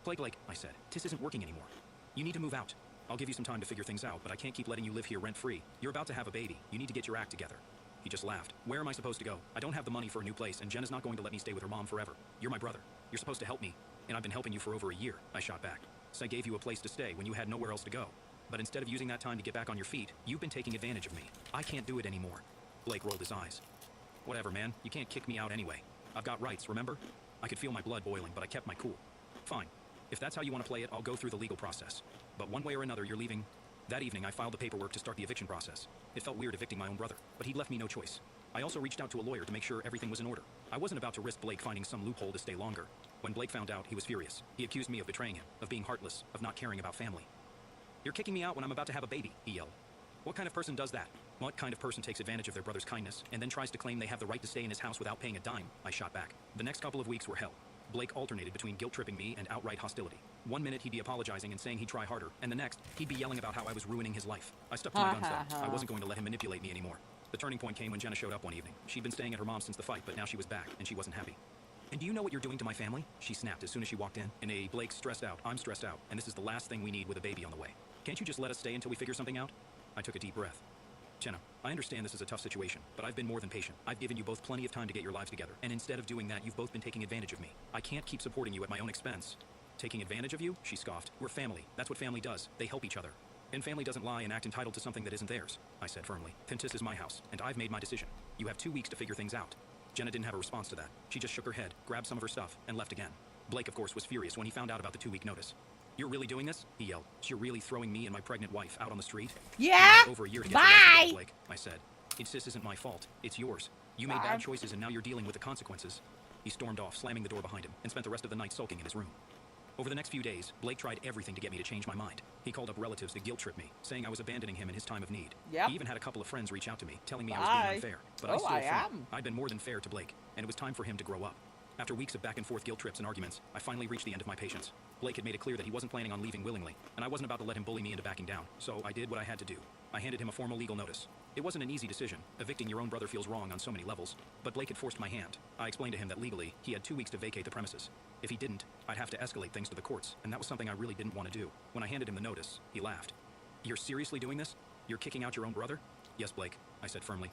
Blake, I said, "this isn't working anymore. You need to move out. I'll give you some time to figure things out, but I can't keep letting you live here rent-free. You're about to have a baby. You need to get your act together." He just laughed. "Where am I supposed to go? I don't have the money for a new place, and Jenna's not going to let me stay with her mom forever. You're my brother. You're supposed to help me, and I've been helping you for over a year," I shot back. "So I gave you a place to stay when you had nowhere else to go. But instead of using that time to get back on your feet, you've been taking advantage of me. I can't do it anymore." Blake rolled his eyes. "Whatever, man. You can't kick me out anyway. I've got rights, remember?" I could feel my blood boiling, but I kept my cool. "Fine. If that's how you want to play it, I'll go through the legal process. But one way or another, you're leaving." That evening, I filed the paperwork to start the eviction process. It felt weird evicting my own brother, but he'd left me no choice. I also reached out to a lawyer to make sure everything was in order. I wasn't about to risk Blake finding some loophole to stay longer. When Blake found out, he was furious. He accused me of betraying him, of being heartless, of not caring about family. "You're kicking me out when I'm about to have a baby," he yelled. "What kind of person does that? What kind of person takes advantage of their brother's kindness and then tries to claim they have the right to stay in his house without paying a dime?" I shot back. The next couple of weeks were hell. Blake alternated between guilt-tripping me and outright hostility. One minute he'd be apologizing and saying he'd try harder, and the next, he'd be yelling about how I was ruining his life. I stuck to my guns though. I wasn't going to let him manipulate me anymore. The turning point came when Jenna showed up one evening. She'd been staying at her mom's since the fight, but now she was back, and she wasn't happy. "And do you know what you're doing to my family?" she snapped as soon as she walked in. In a "Blake's stressed out, I'm stressed out, and this is the last thing we need with a baby on the way. Can't you just let us stay until we figure something out?" I took a deep breath. Jenna, I understand this is a tough situation, but I've been more than patient. I've given you both plenty of time to get your lives together, and instead of doing that, you've both been taking advantage of me. I can't keep supporting you at my own expense. Taking advantage of you? She scoffed. We're family. That's what family does. They help each other. And family doesn't lie and act entitled to something that isn't theirs, I said firmly. This is my house, and I've made my decision. You have 2 weeks to figure things out. Jenna didn't have a response to that. She just shook her head, grabbed some of her stuff, and left again. Blake, of course, was furious when he found out about the 2-week notice. You're really doing this? He yelled. You're really throwing me and my pregnant wife out on the street? Yeah. Over a year to get Bye. the rest of it, Blake, I said. This isn't my fault. It's yours. You made bad choices and now you're dealing with the consequences. He stormed off, slamming the door behind him, and spent the rest of the night sulking in his room. Over the next few days, Blake tried everything to get me to change my mind. He called up relatives to guilt-trip me, saying I was abandoning him in his time of need. Yep. He even had a couple of friends reach out to me, telling me I was being unfair. But I still thought I'd been more than fair to Blake, and it was time for him to grow up. After weeks of back-and-forth guilt trips and arguments, I finally reached the end of my patience. Blake had made it clear that he wasn't planning on leaving willingly, and I wasn't about to let him bully me into backing down, so I did what I had to do. I handed him a formal legal notice. It wasn't an easy decision. Evicting your own brother feels wrong on so many levels, but Blake had forced my hand. I explained to him that legally, he had 2 weeks to vacate the premises. If he didn't, I'd have to escalate things to the courts, and that was something I really didn't want to do. When I handed him the notice, he laughed. You're seriously doing this? You're kicking out your own brother? Yes, Blake, I said firmly.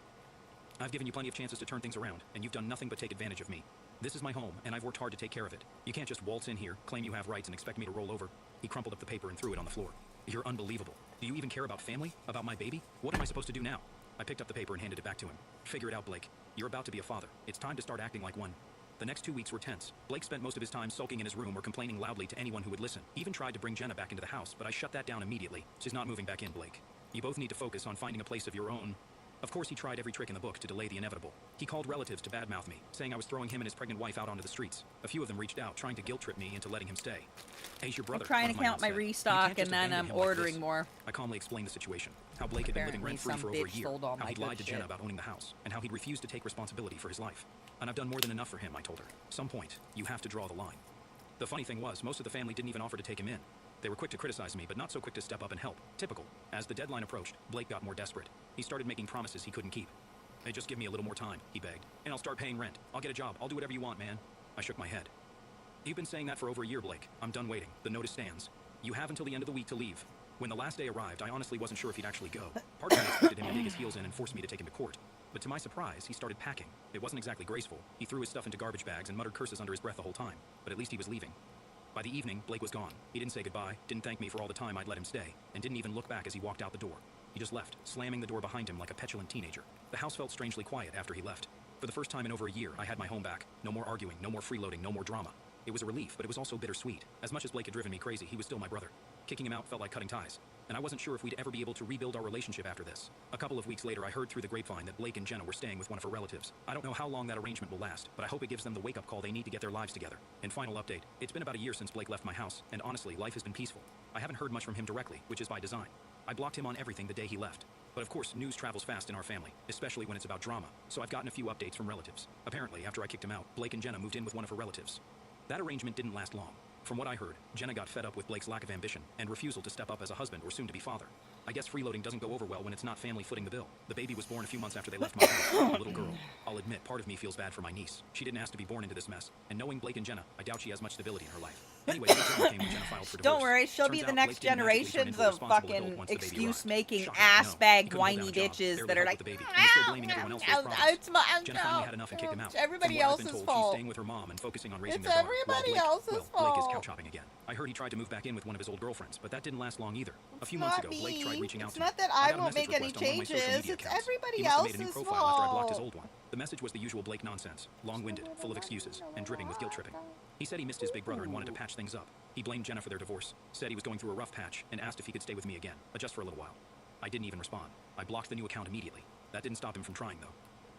I've given you plenty of chances to turn things around, and you've done nothing but take advantage of me. This is my home, and I've worked hard to take care of it. You can't just waltz in here, claim you have rights, and expect me to roll over. He crumpled up the paper and threw it on the floor. You're unbelievable. Do you even care about family? About my baby? What am I supposed to do now? I picked up the paper and handed it back to him. Figure it out, Blake. You're about to be a father. It's time to start acting like one. The next 2 weeks were tense. Blake spent most of his time sulking in his room or complaining loudly to anyone who would listen. He even tried to bring Jenna back into the house, but I shut that down immediately. She's not moving back in, Blake. You both need to focus on finding a place of your own. Of course, he tried every trick in the book to delay the inevitable. He called relatives to badmouth me, saying I was throwing him and his pregnant wife out onto the streets. A few of them reached out, trying to guilt-trip me into letting him stay. He's your brother. I'm trying to count my restock, and then I'm ordering more. I calmly explained the situation. How Blake had been living rent-free for over a year. How he'd lied to Jenna about owning the house. And how he'd refused to take responsibility for his life. And I've done more than enough for him, I told her. Some point, you have to draw the line. The funny thing was, most of the family didn't even offer to take him in. They were quick to criticize me, but not so quick to step up and help. Typical. As the deadline approached, Blake got more desperate. He started making promises he couldn't keep. Hey, just give me a little more time, he begged, and I'll start paying rent. I'll get a job. I'll do whatever you want, man. I shook my head. You've been saying that for over a year, Blake. I'm done waiting. The notice stands. You have until the end of the week to leave. When the last day arrived, I honestly wasn't sure if he'd actually go. Part of me expected him to dig his heels in and force me to take him to court. But to my surprise, he started packing. It wasn't exactly graceful. He threw his stuff into garbage bags and muttered curses under his breath the whole time. But at least he was leaving. By the evening, Blake was gone. He didn't say goodbye, didn't thank me for all the time I'd let him stay, and didn't even look back as he walked out the door. He just left, slamming the door behind him like a petulant teenager. The house felt strangely quiet after he left. For the first time in over a year, I had my home back. No more arguing, no more freeloading, no more drama. It was a relief, but it was also bittersweet. As much as Blake had driven me crazy, he was still my brother. Kicking him out felt like cutting ties. And I wasn't sure if we'd ever be able to rebuild our relationship after this. A couple of weeks later, I heard through the grapevine that Blake and Jenna were staying with one of her relatives. I don't know how long that arrangement will last, but I hope it gives them the wake-up call they need to get their lives together. And final update, it's been about a year since Blake left my house, and honestly, life has been peaceful. I haven't heard much from him directly, which is by design. I blocked him on everything the day he left. But of course, news travels fast in our family, especially when it's about drama, so I've gotten a few updates from relatives. Apparently, after I kicked him out, Blake and Jenna moved in with one of her relatives. That arrangement didn't last long. From what I heard, Jenna got fed up with Blake's lack of ambition and refusal to step up as a husband or soon-to-be father. I guess freeloading doesn't go over well when it's not family footing the bill. The baby was born a few months after they left my house, a little girl. I'll admit, part of me feels bad for my niece. She didn't ask to be born into this mess, and knowing Blake and Jenna, I doubt she has much stability in her life. Anyway, the drama came when Jenna filed for divorce. Don't worry, she'll be the next generations of fucking excuse-making, ass-bag, whiny bitches that are like, it's my Jenna finally had enough and kicked him out. Everybody else's fault. She's staying with her mom and focusing on raising their daughter. Everybody else's fault. Blake is couch hopping again. I heard he tried to move back in with one of his old girlfriends, but that didn't last long either. A few months ago, Blake tried reaching out to me. It's not that I won't make any changes. It's everybody else's fault. He must have made a new profile after I blocked his old one. The message was the usual Blake nonsense, long-winded, full of excuses, and dripping with guilt-tripping. He said he missed his big brother and wanted to patch things up. He blamed Jenna for their divorce, said he was going through a rough patch, and asked if he could stay with me again, just for a little while. I didn't even respond. I blocked the new account immediately. That didn't stop him from trying, though.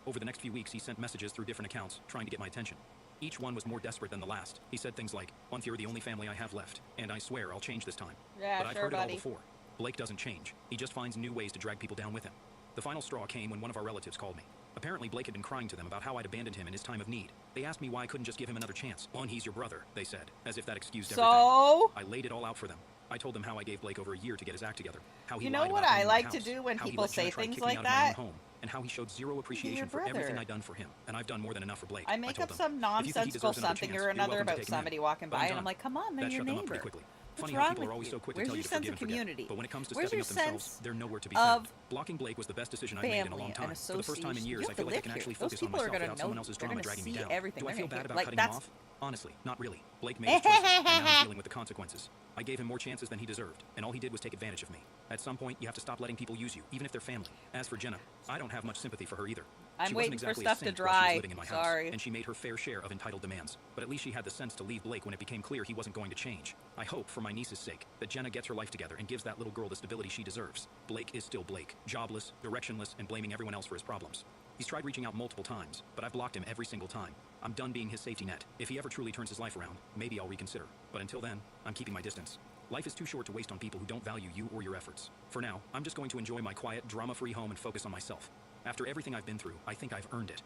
Over the next few weeks, he sent messages through different accounts, trying to get my attention. Each one was more desperate than the last. He said things like, "Once you're the only family I have left, and I swear I'll change this time." Yeah, but I've heard it all before. Blake doesn't change. He just finds new ways to drag people down with him. The final straw came when one of our relatives called me. Apparently, Blake had been crying to them about how I'd abandoned him in his time of need. They asked me why I couldn't just give him another chance. "Well, he's your brother," they said, as if that excused everything. I laid it all out for them. I told them how I gave Blake over a year to get his act together. How he you know lied what about I like the to house, do when how he people let Jenna say try things kicking me like out of my own that? home, and how he showed zero appreciation for everything I'd done for him. And I've done more than enough for Blake. I make told up them, some "If you think he nonsensical deserves another something chance, or you're another welcome to about take him in." somebody walking But by, I'm and I'm done. like, come on, they're That your shut them up neighbor. pretty quickly. Funny wrong how people with are always you? so quick Where's to tell your you to sense forgive of and forget. community? But when it comes to Where's stepping your up themselves, sense they're nowhere to be of found. Blocking Blake was the best decision I've made in a long family time. and For the first time in association? years, You I have feel to like I live can here. actually Those focus on people are myself gonna without know someone you. else's They're drama gonna dragging me see down. everything. Do I They're feel gonna bad hate- about like, cutting him that's- off? Honestly, not really. Blake made his choices, and now he's dealing with the consequences. I gave him more chances than he deserved, and all he did was take advantage of me. At some point, you have to stop letting people use you, even if they're family. As for Jenna, I don't have much sympathy for her either. I'm She waiting wasn't for exactly stuff a to saint while she was dry. living in my Sorry. house, and she made her fair share of entitled demands. But at least she had the sense to leave Blake when it became clear he wasn't going to change. I hope, for my niece's sake, that Jenna gets her life together and gives that little girl the stability she deserves. Blake is still Blake, jobless, directionless, and blaming everyone else for his problems. He's tried reaching out multiple times, but I've blocked him every single time. I'm done being his safety net. If he ever truly turns his life around, maybe I'll reconsider. But until then, I'm keeping my distance. Life is too short to waste on people who don't value you or your efforts. For now, I'm just going to enjoy my quiet, drama-free home and focus on myself. After everything I've been through, I think I've earned it.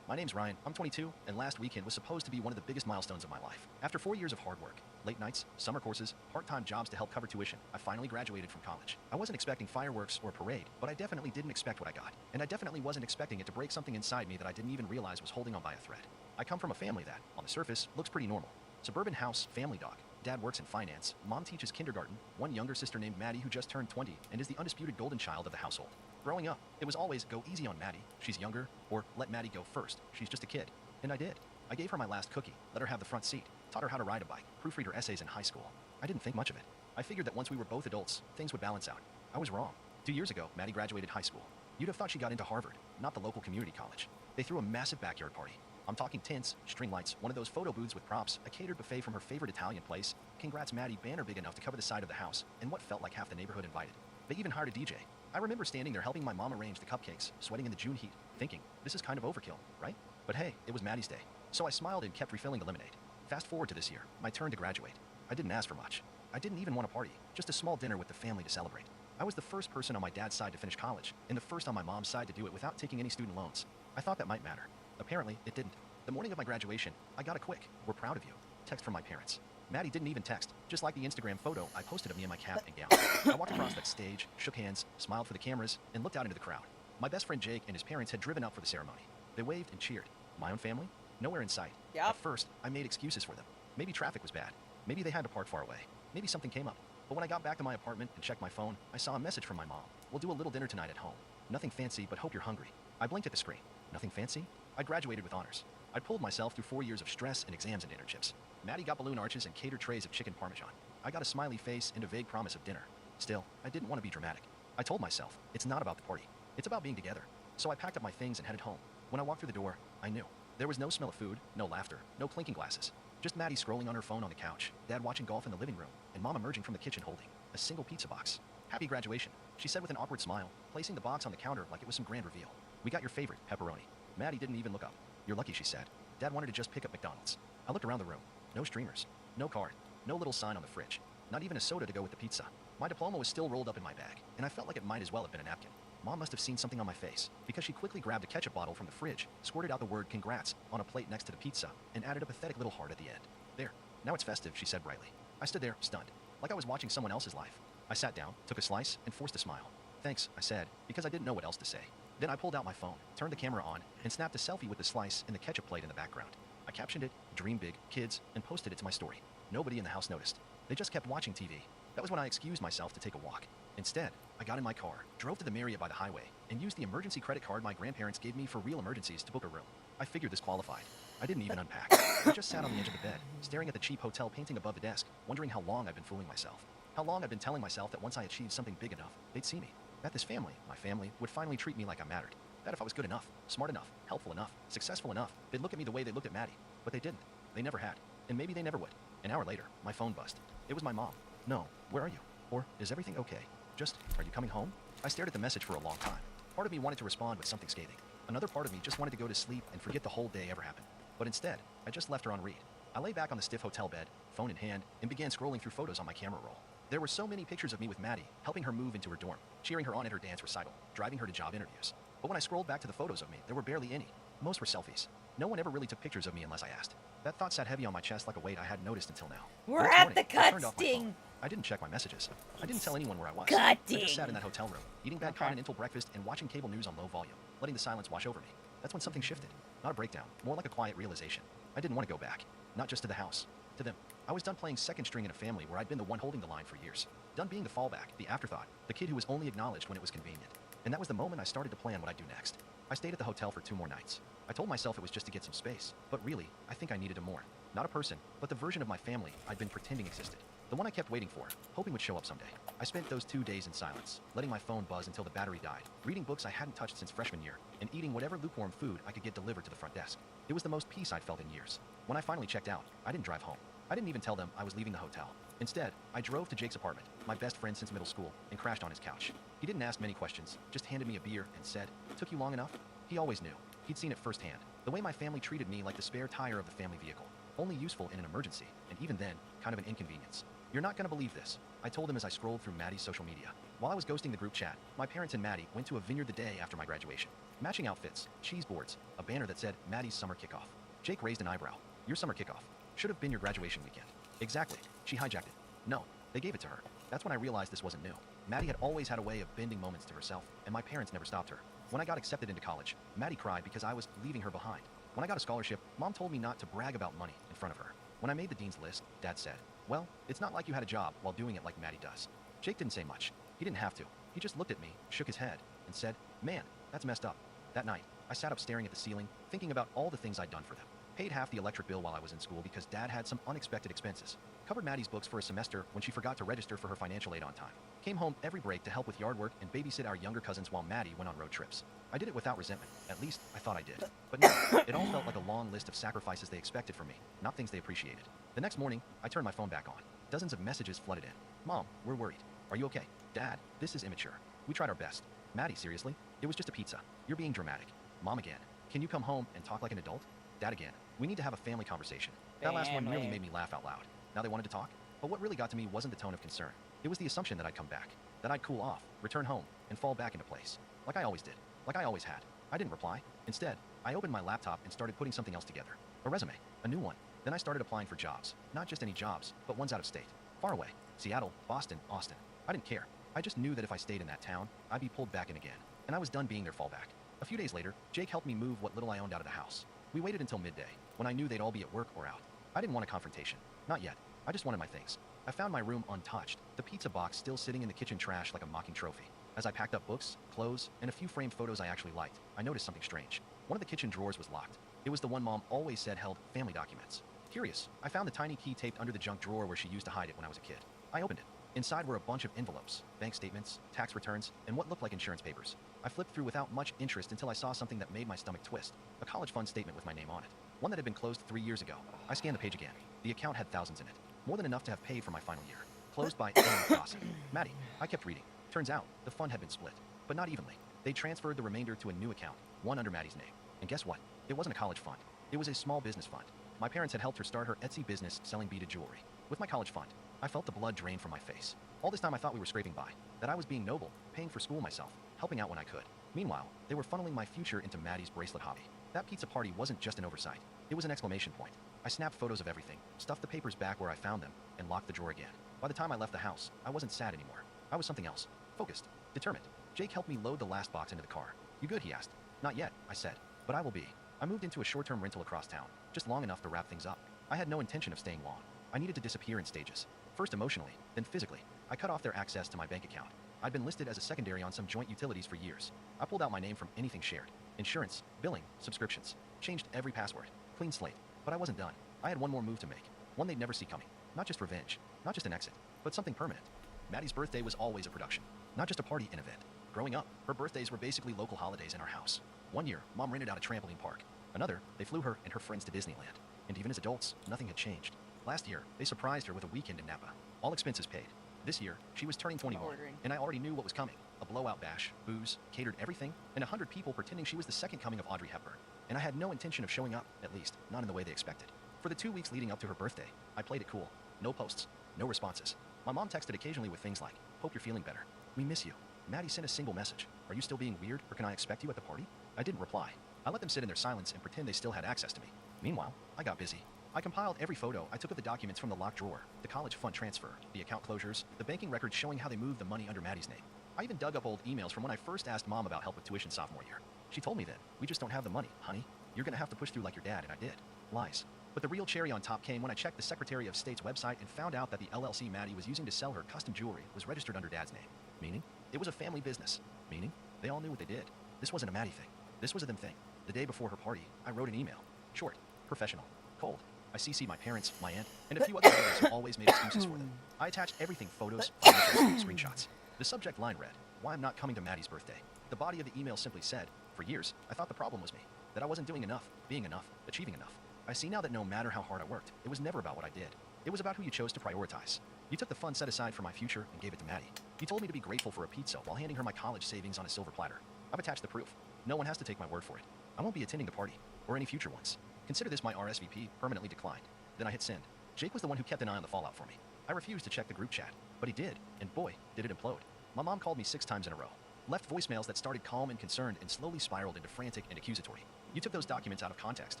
My name's Ryan, I'm 22, and last weekend was supposed to be one of the biggest milestones of my life. After 4 years of hard work, late nights, summer courses, part-time jobs to help cover tuition, I finally graduated from college. I wasn't expecting fireworks or a parade, but I definitely didn't expect what I got. And I definitely wasn't expecting it to break something inside me that I didn't even realize was holding on by a thread. I come from a family that, on the surface, looks pretty normal. Suburban house, family dog. Dad works in finance, mom teaches kindergarten, one younger sister named Maddie who just turned 20 and is the undisputed golden child of the household. Growing up, it was always go easy on Maddie, she's younger, or let Maddie go first, she's just a kid. And I did. I gave her my last cookie, let her have the front seat, taught her how to ride a bike, proofread her essays in high school. I didn't think much of it. I figured that once we were both adults, things would balance out. I was wrong. 2 years ago, Maddie graduated high school. You'd have thought she got into Harvard, not the local community college. They threw a massive backyard party. I'm talking tents, string lights, one of those photo booths with props, a catered buffet from her favorite Italian place, congrats Maddie banner big enough to cover the side of the house, and what felt like half the neighborhood invited. They even hired a DJ. I remember standing there helping my mom arrange the cupcakes, sweating in the June heat, thinking, this is kind of overkill, right? But hey, it was Maddie's day. So I smiled and kept refilling the lemonade. Fast forward to this year, my turn to graduate. I didn't ask for much. I didn't even want a party, just a small dinner with the family to celebrate. I was the first person on my dad's side to finish college, and the first on my mom's side to do it without taking any student loans. I thought that might matter. Apparently, it didn't. The morning of my graduation, I got a quick, "We're proud of you" text from my parents. Maddie didn't even text, just like the Instagram photo I posted of me in my cap and gown. I walked across that stage, shook hands, smiled for the cameras, and looked out into the crowd. My best friend Jake and his parents had driven up for the ceremony. They waved and cheered. My own family? Nowhere in sight. Yep. At first, I made excuses for them. Maybe traffic was bad. Maybe they had to park far away. Maybe something came up. But when I got back to my apartment and checked my phone, I saw a message from my mom. "We'll do a little dinner tonight at home. Nothing fancy, but hope you're hungry." I blinked at the screen. Nothing fancy? I graduated with honors. I pulled myself through 4 years of stress and exams and internships. Maddie got balloon arches and catered trays of chicken parmesan. I got a smiley face and a vague promise of dinner. Still, I didn't want to be dramatic. I told myself, it's not about the party. It's about being together. So I packed up my things and headed home. When I walked through the door, I knew. There was no smell of food, no laughter, no clinking glasses. Just Maddie scrolling on her phone on the couch, Dad watching golf in the living room, and Mom emerging from the kitchen holding a single pizza box. "Happy graduation," she said with an awkward smile, placing the box on the counter like it was some grand reveal. "We got your favorite, pepperoni." Maddie didn't even look up. "You're lucky," she said. Dad wanted to just pick up McDonald's. I looked around the room. No streamers. No card. No little sign on the fridge. Not even a soda to go with the pizza. My diploma was still rolled up in my bag, and I felt like it might as well have been a napkin. Mom must have seen something on my face, because she quickly grabbed a ketchup bottle from the fridge, squirted out the word "congrats" on a plate next to the pizza, and added a pathetic little heart at the end. "There. Now it's festive," she said brightly. I stood there, stunned, like I was watching someone else's life. I sat down, took a slice, and forced a smile. "Thanks," I said, because I didn't know what else to say. Then I pulled out my phone, turned the camera on, and snapped a selfie with the slice and the ketchup plate in the background. I captioned it, "Dream Big, Kids," and posted it to my story. Nobody in the house noticed. They just kept watching TV. That was when I excused myself to take a walk. Instead, I got in my car, drove to the Marriott by the highway, and used the emergency credit card my grandparents gave me for real emergencies to book a room. I figured this qualified. I didn't even unpack. I just sat on the edge of the bed, staring at the cheap hotel painting above the desk, wondering how long I've been fooling myself. How long I've been telling myself that once I achieved something big enough, they'd see me. That this family, my family, would finally treat me like I mattered. That if I was good enough, smart enough, helpful enough, successful enough, they'd look at me the way they looked at Maddie. But they didn't. They never had. And maybe they never would. An hour later, my phone buzzed. It was my mom. "No, where are you?" Or, "Is everything okay? Just, are you coming home?" I stared at the message for a long time. Part of me wanted to respond with something scathing. Another part of me just wanted to go to sleep and forget the whole day ever happened. But instead, I just left her on read. I lay back on the stiff hotel bed, phone in hand, and began scrolling through photos on my camera roll. There were so many pictures of me with Maddie, helping her move into her dorm, cheering her on at her dance recital, driving her to job interviews. But when I scrolled back to the photos of me, there were barely any. Most were selfies. No one ever really took pictures of me unless I asked. That thought sat heavy on my chest like a weight I hadn't noticed until now. We're Next at morning, the I cut turned off my sting. phone. I didn't check my messages. I didn't tell anyone where I was. Cut I ding. just sat in that hotel room, eating bad continental breakfast and watching cable news on low volume, letting the silence wash over me. That's when something shifted. Not a breakdown, more like a quiet realization. I didn't want to go back. Not just to the house. To them, I was done playing second string in a family where I'd been the one holding the line for years. Done being the fallback, the afterthought, the kid who was only acknowledged when it was convenient. And that was the moment I started to plan what I'd do next. I stayed at the hotel for 2 more nights. I told myself it was just to get some space, but really, I think I needed a more. Not a person, but the version of my family I'd been pretending existed. The one I kept waiting for, hoping would show up someday. I spent those 2 days in silence, letting my phone buzz until the battery died, reading books I hadn't touched since freshman year, and eating whatever lukewarm food I could get delivered to the front desk. It was the most peace I'd felt in years. When I finally checked out, I didn't drive home. I didn't even tell them I was leaving the hotel. Instead, I drove to Jake's apartment, my best friend since middle school, and crashed on his couch. He didn't ask many questions, just handed me a beer and said, "Took you long enough?" He always knew. He'd seen it firsthand. The way my family treated me like the spare tire of the family vehicle. Only useful in an emergency, and even then, kind of an inconvenience. "You're not gonna believe this," I told him as I scrolled through Maddie's social media. While I was ghosting the group chat, my parents and Maddie went to a vineyard the day after my graduation. Matching outfits, cheese boards, a banner that said Maddie's summer kickoff. Jake raised an eyebrow. "Your summer kickoff should have been your graduation weekend." Exactly. She hijacked it. No, they gave it to her. That's when I realized this wasn't new. Maddie had always had a way of bending moments to herself, and my parents never stopped her. When I got accepted into college, Maddie cried because I was leaving her behind. When I got a scholarship, Mom told me not to brag about money in front of her. When I made the dean's list, Dad said, "Well, it's not like you had a job while doing it like Maddie does." Jake didn't say much. He didn't have to. He just looked at me, shook his head, and said, "Man, that's messed up." That night, I sat up staring at the ceiling, thinking about all the things I'd done for them. Paid half the electric bill while I was in school because Dad had some unexpected expenses. Covered Maddie's books for a semester when she forgot to register for her financial aid on time. Came home every break to help with yard work and babysit our younger cousins while Maddie went on road trips. I did it without resentment. At least, I thought I did. But no, it all felt like a long list of sacrifices they expected from me, not things they appreciated. The next morning, I turned my phone back on. Dozens of messages flooded in. "Mom, we're worried. Are you okay? Dad, this is immature. We tried our best. Maddie, seriously? It was just a pizza. You're being dramatic. Mom again. Can you come home and talk like an adult? Dad again. We need to have a family conversation." That last one really made me laugh out loud. Now they wanted to talk? But what really got to me wasn't the tone of concern. It was the assumption that I'd come back. That I'd cool off, return home, and fall back into place. Like I always did. Like I always had. I didn't reply. Instead, I opened my laptop and started putting something else together. A resume. A new one. Then I started applying for jobs. Not just any jobs, but ones out of state. Far away. Seattle, Boston, Austin. I didn't care. I just knew that if I stayed in that town, I'd be pulled back in again. And I was done being their fallback. A few days later, Jake helped me move what little I owned out of the house. We waited until midday, when I knew they'd all be at work or out. I didn't want a confrontation. Not yet. I just wanted my things. I found my room untouched, the pizza box still sitting in the kitchen trash like a mocking trophy. As I packed up books, clothes, and a few framed photos I actually liked, I noticed something strange. One of the kitchen drawers was locked. It was the one Mom always said held family documents. Curious, I found the tiny key taped under the junk drawer where she used to hide it when I was a kid. I opened it. Inside were a bunch of envelopes, bank statements, tax returns, and what looked like insurance papers. I flipped through without much interest until I saw something that made my stomach twist. A college fund statement with my name on it. One that had been closed 3 years ago. I scanned the page again. The account had thousands in it. More than enough to have paid for my final year. Closed by Aaron Dawson. Maddie. I kept reading. Turns out, the fund had been split. But not evenly. They transferred the remainder to a new account, one under Maddie's name. And guess what? It wasn't a college fund. It was a small business fund. My parents had helped her start her Etsy business selling beaded jewelry. With my college fund, I felt the blood drain from my face. All this time I thought we were scraping by. That I was being noble, paying for school myself, helping out when I could. Meanwhile, they were funneling my future into Maddie's bracelet hobby. That pizza party wasn't just an oversight. It was an exclamation point. I snapped photos of everything, stuffed the papers back where I found them, and locked the drawer again. By the time I left the house, I wasn't sad anymore. I was something else. Focused. Determined. Jake helped me load the last box into the car. "You good?" he asked. "Not yet," I said. "But I will be." I moved into a short-term rental across town, just long enough to wrap things up. I had no intention of staying long. I needed to disappear in stages. First emotionally, then physically. I cut off their access to my bank account. I'd been listed as a secondary on some joint utilities for years. I pulled out my name from anything shared. Insurance, billing, subscriptions. Changed every password. Clean slate. But I wasn't done. I had one more move to make. One they'd never see coming. Not just revenge. Not just an exit. But something permanent. Maddie's birthday was always a production. Not just a party, an event. Growing up, her birthdays were basically local holidays in our house. One year, Mom rented out a trampoline park. Another, they flew her and her friends to Disneyland. And even as adults, nothing had changed. Last year, they surprised her with a weekend in Napa. All expenses paid. This year, she was turning 21, and I already knew what was coming. A blowout bash, booze, catered everything, and 100 people pretending she was the second coming of Audrey Hepburn. And I had no intention of showing up, at least, not in the way they expected. For the 2 weeks leading up to her birthday, I played it cool. No posts, no responses. My mom texted occasionally with things like, "Hope you're feeling better. We miss you." Maddie sent a single message. "Are you still being weird, or can I expect you at the party?" I didn't reply. I let them sit in their silence and pretend they still had access to me. Meanwhile, I got busy. I compiled every photo I took of the documents from the locked drawer, the college fund transfer, the account closures, the banking records showing how they moved the money under Maddie's name. I even dug up old emails from when I first asked Mom about help with tuition sophomore year. She told me then, "We just don't have the money, honey. You're gonna have to push through like your dad," and I did. Lies. But the real cherry on top came when I checked the Secretary of State's website and found out that the LLC Maddie was using to sell her custom jewelry was registered under Dad's name. Meaning, it was a family business. Meaning, they all knew what they did. This wasn't a Maddie thing. This was a them thing. The day before her party, I wrote an email. Short, professional, cold. I CC'd my parents, my aunt, and a few other neighbors who always made excuses for them. I attached everything, photos, financials, screenshots. The subject line read, "Why I'm not coming to Maddie's birthday." The body of the email simply said, "For years, I thought the problem was me, that I wasn't doing enough, being enough, achieving enough. I see now that no matter how hard I worked, it was never about what I did. It was about who you chose to prioritize. You took the fun set aside for my future and gave it to Maddie. You told me to be grateful for a pizza while handing her my college savings on a silver platter. I've attached the proof. No one has to take my word for it. I won't be attending the party, or any future ones. Consider this my RSVP permanently declined." Then I hit send. Jake was the one who kept an eye on the fallout for me. I refused to check the group chat, but he did, and boy, did it implode. My mom called me 6 times in a row, left voicemails that started calm and concerned and slowly spiraled into frantic and accusatory. "You took those documents out of context,"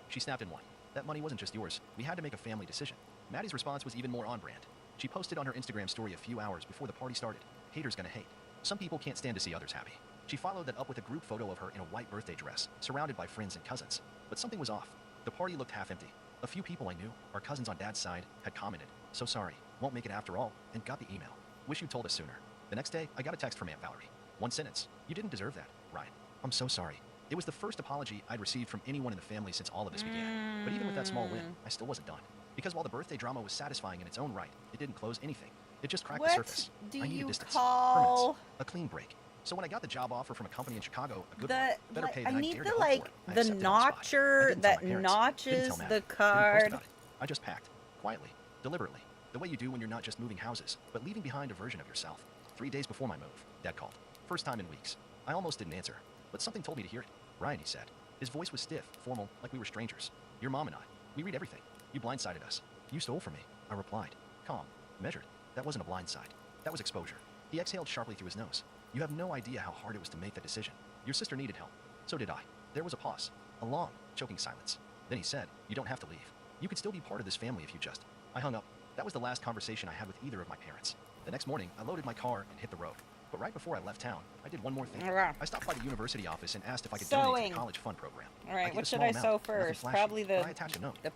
she snapped in one. "That money wasn't just yours. We had to make a family decision." Maddie's response was even more on brand. She posted on her Instagram story a few hours before the party started. "Haters gonna hate. Some people can't stand to see others happy." She followed that up with a group photo of her in a white birthday dress, surrounded by friends and cousins. But something was off. The party looked half empty. A few people I knew, our cousins on Dad's side, had commented, "So sorry, won't make it after all," and got the email. "Wish you told us sooner." The next day, I got a text from Aunt Valerie. One sentence. "You didn't deserve that, Ryan. I'm so sorry." It was the first apology I'd received from anyone in the family since all of this began. But even with that small win, I still wasn't done. Because while the birthday drama was satisfying in its own right, it didn't close anything. It just cracked the surface. Do I needed you distance, call permanence, a clean break. So when I got the job offer from a company in Chicago, a good the one, better like, paid I than I need dared the to hope like for, I the accepted on the spot. I notcher didn't tell that my parents, didn't notches tell Maddie, the didn't post card. about it. I just packed, quietly, deliberately, the way you do when you're not just moving houses, but leaving behind a version of yourself. 3 days before my move, Dad called. First time in weeks. I almost didn't answer, but something told me to hear it. "Ryan," he said. His voice was stiff, formal, like we were strangers. "Your mom and I, we read everything. You blindsided us. You stole from me." I replied, calm, measured. That wasn't a blindside. That was exposure. He exhaled sharply through his nose. "You have no idea how hard it was to make that decision. Your sister needed help. So did I." There was a pause. A long, choking silence. Then he said, "You don't have to leave. You could still be part of this family if you just..." I hung up. That was the last conversation I had with either of my parents. The next morning, I loaded my car and hit the road. But right before I left town, I did one more thing. I stopped by the university office and asked if I could donate to the college fund program. All right, what should I sew first? Probably the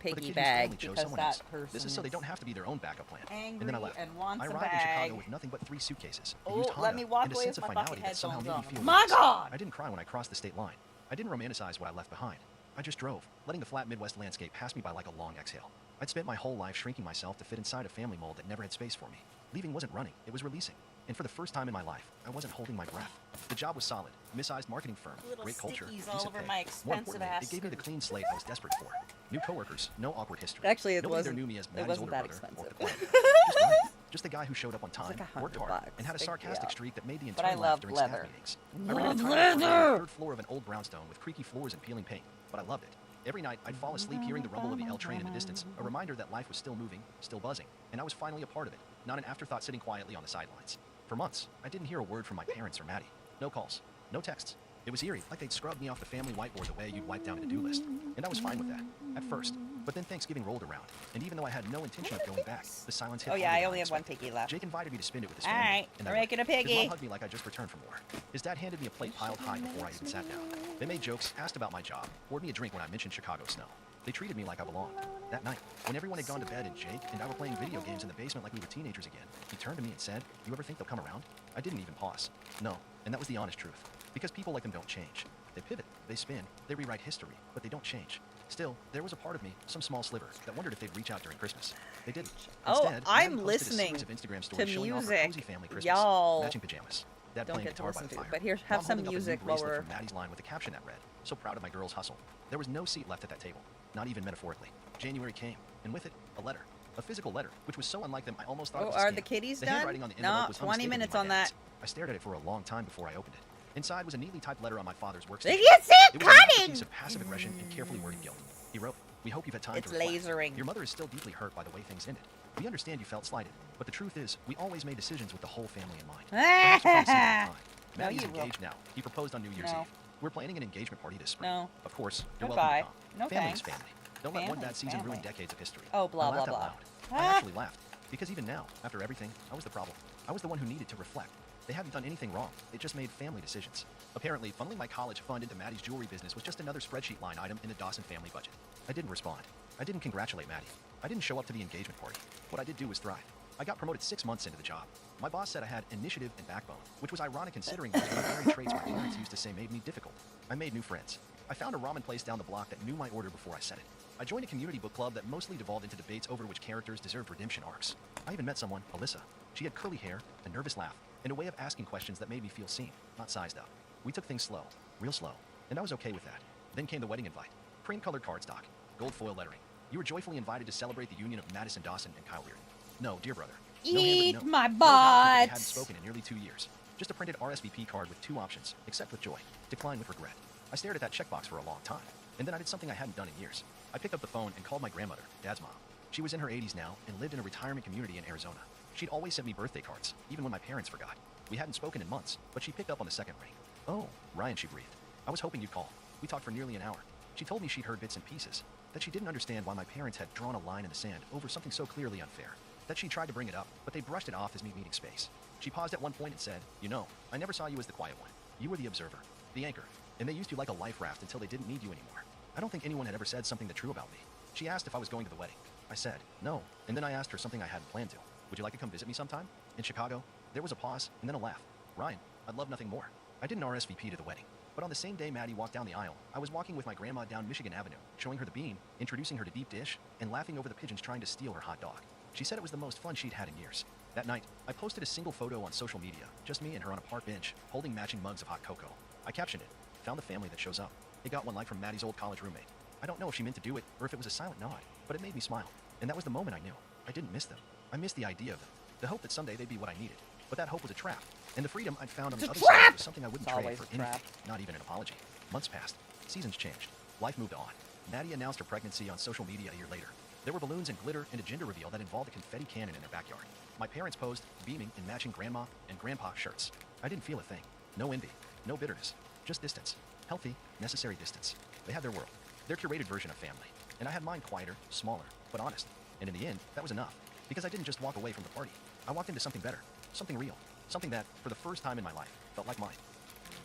piggy bag, because that person This is so they don't have to be their own backup plan. angry And then I left. and wants I a arrived in bag. Chicago with nothing but 3 suitcases. A Oh, used let Honda, me walk and a away sense with of my finality fucking that somehow made me headphones feel on. My released. God! I didn't cry when I crossed the state line. I didn't romanticize what I left behind. I just drove, letting the flat Midwest landscape pass me by like a long exhale. I'd spent my whole life shrinking myself to fit inside a family mold that never had space for me. Leaving wasn't running, it was releasing. And for the first time in my life, I wasn't holding my breath. The job was solid, missized marketing firm, Little great culture, stickies decent all over pay. my More expensive importantly, ass it gave me the clean slate I was desperate for. New coworkers, no awkward history. Actually, it Nobody there wasn't. knew me as It Maddie's wasn't older that brother or expensive. the quiet guy. Just the guy who showed up on time, like worked hard, $100 and had a to pick me sarcastic up. streak that made the But I internal laugh loved during leather. staff meetings. I Love rented a tiny leather! apartment on the 3rd floor of an old brownstone with creaky floors and peeling paint, but I loved it. Every night, I'd fall asleep hearing the rumble of the L train in the distance, a reminder that life was still moving, still buzzing, and I was finally a part of it, not an afterthought sitting quietly on the sidelines. For months, I didn't hear a word from my parents or Maddie. No calls, no texts. It was eerie, like they'd scrubbed me off the family whiteboard the way you'd wipe down a to-do list. And I was fine with that, at first. But then Thanksgiving rolled around, and even though I had no intention of going back, the silence hit Oh yeah, harder I than only have one expected. piggy left. Jake invited me to spend it with his All family. right, and we're I making a went. His piggy. mom hugged me like I just returned from war. His dad handed me a plate piled high before I even sat down. They made jokes, asked about my job, poured me a drink when I mentioned Chicago snow. They treated me like I belonged. That night, when everyone had gone to bed and Jake and I were playing video games in the basement like we were teenagers again, he turned to me and said, "You ever think they'll come around?" I didn't even pause. No, and that was the honest truth. Because people like them don't change. They pivot, they spin, they rewrite history, but they don't change. Still, there was a part of me, some small sliver, that wondered if they'd reach out during Christmas. They didn't. Oh, Instead, I'm Maddie posted a listening series of Instagram to stories showing off her music. cozy family Christmas. Y'all Matching pajamas. Dad don't playing get to guitar by listen the to it, fire. but here, Mom have some holding up a new music while bracelet we're... from Maddie's line with a caption that read, "So proud of my girl's hustle." There was no seat left at that table, not even metaphorically. January came, and with it, a letter. A physical letter, which was so unlike them I almost thought it Oh, was a are scam. the kitties The done? handwriting on the No, envelope was 20 unmistakably minutes my on dad's. that. I stared at it for a long time before I opened it. Inside was a neatly typed letter on my father's workstation. Did you see it It was a masterpiece cutting? of passive aggression and carefully worded guilt. He wrote, "We hope you've had time It's to reflect. lasering. Your mother is still deeply hurt by the way things ended. We understand you felt slighted, but the truth is, we always made decisions with the whole family in mind. Perhaps you can't see that at the time. No, Maddie's you will. engaged now. He proposed on New Year's No. Eve. We're planning an engagement party this spring. No. Of course, you're Goodbye. welcome to come. No family is thanks. family. Don't let one Family's bad season ruin family. decades of history. Oh, blah, I laughed blah, out blah. loud. I actually laughed. Because even now, after everything, I was the problem. I was the one who needed to reflect. They hadn't done anything wrong. They just made family decisions. Apparently, funneling my college fund into Maddie's jewelry business was just another spreadsheet line item in the Dawson family budget. I didn't respond. I didn't congratulate Maddie. I didn't show up to the engagement party. What I did do was thrive. I got promoted 6 months into the job. My boss said I had initiative and backbone, which was ironic considering those were the very traits my parents used to say made me difficult. I made new friends. I found a ramen place down the block that knew my order before I said it. I joined a community book club that mostly devolved into debates over which characters deserved redemption arcs. I even met someone, Alyssa. She had curly hair, a nervous laugh, and a way of asking questions that made me feel seen, not sized up. We took things slow, real slow, and I was okay with that. Then came the wedding invite. Cream-colored cardstock, gold foil lettering. You were joyfully invited to celebrate the union of Madison Dawson and Kyle Weird. No, dear brother. No Eat handwritten note. my No document that we hadn't butts. spoken in nearly 2 years. Just a printed RSVP card with 2 options, accept with joy, decline with regret. I stared at that checkbox for a long time, and then I did something I hadn't done in years. I picked up the phone and called my grandmother, Dad's mom. She was in her 80s now and lived in a retirement community in Arizona. She'd always sent me birthday cards, even when my parents forgot. We hadn't spoken in months, but she picked up on the second ring. Oh, Ryan, she breathed. I was hoping you'd call. We talked for nearly an hour. She told me she'd heard bits and pieces, that she didn't understand why my parents had drawn a line in the sand over something so clearly unfair, that she tried to bring it up, but they brushed it off as me needing space. She paused at one point and said, you know, I never saw you as the quiet one. You were the observer, the anchor, and they used you like a life raft until they didn't need you anymore. I don't think anyone had ever said something that true about me. She asked if I was going to the wedding. I said, no, and then I asked her something I hadn't planned to. Would you like to come visit me sometime? In Chicago? There was a pause, and then a laugh. Ryan, I'd love nothing more. I didn't RSVP to the wedding. But on the same day Maddie walked down the aisle, I was walking with my grandma down Michigan Avenue, showing her the bean, introducing her to deep dish, and laughing over the pigeons trying to steal her hot dog. She said it was the most fun she'd had in years. That night, I posted a single photo on social media, just me and her on a park bench, holding matching mugs of hot cocoa. I captioned it, found the family that shows up. It got one like from Maddie's old college roommate. I don't know if she meant to do it, or if it was a silent nod, but it made me smile. And that was the moment I knew. I didn't miss them. I missed the idea of them. The hope that someday they'd be what I needed. But that hope was a trap. And the freedom I'd found on the other side was something I wouldn't trade for anything, not even an apology. Months passed. Seasons changed. Life moved on. Maddie announced her pregnancy on social media a year later. There were balloons and glitter and a gender reveal that involved a confetti cannon in their backyard. My parents posed, beaming in matching grandma and grandpa shirts. I didn't feel a thing. No envy. No bitterness. Just distance. Healthy, necessary distance. They had their world. Their curated version of family. And I had mine quieter, smaller, but honest. And in the end, that was enough. Because I didn't just walk away from the party. I walked into something better. Something real. Something that, for the first time in my life, felt like mine.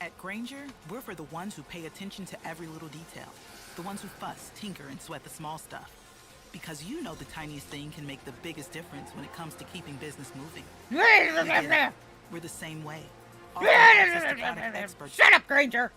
At Granger, we're for the ones who pay attention to every little detail. The ones who fuss, tinker, and sweat the small stuff. Because you know the tiniest thing can make the biggest difference when it comes to keeping business moving. We get it. We're the same way. Offering access to product experts. Shut up, Granger!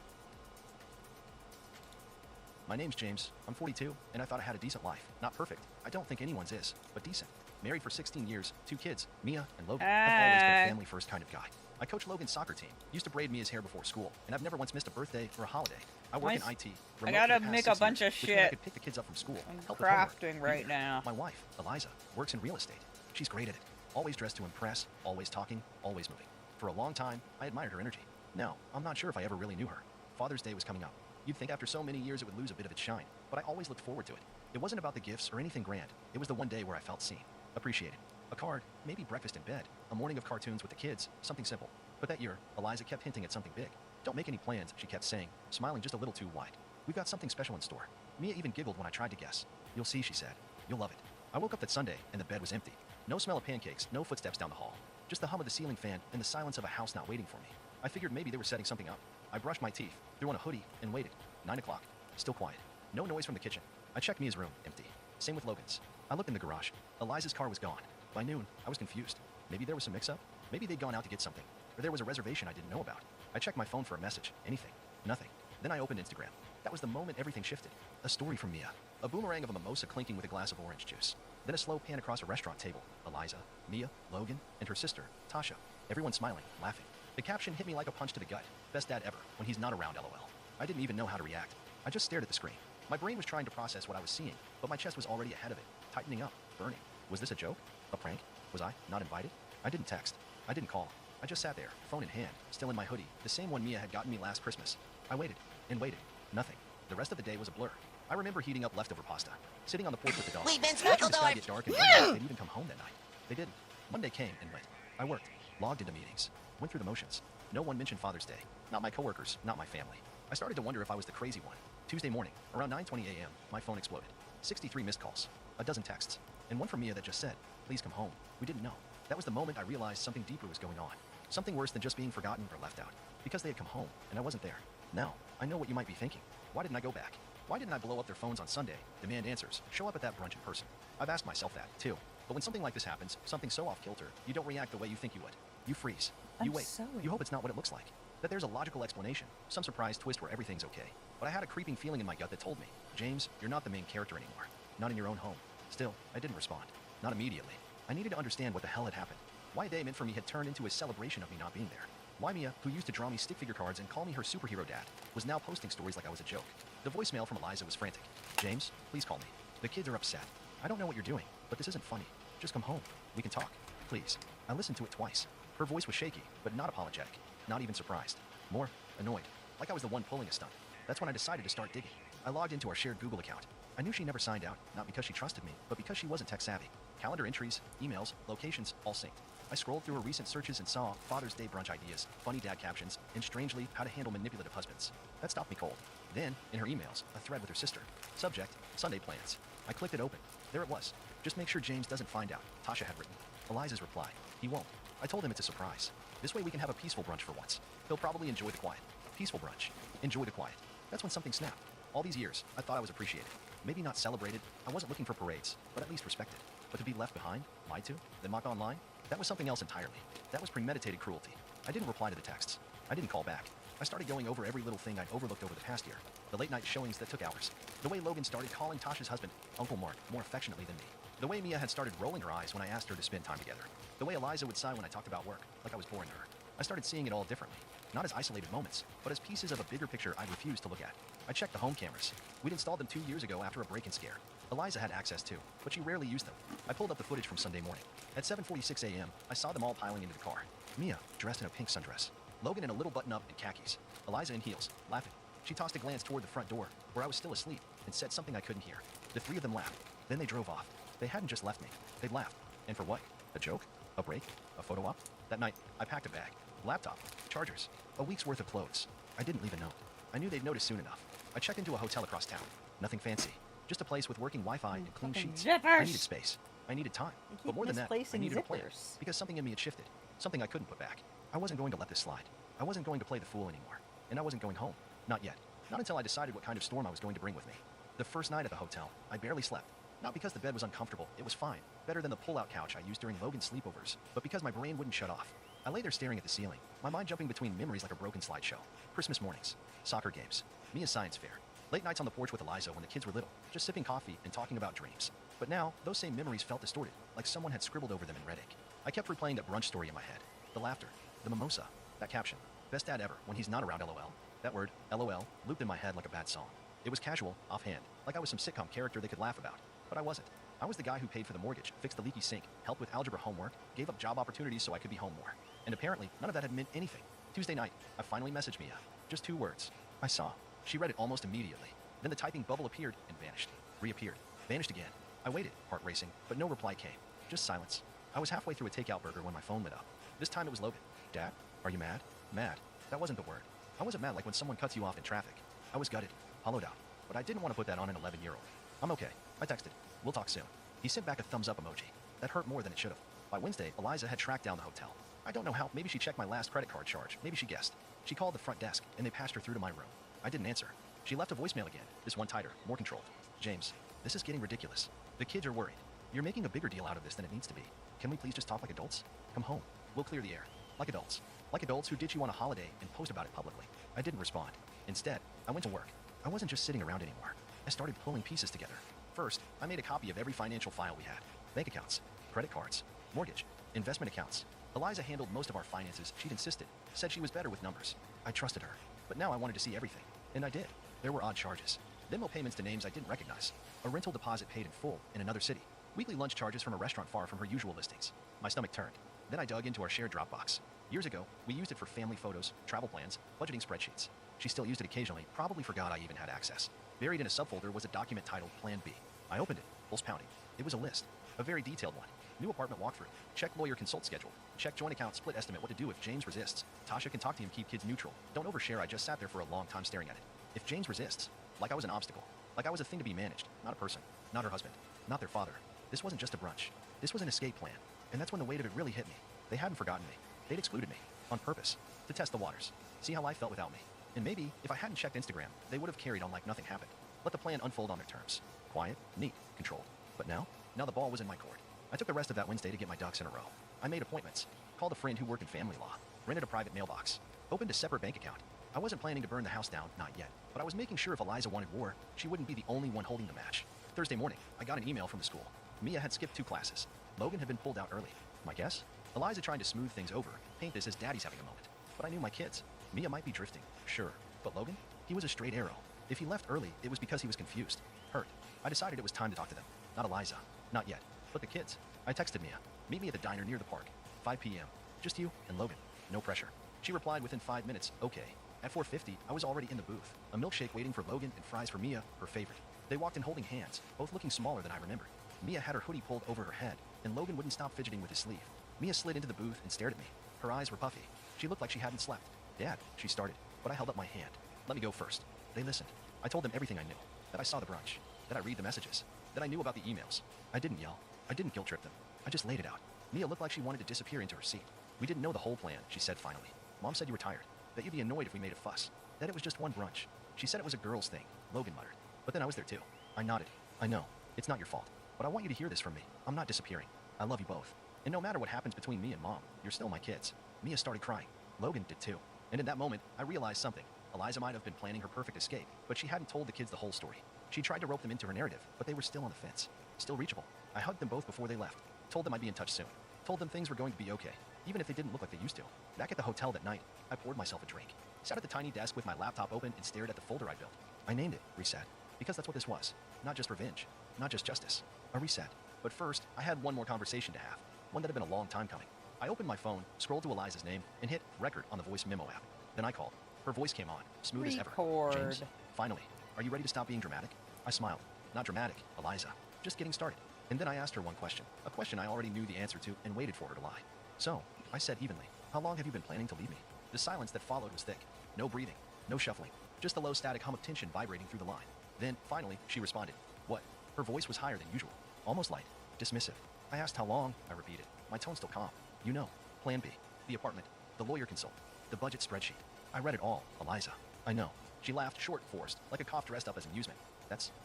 My name's James. I'm 42, and I thought I had a decent life. Not perfect. I don't think anyone's is, but decent. Married for 16 years, 2 kids, Mia and Logan. I've always been a family-first kind of guy. I coach Logan's soccer team. Used to braid Mia's hair before school, and I've never once missed a birthday or a holiday. I work in IT. I gotta make a bunch of which meant I shit. could pick the kids up from school. I'm help with homework, crafting right read. now. My wife, Eliza, works in real estate. She's great at it. Always dressed to impress, always talking, always moving. For a long time, I admired her energy. Now, I'm not sure if I ever really knew her. Father's Day was coming up. You'd think after so many years it would lose a bit of its shine, but I always looked forward to it. It wasn't about the gifts or anything grand. It was the one day where I felt seen, appreciated. A card, maybe breakfast in bed, a morning of cartoons with the kids, something simple. But that year, Eliza kept hinting at something big. Don't make any plans, she kept saying, smiling just a little too wide. We've got something special in store. Mia even giggled when I tried to guess. You'll see, she said. You'll love it. I woke up that Sunday, and the bed was empty. No smell of pancakes, no footsteps down the hall. Just the hum of the ceiling fan and the silence of a house not waiting for me. I figured maybe they were setting something up. I brushed my teeth, threw on a hoodie, and waited. 9 o'clock. Still quiet. No noise from the kitchen. I checked Mia's room, empty. Same with Logan's. I looked in the garage. Eliza's car was gone. By noon, I was confused. Maybe there was some mix-up. Maybe they'd gone out to get something. Or there was a reservation I didn't know about. I checked my phone for a message. Anything. Nothing. Then I opened Instagram. That was the moment everything shifted. A story from Mia. A boomerang of a mimosa clinking with a glass of orange juice. Then a slow pan across a restaurant table. Eliza, Mia, Logan, and her sister, Tasha. Everyone smiling, laughing. The caption hit me like a punch to the gut. Best dad ever, when he's not around, LOL. I didn't even know how to react. I just stared at the screen. My brain was trying to process what I was seeing, but my chest was already ahead of it, tightening up, burning. Was this a joke? A prank? Was I not invited? I didn't text. I didn't call. I just sat there, phone in hand, still in my hoodie, the same one Mia had gotten me last Christmas. I waited, and waited. Nothing. The rest of the day was a blur. I remember heating up leftover pasta, sitting on the porch with the dog. We've been watching the scheduled, sky though. get dark and wondering if they'd even come home that night. They didn't. Monday came and went. I worked, logged into meetings, went through the motions. No one mentioned Father's Day. Not my coworkers, not my family. I started to wonder if I was the crazy one. Tuesday morning, around 9:20 a.m., my phone exploded. 63 missed calls, a dozen texts, and one from Mia that just said, "Please come home." We didn't know. That was the moment I realized something deeper was going on. Something worse than just being forgotten or left out. Because they had come home, and I wasn't there. Now, I know what you might be thinking. Why didn't I go back? Why didn't I blow up their phones on Sunday, demand answers, show up at that brunch in person? I've asked myself that, too. But when something like this happens, something so off-kilter, you don't react the way you think you would. You freeze. You wait. You hope it's not what it looks like. That there's a logical explanation, some surprise twist where everything's okay. But I had a creeping feeling in my gut that told me, James, you're not the main character anymore. Not in your own home. Still, I didn't respond. Not immediately. I needed to understand what the hell had happened. Why a day meant for me had turned into a celebration of me not being there. Why Mia, who used to draw me stick figure cards and call me her superhero dad, was now posting stories like I was a joke. The voicemail from Eliza was frantic. James, please call me. The kids are upset. I don't know what you're doing, but this isn't funny. Just come home. We can talk. Please. I listened to it twice. Her voice was shaky, but not apologetic. Not even surprised. More annoyed. Like I was the one pulling a stunt. That's when I decided to start digging. I logged into our shared Google account. I knew she never signed out, not because she trusted me, but because she wasn't tech savvy. Calendar entries, emails, locations, all synced. I scrolled through her recent searches and saw Father's Day brunch ideas, funny dad captions, and strangely, how to handle manipulative husbands. That stopped me cold. Then, in her emails, a thread with her sister. Subject, Sunday plans. I clicked it open. There it was. Just make sure James doesn't find out, Tasha had written. Eliza's reply. He won't. I told him it's a surprise. This way we can have a peaceful brunch for once. He'll probably enjoy the quiet. Peaceful brunch. Enjoy the quiet. That's when something snapped. All these years, I thought I was appreciated. Maybe not celebrated. I wasn't looking for parades, but at least respected. But to be left behind, lied to, then mocked online, that was something else entirely. That was premeditated cruelty. I didn't reply to the texts. I didn't call back. I started going over every little thing I'd overlooked over the past year. The late night showings that took hours. The way Logan started calling Tasha's husband, Uncle Mark, more affectionately than me. The way Mia had started rolling her eyes when I asked her to spend time together. The way Eliza would sigh when I talked about work, like I was boring her. I started seeing it all differently. Not as isolated moments, but as pieces of a bigger picture I'd refused to look at. I checked the home cameras. We'd installed them 2 years ago after a break-in scare. Eliza had access too, but she rarely used them. I pulled up the footage from Sunday morning. At 7:46 a.m., I saw them all piling into the car. Mia, dressed in a pink sundress. Logan in a little button-up and khakis. Eliza in heels, laughing. She tossed a glance toward the front door, where I was still asleep, and said something I couldn't hear. The three of them laughed. Then they drove off. They hadn't just left me. They'd laughed. And for what? A joke? A break? A photo op? That night, I packed a bag. Laptop. Chargers. A week's worth of clothes. I didn't leave a note. I knew they'd notice soon enough. I checked into a hotel across town. Nothing fancy. Just a place with working Wi-Fi and clean sheets. I needed space. I needed time. But more than that, I needed a plan. Because something in me had shifted. Something I couldn't put back. I wasn't going to let this slide. I wasn't going to play the fool anymore. And I wasn't going home. Not yet. Not until I decided what kind of storm I was going to bring with me. The first night at the hotel, I barely slept. Not because the bed was uncomfortable. It was fine. Better than the pull-out couch I used during Logan's sleepovers. But because my brain wouldn't shut off. I lay there staring at the ceiling, my mind jumping between memories like a broken slideshow. Christmas mornings, soccer games, Mia's science fair, late nights on the porch with Eliza when the kids were little, just sipping coffee and talking about dreams. But now, those same memories felt distorted, like someone had scribbled over them in red ink. I kept replaying that brunch story in my head. The laughter, the mimosa, that caption, best dad ever when he's not around LOL. That word, LOL, looped in my head like a bad song. It was casual, offhand, like I was some sitcom character they could laugh about. But I wasn't. I was the guy who paid for the mortgage, fixed the leaky sink, helped with algebra homework, gave up job opportunities so I could be home more. And apparently, none of that had meant anything. Tuesday night, I finally messaged Mia. Just 2 words. I saw. She read it almost immediately. Then the typing bubble appeared and vanished. Reappeared. Vanished again. I waited, heart racing, but no reply came. Just silence. I was halfway through a takeout burger when my phone lit up. This time it was Logan. Dad, are you mad? Mad. That wasn't the word. I wasn't mad like when someone cuts you off in traffic. I was gutted, hollowed out. But I didn't want to put that on an 11-year-old. I'm okay. I texted. We'll talk soon. He sent back a thumbs up emoji. That hurt more than it should have. By Wednesday, Eliza had tracked down the hotel. I don't know how. Maybe she checked my last credit card charge. Maybe she guessed. She called the front desk, and they passed her through to my room. I didn't answer. She left a voicemail again, this one tighter, more controlled. James, this is getting ridiculous. The kids are worried. You're making a bigger deal out of this than it needs to be. Can we please just talk like adults? Come home. We'll clear the air. Like adults. Like adults who ditch you on a holiday and post about it publicly. I didn't respond. Instead, I went to work. I wasn't just sitting around anymore. I started pulling pieces together. First, I made a copy of every financial file we had. Bank accounts, credit cards, mortgage, investment accounts. Eliza handled most of our finances. She'd insisted. Said she was better with numbers. I trusted her. But now I wanted to see everything. And I did. There were odd charges. Venmo payments to names I didn't recognize. A rental deposit paid in full in another city. Weekly lunch charges from a restaurant far from her usual listings. My stomach turned. Then I dug into our shared Dropbox. Years ago, we used it for family photos, travel plans, budgeting spreadsheets. She still used it occasionally, probably forgot I even had access. Buried in a subfolder was a document titled Plan B. I opened it, pulse pounding. It was a list, a very detailed one. New apartment walkthrough, check lawyer consult schedule, check joint account split estimate, what to do if James resists. Tasha can talk to him, keep kids neutral. Don't overshare. I just sat there for a long time staring at it. If James resists, like I was an obstacle, like I was a thing to be managed, not a person, not her husband, not their father. This wasn't just a brunch. This was an escape plan. And that's when the weight of it really hit me. They hadn't forgotten me. They'd excluded me, on purpose, to test the waters, see how life felt without me. And maybe, if I hadn't checked Instagram, they would have carried on like nothing happened. let the plan unfold on their terms. Quiet, neat, controlled. But now the ball was in my court. I took the rest of that Wednesday to get my ducks in a row. I made appointments, called a friend who worked in family law, rented a private mailbox, opened a separate bank account. I wasn't planning to burn the house down, not yet, but I was making sure if Eliza wanted war, she wouldn't be the only one holding the match. Thursday morning, I got an email from the school. Mia had skipped 2 classes. Logan had been pulled out early. My guess? Eliza trying to smooth things over, paint this as daddy's having a moment. But I knew my kids. Mia might be drifting, sure, but Logan? He was a straight arrow. If he left early, it was because he was confused, hurt. I decided it was time to talk to them. Not Eliza. Not yet. But the kids. I texted Mia. Meet me at the diner near the park. 5 p.m. Just you and Logan. No pressure. She replied within 5 minutes, okay. At 4:50, I was already in the booth. A milkshake waiting for Logan and fries for Mia, her favorite. They walked in holding hands, both looking smaller than I remembered. Mia had her hoodie pulled over her head, and Logan wouldn't stop fidgeting with his sleeve. Mia slid into the booth and stared at me. Her eyes were puffy. She looked like she hadn't slept. Dad, she started, but I held up my hand. Let me go first. They listened. I told them everything I knew. That I saw the brunch. That I read the messages. That I knew about the emails. I didn't yell. I didn't guilt trip them. I just laid it out. Mia looked like she wanted to disappear into her seat. We didn't know the whole plan, she said finally. Mom said you were tired. That you'd be annoyed if we made a fuss. That it was just one brunch. She said it was a girl's thing, Logan muttered. But then I was there too. I nodded. I know. It's not your fault. But I want you to hear this from me. I'm not disappearing. I love you both. And no matter what happens between me and Mom, you're still my kids. Mia started crying. Logan did too. And in that moment, I realized something. Eliza might have been planning her perfect escape, but she hadn't told the kids the whole story. She tried to rope them into her narrative, but they were still on the fence. Still reachable. I hugged them both before they left. Told them I'd be in touch soon. Told them things were going to be okay, even if they didn't look like they used to. Back at the hotel that night, I poured myself a drink. Sat at the tiny desk with my laptop open and stared at the folder I built. I named it Reset, because that's what this was. Not just revenge, not just justice. A reset. But first, I had one more conversation to have. One that had been a long time coming. I opened my phone, scrolled to Eliza's name, and hit record on the voice memo app. Then I called. Her voice came on, smooth as ever. James, finally, are you ready to stop being dramatic? I smiled. Not dramatic, Eliza. Just getting started. And then I asked her one question, a question I already knew the answer to and waited for her to lie. So, I said evenly, how long have you been planning to leave me? The silence that followed was thick. No breathing, no shuffling, just a low static hum of tension vibrating through the line. Then, finally, she responded. What? Her voice was higher than usual, almost light, dismissive. I asked how long, I repeated, my tone still calm. You know, Plan B, the apartment, the lawyer consult, the budget spreadsheet. I read it all, Eliza. I know. She laughed short, forced, like a cough dressed up as amusement.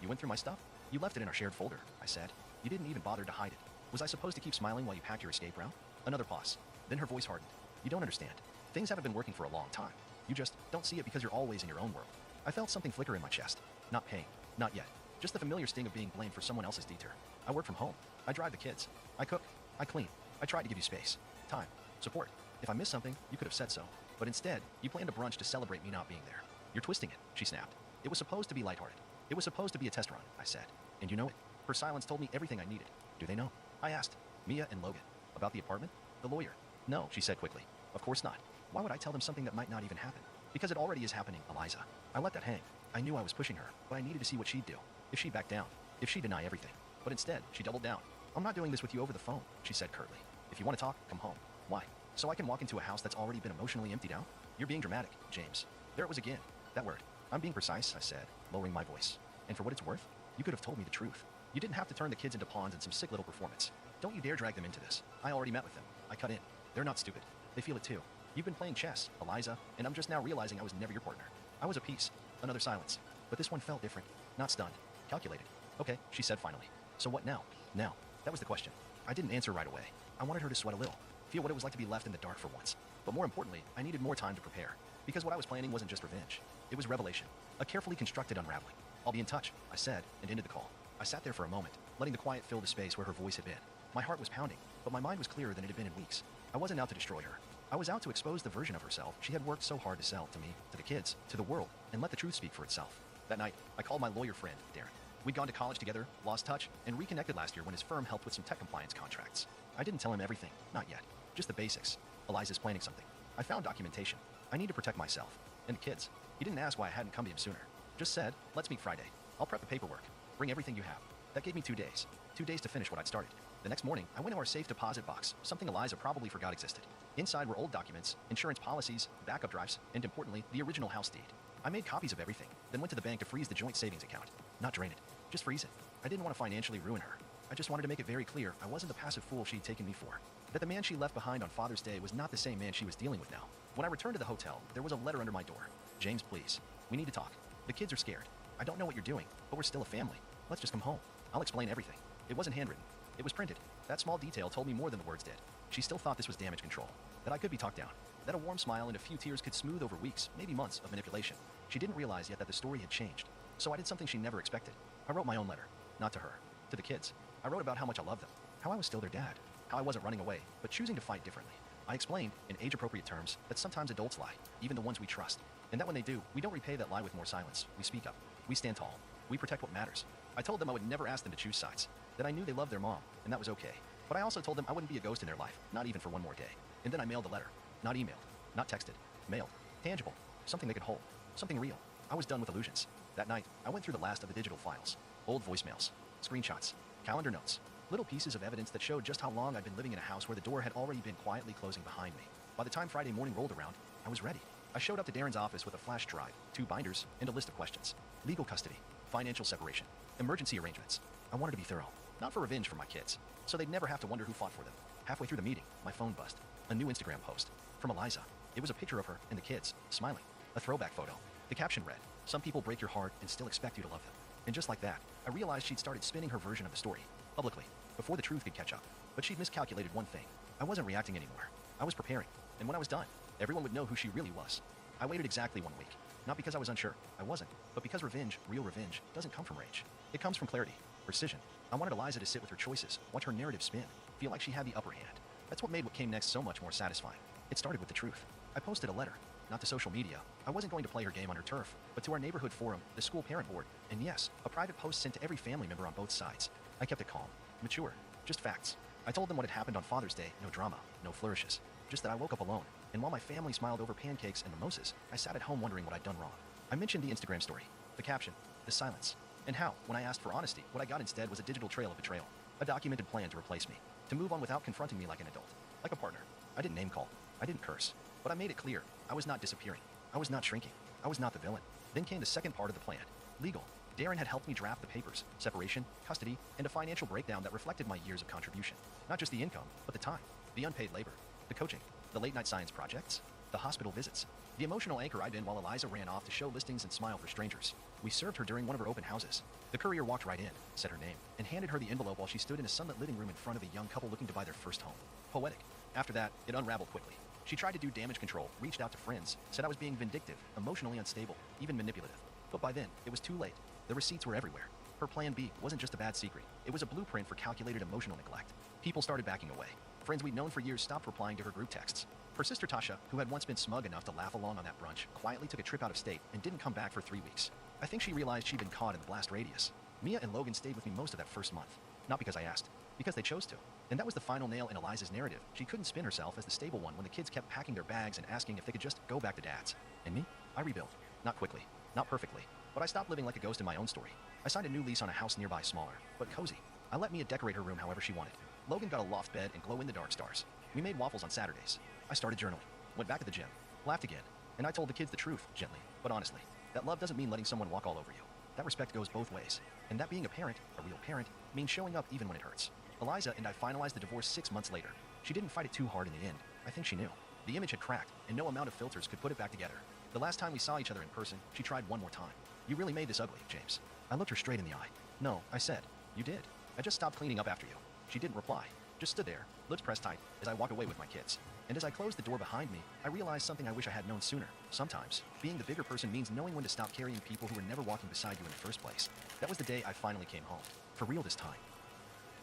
You went through my stuff? You left it in our shared folder, I said. You didn't even bother to hide it. Was I supposed to keep smiling while you packed your escape route? Another pause. Then her voice hardened. You don't understand. Things haven't been working for a long time. You just don't see it because you're always in your own world. I felt something flicker in my chest. Not pain. Not yet. Just the familiar sting of being blamed for someone else's detour. I work from home. I drive the kids. I cook. I clean. I try to give you space. Time. Support. If I missed something, you could have said so. But instead, you planned a brunch to celebrate me not being there. You're twisting it, she snapped. It was supposed to be lighthearted. It was supposed to be a test run, I said. And you know it. Her silence told me everything I needed. Do they know? I asked. Mia and Logan. About the apartment? The lawyer. No, she said quickly. Of course not. Why would I tell them something that might not even happen? Because it already is happening, Eliza. I let that hang. I knew I was pushing her, but I needed to see what she'd do. If she'd back down. If she'd deny everything. But instead, she doubled down. I'm not doing this with you over the phone, she said curtly. If you want to talk, come home. Why? So I can walk into a house that's already been emotionally emptied out? You're being dramatic, James. There it was again. That word. I'm being precise, I said, lowering my voice. And for what it's worth, you could have told me the truth. You didn't have to turn the kids into pawns in some sick little performance. Don't you dare drag them into this. I already met with them. I cut in. They're not stupid. They feel it too. You've been playing chess, Eliza, and I'm just now realizing I was never your partner. I was a piece. Another silence. But this one felt different. Not stunned. Calculated. Okay, she said finally. So what now? Now. That was the question. I didn't answer right away. I wanted her to sweat a little. Feel what it was like to be left in the dark for once. But more importantly, I needed more time to prepare. Because what I was planning wasn't just revenge. It was revelation. A carefully constructed unraveling. I'll be in touch, I said, and ended the call. I sat there for a moment, letting the quiet fill the space where her voice had been. My heart was pounding, but my mind was clearer than it had been in weeks. I wasn't out to destroy her. I was out to expose the version of herself she had worked so hard to sell to me, to the kids, to the world, and let the truth speak for itself. That night, I called my lawyer friend, Darren. We'd gone to college together, lost touch, and reconnected last year when his firm helped with some tech compliance contracts. I didn't tell him everything, not yet. Just the basics. Eliza's planning something. I found documentation. I need to protect myself. And the kids. He didn't ask why I hadn't come to him sooner. Just said, let's meet Friday. I'll prep the paperwork. Bring everything you have. That gave me 2 days. 2 days to finish what I'd started. The next morning, I went to our safe deposit box, something Eliza probably forgot existed. Inside were old documents, insurance policies, backup drives, and importantly, the original house deed. I made copies of everything, then went to the bank to freeze the joint savings account. Not drain it. Just freeze it. I didn't want to financially ruin her. I just wanted to make it very clear I wasn't the passive fool she'd taken me for. That the man she left behind on Father's Day was not the same man she was dealing with now. When I returned to the hotel, there was a letter under my door. James, please. We need to talk. The kids are scared. I don't know what you're doing, but we're still a family. Let's just come home. I'll explain everything. It wasn't handwritten. It was printed. That small detail told me more than the words did. She still thought this was damage control, that I could be talked down, that a warm smile and a few tears could smooth over weeks, maybe months of manipulation. She didn't realize yet that the story had changed. So I did something she never expected. I wrote my own letter. Not to her. To the kids. I wrote about how much I loved them. How I was still their dad. How I wasn't running away, but choosing to fight differently. I explained, in age-appropriate terms, that sometimes adults lie, even the ones we trust. And that when they do, we don't repay that lie with more silence. We speak up. We stand tall. We protect what matters. I told them I would never ask them to choose sides. That I knew they loved their mom, and that was okay. But I also told them I wouldn't be a ghost in their life, not even for one more day. And then I mailed the letter. Not emailed. Not texted. Mailed. Tangible. Something they could hold. Something real. I was done with illusions. That night, I went through the last of the digital files. Old voicemails. Screenshots. Calendar notes. Little pieces of evidence that showed just how long I'd been living in a house where the door had already been quietly closing behind me. By the time Friday morning rolled around, I was ready. I showed up to Darren's office with a flash drive, 2 binders, and a list of questions. Legal custody. Financial separation. Emergency arrangements. I wanted to be thorough. Not for revenge for my kids. So they'd never have to wonder who fought for them. Halfway through the meeting, my phone buzzed. A new Instagram post. From Eliza. It was a picture of her and the kids, smiling. A throwback photo. The caption read, "Some people break your heart and still expect you to love them." And just like that, I realized she'd started spinning her version of the story, publicly, before the truth could catch up. But she'd miscalculated one thing. I wasn't reacting anymore. I was preparing. And when I was done, everyone would know who she really was. I waited exactly 1 week. Not because I was unsure. I wasn't. But because revenge, real revenge, doesn't come from rage. It comes from clarity. Precision. I wanted Eliza to sit with her choices, watch her narrative spin, feel like she had the upper hand. That's what made what came next so much more satisfying. It started with the truth. I posted a letter. Not to social media. I wasn't going to play her game on her turf, but to our neighborhood forum, the school parent board, and yes, a private post sent to every family member on both sides. I kept it calm, mature, just facts. I told them what had happened on Father's Day, no drama, no flourishes. Just that I woke up alone, and while my family smiled over pancakes and mimosas, I sat at home wondering what I'd done wrong. I mentioned the Instagram story, the caption, the silence, and how, when I asked for honesty, what I got instead was a digital trail of betrayal, a documented plan to replace me, to move on without confronting me like an adult, like a partner. I didn't name call, I didn't curse, but I made it clear, I was not disappearing, I was not shrinking, I was not the villain. Then came the second part of the plan, legal. Darren had helped me draft the papers, separation, custody, and a financial breakdown that reflected my years of contribution. Not just the income, but the time, the unpaid labor, the coaching, the late-night science projects, the hospital visits, the emotional anchor I'd been while Eliza ran off to show listings and smile for strangers. We served her during one of her open houses. The courier walked right in, said her name, and handed her the envelope while she stood in a sunlit living room in front of a young couple looking to buy their first home. Poetic. After that, it unraveled quickly. She tried to do damage control, reached out to friends, said I was being vindictive, emotionally unstable, even manipulative. But by then, it was too late. The receipts were everywhere. Her plan B wasn't just a bad secret. It was a blueprint for calculated emotional neglect. People started backing away. Friends we'd known for years stopped replying to her group texts. Her sister Tasha, who had once been smug enough to laugh along on that brunch, quietly took a trip out of state and didn't come back for 3 weeks. I think she realized she'd been caught in the blast radius. Mia and Logan stayed with me most of that first month. Not because I asked, because they chose to. And that was the final nail in Eliza's narrative. She couldn't spin herself as the stable one when the kids kept packing their bags and asking if they could just go back to dad's. And me? I rebuilt. Not quickly. Not perfectly. But I stopped living like a ghost in my own story. I signed a new lease on a house nearby, smaller, but cozy. I let Mia decorate her room however she wanted. Logan got a loft bed and glow-in-the-dark stars. We made waffles on Saturdays. I started journaling. Went back to the gym. Laughed again. And I told the kids the truth, gently, but honestly. That love doesn't mean letting someone walk all over you. That respect goes both ways. And that being a parent, a real parent, means showing up even when it hurts. Eliza and I finalized the divorce 6 months later. She didn't fight it too hard in the end. I think she knew. The image had cracked, and no amount of filters could put it back together. The last time we saw each other in person, she tried one more time. "You really made this ugly, James." I looked her straight in the eye. "No," I said. "You did. I just stopped cleaning up after you." She didn't reply. Just stood there, lips pressed tight, as I walked away with my kids. And as I closed the door behind me, I realized something I wish I had known sooner. Sometimes, being the bigger person means knowing when to stop carrying people who were never walking beside you in the first place. That was the day I finally came home. For real this time.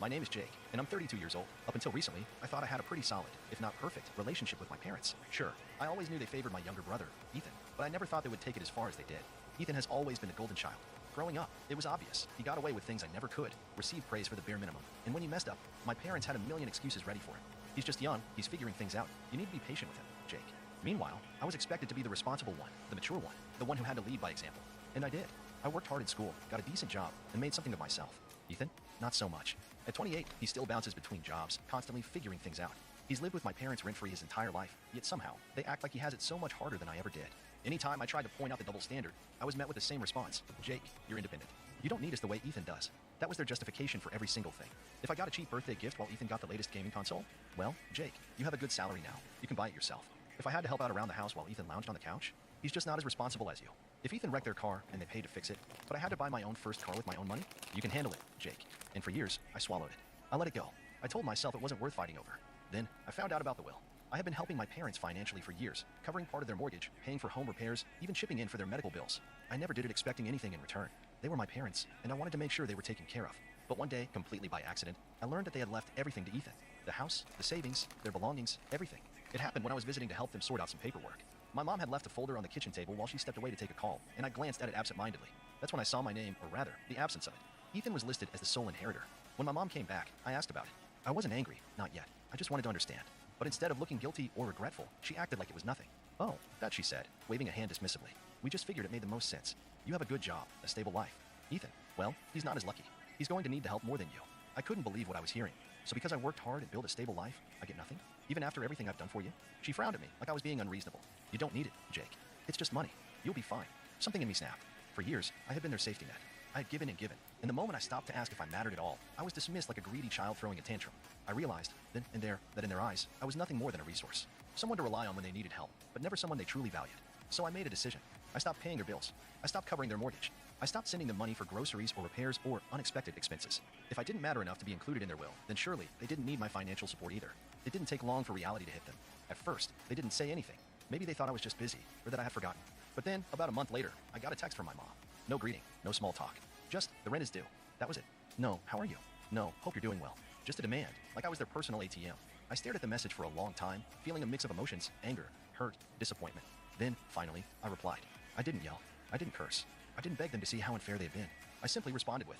My name is Jake, and I'm 32 years old. Up until recently, I thought I had a pretty solid, if not perfect, relationship with my parents. Sure, I always knew they favored my younger brother, Ethan, but I never thought they would take it as far as they did. Ethan has always been the golden child. Growing up, it was obvious. He got away with things I never could, received praise for the bare minimum, and when he messed up, my parents had a million excuses ready for him. He's just young, he's figuring things out. You need to be patient with him, Jake. Meanwhile, I was expected to be the responsible one, the mature one, the one who had to lead by example. And I did. I worked hard in school, got a decent job, and made something of myself. Ethan? Not so much. At 28, he still bounces between jobs, constantly figuring things out. He's lived with my parents rent-free his entire life, yet somehow, they act like he has it so much harder than I ever did. Anytime I tried to point out the double standard, I was met with the same response. "Jake, you're independent. You don't need us the way Ethan does." That was their justification for every single thing. If I got a cheap birthday gift while Ethan got the latest gaming console, well, Jake, you have a good salary now. You can buy it yourself. If I had to help out around the house while Ethan lounged on the couch, He's just not as responsible as you. If Ethan wrecked their car and they paid to fix it, but I had to buy my own first car with my own money, you can handle it, Jake. And for years, I swallowed it. I let it go. I told myself it wasn't worth fighting over. Then, I found out about the will. I had been helping my parents financially for years, covering part of their mortgage, paying for home repairs, even chipping in for their medical bills. I never did it expecting anything in return. They were my parents, and I wanted to make sure they were taken care of. But one day, completely by accident, I learned that they had left everything to Ethan. The house, the savings, their belongings, everything. It happened when I was visiting to help them sort out some paperwork. My mom had left a folder on the kitchen table while she stepped away to take a call, and I glanced at it absentmindedly. That's when I saw my name, or rather, the absence of it. Ethan was listed as the sole inheritor. When my mom came back, I asked about it. I wasn't angry, not yet. I just wanted to understand. But instead of looking guilty or regretful, she acted like it was nothing. Oh, that, she said, waving a hand dismissively. We just figured it made the most sense. You have a good job, a stable life. Ethan, well, he's not as lucky. He's going to need the help more than you. I couldn't believe what I was hearing. So because I worked hard and built a stable life, I get nothing? Even after everything I've done for you? She frowned at me like I was being unreasonable. You don't need it, Jake. It's just money. You'll be fine. Something in me snapped. For years, I had been their safety net. I had given and given, and the moment I stopped to ask if I mattered at all, I was dismissed like a greedy child throwing a tantrum. I realized, then and there, that in their eyes, I was nothing more than a resource. Someone to rely on when they needed help, but never someone they truly valued. So I made a decision. I stopped paying their bills. I stopped covering their mortgage. I stopped sending them money for groceries or repairs or unexpected expenses. If I didn't matter enough to be included in their will, then surely they didn't need my financial support either. It didn't take long for reality to hit them. At first, they didn't say anything. Maybe they thought I was just busy, or that I had forgotten. But then, about a month later, I got a text from my mom. No greeting, no small talk. Just, the rent is due. That was it. No, how are you? No, hope you're doing well. Just a demand, like I was their personal ATM. I stared at the message for a long time, feeling a mix of emotions, anger, hurt, disappointment. Then, finally, I replied. I didn't yell. I didn't curse. I didn't beg them to see how unfair they'd been. I simply responded with,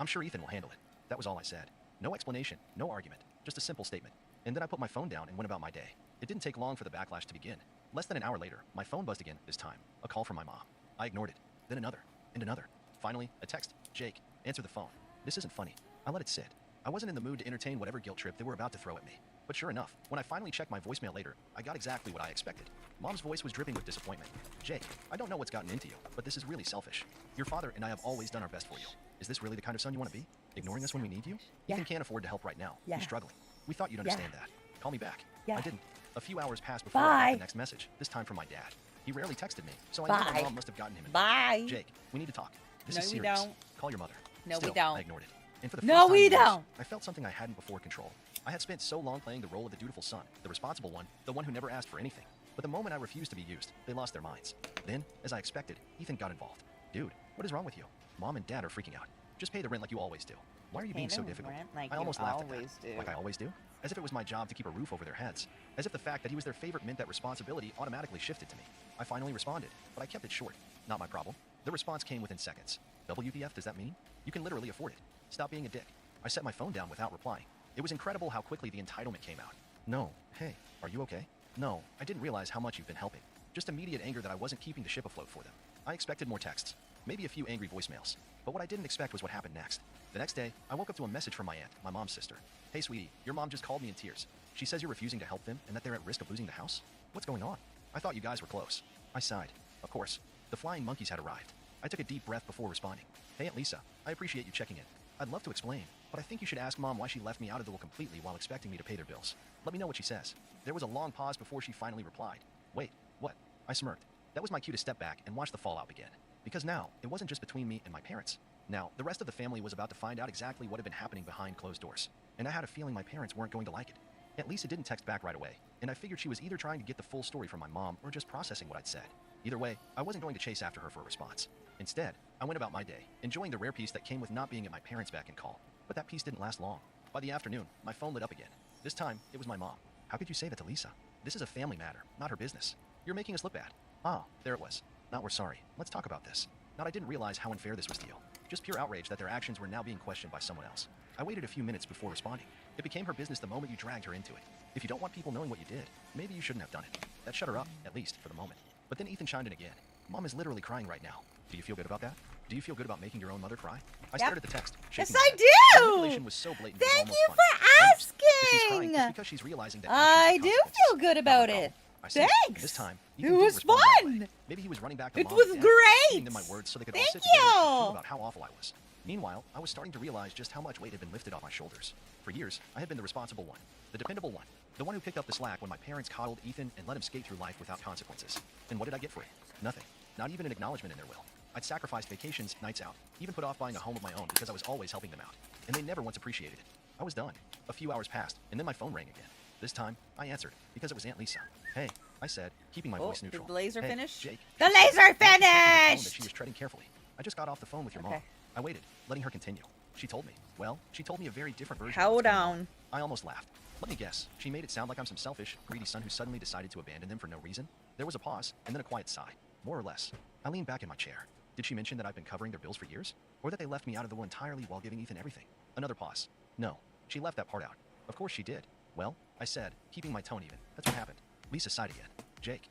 I'm sure Ethan will handle it. That was all I said. No explanation, no argument, just a simple statement. And then I put my phone down and went about my day. It didn't take long for the backlash to begin. Less than an hour later, my phone buzzed again, this time. A call from my mom. I ignored it. Then another. And another. Finally, a text. Jake, answer the phone. This isn't funny. I let it sit. I wasn't in the mood to entertain whatever guilt trip they were about to throw at me. But sure enough, when I finally checked my voicemail later, I got exactly what I expected. Mom's voice was dripping with disappointment. Jake, I don't know what's gotten into you, but this is really selfish. Your father and I have always done our best for you. Is this really the kind of son you want to be? Ignoring us when we need you? Yeah. Ethan can't afford to help right now. Yeah. He's struggling. We thought you'd understand that. Call me back. Yeah. I didn't. A few hours passed before I got Bye. the next message, this time from my dad. He rarely texted me, so I knew my Bye. mom must have gotten him. Bye. Jake, we need to talk. This No, is we serious. don't. Call your mother. No, we Still, don't. I ignored it. And for the No, first time we in years, don't. I felt something I hadn't before control. I had spent so long playing the role of the dutiful son, the responsible one, the one who never asked for anything. But the moment I refused to be used, they lost their minds. Then, as I expected, Ethan got involved. Dude, what is wrong with you? Mom and Dad are freaking out. Just pay the rent like you always do. Why are you being so difficult? I almost laughed at that. Like I always do? As if it was my job to keep a roof over their heads. As if the fact that he was their favorite meant that responsibility automatically shifted to me. I finally responded, but I kept it short. Not my problem. The response came within seconds. WTF does that mean? You can literally afford it. Stop being a dick. I set my phone down without replying. It was incredible how quickly the entitlement came out. No. Hey, are you okay? No, I didn't realize how much you've been helping. Just immediate anger that I wasn't keeping the ship afloat for them. I expected more texts. Maybe a few angry voicemails. But what I didn't expect was what happened next. The next day, I woke up to a message from my aunt, my mom's sister. Hey, sweetie, your mom just called me in tears. She says you're refusing to help them and that they're at risk of losing the house? What's going on? I thought you guys were close. I sighed. Of course. The flying monkeys had arrived. I took a deep breath before responding. Hey, Aunt Lisa, I appreciate you checking in. I'd love to explain, but I think you should ask Mom why she left me out of the will completely while expecting me to pay their bills. Let me know what she says. There was a long pause before she finally replied. Wait, what? I smirked. That was my cue to step back and watch the fallout begin. Because now, it wasn't just between me and my parents. Now, the rest of the family was about to find out exactly what had been happening behind closed doors. And I had a feeling my parents weren't going to like it. At least it didn't text back right away, and I figured she was either trying to get the full story from my mom or just processing what I'd said. Either way, I wasn't going to chase after her for a response. Instead, I went about my day, enjoying the rare peace that came with not being at my parents' beck and call. But that peace didn't last long. By the afternoon, my phone lit up again. This time, it was my mom. How could you say that to Lisa? This is a family matter, not her business. You're making us look bad. Ah, there it was. Not we're sorry. Let's talk about this. Not I didn't realize how unfair this was to you. Just pure outrage that their actions were now being questioned by someone else. I waited a few minutes before responding. It became her business the moment you dragged her into it. If you don't want people knowing what you did, maybe you shouldn't have done it. That shut her up, at least for the moment. But then Ethan chimed in again. Mom is literally crying right now. Do you feel good about that? Do you feel good about making your own mother cry? I stared at the text. Yes, shaking my I head. do! The manipulation was so blatant, it was Thank almost you funny. for If she's crying, asking! it's because she's realizing that I actions do have feel good about it. I see. Thanks. This time, It Ethan didn't was respond right away. fun. Maybe he was running back to It Mom was and Dad, great. giving them my words so they could all Thank sit together and you. talk about how awful I was. Meanwhile, I was starting to realize just how much weight had been lifted off my shoulders. For years, I had been the responsible one, the dependable one, the The one who picked up the slack when my parents coddled Ethan and let him skate through life without consequences. And what did I get for it? Nothing. Not even an acknowledgement in their will. I'd sacrificed vacations, nights out, even put off buying a home of my own because I was always helping them out. And they never once appreciated it. I was done. A few hours passed, and then my phone rang again. This time, I answered, because it was Aunt Lisa. Hey, I said, keeping my voice neutral. Did the laser hey, finish? Jake. The laser finished! That she was treading carefully. I just got off the phone with your mom. I waited, letting her continue. She told me. Well, she told me a very different version. Hold on. I almost laughed. Let me guess. She made it sound like I'm some selfish, greedy son who suddenly decided to abandon them for no reason. There was a pause, and then a quiet sigh. More or less. I leaned back in my chair. Did she mention that I've been covering their bills for years? Or that they left me out of the will entirely while giving Ethan everything? Another pause. No. She left that part out. Of course she did. Well, I said, keeping my tone even. That's what happened. Lisa sighed again. Jake.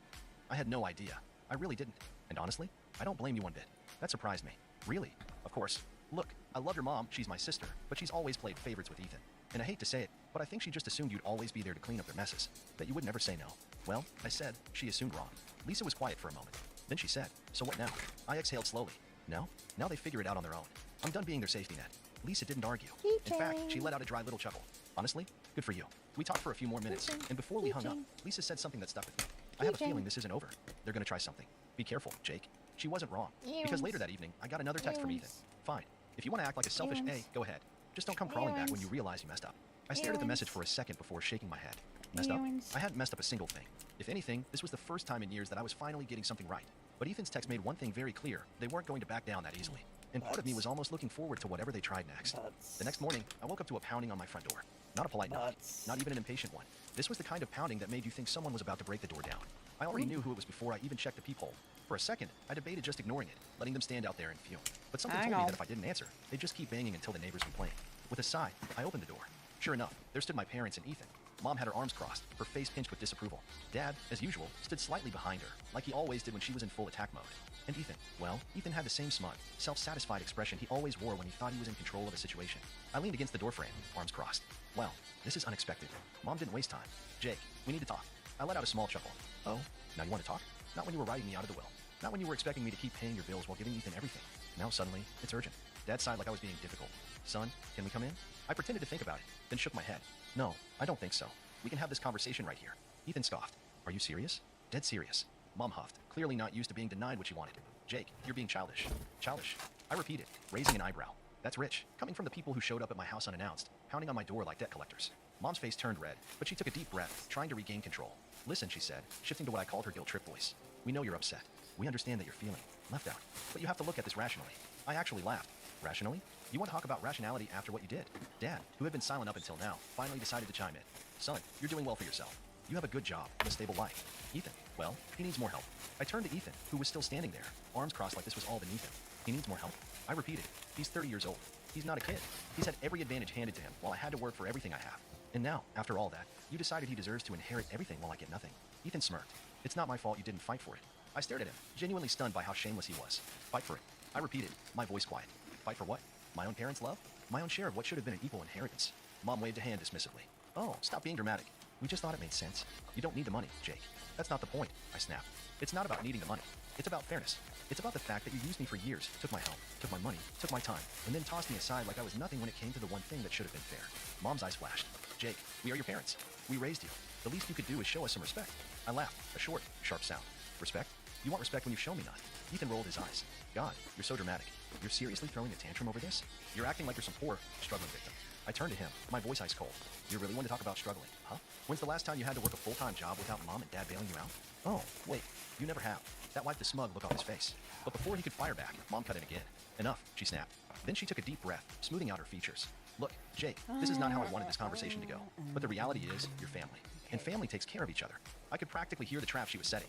I had no idea. I really didn't. And honestly, I don't blame you one bit. That surprised me. Really. Of course. Look, I love your mom. She's my sister. But she's always played favorites with Ethan. And I hate to say it, but I think she just assumed you'd always be there to clean up their messes. That you would never say no. Well, I said, she assumed wrong. Lisa was quiet for a moment. Then she said, so what now? I exhaled slowly. No? Now they figure it out on their own. I'm done being their safety net. Lisa didn't argue. In fact, she let out a dry little chuckle. Honestly, good for you. We talked for a few more minutes, and before we hung up, Lisa said something that stuck with me. I have a feeling this isn't over. They're gonna try something. Be careful, Jake. She wasn't wrong. Because later that evening, I got another text from Ethan. Fine. If you want to act like a selfish A, go ahead. Just don't come crawling back when you realize you messed up. I stared at the message for a second before shaking my head. Messed up? I hadn't messed up a single thing. If anything, this was the first time in years that I was finally getting something right. But Ethan's text made one thing very clear. They weren't going to back down that easily. And part of me was almost looking forward to whatever they tried next. The next morning, I woke up to a pounding on my front door. Not a polite knock, not even an impatient one. This was the kind of pounding that made you think someone was about to break the door down. I already knew who it was before I even checked the peephole. For a second, I debated just ignoring it, letting them stand out there and fume. But something told me that if I didn't answer, they'd just keep banging until the neighbors complained. With a sigh, I opened the door. Sure enough, there stood my parents and Ethan. Mom had her arms crossed, her face pinched with disapproval. Dad, as usual, stood slightly behind her, like he always did when she was in full attack mode. And Ethan, well, Ethan had the same smug, self-satisfied expression he always wore when he thought he was in control of a situation. I leaned against the doorframe, arms crossed. Well, this is unexpected. Mom didn't waste time. Jake, we need to talk. I let out a small chuckle. Oh, now you want to talk? Not when you were writing me out of the will. Not when you were expecting me to keep paying your bills while giving Ethan everything. Now suddenly, it's urgent. Dad sighed like I was being difficult. Son, can we come in? I pretended to think about it, then shook my head. No, I don't think so. We can have this conversation right here. Ethan scoffed. Are you serious? Dead serious. Mom huffed, clearly not used to being denied what she wanted. Jake, you're being childish. Childish. I repeated, raising an eyebrow. That's rich, coming from the people who showed up at my house unannounced, pounding on my door like debt collectors. Mom's face turned red, but she took a deep breath, trying to regain control. Listen, she said, shifting to what I called her guilt trip voice. We know you're upset. We understand that you're feeling left out. But you have to look at this rationally. I actually laughed. Rationally? You want to talk about rationality after what you did? Dad, who had been silent up until now, finally decided to chime in. Son, you're doing well for yourself. You have a good job and a stable life. Ethan, well, he needs more help. I turned to Ethan, who was still standing there, arms crossed like this was all beneath him. He needs more help. I repeated, he's 30 years old. He's not a kid. He's had every advantage handed to him while I had to work for everything I have. And now, after all that, you decided he deserves to inherit everything while I get nothing. Ethan smirked. It's not my fault you didn't fight for it. I stared at him, genuinely stunned by how shameless he was. Fight for it. I repeated, my voice quiet. Fight for what? My own parents' love? My own share of what should have been an equal inheritance. Mom waved a hand dismissively. Oh, stop being dramatic. We just thought it made sense. You don't need the money, Jake. That's not the point, I snapped. It's not about needing the money. It's about fairness. It's about the fact that you used me for years, took my help, took my money, took my time, and then tossed me aside like I was nothing when it came to the one thing that should have been fair. Mom's eyes flashed. Jake, we are your parents. We raised you. The least you could do is show us some respect. I laughed, a short, sharp sound. Respect? You want respect when you show me none. Ethan rolled his eyes. God, you're so dramatic. You're seriously throwing a tantrum over this? You're acting like you're some poor, struggling victim. I turned to him, my voice ice cold. You really want to talk about struggling, huh? When's the last time you had to work a full-time job without Mom and Dad bailing you out? Oh, wait, you never have. That wiped the smug look off his face. But before he could fire back, Mom cut in again. Enough, she snapped. Then she took a deep breath, smoothing out her features. Look, Jake, this is not how I wanted this conversation to go. But the reality is, you're family. And family takes care of each other. I could practically hear the trap she was setting.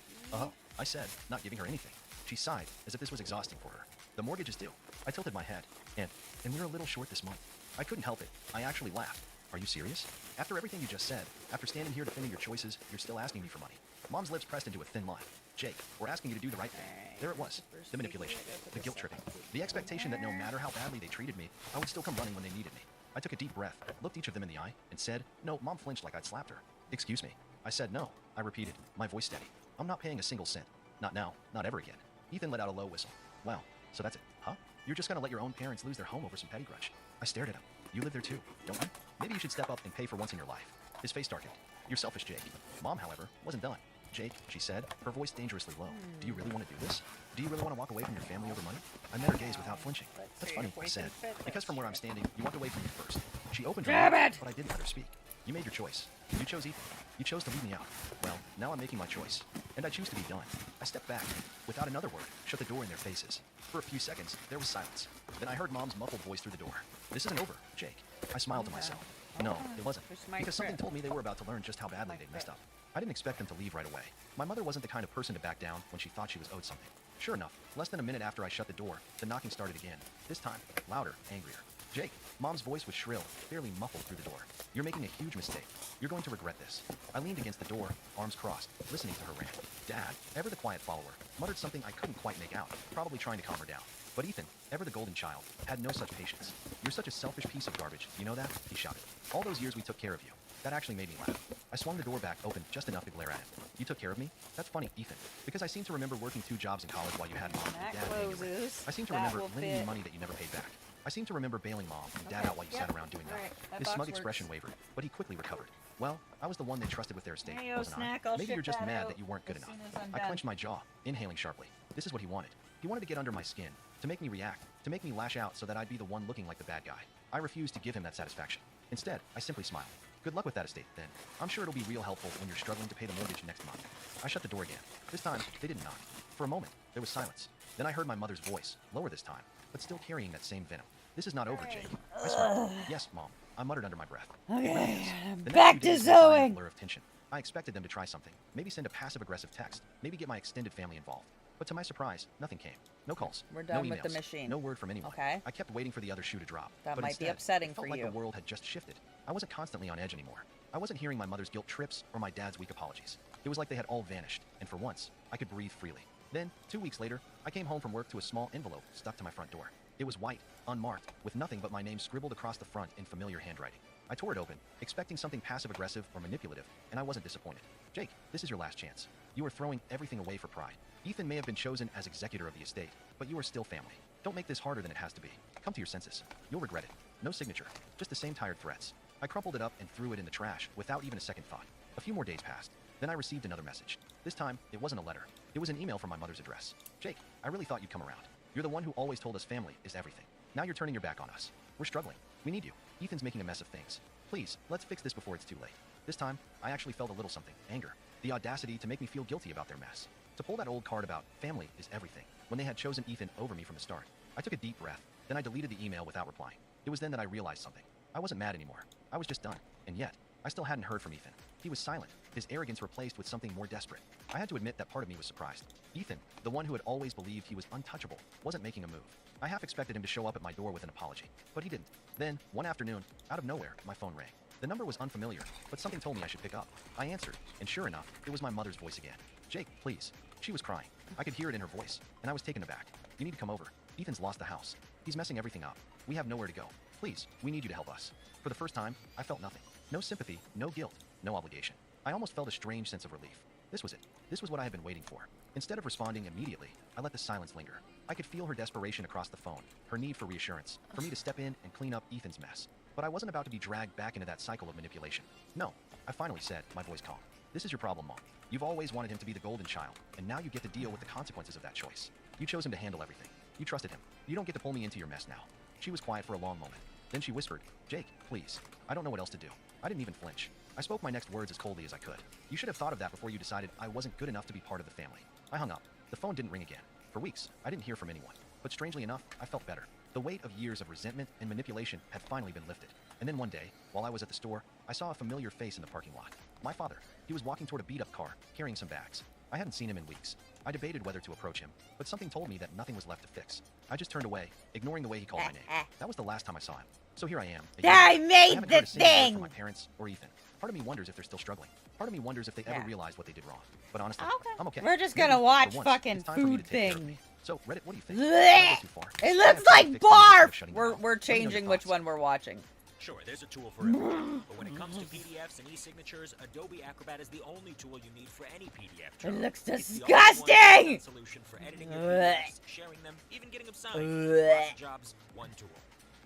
I said, not giving her anything. She sighed, as if this was exhausting for her. The mortgage is due. I tilted my head. And we're a little short this month. I couldn't help it. I actually laughed. Are you serious? After everything you just said, after standing here defending your choices, you're still asking me for money. Mom's lips pressed into a thin line. Jake, we're asking you to do the right thing. There it was. The manipulation. The guilt tripping. The expectation that no matter how badly they treated me, I would still come running when they needed me. I took a deep breath, looked each of them in the eye, and said, no. Mom flinched like I'd slapped her. Excuse me. I said no. I repeated, my voice steady. I'm not paying a single cent. Not now. Not ever again. Ethan let out a low whistle. Wow. So that's it, huh? You're just gonna let your own parents lose their home over some petty grudge. I stared at him. You live there too, don't you? Maybe you should step up and pay for once in your life. His face darkened. You're selfish, Jake. Mom, however, wasn't done. Jake, she said, her voice dangerously low. Do you really want to do this? Do you really want to walk away from your family over money? I met her gaze without flinching. That's funny, I said. Because from where I'm standing, you walked away from me first. She opened her mouth, but I didn't let her speak. You made your choice. You chose Ethan. You chose to leave me out. Well, now I'm making my choice. And I choose to be done. I stepped back. Without another word, shut the door in their faces. For a few seconds, there was silence. Then I heard Mom's muffled voice through the door. This isn't over, Jake. I smiled to myself. No, it wasn't. Because something told me they were about to learn just how badly they'd messed up. I didn't expect them to leave right away. My mother wasn't the kind of person to back down when she thought she was owed something. Sure enough, less than a minute after I shut the door, the knocking started again. This time, louder, angrier. Jake, Mom's voice was shrill, barely muffled through the door. You're making a huge mistake. You're going to regret this. I leaned against the door, arms crossed, listening to her rant. Dad, ever the quiet follower, muttered something I couldn't quite make out, probably trying to calm her down. But Ethan, ever the golden child, had no such patience. You're such a selfish piece of garbage, you know that? He shouted. All those years we took care of you. That actually made me laugh. I swung the door back open just enough to glare at him. You took care of me? That's funny, Ethan. Because I seem to remember working 2 jobs in college while you had Mom and Dad paying your rent. I seem to remember lending you money that you never paid back. I seem to remember bailing Mom and Dad out while you sat around doing nothing. His smug expression wavered, but he quickly recovered. Well, I was the one they trusted with their estate, wasn't I? Maybe you're just mad that you weren't good enough. I clenched my jaw, inhaling sharply. This is what he wanted. He wanted to get under my skin, to make me react, to make me lash out so that I'd be the one looking like the bad guy. I refused to give him that satisfaction. Instead, I simply smiled. Good luck with that estate, then. I'm sure it'll be real helpful when you're struggling to pay the mortgage next month. I shut the door again. This time, they didn't knock. For a moment, there was silence. Then I heard my mother's voice, lower this time, but still carrying that same venom. This is not over, Jake. I smiled. Yes, Mom. I muttered under my breath. Okay, The next back few to days went by in a sewing. blur of tension. I expected them to try something. Maybe send a passive-aggressive text. Maybe get my extended family involved. But to my surprise, nothing came. No calls. We're done no with the emails, machine. No word from anyone. Okay. I kept waiting for the other shoe to drop. That but might be instead, upsetting it felt for like you. the world had just shifted. I wasn't constantly on edge anymore. I wasn't hearing my mother's guilt trips or my dad's weak apologies. It was like they had all vanished, and for once, I could breathe freely. Then, 2 weeks later, I came home from work to a small envelope stuck to my front door. It was white, unmarked, with nothing but my name scribbled across the front in familiar handwriting. I tore it open, expecting something passive-aggressive or manipulative, and I wasn't disappointed. Jake, this is your last chance. You are throwing everything away for pride. Ethan may have been chosen as executor of the estate, but you are still family. Don't make this harder than it has to be. Come to your senses. You'll regret it. No signature, just the same tired threats. I crumpled it up and threw it in the trash without even a second thought. A few more days passed. Then I received another message. This time, it wasn't a letter. It was an email from my mother's address. Jake, I really thought you'd come around. You're the one who always told us family is everything. Now you're turning your back on us. We're struggling. We need you. Ethan's making a mess of things. Please, let's fix this before it's too late. This time, I actually felt a little something. Anger. The audacity to make me feel guilty about their mess. To pull that old card about family is everything, when they had chosen Ethan over me from the start. I took a deep breath. Then I deleted the email without replying. It was then that I realized something. I wasn't mad anymore. I was just done. And yet, I still hadn't heard from Ethan. He was silent, his arrogance replaced with something more desperate. I had to admit that part of me was surprised. Ethan, the one who had always believed he was untouchable, wasn't making a move. I half expected him to show up at my door with an apology, but he didn't. Then, one afternoon, out of nowhere, my phone rang. The number was unfamiliar, but something told me I should pick up. I answered, and sure enough, it was my mother's voice again. Jake, please. She was crying. I could hear it in her voice, and I was taken aback. You need to come over. Ethan's lost the house. He's messing everything up. We have nowhere to go. Please, we need you to help us. For the first time, I felt nothing. No sympathy, no guilt, no obligation. I almost felt a strange sense of relief. This was it. This was what I had been waiting for. Instead of responding immediately, I let the silence linger. I could feel her desperation across the phone, her need for reassurance, for me to step in and clean up Ethan's mess. But I wasn't about to be dragged back into that cycle of manipulation. No, I finally said, my voice calm. This is your problem, Mom. You've always wanted him to be the golden child, and now you get to deal with the consequences of that choice. You chose him to handle everything. You trusted him. You don't get to pull me into your mess now. She was quiet for a long moment. Then she whispered, Jake, please. I don't know what else to do. I didn't even flinch. I spoke my next words as coldly as I could. You should have thought of that before you decided I wasn't good enough to be part of the family. I hung up. The phone didn't ring again. For weeks, I didn't hear from anyone. But strangely enough, I felt better. The weight of years of resentment and manipulation had finally been lifted. And then one day, while I was at the store, I saw a familiar face in the parking lot. My father. He was walking toward a beat-up car, carrying some bags. I hadn't seen him in weeks. I debated whether to approach him, but something told me that nothing was left to fix. I just turned away, ignoring the way he called my name. That was the last time I saw him. So here I am. I made haven't the heard a single word thing! from my parents or Ethan. Part of me wonders if they're still struggling. Part of me wonders if they ever realized what they did wrong. But honestly, I'm okay. We're just Maybe, gonna watch for once, fucking it's time for me food to take care of things. me. So, Reddit, what do you think? Blech! Did I go too far? It Did I have looks to like fix things instead barf! of shutting you We're down? Let me know changing your which thoughts. one we're watching. Sure, there's a tool for everything. But when it comes to PDFs and e-signatures, Adobe Acrobat is the only tool you need for any PDF job. It looks It's the disgusting! all-in-one solution for editing your Blech. PDFs, sharing them, even getting them signed. Blech. Lots of jobs, one tool.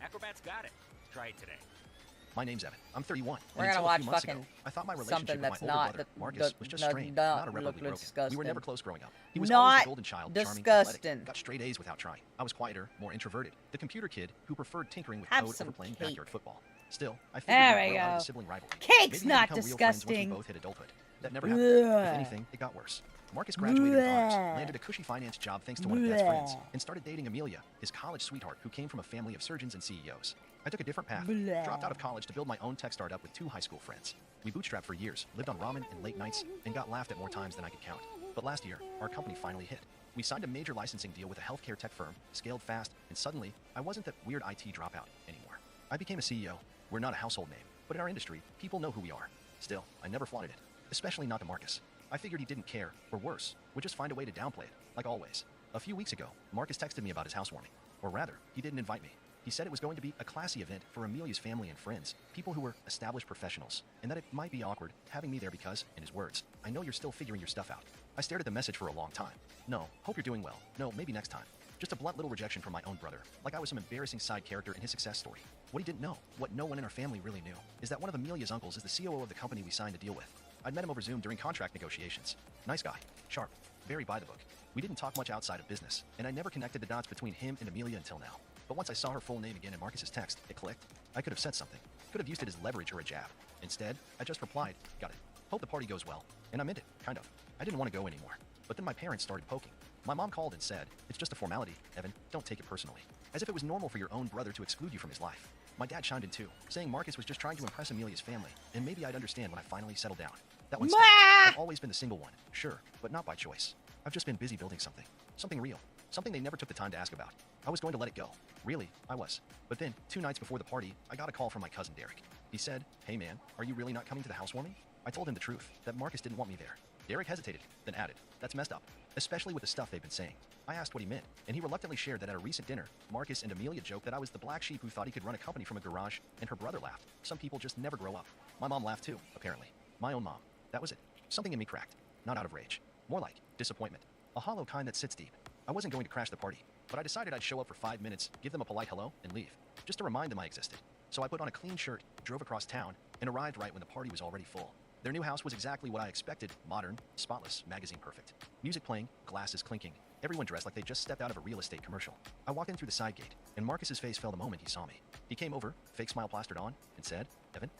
Acrobat's got it. Try it today. My name's Evan. I'm 31. We're and gonna until a watch few months ago, fucking I thought my relationship something with my that's older not brother, Marcus, was just strained, not irreparably broken. We disgusting. were never close growing up. He was always the golden child, charming, athletic, got straight A's without trying. I was quieter, more introverted, the computer kid who preferred tinkering with code over playing backyard football. Still, I figured There we'd we grow out of go. the sibling rivalry. Cake's Maybe not we'd become real friends once we disgusting. both hit adulthood. That never happened. If Ugh. anything, it got worse. Marcus graduated with honors, Bleh. landed a cushy finance job thanks to one of Dad's friends, Bleh. and started dating Amelia, his college sweetheart who came from a family of surgeons and CEOs. I took a different path, Bleh. dropped out of college to build my own tech startup with 2 high school friends. We bootstrapped for years, lived on ramen and late nights, and got laughed at more times than I could count. But last year, our company finally hit. We signed a major licensing deal with a healthcare tech firm, scaled fast, and suddenly, I wasn't that weird IT dropout anymore. I became a CEO. We're not a household name, but in our industry, people know who we are. Still, I never flaunted it, especially not to Marcus. I figured he didn't care, or worse, would just find a way to downplay it, like always. A few weeks ago, Marcus texted me about his housewarming. Or rather, he didn't invite me. He said it was going to be a classy event for Amelia's family and friends, people who were established professionals, and that it might be awkward having me there because, in his words, I know you're still figuring your stuff out. I stared at the message for a long time. No, hope you're doing well. No, maybe next time. Just a blunt little rejection from my own brother, like I was some embarrassing side character in his success story. What he didn't know, what no one in our family really knew, is that one of Amelia's uncles is the COO of the company we signed a deal with. I'd met him over Zoom during contract negotiations. Nice guy, sharp, very by the book. We didn't talk much outside of business, and I never connected the dots between him and Amelia until now. But once I saw her full name again in Marcus's text, it clicked. I could have said something. Could have used it as leverage or a jab. Instead, I just replied, got it. Hope the party goes well. And I meant it, kind of. I didn't want to go anymore. But then my parents started poking. My mom called and said, it's just a formality, Evan, don't take it personally. As if it was normal for your own brother to exclude you from his life. My dad chimed in too, saying Marcus was just trying to impress Amelia's family, and maybe I'd understand when I finally settled down. That one stuck. I've always been the single one, sure, but not by choice. I've just been busy building something. Something real. Something they never took the time to ask about. I was going to let it go. Really, I was. But then, 2 nights before the party, I got a call from my cousin Derek. He said, hey man, are you really not coming to the housewarming? I told him the truth, that Marcus didn't want me there. Derek hesitated, then added, that's messed up, especially with the stuff they've been saying. I asked what he meant, and he reluctantly shared that at a recent dinner, Marcus and Amelia joked that I was the black sheep who thought he could run a company from a garage, and her brother laughed. Some people just never grow up. My mom laughed too, apparently. My own mom. That was it. Something in me cracked. Not out of rage. More like disappointment. A hollow kind that sits deep. I wasn't going to crash the party, but I decided I'd show up for 5 minutes, give them a polite hello, and leave. Just to remind them I existed. So I put on a clean shirt, drove across town, and arrived right when the party was already full. Their new house was exactly what I expected, modern, spotless, magazine perfect. Music playing, glasses clinking, everyone dressed like they just stepped out of a real estate commercial. I walked in through the side gate, and Marcus's face fell the moment he saw me. He came over, fake smile plastered on, and said, Evan,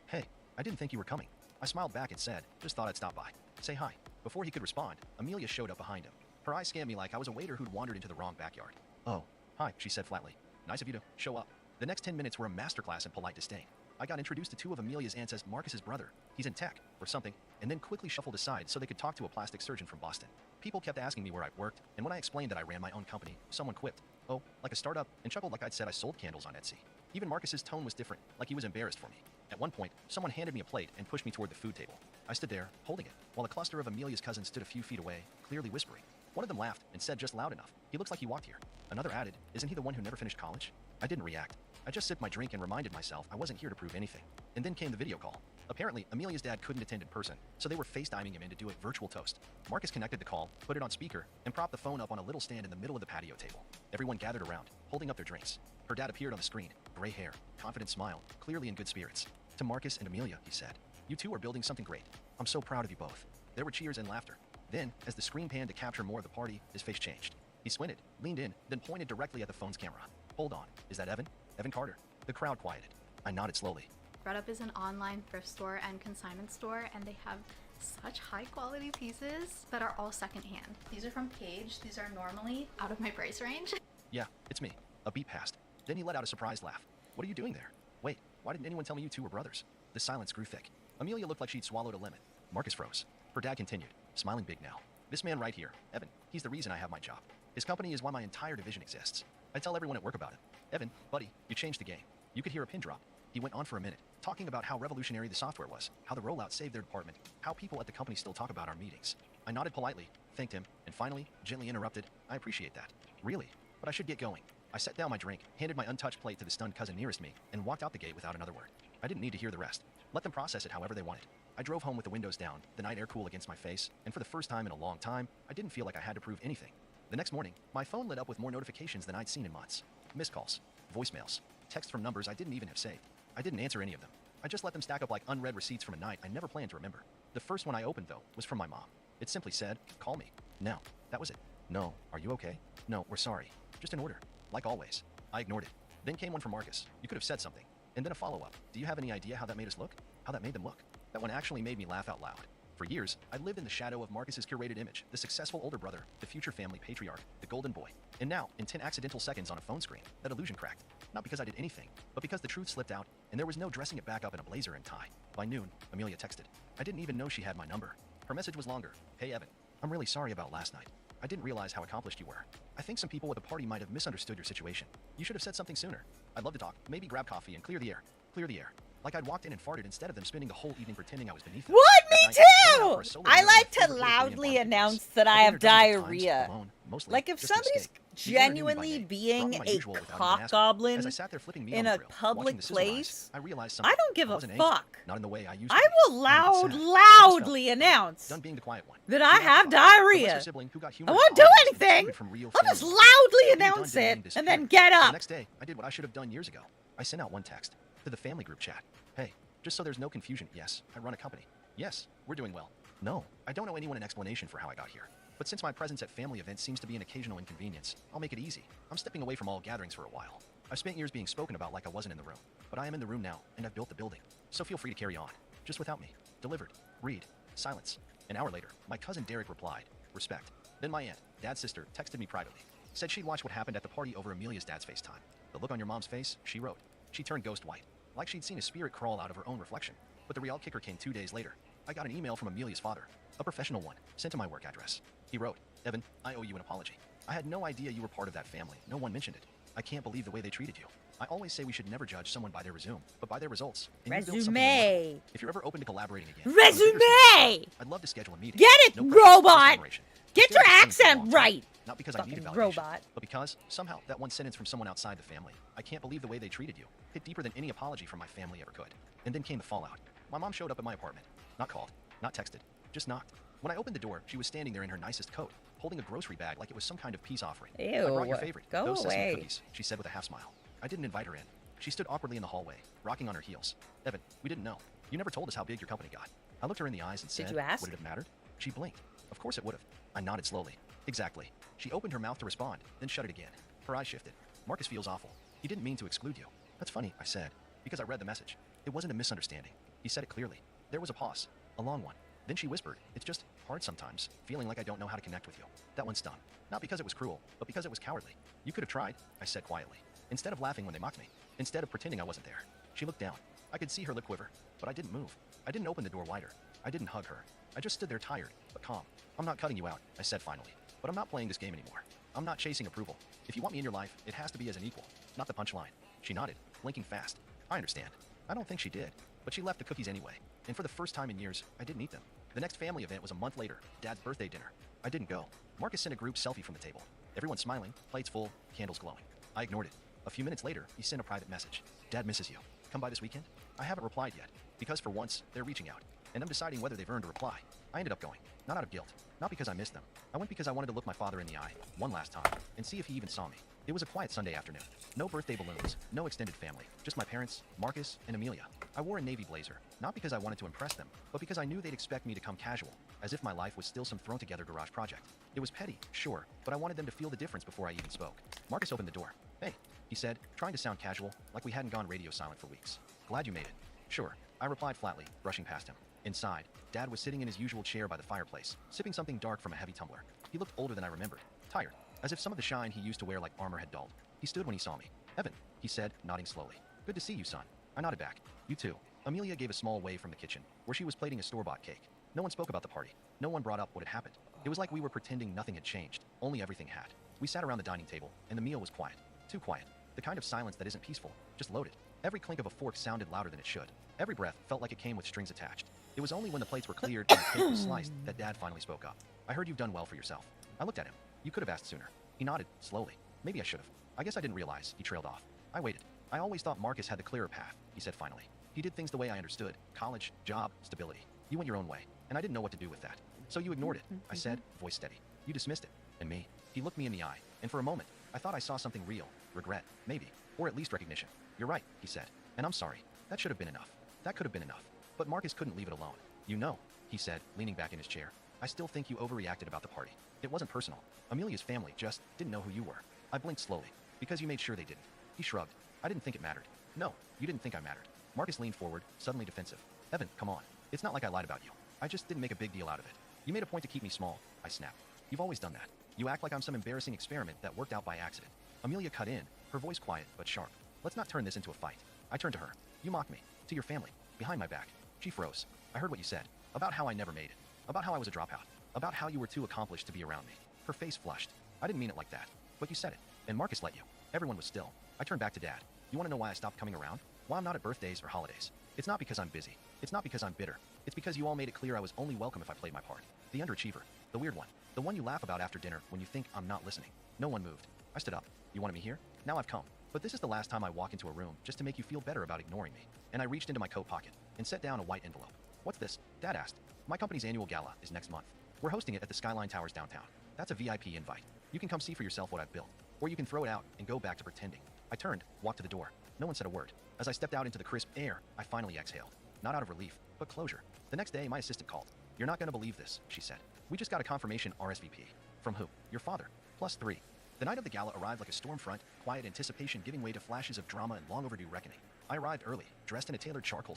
hey, I didn't think you were coming. I smiled back and said, just thought I'd stop by. Say hi. Before he could respond, Amelia showed up behind him. Her eyes scanned me like I was a waiter who'd wandered into the wrong backyard. Oh, hi, she said flatly. Nice of you to show up. The next 10 minutes were a masterclass in polite disdain. I got introduced to 2 of Amelia's aunts as Marcus's brother. He's in tech, or something, and then quickly shuffled aside so they could talk to a plastic surgeon from Boston. People kept asking me where I worked, and when I explained that I ran my own company, someone quipped, oh, like a startup, and chuckled like I'd said I sold candles on Etsy. Even Marcus's tone was different, like he was embarrassed for me. At one point, someone handed me a plate and pushed me toward the food table. I stood there, holding it, while a cluster of Amelia's cousins stood a few feet away, clearly whispering. One of them laughed and said just loud enough, he looks like he walked here. Another added, isn't he the one who never finished college? I didn't react. I just sipped my drink and reminded myself I wasn't here to prove anything. And then came the video call. Apparently, Amelia's dad couldn't attend in person, so they were FaceTiming him in to do a virtual toast. Marcus connected the call, put it on speaker, and propped the phone up on a little stand in the middle of the patio table. Everyone gathered around, holding up their drinks. Her dad appeared on the screen, gray hair, confident smile, clearly in good spirits. To Marcus and Amelia, he said, you two are building something great. I'm so proud of you both. There were cheers and laughter. Then, as the screen panned to capture more of the party, his face changed. He squinted, leaned in, then pointed directly at the phone's camera. Hold on, is that Evan? Evan Carter. The crowd quieted. I nodded slowly. ThredUp is an online thrift store and consignment store, and they have such high quality pieces that are all secondhand. These are from Paige. These are normally out of my price range. Yeah, it's me. A beat passed. Then he let out a surprised laugh. What are you doing there? Wait, why didn't anyone tell me you two were brothers? The silence grew thick. Amelia looked like she'd swallowed a lemon. Marcus froze. Her dad continued, smiling big now. This man right here, Evan, he's the reason I have my job. His company is why my entire division exists. I tell everyone at work about it. Evan, buddy, you changed the game. You could hear a pin drop. He went on for a minute, talking about how revolutionary the software was, how the rollout saved their department, how people at the company still talk about our meetings. I nodded politely, thanked him, and finally, gently interrupted, I appreciate that. Really? But I should get going. I set down my drink, handed my untouched plate to the stunned cousin nearest me, and walked out the gate without another word. I didn't need to hear the rest. Let them process it however they wanted. I drove home with the windows down, the night air cool against my face, and for the first time in a long time, I didn't feel like I had to prove anything. The next morning, my phone lit up with more notifications than I'd seen in months. Missed calls, voicemails, texts from numbers I didn't even have saved. I didn't answer any of them. I just let them stack up like unread receipts from a night I never planned to remember. The first one I opened, though, was from my mom. It simply said, call me. No, that was it. No, are you okay? No, we're sorry. Just an order. Like always. I ignored it. Then came one from Marcus. You could have said something. And then a follow-up. Do you have any idea how that made us look? How that made them look? That one actually made me laugh out loud. For years, I lived in the shadow of Marcus's curated image, the successful older brother, the future family patriarch, the golden boy. And now, in 10 accidental seconds on a phone screen, that illusion cracked. Not because I did anything, but because the truth slipped out, and there was no dressing it back up in a blazer and tie. By noon, Amelia texted. I didn't even know she had my number. Her message was longer. Hey Evan, I'm really sorry about last night. I didn't realize how accomplished you were. I think some people at the party might have misunderstood your situation. You should have said something sooner. I'd love to talk, maybe grab coffee and clear the air. Clear the air. Like I'd walked in and farted instead of them spending the whole evening pretending I was beneath them. What? Me That night, I went out for a too! solo I dinner like with to my favorite Korean loudly barbecue announce place. that I I've have been there dozens of times, diarrhea. alone, mostly, Like if just to somebody's escape. The owner knew me by genuinely name, being brought me my a usual without even cock asking. goblin As I sat there flipping meat in on a the grill, public watching the sizzle rise, place, I realized I something. don't give I a wasn't angry, fuck. not in the way I used to I be. will Not even sad. loudly I just felt announce done being the quiet one. that I have The lesser diarrhea. sibling who got I humor won't do holidays and anything. excluded from real I'll just family. loudly Being done announce didn't mean it and then disappear. get So up. the next day, I did what I should have done years ago. I sent out one text to the family group chat. Hey, just so there's no confusion, yes, I run a company. Yes, we're doing well. No, I don't owe anyone an explanation for how I got here. But since my presence at family events seems to be an occasional inconvenience, I'll make it easy. I'm stepping away from all gatherings for a while. I've spent years being spoken about like I wasn't in the room, but I am in the room now, and I've built the building. So feel free to carry on, just without me. Delivered. Read. Silence. An hour later, my cousin Derek replied, respect. Then my aunt, dad's sister, texted me privately. Said she'd watched what happened at the party over Amelia's dad's FaceTime. The look on your mom's face, she wrote. She turned ghost white, like she'd seen a spirit crawl out of her own reflection. But the real kicker came 2 days later. I got an email from Amelia's father, a professional one, sent to my work address. He wrote, Evan, I owe you an apology. I had no idea you were part of that family. No one mentioned it. I can't believe the way they treated you. I always say we should never judge someone by their resume, but by their results. And you built something Resume. remarkable. If you're ever open to collaborating again, Resume. I'd love to schedule a meeting. Get it, No pressure, just robot. admiration. Get Stay your on the same for a accent long time. right. Not because I needed Fucking validation, robot. but because somehow that one sentence from someone outside the family, I can't believe the way they treated you, hit deeper than any apology from my family ever could. And then came the fallout. My mom showed up at my apartment. Not called, not texted, just knocked. When I opened the door, she was standing there in her nicest coat, holding a grocery bag like it was some kind of peace offering. I brought your Ew, favorite, go those sesame away. cookies, she said with a half smile. I didn't invite her in. She stood awkwardly in the hallway, rocking on her heels. Evan, we didn't know. You never told us how big your company got. I looked her in the eyes and said, you ask? would it have mattered? She blinked. Of course it would have. I nodded slowly. Exactly. She opened her mouth to respond, then shut it again. Her eyes shifted. Marcus feels awful. He didn't mean to exclude you. That's funny, I said, because I read the message. It wasn't a misunderstanding. He said it clearly. There was a pause, a long one. Then she whispered, it's just hard sometimes, feeling like I don't know how to connect with you. That one stung. Not because it was cruel, but because it was cowardly. You could have tried, I said quietly. Instead of laughing when they mocked me. Instead of pretending I wasn't there. She looked down. I could see her lip quiver, but I didn't move. I didn't open the door wider. I didn't hug her. I just stood there tired, but calm. I'm not cutting you out, I said finally. But I'm not playing this game anymore. I'm not chasing approval. If you want me in your life, it has to be as an equal, not the punchline. She nodded, blinking fast. I understand. I don't think she did, but she left the cookies anyway. And for the first time in years, I didn't eat them. The next family event was a month later, Dad's birthday dinner. I didn't go. Marcus sent a group selfie from the table. Everyone smiling, plates full, candles glowing. I ignored it. A few minutes later, he sent a private message. Dad misses you. Come by this weekend? I haven't replied yet, because for once, they're reaching out. And I'm deciding whether they've earned a reply. I ended up going. Not out of guilt. Not because I missed them. I went because I wanted to look my father in the eye, one last time, and see if he even saw me. It was a quiet Sunday afternoon. No birthday balloons, no extended family, just my parents, Marcus, and Amelia. I wore a navy blazer, not because I wanted to impress them, but because I knew they'd expect me to come casual, as if my life was still some thrown-together garage project. It was petty, sure, but I wanted them to feel the difference before I even spoke. Marcus opened the door. Hey, he said, trying to sound casual, like we hadn't gone radio silent for weeks. Glad you made it. Sure, I replied flatly, brushing past him. Inside, Dad was sitting in his usual chair by the fireplace, sipping something dark from a heavy tumbler. He looked older than I remembered, tired, as if some of the shine he used to wear like armor had dulled. He stood when he saw me. Evan, he said, nodding slowly. Good to see you, son. I nodded back. You too. Amelia gave a small wave from the kitchen, where she was plating a store-bought cake. No one spoke about the party. No one brought up what had happened. It was like we were pretending nothing had changed, only everything had. We sat around the dining table, and the meal was quiet. Too quiet. The kind of silence that isn't peaceful, just loaded. Every clink of a fork sounded louder than it should. Every breath felt like it came with strings attached. It was only when the plates were cleared and the cake was sliced that Dad finally spoke up. I heard you've done well for yourself. I looked at him. You could have asked sooner. He nodded, slowly. Maybe I should have. I guess I didn't realize. He trailed off. I waited. I always thought Marcus had the clearer path, he said finally. He did things the way I understood. College, job, stability. You went your own way, and I didn't know what to do with that. So you ignored it, I said, voice steady. You dismissed it. And me. He looked me in the eye, and for a moment, I thought I saw something real. Regret, maybe. Or at least recognition. You're right, he said. And I'm sorry. That should have been enough. That could have been enough. But Marcus couldn't leave it alone. You know, he said, leaning back in his chair, I still think you overreacted about the party. It wasn't personal. Amelia's family just didn't know who you were. I blinked slowly. Because you made sure they didn't. He shrugged. I didn't think it mattered. No, you didn't think I mattered. Marcus leaned forward, suddenly defensive. Evan, come on. It's not like I lied about you. I just didn't make a big deal out of it. You made a point to keep me small. I snapped. You've always done that. You act like I'm some embarrassing experiment that worked out by accident. Amelia cut in, her voice quiet but sharp. Let's not turn this into a fight. I turned to her. You mocked me. To your family. Behind my back. She froze. I heard what you said. About how I never made it. About how I was a dropout. About how you were too accomplished to be around me. Her face flushed. I didn't mean it like that. But you said it. And Marcus let you. Everyone was still. I turned back to Dad. You want to know why I stopped coming around? Why I'm not at birthdays or holidays? It's not because I'm busy. It's not because I'm bitter. It's because you all made it clear I was only welcome if I played my part. The underachiever. The weird one. The one you laugh about after dinner when you think I'm not listening. No one moved. I stood up. You wanted me here? Now I've come. But this is the last time I walk into a room just to make you feel better about ignoring me. And I reached into my coat pocket and set down a white envelope. What's this? Dad asked. My company's annual gala is next month. We're hosting it at the Skyline Towers downtown. That's a VIP invite. You can come see for yourself what I've built. Or you can throw it out and go back to pretending. I turned, walked to the door. No one said a word. As I stepped out into the crisp air, I finally exhaled. Not out of relief, but closure. The next day, my assistant called. You're not going to believe this, she said. We just got a confirmation RSVP. From who? Your father. +3. The night of the gala arrived like a storm front, quiet anticipation giving way to flashes of drama and long overdue reckoning. I arrived early, dressed in a tailored charcoal.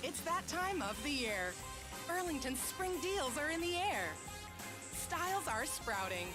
It's that time of the year. Burlington's spring deals are in the air. Styles are sprouting.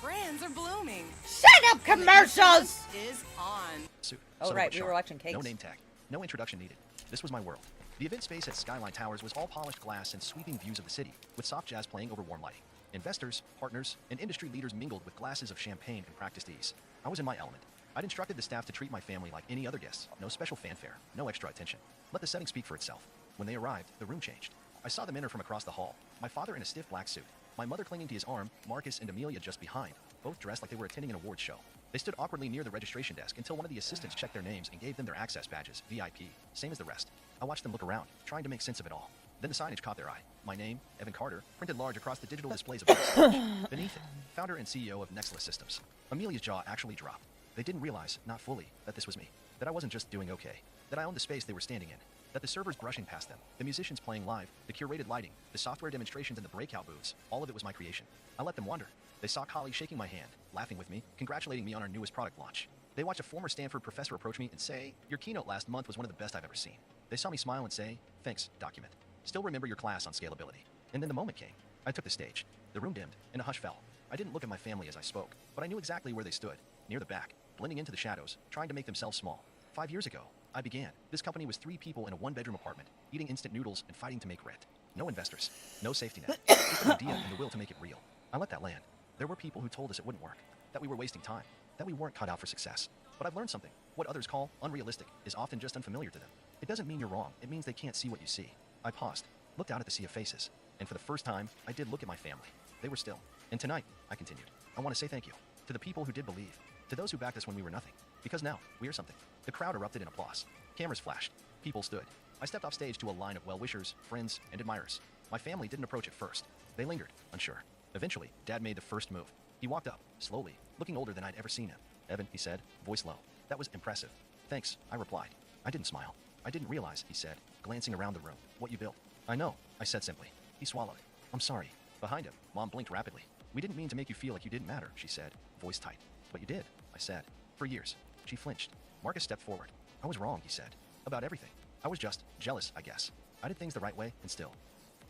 Brands are blooming. Shut up, commercials! Is on. Suit. Oh, right, we were watching Cakes. No name tag. No introduction needed. This was my world. The event space at Skyline Towers was all polished glass and sweeping views of the city, with soft jazz playing over warm lighting. Investors, partners, and industry leaders mingled with glasses of champagne and practiced ease. I was in my element. I'd instructed the staff to treat my family like any other guests. No special fanfare, no extra attention. Let the setting speak for itself. When they arrived, the room changed. I saw them enter from across the hall. My father in a stiff black suit. My mother clinging to his arm, Marcus and Amelia just behind, both dressed like they were attending an awards show. They stood awkwardly near the registration desk until one of the assistants checked their names and gave them their access badges, VIP, same as the rest. I watched them look around, trying to make sense of it all. Then the signage caught their eye. My name, Evan Carter, printed large across the digital displays of the stage. Beneath it, founder and CEO of Nextless Systems. Amelia's jaw actually dropped. They didn't realize, not fully, that this was me. That I wasn't just doing okay. That I owned the space they were standing in. That the servers brushing past them, the musicians playing live, the curated lighting, the software demonstrations and the breakout booths, all of it was my creation. I let them wonder. They saw colleagues shaking my hand, laughing with me, congratulating me on our newest product launch. They watched a former Stanford professor approach me and say, your keynote last month was one of the best I've ever seen. They saw me smile and say, thanks, document. Still remember your class on scalability. And then the moment came. I took the stage. The room dimmed, and a hush fell. I didn't look at my family as I spoke, but I knew exactly where they stood, near the back, blending into the shadows, trying to make themselves small. 5 years ago, I began. This company was 3 people in a 1-bedroom apartment, eating instant noodles and fighting to make rent. No investors, no safety net, just an idea and the will to make it real. I let that land. There were people who told us it wouldn't work, that we were wasting time, that we weren't cut out for success. But I've learned something. What others call unrealistic is often just unfamiliar to them. It doesn't mean you're wrong. It means they can't see what you see. I paused, looked out at the sea of faces, and for the first time, I did look at my family. They were still. And tonight, I continued. I want to say thank you to the people who did believe, to those who backed us when we were nothing. Because now, we are something. The crowd erupted in applause. Cameras flashed. People stood. I stepped off stage to a line of well-wishers, friends, and admirers. My family didn't approach at first. They lingered, unsure. Eventually, Dad made the first move. He walked up, slowly, looking older than I'd ever seen him. Evan, he said, voice low. That was impressive. Thanks, I replied. I didn't smile. I didn't realize, he said, glancing around the room, what you built. I know, I said simply. He swallowed. I'm sorry. Behind him, Mom blinked rapidly. We didn't mean to make you feel like you didn't matter, she said, voice tight. But you did, I said. For years. She flinched. Marcus stepped forward. I was wrong, he said. About everything. I was just jealous, I guess. I did things the right way, and still.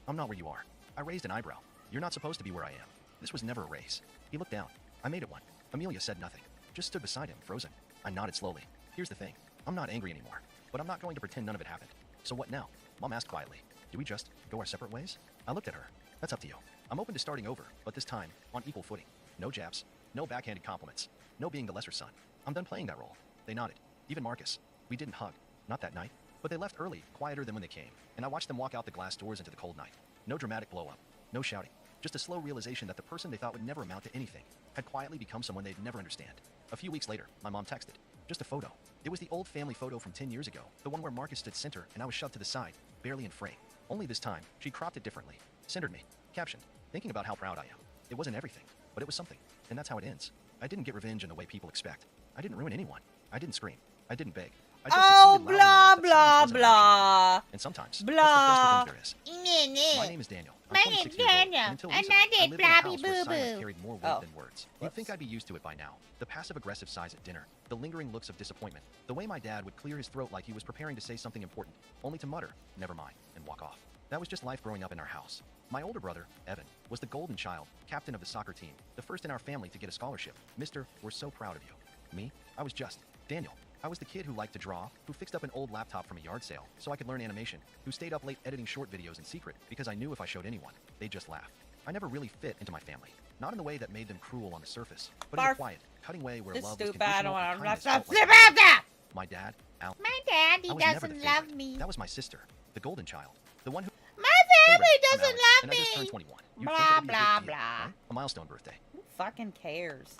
I'm not where you are. I raised an eyebrow. You're not supposed to be where I am. This was never a race. He looked down. I made it one. Amelia said nothing. Just stood beside him, frozen. I nodded slowly. Here's the thing. I'm not angry anymore. But I'm not going to pretend none of it happened. So what now? Mom asked quietly. Do we just go our separate ways? I looked at her. That's up to you. I'm open to starting over, but this time, on equal footing. No jabs. No backhanded compliments. No being the lesser son. I'm done playing that role. They nodded. Even Marcus. We didn't hug. Not that night. But they left early, quieter than when they came, and I watched them walk out the glass doors into the cold night. No dramatic blow-up. No shouting. Just a slow realization that the person they thought would never amount to anything had quietly become someone they'd never understand. A few weeks later, my mom texted. Just a photo. It was the old family photo from 10 years ago, the one where Marcus stood center and I was shoved to the side, barely in frame. Only this time, she cropped it differently. Centered me. Captioned. Thinking about how proud I am. It wasn't everything, but it was something. And that's how it ends. I didn't get revenge in the way people expect. I didn't ruin anyone. I didn't scream. I didn't beg. I just Oh, succeeded loudly blah, enough that blah, silence wasn't an option. And sometimes, blah. that's the best of things there is. My name is Daniel. I'm 26 years old, and until recently, I lived in a house where silence carried more weight than words. You'd think I'd be used to it by now. The passive-aggressive sighs at dinner, the lingering looks of disappointment, the way my dad would clear his throat like he was preparing to say something important, only to mutter, "Never mind," and walk off. That was just life growing up in our house. My older brother, Evan, was the golden child, captain of the soccer team, the first in our family to get a scholarship. Mister, we're so proud of you. Me? I was just Daniel. I was the kid who liked to draw, who fixed up an old laptop from a yard sale so I could learn animation, who stayed up late editing short videos in secret because I knew if I showed anyone, they'd just laugh. I never really fit into my family. Not in the way that made them cruel on the surface, but in the quiet, cutting way where love was conditional and kindness felt like my dad, Al. My daddy I was never the doesn't love favorite. me. That was my sister, the golden child, the one who... My family I'm doesn't Alex, love and I just turned me. 21. You Blah, think that'd be a blah, big deal, blah. right? A milestone birthday. Who fucking cares?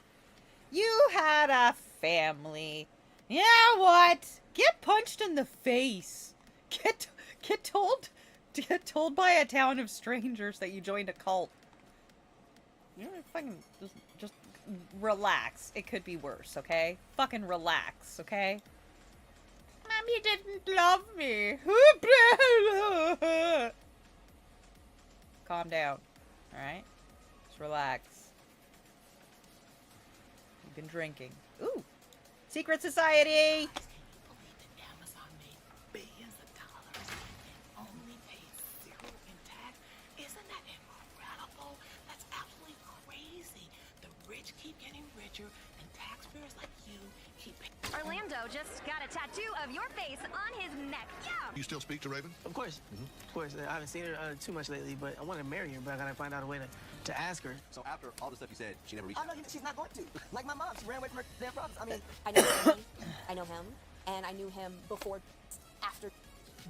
You had a family. You know what? Get punched in the face. Get told by a town of strangers that you joined a cult. You know, fucking just relax. It could be worse, okay? Fucking relax, okay? Mommy didn't love me. Calm down, alright? Just relax. You've been drinking. Ooh! Secret Society! Amazon made billions of dollars and only paid zero in tax. Isn't that incredible? That's absolutely crazy. The rich keep getting richer, and taxpayers like you keep paying. Orlando just got a tattoo of your face on his neck. Yeah. You still speak to Raven? Of course. Of course. I haven't seen her too much lately, but I want to marry her, but I gotta find out a way to ask her. So after all the stuff you said, she never reached out? Oh, no, she's not going to. Like my mom, she ran away from her damn brothers. I mean, I know him, I know him, and I knew him before, after,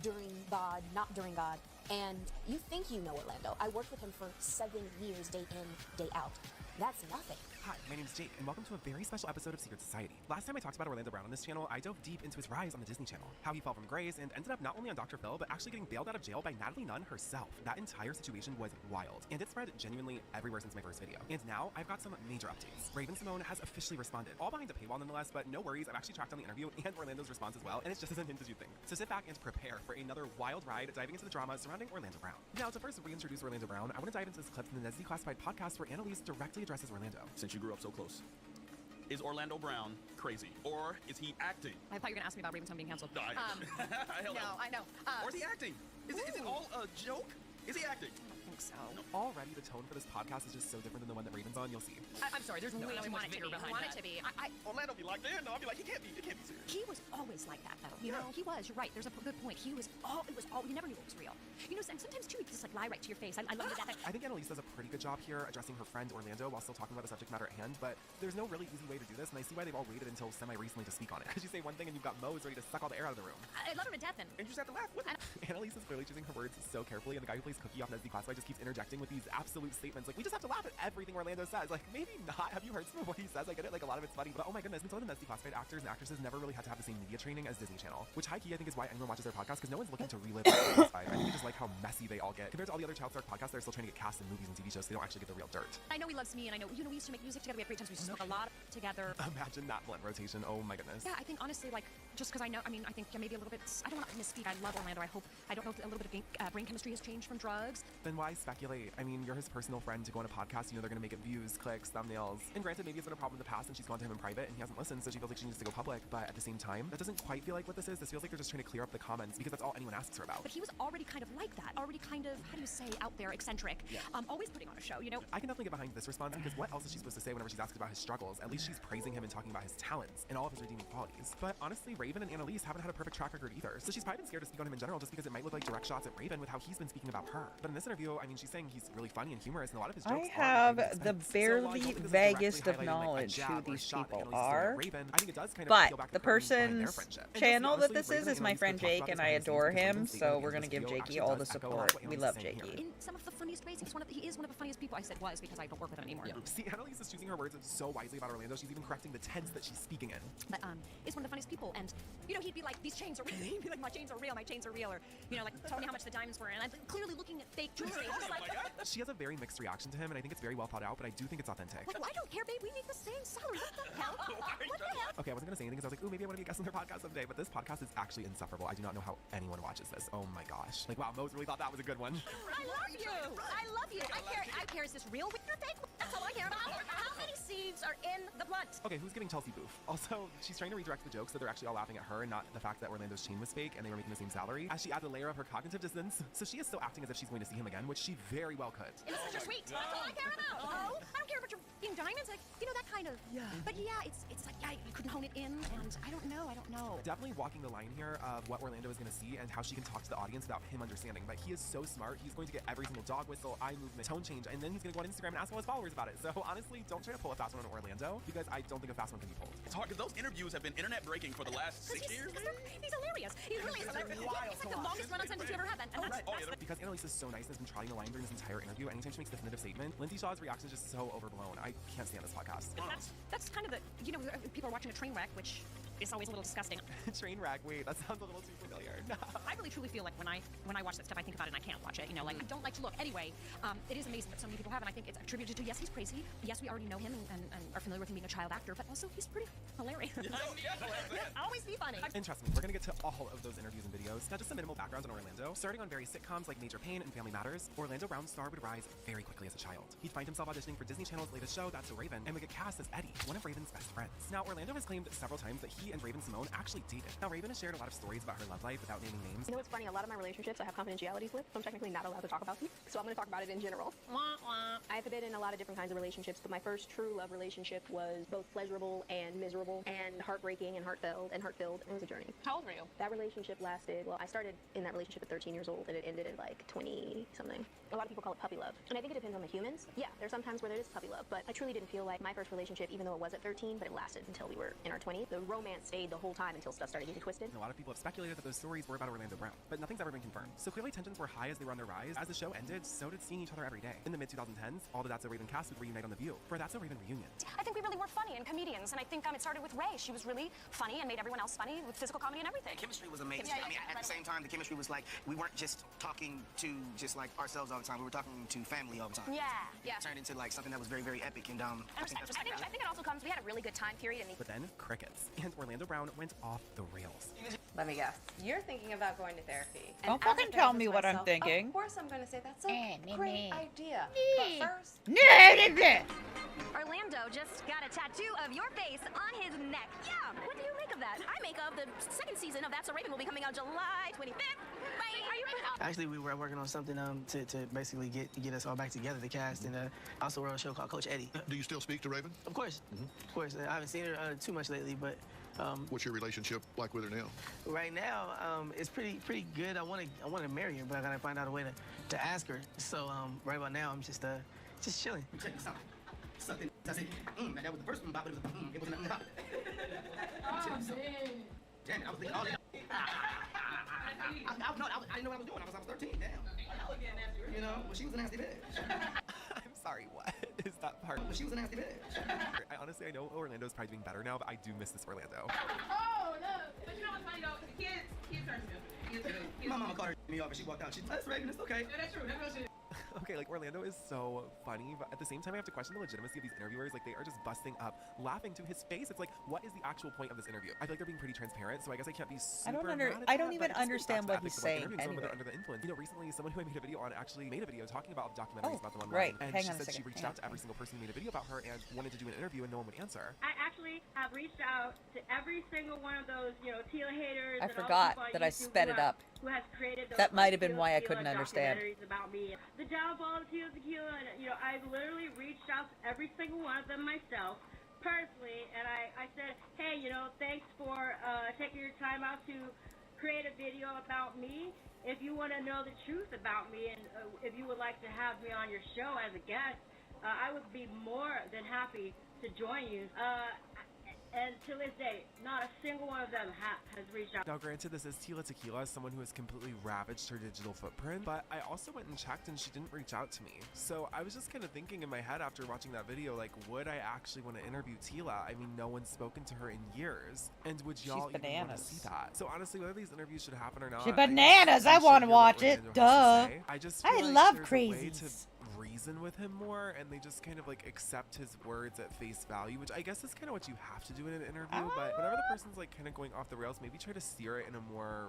during God, not during God. And you think you know Orlando. I worked with him for 7 years, day in, day out. That's nothing. Hi, my name is Jake, and welcome to a very special episode of Secret Society. Last time I talked about Orlando Brown on this channel, I dove deep into his rise on the Disney Channel, how he fell from grace and ended up not only on Dr. Phil, but actually getting bailed out of jail by Natalie Nunn herself. That entire situation was wild, and it spread genuinely everywhere since my first video. And now I've got some major updates. Raven Simone has officially responded, all behind a paywall nonetheless, but no worries, I've actually tracked down the interview and Orlando's response as well, and it's just as unhinged as you think. So sit back and prepare for another wild ride diving into the drama surrounding Orlando Brown. Now, to first reintroduce Orlando Brown, I want to dive into this clip from the Nessie Classified podcast where Annalise directly addresses Orlando. Since you grew up so close, is Orlando Brown crazy, or is he acting? I thought you were gonna ask me about Raven Simone being canceled. Hell No, I know. Or is he acting? Is it all a joke? Is he acting? I think so. Already, the tone for this podcast is just so different than the one that Raven's on. You'll see. I'm sorry. There's way too much vigor behind that. I want it to be. Orlando be like, no, I'll be like, he can't be serious. He was always like that, though. You know, he was. You're right. There's a good point. He was all. It was all. You never knew it was real. You know, and sometimes too, he just like lie right to your face. I love that. I think Annalise does a pretty good job here addressing her friend Orlando while still talking about the subject matter at hand. But there's no really easy way to do this, and I see why they've all waited until semi-recently to speak on it. Because you say one thing and you've got Mose ready to suck all the air out of the room. I love him to death, and you just have to laugh with him. Annalise is clearly choosing her words so carefully, and the guy who plays Cookie off Nessie Classified just keeps interjecting with these absolute statements like, we just have to laugh at everything Orlando says. Like, maybe not. Have you heard some of what he says? I get it, like a lot of it's funny, but oh my goodness, some of the Nessie Classified actors and actresses never really had to have the same media training as Disney Channel, which high key I think is why anyone watches their podcast, because no one's looking to relive Nessie Classified. I think they just like how messy they all get. Compared to all the other child star podcasts that are still trying to get cast in movies and TV shows, so they don't actually get the real dirt. I know he loves me, and I know, we used to make music together. We had great times. We used to smoke a lot together. Imagine that blunt rotation. Oh my goodness. Yeah, I think honestly, like, just because I know, I mean, I think maybe a little bit, I don't want to misspeak. I love Orlando. I don't know if a little bit of brain chemistry has changed from drugs. Then why speculate? I mean, you're his personal friend to go on a podcast, you know they're gonna make it views, clicks, thumbnails. And granted, maybe it's been a problem in the past and she's gone to him in private and he hasn't listened, so she feels like she needs to go public. But at the same time, that doesn't quite feel like what this is. This feels like they're just trying to clear up the comments because that's all anyone asks her about. But he was already kind of like that. Already kind of, how do you say, out there, eccentric. Yeah. Always putting on a show, you know? I can definitely get behind this response because what else is she supposed to say whenever she's asked about his struggles? At least she's praising him and talking about his talents and all of his redeeming qualities. But honestly, Raven and Annalise haven't had a perfect track record either. So she's probably been scared to speak on him in general just because it might look like direct shots at Raven with how he's been speaking about her. But in this interview, I mean, she's saying he's really funny and humorous and a lot of his jokes I have the barely vaguest of knowledge who these people are, but the person's channel that this is my friend Jake, and I adore him, so we're gonna give Jakey all the support. We love Jakey. In some of the funniest ways, he is one of the funniest people. I said was because I don't work with him anymore. Yeah. See, Annalise is choosing her words so wisely about Orlando, she's even correcting the tense that she's speaking in. But is one of the funniest people, and You know, he'd be like, these chains are real. He'd be like, my chains are real, or, you know, like, tell me how much the diamonds were. And I'm clearly looking at fake jewelry. It's just like, She has a very mixed reaction to him, and I think it's very well thought out, but I do think it's authentic. well, I don't care, babe. We make the same salary. What the hell? What the hell? Okay, I wasn't gonna say anything because I was like, ooh, maybe I want to be a guest on their podcast someday, but this podcast is actually insufferable. I do not know how anyone watches this. Oh my gosh. Like, wow, Mose really thought that was a good one. I love you. I love you. I care. Is this real with your fake? That's all I care about. How many seeds are in the blunt? Okay, who's giving Chelsea boof? Also, she's trying to redirect the joke so they're actually all laughing at her and not the fact that Orlando's chain was fake and they were making the same salary. As she adds a layer of her cognitive dissonance, so she is still acting as if she's going to see him again, which she very well could. Innocent or sweet. That's all I care about. Oh, I don't care about your fucking diamonds. Like, you know, that kind of. Yeah. But yeah, it's like, yeah, you couldn't hone it in, and I don't know. Definitely walking the line here of what Orlando is going to see and how she can talk to the audience without him understanding. But he is so smart. He's going to get every single dog whistle, eye movement, tone change, and then he's going to go on Instagram and ask all his followers about it. So honestly, don't try to pull a fast one on Orlando because I don't think a fast one can be pulled. It's hard because those interviews have been internet breaking for the last 6 years. He's hilarious. He really is hilarious. It's like the longest run-on sentence you ever had. Because Annalise is so nice and has been trotting the line during this entire interview, anytime she makes a definitive statement, Lindsay Shaw's reaction is just so overblown. I can't stand this podcast. That's kind of the, you know, people are watching a train wreck, which is always a little disgusting. Train wreck, wait, that sounds a little too familiar. I really truly feel like when I watch that stuff, I think about it and I can't watch it. You know, like, I don't like to look. Anyway, it is amazing that so many people have, and I think it's attributed to, yes, he's crazy. Yes, we already know him and are familiar with him being a child actor, but also he's pretty hilarious. Always be funny. And trust me, we're gonna get to all of those interviews and videos. Now, just some minimal backgrounds on Orlando. Starting on various sitcoms like Major Payne and Family Matters, Orlando Brown's star would rise very quickly as a child. He'd find himself auditioning for Disney Channel's latest show, That's So Raven, and would get cast as Eddie, one of Raven's best friends. Now, Orlando has claimed several times that he and Raven Simone actually dated. Now, Raven has shared a lot of stories about her love life without naming names. You know what's funny? A lot of my relationships I have confidentialities with, so I'm technically not allowed to talk about them. So I'm going to talk about it in general. I've been in a lot of different kinds of relationships, but my first true love relationship was both pleasurable and miserable and heartbreaking and heartfelt. It was a journey. How old were you? That relationship lasted, well, I started in that relationship at 13 years old and it ended at like 20-something. A lot of people call it puppy love. And I think it depends on the humans. Yeah, there's some times where there is puppy love, but I truly didn't feel like my first relationship, even though it was at 13, but it lasted until we were in our 20s. The romance stayed the whole time until stuff started getting twisted. A lot of people have speculated that those stories were about Orlando Brown, but nothing's ever been confirmed. So clearly tensions were high as they were on their rise. As the show ended, so did seeing each other every day. In the mid-2010s, all the That's So Raven cast would reunite on The View for a That's So Raven reunion. I think we really were funny and comedians, and I think it started with Ray. She was really funny and made everyone else funny with physical comedy and everything. The chemistry was amazing. Yeah, I mean, at the same time, the chemistry was like, we weren't just talking to just like ourselves all the time. We were talking to family all the time. Yeah. It turned into like something that was very, very epic, and I think it also comes, we had a really good time period. But then, crickets. And Orlando Brown went off the rails. Let me guess. You're thinking about going to therapy. And Don't as a fucking tell me therapist what I'm myself, thinking. Of course I'm going to say that's a great idea. But first... Orlando just got a tattoo of your face on his neck. Yeah, what do you make of that? I make of the second season of That's So Raven will be coming out July 25th. Right? Are you Actually, we were working on something to basically get us all back together, the cast, and also we're on a show called Coach Eddie. Do you still speak to Raven? Of course. Of course. I haven't seen her too much lately, but... What's your relationship like with her now? Right now, it's pretty good. I want to marry her, but I gotta find out a way to ask her. So right about now, I'm just chilling. Check this out. Something does it. And that was the first one, but it was it wasn't nothing. Damn it, I was thinking all that. I didn't know what I was doing. I was 13. Damn. You know, well, she was a nasty bitch. I'm sorry, what is that part? Well, she was a nasty bitch. I know Orlando's probably doing better now, but I do miss this Orlando. Oh, no. But you know what's funny, though? The kids are good. My mama called me off and she walked out. She's like, that's Raven, it's okay. Yeah, that's true. That's real shit. Okay, like Orlando is so funny, but at the same time I have to question the legitimacy of these interviewers. Like, they are just busting up, laughing to his face. It's like, what is the actual point of this interview? I feel like they're being pretty transparent, so I guess I can't be super I don't even understand what he's saying anyway. Under the influence. You know, recently someone who I made a video on actually made a video talking about documentaries about them online. Right. And Hang she on a said second. she reached out to every single person who made a video about her and wanted to do an interview and no one would answer. I actually have reached out to every single one of those, Teal haters. I forgot that I sped it up. Who has created those, that might have been Teal why I Tequila couldn't understand. documentaries about me. The downfall of Teal Tequila, and I've literally reached out to every single one of them myself, personally, and I said, hey, thanks for taking your time out to create a video about me. If you want to know the truth about me, and if you would like to have me on your show as a guest, I would be more than happy to join you. And to this day, not a single one of them has reached out. Now, granted, this is Tila Tequila, someone who has completely ravaged her digital footprint, but I also went and checked and she didn't reach out to me. So I was just kind of thinking in my head after watching that video, like, would I actually want to interview Tila? I mean, no one's spoken to her in years. And would y'all even want to see that? So honestly, whether these interviews should happen or not, She's bananas. I want to watch it. Duh. I just feel like love there's a way crazies. to reason with him more, and they just kind of like accept his words at face value, which I guess is kind of what you have to do in an interview. But whenever the person's like kind of going off the rails, maybe try to steer it in a more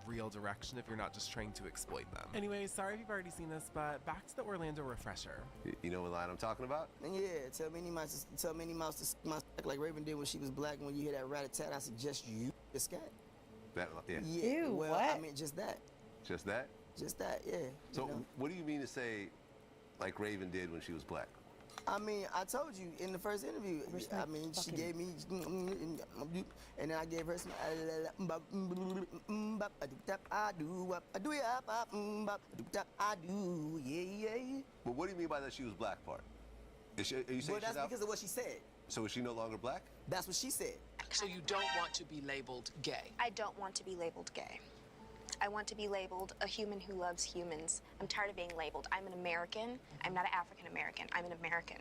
real direction if you're not just trying to exploit them. Anyway, sorry if you've already seen this, but back to the Orlando refresher. You know what line I'm talking about? And yeah, tell Minnie Mouse to suck my sack like Raven did when she was black. And when you hear that rat-a-tat, I suggest you the scat. That, yeah. Yeah. Ew, well, what? I mean, just that. Just that? Just that, yeah. So, you know? what do you mean to say, like Raven did when she was black? I mean, I told you in the first interview. I mean, she gave me, and then I gave her some. Yeah. But what do you mean by that she was black part? Are you saying Well, she's that's out? because of what she said. So is she no longer black? That's what she said. So you don't want to be labeled gay? I don't want to be labeled gay. I want to be labeled a human who loves humans. I'm tired of being labeled. I'm an American. I'm not an African American. I'm an American.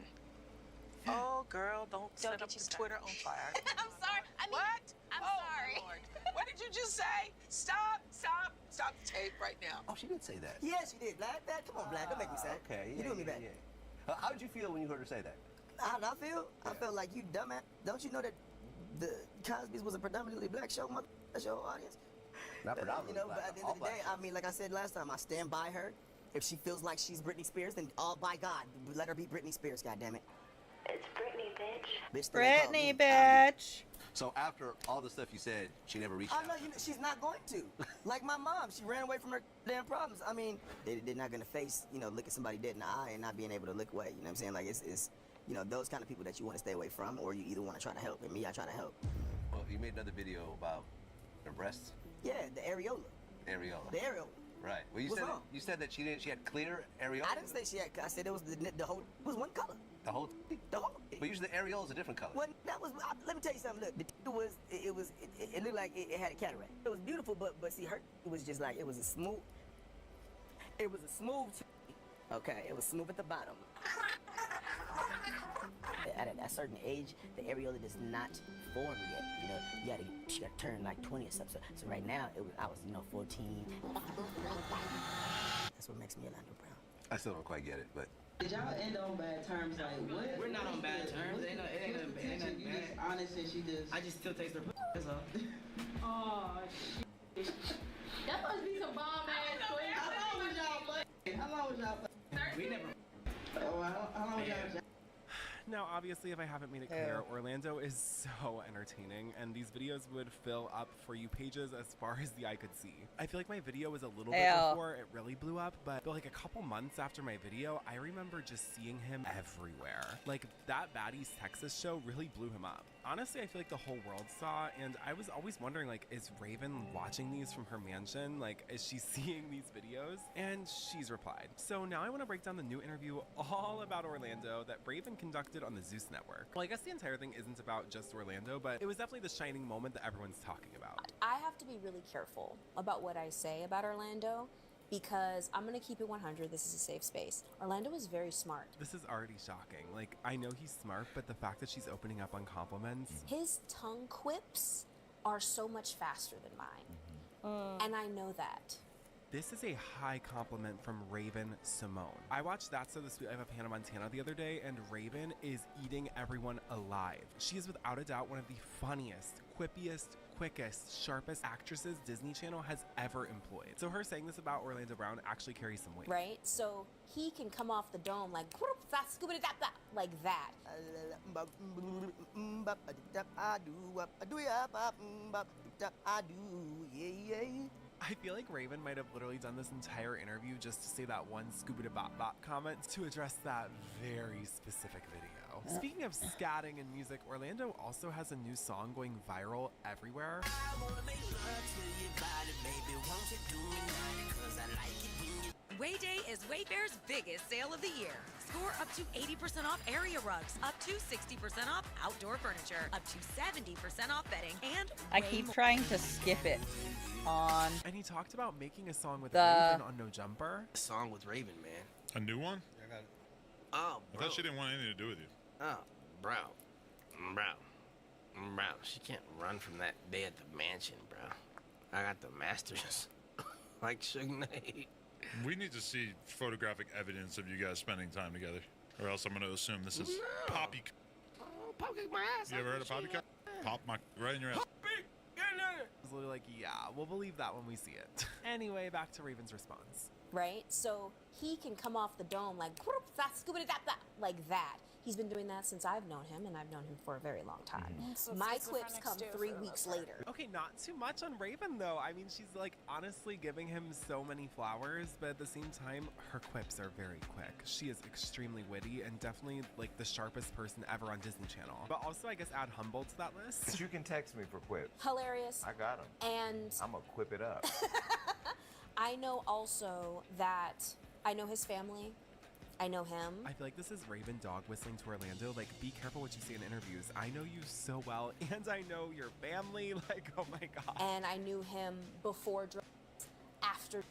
Oh, girl, don't set get up you the started. Twitter on fire. I'm sorry. I mean, What? I'm Oh, sorry. Lord. What did you just say? Stop the tape right now. Oh, she did say that. Yeah, she did. Black, come on, Black. Don't make me sad. Okay, You doing me bad. How did you feel when you heard her say that? How did I feel? I felt like you dumbass. Don't you know that the Cosby's was a predominantly black show, show audience? Not predominantly You know, black, but at the end all of the day, black. I mean, like I said last time, I stand by her. If she feels like she's Britney Spears, then all by God, let her be Britney Spears, goddammit. It's Britney, bitch. Bitch, they call Brittany, me. bitch. So after all the stuff you said, she never reached I out. know, she's not going to. Like my mom, she ran away from her damn problems. I mean, they're not gonna face, looking somebody dead in the eye and not being able to look away. You know what I'm saying? Like it's those kind of people that you want to stay away from, or you either want to try to help. And me, I try to help. Well, you made another video about her breasts. Yeah, the areola. Areola. The areola. Right. Well, What's wrong? you said that she had clear areola. I didn't say she had. I said it was the whole. It was one color. The whole. The whole. But usually the areola is a different color. Well, that was. Let me tell you something. Look, it looked like it had a cataract. It was beautiful, but see, her it was just like it was a smooth. It was a smooth. Okay, it was smooth at the bottom. At a certain age, the areola does not form yet. You gotta turn like 20 or something. So right now, I was 14. That's what makes me Orlando Brown. I still don't quite get it, but. Did y'all end on bad terms? Like what? We're not on bad terms. It ain't nothing You bad. just honest and she just. I just still taste her. That's all. Oh shit. That must be some bomb ass story. How long was y'all fucking? We never. Oh, how long was y'all? Now, obviously, if I haven't made it clear, Orlando is so entertaining, and these videos would fill up For You pages as far as the eye could see. I feel like my video was a little bit before it really blew up, but like a couple months after my video, I remember just seeing him everywhere. Like, that Baddies Texas show really blew him up. Honestly, I feel like the whole world saw, and I was always wondering, like, is Raven watching these from her mansion? Like, is she seeing these videos? And she's replied. So now I want to break down the new interview all about Orlando that Raven conducted on the Zeus Network. Well, I guess the entire thing isn't about just Orlando, but it was definitely the shining moment that everyone's talking about. I have to be really careful about what I say about Orlando because I'm going to keep it 100. This is a safe space. Orlando is very smart. This is already shocking. Like, I know he's smart, but the fact that she's opening up on compliments. His tongue quips are so much faster than mine. And I know that. This is a high compliment from Raven Simone. I watched That's So the Sweet Life of Hannah Montana the other day, and Raven is eating everyone alive. She is without a doubt one of the funniest, quippiest, quickest, sharpest actresses Disney Channel has ever employed. So her saying this about Orlando Brown actually carries some weight. Right? So he can come off the dome like that. I feel like Raven might have literally done this entire interview just to say that one scuba-da-bop-bop comment to address that very specific video. Speaking of scatting and music, Orlando also has a new song going viral everywhere. Wayday is Wayfair's biggest sale of the year. Score up to 80% off area rugs, up to 60% off outdoor furniture, up to 70% off bedding, and I keep trying to skip it on. And he talked about making a song with the Raven on No Jumper. A song with Raven, man. A new one? Oh, I bro. thought she didn't want anything to do with you. Oh, bro. She can't run from that day at the mansion, bro. I got the masters. Like Suge Knight. We need to see photographic evidence of you guys spending time together, or else I'm going to assume this is poppy. Oh, poppy my ass. You ever heard of poppycock? Pop my right in your ass. I was literally like, yeah, we'll believe that when we see it. Anyway, back to Raven's response. Right? So he can come off the dome like, like that. He's been doing that since I've known him, and I've known him for a very long time. My quips come 3 weeks later. Okay, not too much on Raven, though. I mean, she's, like, honestly giving him so many flowers, but at the same time, her quips are very quick. She is extremely witty and definitely, like, the sharpest person ever on Disney Channel. But also, I guess, add Humble to that list. But you can text me for quips. Hilarious. I got them. And I'm going to quip it up. I know also that I know his family. I know him. I feel like this is Raven dog whistling to Orlando. Like, be careful what you say in interviews. I know you so well, and I know your family. Like, oh my God. And I knew him before drugs, after,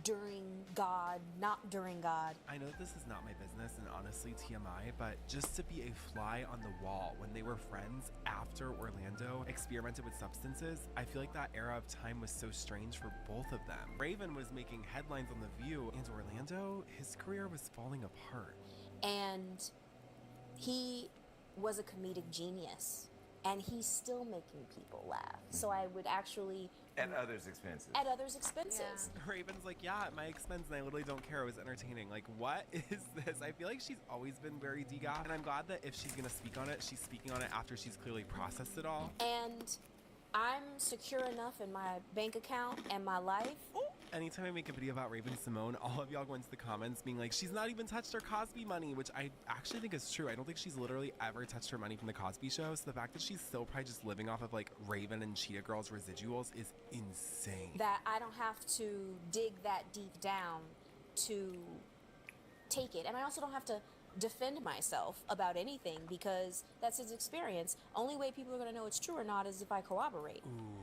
during God, not during God. I know this is not my business and honestly TMI, but just to be a fly on the wall when they were friends after Orlando experimented with substances, I feel like that era of time was so strange for both of them. Raven was making headlines on The View, and Orlando, his career was falling apart. And he was a comedic genius, and he's still making people laugh. So I would actually... At others' expenses. At others' expenses. Raven's like, yeah, at my expense, and I literally don't care. It was entertaining. Like, what is this? I feel like she's always been very DGA, and I'm glad that if she's gonna speak on it, she's speaking on it after she's clearly processed it all. And I'm secure enough in my bank account and my life. Anytime I make a video about Raven Simone, all of y'all go into the comments being like, she's not even touched her Cosby money, which I actually think is true. I don't think she's literally ever touched her money from the Cosby Show. So the fact that she's still probably just living off of like Raven and Cheetah Girls residuals is insane. That I don't have to dig that deep down to take it. And I also don't have to defend myself about anything because that's his experience. Only way people are going to know it's true or not is if I corroborate. Ooh.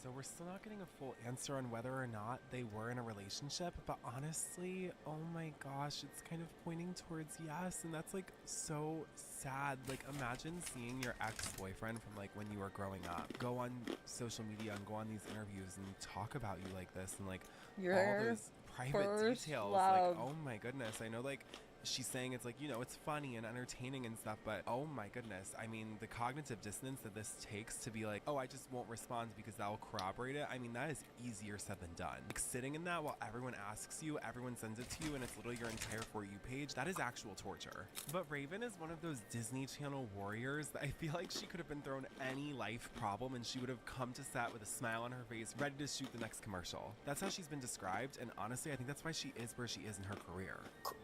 So we're still not getting a full answer on whether or not they were in a relationship, but honestly, oh my gosh, it's kind of pointing towards yes, and that's like so sad. Like, imagine seeing your ex-boyfriend from like when you were growing up go on social media and go on these interviews and talk about you like this and like all those private details. Like, oh my goodness, I know like she's saying it's like, you know, it's funny and entertaining and stuff, but oh my goodness, I mean, the cognitive dissonance that this takes to be like, oh, I just won't respond because that will corroborate it. I mean, that is easier said than done. Like, sitting in that while everyone asks you, everyone sends it to you, and it's literally your entire For You page, that is actual torture. But Raven is one of those Disney Channel warriors that I feel like she could have been thrown any life problem and she would have come to set with a smile on her face, ready to shoot the next commercial. That's how she's been described, and honestly, I think that's why she is where she is in her career.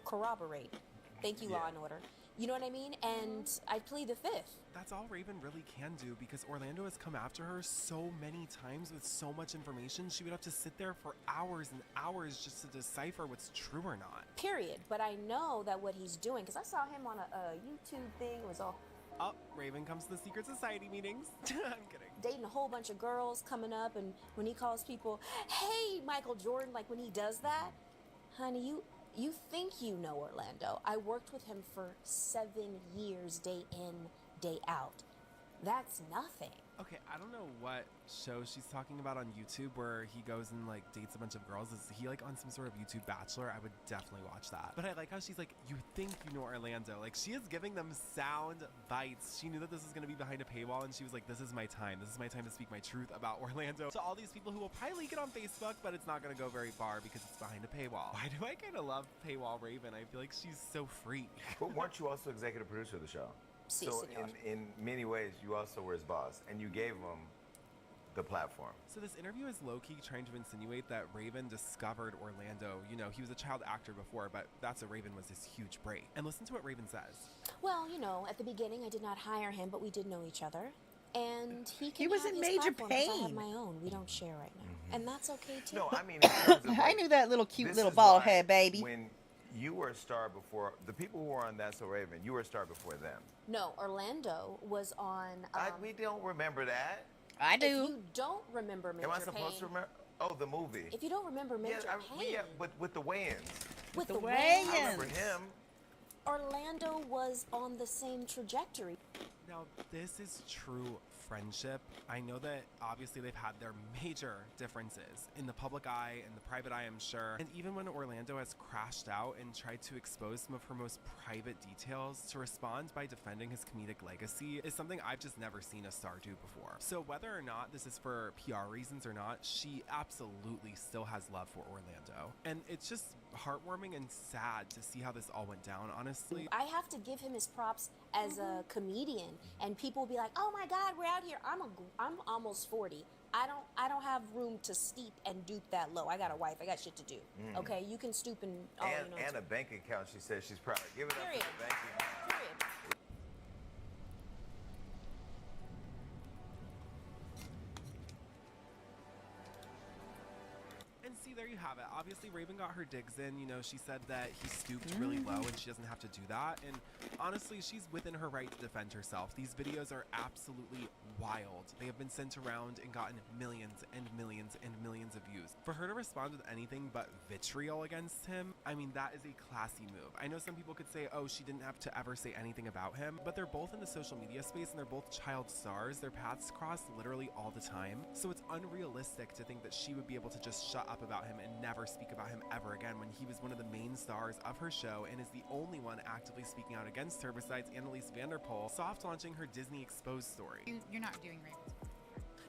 Corroborate. Thank you, Law and Order. You know what I mean? And I plead the fifth. That's all Raven really can do because Orlando has come after her so many times with so much information. She would have to sit there for hours and hours just to decipher what's true or not. Period. But I know that what he's doing, because I saw him on a YouTube thing, it was all... Oh, Raven comes to the secret society meetings. I'm kidding. Dating a whole bunch of girls coming up, and when he calls people, hey, Michael Jordan, like when he does that, honey, you think you know Orlando. I worked with him for 7 years, day in, day out. That's nothing. Okay, I don't know what show she's talking about on YouTube where he goes and like dates a bunch of girls. Is he like on some sort of YouTube Bachelor? I would definitely watch that. But I like how she's like, you think you know Orlando. Like, she is giving them sound bites. She knew that this was going to be behind a paywall, and she was like, this is my time. This is my time to speak my truth about Orlando to all these people who will probably leak it on Facebook, but it's not going to go very far because it's behind a paywall. Why do I kind of love Paywall Raven? I feel like she's so free. But weren't you also executive producer of the show? Si, so senor. in many ways, you also were his boss, and you gave him the platform. So this interview is low-key trying to insinuate that Raven discovered Orlando. You know, he was a child actor before, but That's a Raven was his huge break. And listen to what Raven says. Well, you know, at the beginning I did not hire him, but we did know each other. And he can was have in his major platform 'cause I have pain. my own. We don't share right now. And that's okay too. No, I mean, in terms of, I like, knew that little cute this little is bald why head baby. When you were a star before, the people who were on That's So Raven, you were a star before them. No, Orlando was on. We don't remember that. I do. If you don't remember Major Am I Pain, supposed to remember? Oh, the movie. if you don't remember Major Pain, Yeah, but with the weigh-ins. with the I Wayans, remember him. Orlando was on the same trajectory. Now, this is true friendship. I know that obviously they've had their major differences in the public eye and the private eye, I'm sure. And even when Orlando has crashed out and tried to expose some of her most private details, to respond by defending his comedic legacy is something I've just never seen a star do before. So whether or not this is for PR reasons or not, she absolutely still has love for Orlando. And it's just heartwarming and sad to see how this all went down, honestly. I have to give him his props as a comedian, and people will be like, "Oh my God, we're out here." I'm almost 40. I don't have room to steep and dupe that low. I got a wife. I got shit to do. Okay, you can stoop and And a bank account. She says she's proud. Give it up for the bank account. Period. And see, there you have it. Obviously, Raven got her digs in. You know, she said that he stooped really low and she doesn't have to do that. And honestly, she's within her right to defend herself. These videos are absolutely wild. They have been sent around and gotten millions and millions and millions of views. For her to respond with anything but vitriol against him, I mean, that is a classy move. I know some people could say, oh, she didn't have to ever say anything about him, but they're both in the social media space and they're both child stars. Their paths cross literally all the time. So it's unrealistic to think that she would be able to just shut up about him and never speak about him ever again when he was one of the main stars of her show and is the only one actively speaking out against her besides Annalise Vanderpool soft launching her Disney Exposed story. You're not doing Ravens.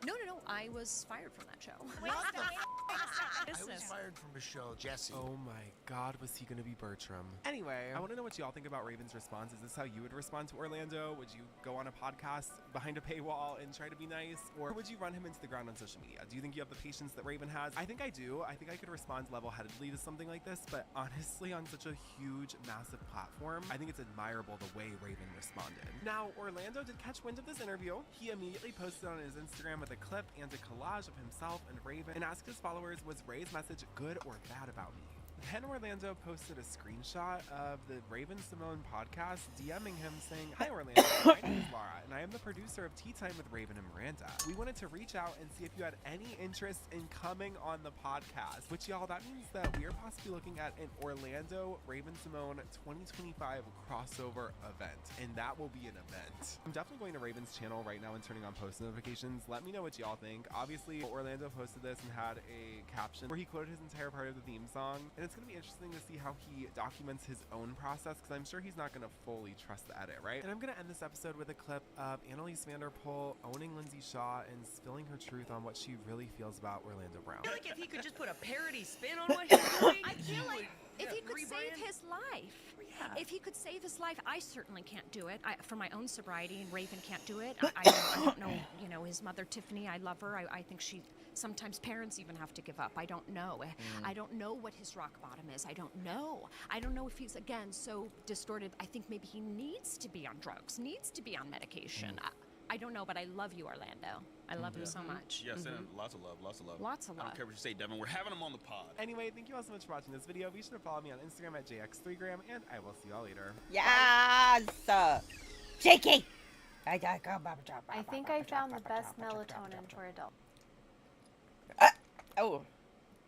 No. I was fired from that show. I was fired from a show, Jesse. Oh my God, was he gonna be Bertram? Anyway, I want to know what y'all think about Raven's response. Is this how you would respond to Orlando? Would you go on a podcast behind a paywall and try to be nice? Or would you run him into the ground on social media? Do you think you have the patience that Raven has? I think I do. I think I could respond level-headedly to something like this, but honestly, on such a huge, massive platform, I think it's admirable the way Raven responded. Now, Orlando did catch wind of this interview. He immediately posted on his Instagram with a clip and a collage of himself and Raven and asked his followers, was Ray's message good or bad about me? Then Orlando posted a screenshot of the Raven Simone podcast DMing him saying, "Hi Orlando, my name is Laura and I am the producer of Tea Time with Raven and Miranda. We wanted to reach out and see if you had any interest in coming on the podcast." Which, y'all, that means that we are possibly looking at an Orlando Raven Simone 2025 crossover event, and that will be an event. I'm definitely going to Raven's channel right now and turning on post notifications. Let me know what y'all think. Obviously, Orlando posted this and had a caption where he quoted his entire part of the theme song, and it's going to be interesting to see how he documents his own process, because I'm sure he's not going to fully trust the edit, right? And I'm going to end this episode with a clip of Annalise Vanderpool owning Lindsay Shaw and spilling her truth on what she really feels about Orlando Brown. I feel like if he could just put a parody spin on what he's doing, I feel like if he could save his life, if he could save his life, I certainly can't do it. For my own sobriety, and Raven can't do it. I don't know, his mother, Tiffany, I love her. I think sometimes parents even have to give up. I don't know. I don't know what his rock bottom is. I don't know. I don't know if he's, again, so distorted. I think maybe he needs to be on drugs, needs to be on medication. I don't know, but I love you, Orlando. I love you so much. Yes, and lots of love, lots of love. Lots of I love. don't care what you say, Devin. We're having him on the pod. Anyway, thank you all so much for watching this video. Be sure to follow me on Instagram at JX3gram, and I will see y'all later. Yes! Jakey! I think I found the best melatonin for adults. Oh,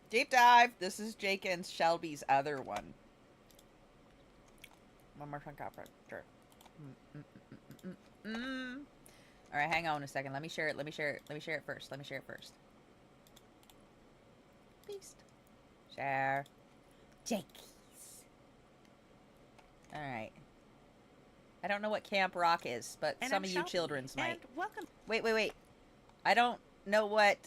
deep dive. This is Jake and Shelby's other one. One more front copper. Sure. All right, hang on a second. Let me share it. Let me share it first. Beast. Share. Jakey's. All right. I don't know what Camp Rock is, but And some I'm of you Shelby, children's might. and welcome. Wait. I don't know what.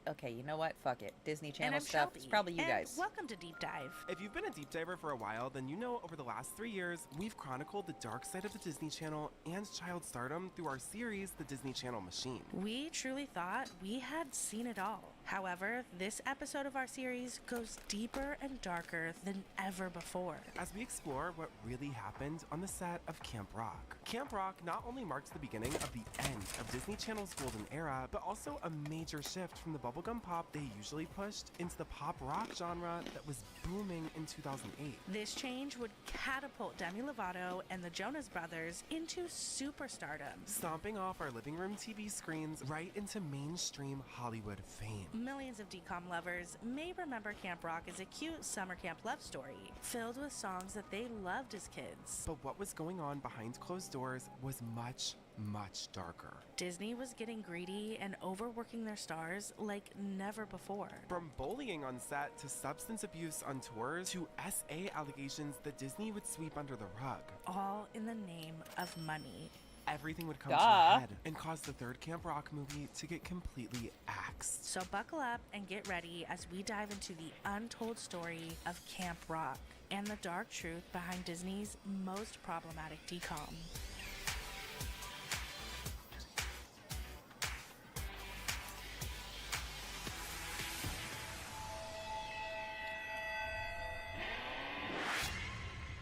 Okay, you know what? Fuck it. Disney And Channel I'm stuff. Shelby, It's probably you and guys. welcome to Deep Dive. If you've been a deep diver for a while, then you know over the last 3 years, we've chronicled the dark side of the Disney Channel and child stardom through our series, The Disney Channel Machine. We truly thought we had seen it all. However, this episode of our series goes deeper and darker than ever before. As we explore what really happened on the set of Camp Rock. Camp Rock not only marks the beginning of the end of Disney Channel's golden era, but also a major shift from the bubblegum pop they usually pushed into the pop rock genre that was booming in 2008. This change would catapult Demi Lovato and the Jonas Brothers into superstardom, stomping off our living room TV screens right into mainstream Hollywood fame. Millions of DCOM lovers may remember Camp Rock as a cute summer camp love story, filled with songs that they loved as kids. But what was going on behind closed doors was much, much darker. Disney was getting greedy and overworking their stars like never before. From bullying on set to substance abuse on tours to SA allegations that Disney would sweep under the rug. All in the name of money. Everything would come to a head and cause the third Camp Rock movie to get completely axed. So buckle up and get ready as we dive into the untold story of Camp Rock and the dark truth behind Disney's most problematic DCOM.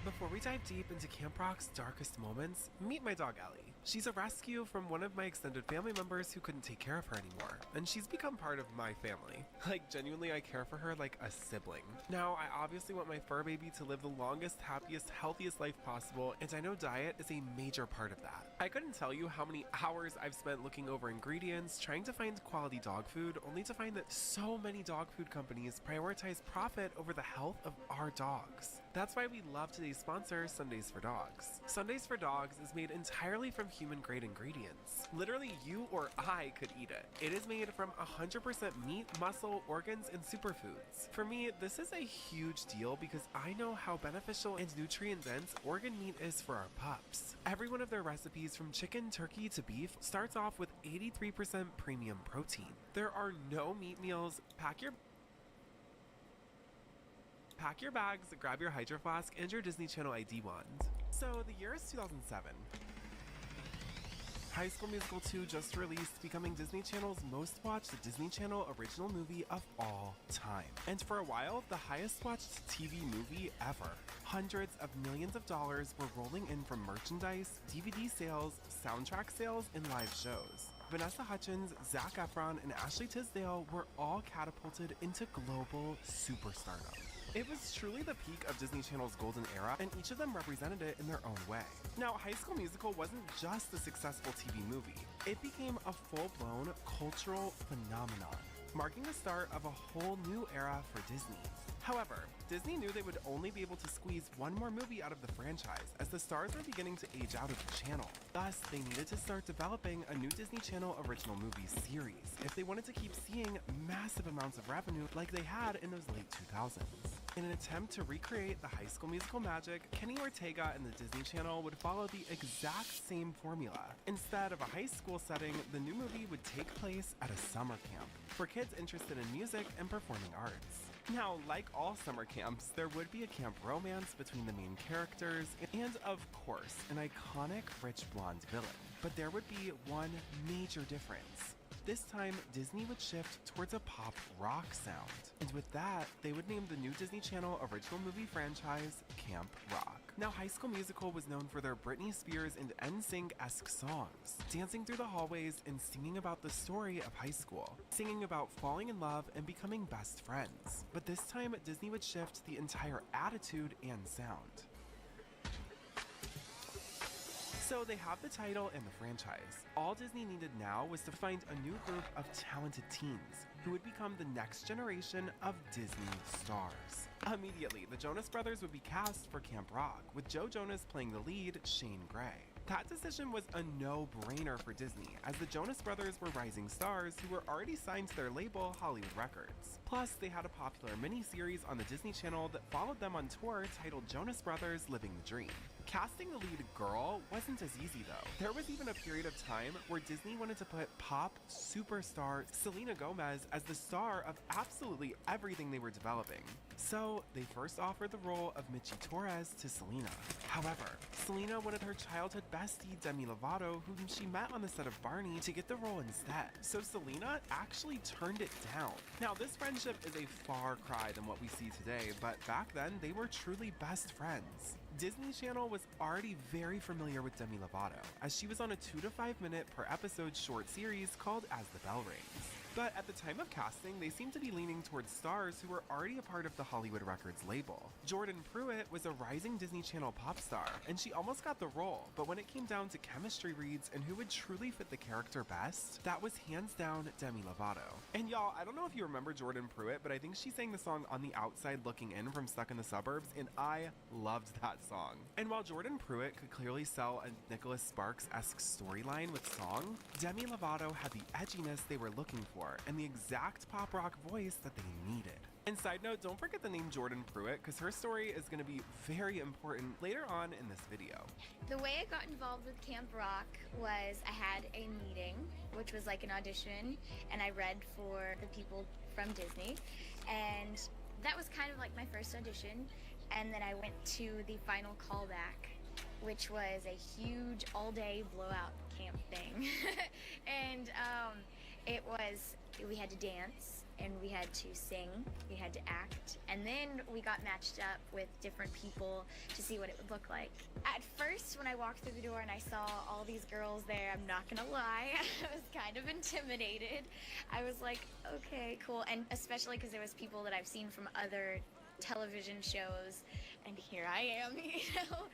Before we dive deep into Camp Rock's darkest moments, meet my dog Ellie. She's a rescue from one of my extended family members who couldn't take care of her anymore, and she's become part of my family. Like, genuinely, I care for her like a sibling. Now, I obviously want my fur baby to live the longest, happiest, healthiest life possible, and I know diet is a major part of that. I couldn't tell you how many hours I've spent looking over ingredients, trying to find quality dog food, only to find that so many dog food companies prioritize profit over the health of our dogs. That's why we love today's sponsor, Sundays for Dogs. Sundays for Dogs is made entirely from human-grade ingredients. Literally, you or I could eat it. It is made from 100% meat, muscle, organs, and superfoods. For me, this is a huge deal because I know how beneficial and nutrient-dense organ meat is for our pups. Every one of their recipes, from chicken, turkey, to beef, starts off with 83% premium protein. There are no meat meals. Pack your bags, grab your Hydro Flask, and your Disney Channel ID wand. So the year is 2007. High School Musical 2 just released, becoming Disney Channel's most watched Disney Channel original movie of all time. And for a while, the highest watched TV movie ever. Hundreds of millions of dollars were rolling in from merchandise, DVD sales, soundtrack sales, and live shows. Vanessa Hudgens, Zac Efron, and Ashley Tisdale were all catapulted into global superstardom. It was truly the peak of Disney Channel's golden era, and each of them represented it in their own way. Now, High School Musical wasn't just a successful TV movie. It became a full-blown cultural phenomenon, marking the start of a whole new era for Disney. However, Disney knew they would only be able to squeeze one more movie out of the franchise, as the stars were beginning to age out of the channel. Thus, they needed to start developing a new Disney Channel original movie series if they wanted to keep seeing massive amounts of revenue like they had in those late 2000s. In an attempt to recreate the High School Musical magic, Kenny Ortega and the Disney Channel would follow the exact same formula. Instead of a high school setting, the new movie would take place at a summer camp for kids interested in music and performing arts. Now, like all summer camps, there would be a camp romance between the main characters and, of course, an iconic rich blonde villain. But there would be one major difference. This time, Disney would shift towards a pop rock sound. And with that, they would name the new Disney Channel original movie franchise Camp Rock. Now, High School Musical was known for their Britney Spears and NSYNC-esque songs, dancing through the hallways and singing about the story of high school, singing about falling in love and becoming best friends. But this time, Disney would shift the entire attitude and sound. So they have the title and the franchise. All Disney needed now was to find a new group of talented teens who would become the next generation of Disney stars. Immediately, the Jonas Brothers would be cast for Camp Rock, with Joe Jonas playing the lead, Shane Gray. That decision was a no-brainer for Disney, as the Jonas Brothers were rising stars who were already signed to their label, Hollywood Records. Plus, they had a popular miniseries on the Disney Channel that followed them on tour titled Jonas Brothers Living the Dream. Casting the lead girl wasn't as easy though. There was even a period of time where Disney wanted to put pop superstar Selena Gomez as the star of absolutely everything they were developing. So they first offered the role of Michi Torres to Selena. However, Selena wanted her childhood bestie Demi Lovato, whom she met on the set of Barney, to get the role instead. So Selena actually turned it down. Now this friendship is a far cry than what we see today, but back then they were truly best friends. Disney Channel was already very familiar with Demi Lovato, as she was on a 2 to 5 minute per episode short series called As the Bell Rings. But at the time of casting, they seemed to be leaning towards stars who were already a part of the Hollywood Records label. Jordan Pruitt was a rising Disney Channel pop star, and she almost got the role, but when it came down to chemistry reads and who would truly fit the character best, that was hands down Demi Lovato. And y'all, I don't know if you remember Jordan Pruitt, but I think she sang the song On the Outside Looking In from Stuck in the Suburbs, and I loved that song. And while Jordan Pruitt could clearly sell a Nicholas Sparks-esque storyline with song, Demi Lovato had the edginess they were looking for and the exact pop rock voice that they needed. And side note, don't forget the name Jordan Pruitt, because her story is going to be very important later on in this video. The way I got involved with Camp Rock was I had a meeting, which was like an audition, and I read for the people from Disney, and that was kind of like my first audition. And then I went to the final callback, which was a huge all-day blowout camp thing. And we had to dance, and we had to sing, we had to act, and then we got matched up with different people to see what it would look like. At first, when I walked through the door and I saw all these girls there, I'm not gonna lie, I was kind of intimidated. I was like, okay, cool, and especially because there was people that I've seen from other television shows, and here I am, you know?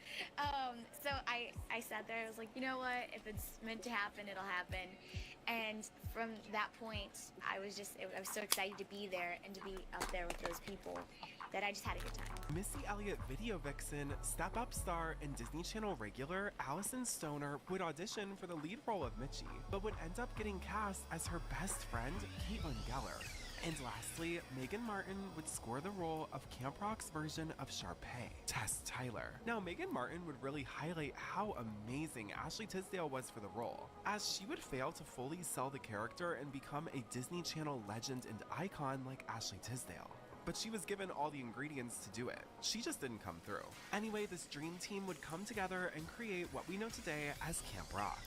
So I sat there, I was like, you know what, if it's meant to happen, it'll happen. And from that point, I was so excited to be there and to be up there with those people that I just had a good time. Missy Elliott video vixen, Step Up star, and Disney Channel regular Allison Stoner would audition for the lead role of Mitchie, but would end up getting cast as her best friend, Caitlin Geller. And lastly, Megan Martin would score the role of Camp Rock's version of Sharpay, Tess Tyler. Now, Megan Martin would really highlight how amazing Ashley Tisdale was for the role, as she would fail to fully sell the character and become a Disney Channel legend and icon like Ashley Tisdale. But she was given all the ingredients to do it. She just didn't come through. Anyway, this dream team would come together and create what we know today as Camp Rock.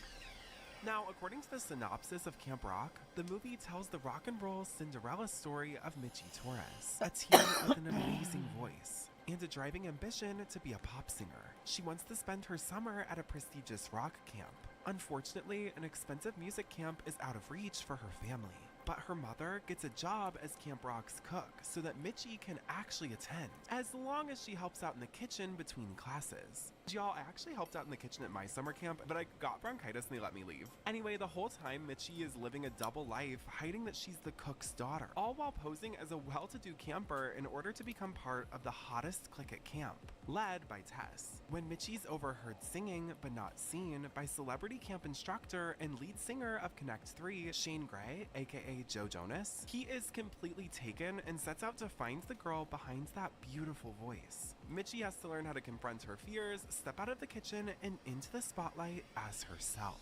Now, according to the synopsis of Camp Rock, the movie tells the rock and roll Cinderella story of Michi Torres, a teen with an amazing voice and a driving ambition to be a pop singer. She wants to spend her summer at a prestigious rock camp. Unfortunately, an expensive music camp is out of reach for her family, but her mother gets a job as Camp Rock's cook so that Michi can actually attend, as long as she helps out in the kitchen between classes. Y'all, I actually helped out in the kitchen at my summer camp, but I got bronchitis and they let me leave. Anyway, the whole time, Michi is living a double life, hiding that she's the cook's daughter, all while posing as a well-to-do camper in order to become part of the hottest clique at camp, led by Tess. When Michi's overheard singing, but not seen, by celebrity camp instructor and lead singer of Connect 3, Shane Gray, aka Joe Jonas, he is completely taken and sets out to find the girl behind that beautiful voice. Michi has to learn how to confront her fears, step out of the kitchen, and into the spotlight as herself.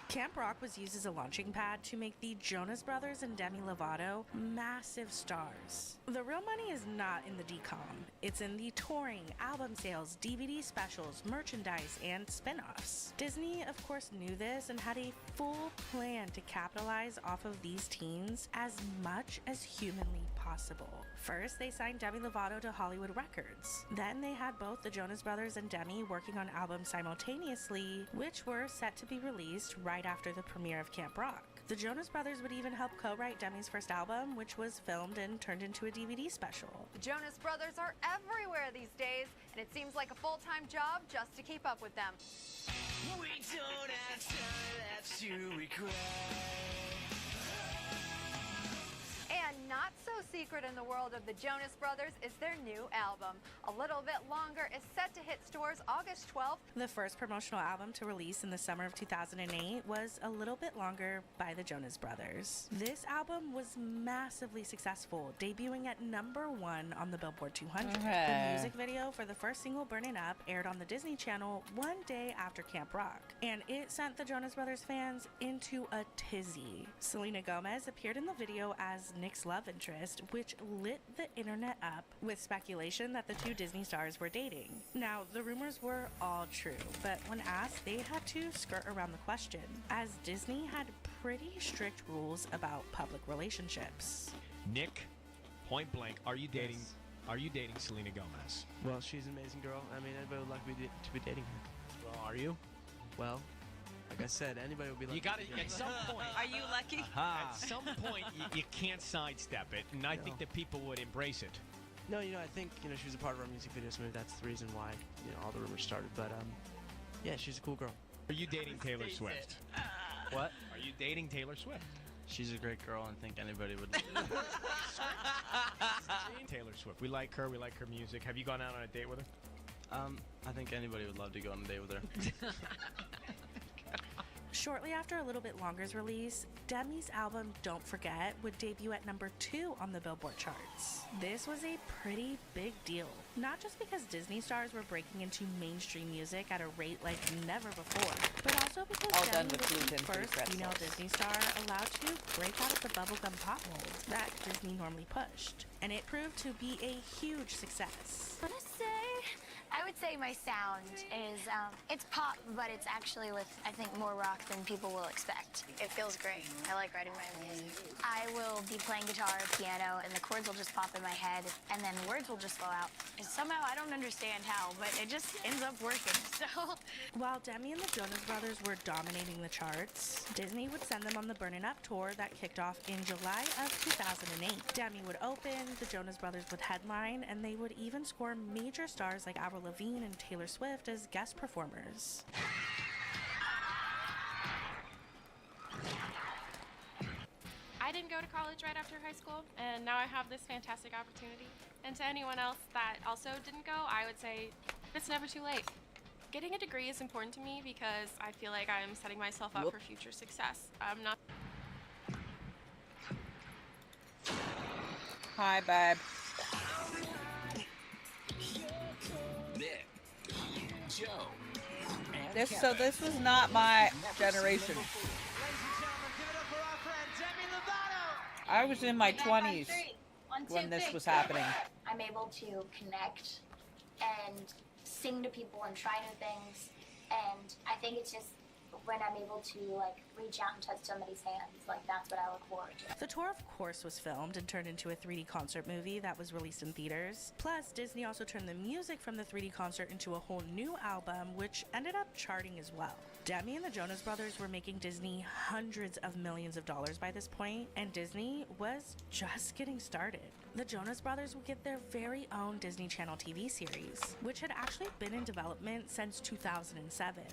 Camp Rock was used as a launching pad to make the Jonas Brothers and Demi Lovato massive stars. The real money is not in the decom. It's in the touring, album sales, DVD specials, merchandise, and spin-offs. Disney, of course, knew this and had a full plan to capitalize off of these teens as much as humanly possible. First, they signed Demi Lovato to Hollywood Records. Then they had both the Jonas Brothers and Demi working on albums simultaneously, which were set to be released right after the premiere of Camp Rock. The Jonas Brothers would even help co-write Demi's first album, which was filmed and turned into a DVD special. The Jonas Brothers are everywhere these days, and it seems like a full-time job just to keep up with them. We don't have time left to regret. And not so secret secret in the world of the Jonas Brothers is their new album. A Little Bit Longer is set to hit stores August 12th. The first promotional album to release in the summer of 2008 was A Little Bit Longer by the Jonas Brothers. This album was massively successful, debuting at #1 on the Billboard 200. The music video for the first single, Burning Up, aired on the Disney Channel one day after Camp Rock, and it sent the Jonas Brothers fans into a tizzy. Selena Gomez appeared in the video as Nick's love interest, which lit the internet up with speculation that the two Disney stars were dating. Now, the rumors were all true, but when asked, they had to skirt around the question, as Disney had pretty strict rules about public relationships. Nick, point blank, are you dating? Are you dating Selena Gomez? Well, she's an amazing girl. I mean, anybody would like to be dating her. Well, are you? Well, like I said, anybody would be lucky. You got to, at some point. Are you lucky? At some point, you can't sidestep it, and I think that people would embrace it. No, I think, she was a part of our music video, so maybe that's the reason why, all the rumors started. But, yeah, she's a cool girl. Are you dating Taylor Swift? What? Are you dating Taylor Swift? She's a great girl, and I think anybody would. Taylor Swift. We like her. We like her music. Have you gone out on a date with her? I think anybody would love to go on a date with her. Shortly after A Little Bit Longer's release, Demi's album Don't Forget would debut at #2 on the Billboard charts. This was a pretty big deal, not just because Disney stars were breaking into mainstream music at a rate like never before, but also because Demi was the first female Disney star allowed to break out of the bubblegum pop mold that Disney normally pushed, and it proved to be a huge success. I would say my sound is, it's pop, but it's actually with, I think, more rock than people will expect. It feels great. I like writing my own music. I will be playing guitar or piano, and the chords will just pop in my head, and then words will just flow out. And somehow, I don't understand how, but it just ends up working, so. While Demi and the Jonas Brothers were dominating the charts, Disney would send them on the Burnin' Up tour that kicked off in July of 2008. Demi would open, the Jonas Brothers would headline, and they would even score major stars like Avril Lavigne and Taylor Swift as guest performers. I didn't go to college right after high school, and now I have this fantastic opportunity. And to anyone else that also didn't go, I would say it's never too late. Getting a degree is important to me because I feel like I'm setting myself up for future success. I'm not. Hi, babe. Nick, Joe. This was not my generation. I was in my 20s when this was happening. I'm able to connect and sing to people and try new things, and I think it's just when I'm able to reach out and touch somebody's hands, that's what I look forward to. The tour, of course, was filmed and turned into a 3D concert movie that was released in theaters. Plus, Disney also turned the music from the 3D concert into a whole new album, which ended up charting as well. Demi and the Jonas Brothers were making Disney hundreds of millions of dollars by this point, and Disney was just getting started. The Jonas Brothers would get their very own Disney Channel TV series, which had actually been in development since 2007.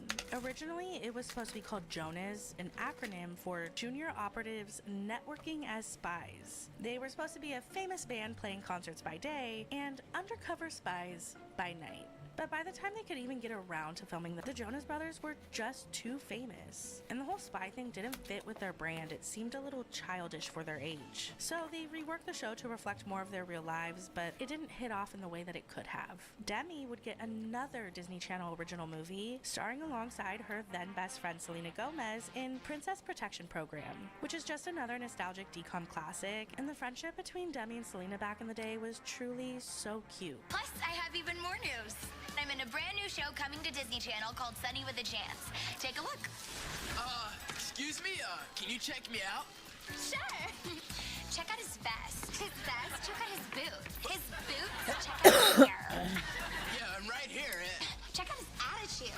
Originally, it was supposed to be called Jonas, an acronym for Junior Operatives Networking as Spies. They were supposed to be a famous band playing concerts by day and undercover spies by night. But by the time they could even get around to filming, the Jonas Brothers were just too famous. And the whole spy thing didn't fit with their brand. It seemed a little childish for their age. So they reworked the show to reflect more of their real lives, but it didn't hit off in the way that it could have. Demi would get another Disney Channel original movie, starring alongside her then best friend Selena Gomez in Princess Protection Program, which is just another nostalgic DCOM classic, and the friendship between Demi and Selena back in the day was truly so cute. Plus, I have even more news. I'm in a brand new show coming to Disney Channel called Sunny with a Chance. Take a look. Excuse me, can you check me out? Sure. Check out his vest. His vest? Check out his boots. His boots? Check out his hair. Yeah, I'm right here. Check out his attitude.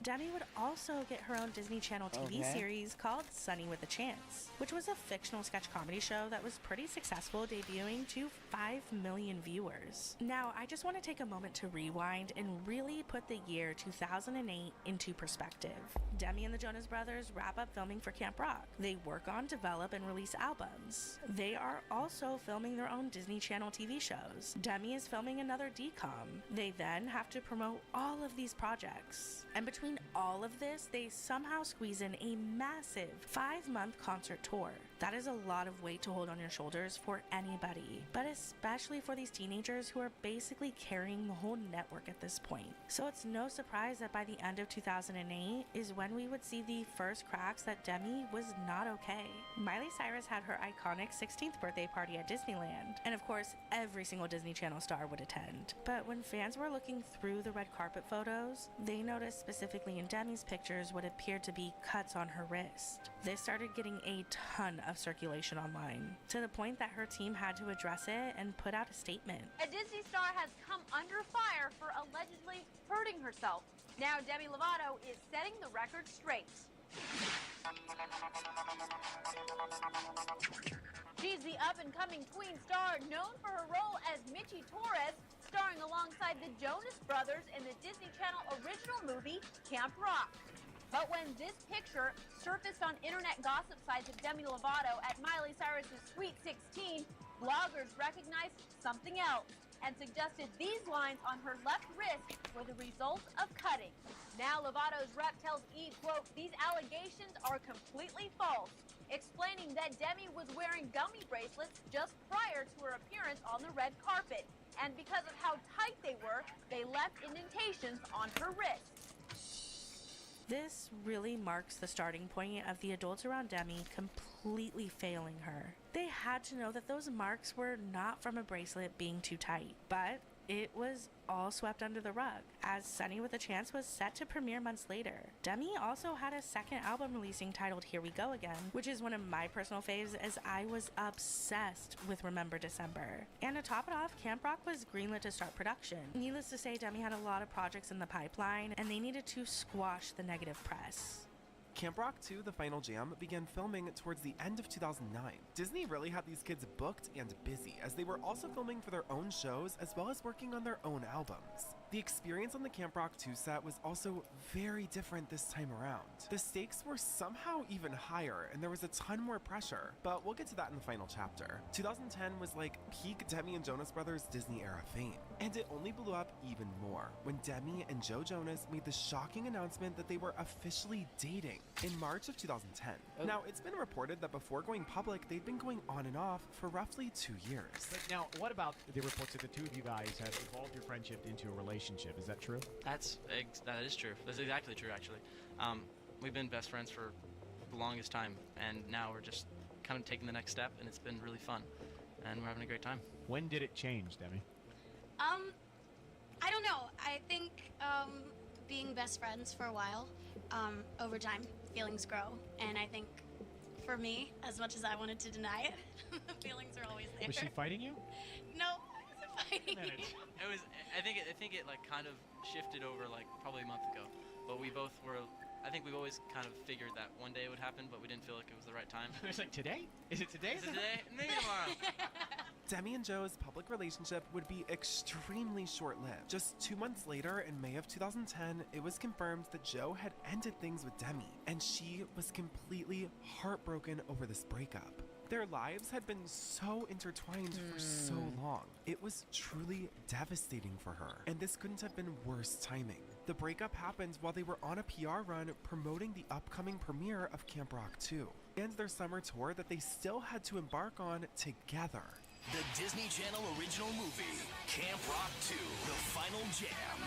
Demi would also get her own Disney Channel TV series called Sunny with a Chance, which was a fictional sketch comedy show that was pretty successful, debuting to 5 million viewers. Now, I just want to take a moment to rewind and really put the year 2008 into perspective. Demi and the Jonas Brothers wrap up filming for Camp Rock. They work on, develop, and release albums. They are also filming their own Disney Channel TV shows. Demi is filming another DCOM. They then have to promote all of these projects. And between all of this, they somehow squeeze in a massive 5-month concert tour. That is a lot of weight to hold on your shoulders for anybody, but especially for these teenagers who are basically carrying the whole network at this point. So it's no surprise that by the end of 2008 is when we would see the first cracks that Demi was not okay. Miley Cyrus had her iconic 16th birthday party at Disneyland, and of course every single Disney Channel star would attend. But when fans were looking through the red carpet photos, they noticed specifically in Demi's pictures what appeared to be cuts on her wrist. This started getting a ton of circulation online, to the point that her team had to address it and put out a statement. A Disney star has come under fire for allegedly hurting herself. Now Demi Lovato is setting the record straight. She's the up-and-coming tween star known for her role as Michi Torres, starring alongside the Jonas Brothers in the Disney Channel original movie Camp Rock. But when this picture surfaced on internet gossip sites of Demi Lovato at Miley Cyrus's Sweet 16, bloggers recognized something else and suggested these lines on her left wrist were the result of cutting. Now Lovato's rep tells E! quote, "These allegations are completely false," explaining that Demi was wearing gummy bracelets just prior to her appearance on the red carpet, and because of how tight they were, they left indentations on her wrist. This really marks the starting point of the adults around Demi completely failing her. They had to know that those marks were not from a bracelet being too tight, but it was all swept under the rug, as Sunny with a Chance was set to premiere months later. Demi also had a second album releasing titled Here We Go Again, which is one of my personal faves, as I was obsessed with Remember December. And to top it off, Camp Rock was greenlit to start production. Needless to say, Demi had a lot of projects in the pipeline, and they needed to squash the negative press. Camp Rock 2, The Final Jam, began filming towards the end of 2009. Disney really had these kids booked and busy, as they were also filming for their own shows as well as working on their own albums. The experience on the Camp Rock 2 set was also very different this time around. The stakes were somehow even higher, and there was a ton more pressure, but we'll get to that in the final chapter. 2010 was like peak Demi and Jonas Brothers Disney era fame, and it only blew up even more when Demi and Joe Jonas made the shocking announcement that they were officially dating in March of 2010. Now, it's been reported that before going public, they'd been going on and off for roughly 2 years. But now, what about the reports that the two of you guys have evolved your friendship into a relationship? Is that true? That is true. That's exactly true, actually. We've been best friends for the longest time, and now we're just kind of taking the next step, and it's been really fun, and we're having a great time. When did it change, Demi? I don't know. I think being best friends for a while, over time, feelings grow, and I think for me, as much as I wanted to deny it, the feelings are always there. Was she fighting you? No, I wasn't fighting you. It was. I think it like kind of shifted over like probably a month ago, but we both were. I think we've always kind of figured that one day it would happen, but we didn't feel like it was the right time. It was like today? Is it today? Is it today? Maybe tomorrow. Demi and Joe's public relationship would be extremely short-lived. Just 2 months later, in May of 2010, it was confirmed that Joe had ended things with Demi, and she was completely heartbroken over this breakup. Their lives had been so intertwined for so long. It was truly devastating for her, and this couldn't have been worse timing. The breakup happened while they were on a PR run promoting the upcoming premiere of Camp Rock 2, and their summer tour that they still had to embark on together. The Disney Channel original movie, Camp Rock 2, The Final Jam.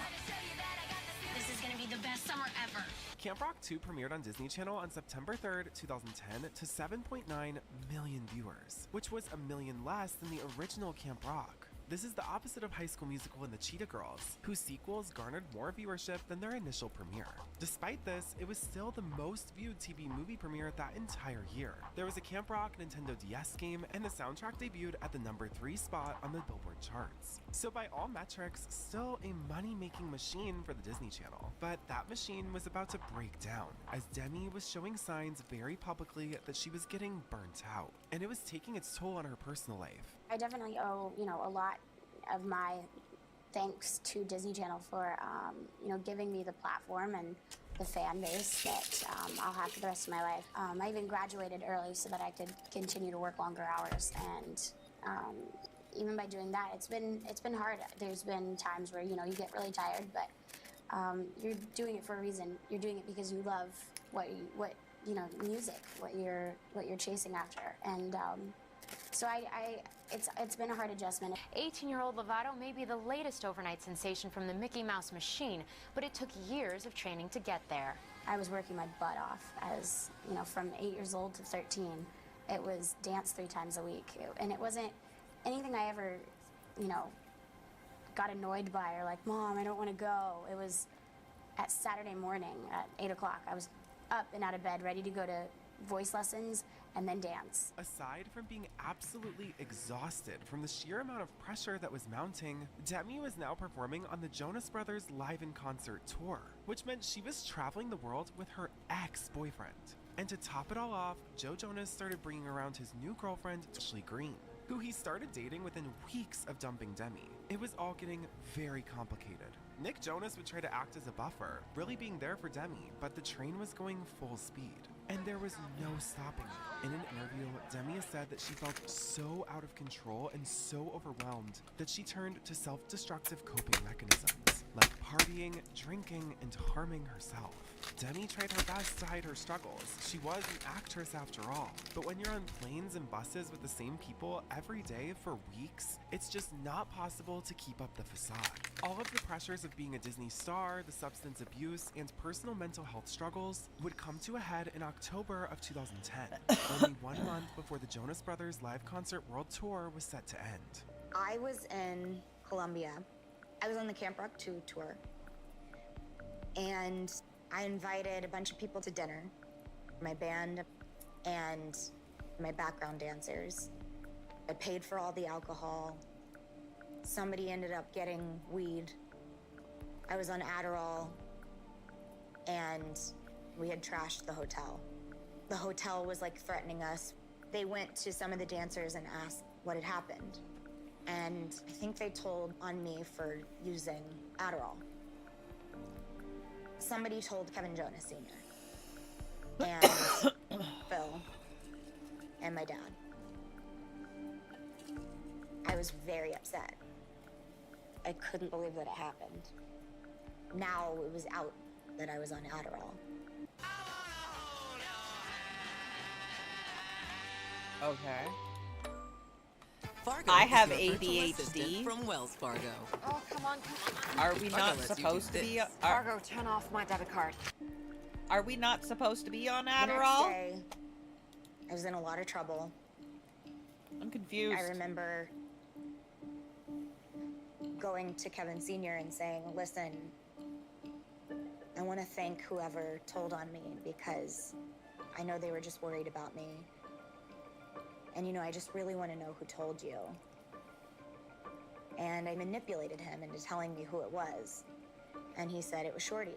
This is gonna be the best summer ever. Camp Rock 2 premiered on Disney Channel on September 3rd, 2010 to 7.9 million viewers, which was a million less than the original Camp Rock. This is the opposite of High School Musical and the Cheetah Girls, whose sequels garnered more viewership than their initial premiere. Despite this, it was still the most viewed TV movie premiere that entire year. There was a Camp Rock Nintendo DS game, and the soundtrack debuted at the number 3 spot on the Billboard charts. So by all metrics, still a money-making machine for the Disney Channel. But that machine was about to break down, as Demi was showing signs very publicly that she was getting burnt out, and it was taking its toll on her personal life. I definitely owe, a lot of my thanks to Disney Channel for, giving me the platform and the fan base that I'll have for the rest of my life. I even graduated early so that I could continue to work longer hours, and even by doing that, it's been hard. There's been times where, you know, you get really tired, but you're doing it for a reason. You're doing it because you love what you know, music, what you're chasing after, and so it's been a hard adjustment. 18-year-old Lovato may be the latest overnight sensation from the Mickey Mouse machine, but it took years of training to get there. I was working my butt off as, you know, from 8 years old to 13. It was dance 3 times a week, and it wasn't anything I ever, you know, got annoyed by or like, Mom, I don't want to go. It was at Saturday morning at 8 o'clock. I was up and out of bed, ready to go to voice lessons and then dance. Aside from being absolutely exhausted from the sheer amount of pressure that was mounting, Demi was now performing on the Jonas Brothers Live in Concert tour, which meant she was traveling the world with her ex-boyfriend. And to top it all off, Joe Jonas started bringing around his new girlfriend, Ashley Green, who he started dating within weeks of dumping Demi. It was all getting very complicated. Nick Jonas would try to act as a buffer, really being there for Demi, but the train was going full speed, and there was no stopping it. In an interview, Demi said that she felt so out of control and so overwhelmed that she turned to self-destructive coping mechanisms, like partying, drinking, and harming herself. Demi tried her best to hide her struggles. She was an actress after all. But when you're on planes and buses with the same people every day for weeks, it's just not possible to keep up the facade. All of the pressures of being a Disney star, the substance abuse, and personal mental health struggles would come to a head in October of 2010, only 1 month before the Jonas Brothers Live Concert World Tour was set to end. I was in Colombia. I was on the Camp Rock 2 tour. And I invited a bunch of people to dinner, my band and my background dancers. I paid for all the alcohol. Somebody ended up getting weed. I was on Adderall, and we had trashed the hotel. The hotel was like threatening us. They went to some of the dancers and asked what had happened. And I think they told on me for using Adderall. Somebody told Kevin Jonas Sr. and Phil and my dad. I was very upset. I couldn't believe that it happened. Now it was out that I was on Adderall. Okay. Fargo I is have your virtual assistant ADHD. from Wells Fargo. Oh, come on. Are we Fargo not lets you supposed do to be? this. Fargo, turn off my debit card. Are we not supposed to be on The next Adderall? day, I was in a lot of trouble. I'm confused. I remember going to Kevin Sr. and saying, listen, I want to thank whoever told on me because I know they were just worried about me. And, you know, I just really want to know who told you. And I manipulated him into telling me who it was. And he said it was Shorty.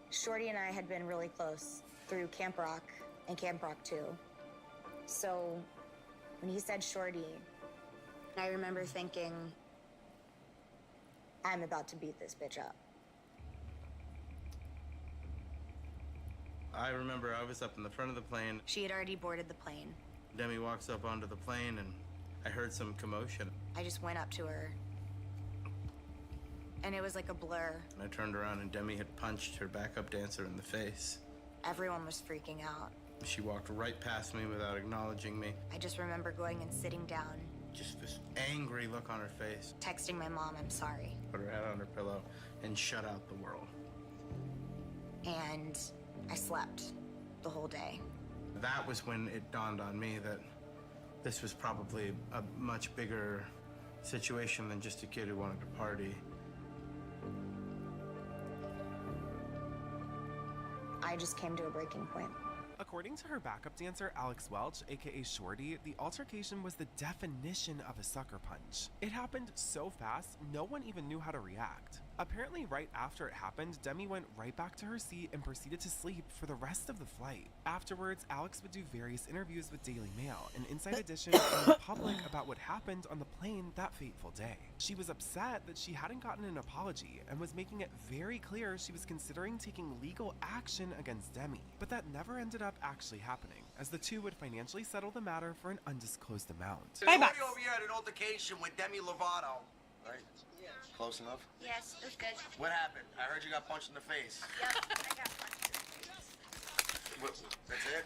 Shorty and I had been really close through Camp Rock and Camp Rock 2. So when he said Shorty, I remember thinking, I'm about to beat this bitch up. I remember I was up in the front of the plane. She had already boarded the plane. Demi walks up onto the plane and I heard some commotion. I just went up to her, and it was like a blur. And I turned around and Demi had punched her backup dancer in the face. Everyone was freaking out. She walked right past me without acknowledging me. I just remember going and sitting down, Just this angry look on her face. texting my mom, I'm sorry. Put her head on her pillow and shut out the world. And I slept the whole day. That was when it dawned on me that this was probably a much bigger situation than just a kid who wanted to party. I just came to a breaking point. According to her backup dancer, Alex Welch, aka Shorty, the altercation was the definition of a sucker punch. It happened so fast, no one even knew how to react. Apparently, right after it happened, Demi went right back to her seat and proceeded to sleep for the rest of the flight. Afterwards, Alex would do various interviews with Daily Mail, an Inside Edition, and the public about what happened on the plane that fateful day. She was upset that she hadn't gotten an apology and was making it very clear she was considering taking legal action against Demi, but that never ended up actually happening, as the two would financially settle the matter for an undisclosed amount. There's already over here had an altercation with Demi Lovato. Right? Close enough? Yes, it was good. What happened? I heard you got punched in the face. Yep, I got punched in the face. That's it?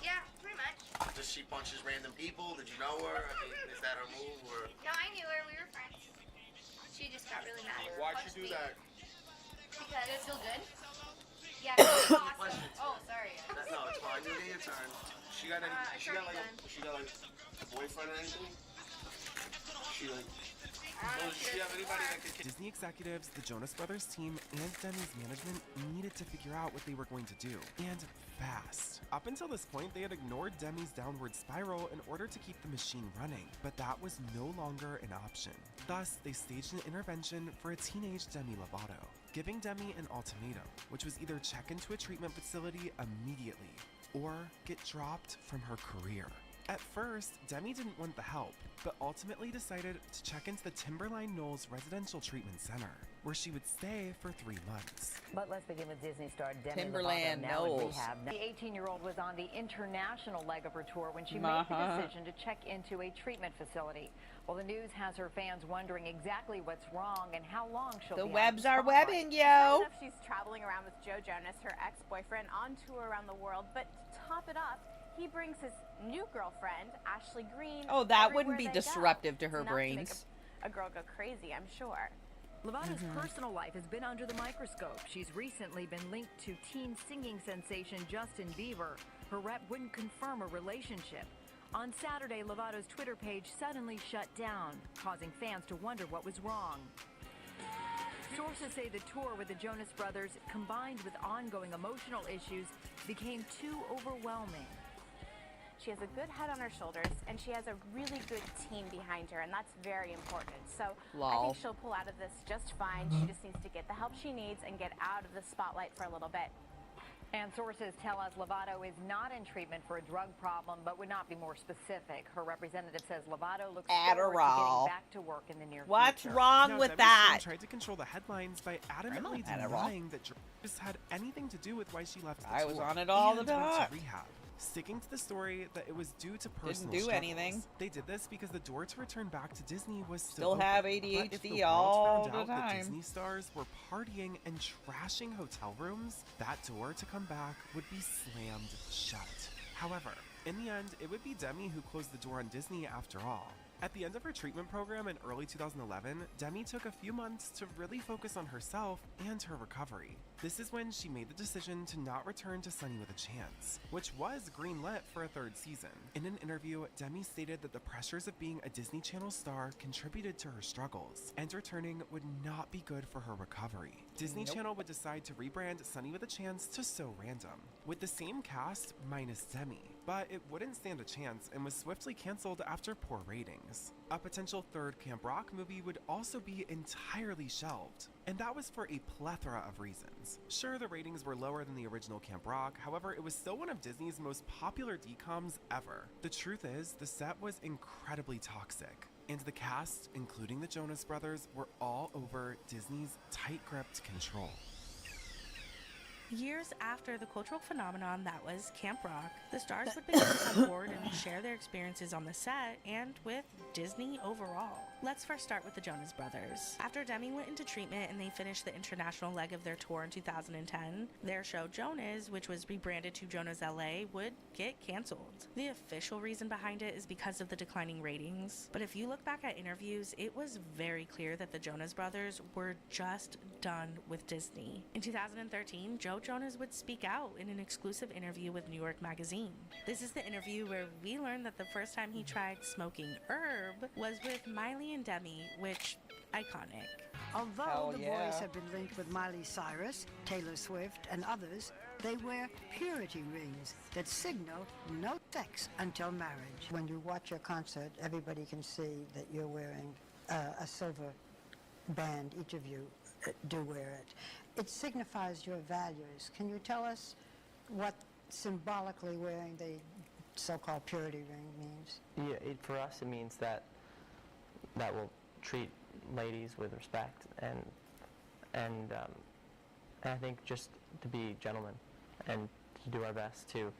Yeah, pretty much. Does she punches random people? Did you know her? I mean, is that her move or? No, I knew her. We were friends. She just got really mad. Why'd she do that? Because it feel good? Yeah. Question. Oh, sorry. No, it's fine. You get your turn. She got any? She got like a boyfriend or anything? She like. Does she have anybody that could? Disney executives, the Jonas Brothers team, and Demi's management needed to figure out what they were going to do, and fast. Up until this point, they had ignored Demi's downward spiral in order to keep the machine running, but that was no longer an option. Thus, they staged an intervention for a teenage Demi Lovato, giving Demi an ultimatum, which was either check into a treatment facility immediately, or get dropped from her career. At first, Demi didn't want the help, but ultimately decided to check into the Timberline Knolls Residential Treatment Center, where she would stay for 3 months. But let's begin with Disney star Demi Timberland Lovato, now in Knolls. rehab. The 18-year-old was on the international leg of her tour when she made the decision to check into a treatment facility. Well, the news has her fans wondering exactly what's wrong and how long she'll The be webs out are of the spotlight. webbing, yo. She's traveling around with Joe Jonas, her ex-boyfriend, on tour around the world. But to top it off, he brings his new girlfriend, Ashley Green. Oh, that everywhere wouldn't be they go. disruptive to her It's enough to make brains. a girl go crazy, I'm sure. Lovato's personal life has been under the microscope. She's recently been linked to teen singing sensation Justin Bieber. Her rep wouldn't confirm a relationship. On Saturday, Lovato's Twitter page suddenly shut down, causing fans to wonder what was wrong. Sources say the tour with the Jonas Brothers, combined with ongoing emotional issues, became too overwhelming. She has a good head on her shoulders, and she has a really good team behind her, and that's very important. So I Lol. think she'll pull out of this just fine. She just needs to get the help she needs and get out of the spotlight for a little bit. And sources tell us Lovato is not in treatment for a drug problem, but would not be more specific. Her representative says Lovato looks forward to Adderall. getting back to work in the near What's future. wrong Now, with Demi's that? team tried to control the headlines by adamantly Adderall. denying that drugs had anything to do with why she left the I tour was on it all the and went to time. rehab. Sticking to the story that it was due to personal do struggles. anything. They did this because the door to return back to Disney was Still open. have But if ADHD the world all found the out that time. Disney stars were partying and trashing hotel rooms, that door to come back would be slammed shut. However, in the end, it would be Demi who closed the door on Disney after all. At the end of her treatment program in early 2011, Demi took a few months to really focus on herself and her recovery. This is when she made the decision to not return to Sunny with a Chance, which was greenlit for a 3rd season. In an interview, Demi stated that the pressures of being a Disney Channel star contributed to her struggles, and returning would not be good for her recovery. Disney Channel would decide to rebrand Sunny with a Chance to So Random, with the same cast minus Demi, but it wouldn't stand a chance and was swiftly canceled after poor ratings. A potential 3rd Camp Rock movie would also be entirely shelved, and that was for a plethora of reasons. Sure, the ratings were lower than the original Camp Rock, however, it was still one of Disney's most popular DCOMs ever. The truth is, the set was incredibly toxic, and the cast, including the Jonas Brothers, were all over Disney's tight-gripped control. Years after the cultural phenomenon that was Camp Rock, the stars would begin to come forward and share their experiences on the set and with Disney overall. Let's first start with the Jonas Brothers. After Demi went into treatment and they finished the international leg of their tour in 2010, their show Jonas, which was rebranded to Jonas LA, would get canceled. The official reason behind it is because of the declining ratings, but if you look back at interviews, it was very clear that the Jonas Brothers were just done with Disney. In 2013, Joe Jonas would speak out in an exclusive interview with New York Magazine. This is the interview where we learned that the first time he tried smoking herb was with Miley and Demi, which, iconic. Although the boys have been linked with Miley Cyrus, Taylor Swift, and others, they wear purity rings that signal no sex until marriage. When you watch your concert, everybody can see that you're wearing a silver band, each of you, do wear it. It signifies your values. Can you tell us what symbolically wearing the so-called purity ring means? Yeah, for us it means that we'll treat ladies with respect and I think just to be gentlemen and to do our best to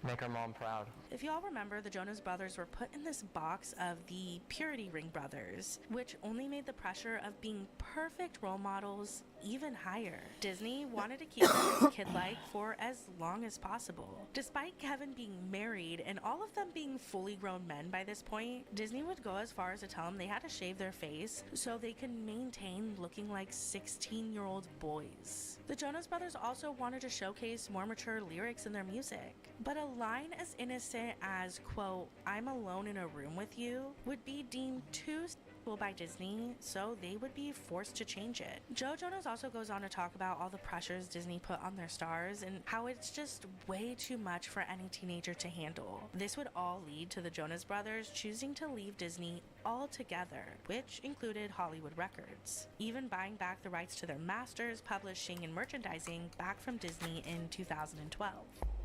make our mom proud. If you all remember, the Jonas Brothers were put in this box of the Purity Ring Brothers, which only made the pressure of being perfect role models even higher. Disney wanted to keep them kid-like for as long as possible. Despite Kevin being married and all of them being fully grown men by this point, Disney would go as far as to tell them they had to shave their face so they could maintain looking like 16-year-old boys. The Jonas Brothers also wanted to showcase more mature lyrics in their music, but a line as innocent as, quote, "I'm alone in a room with you," would be deemed too sexual by Disney, so they would be forced to change it. Joe Jonas also goes on to talk about all the pressures Disney put on their stars and how it's just way too much for any teenager to handle. This would all lead to the Jonas Brothers choosing to leave Disney altogether, which included Hollywood Records, even buying back the rights to their masters, publishing, and merchandising back from Disney in 2012.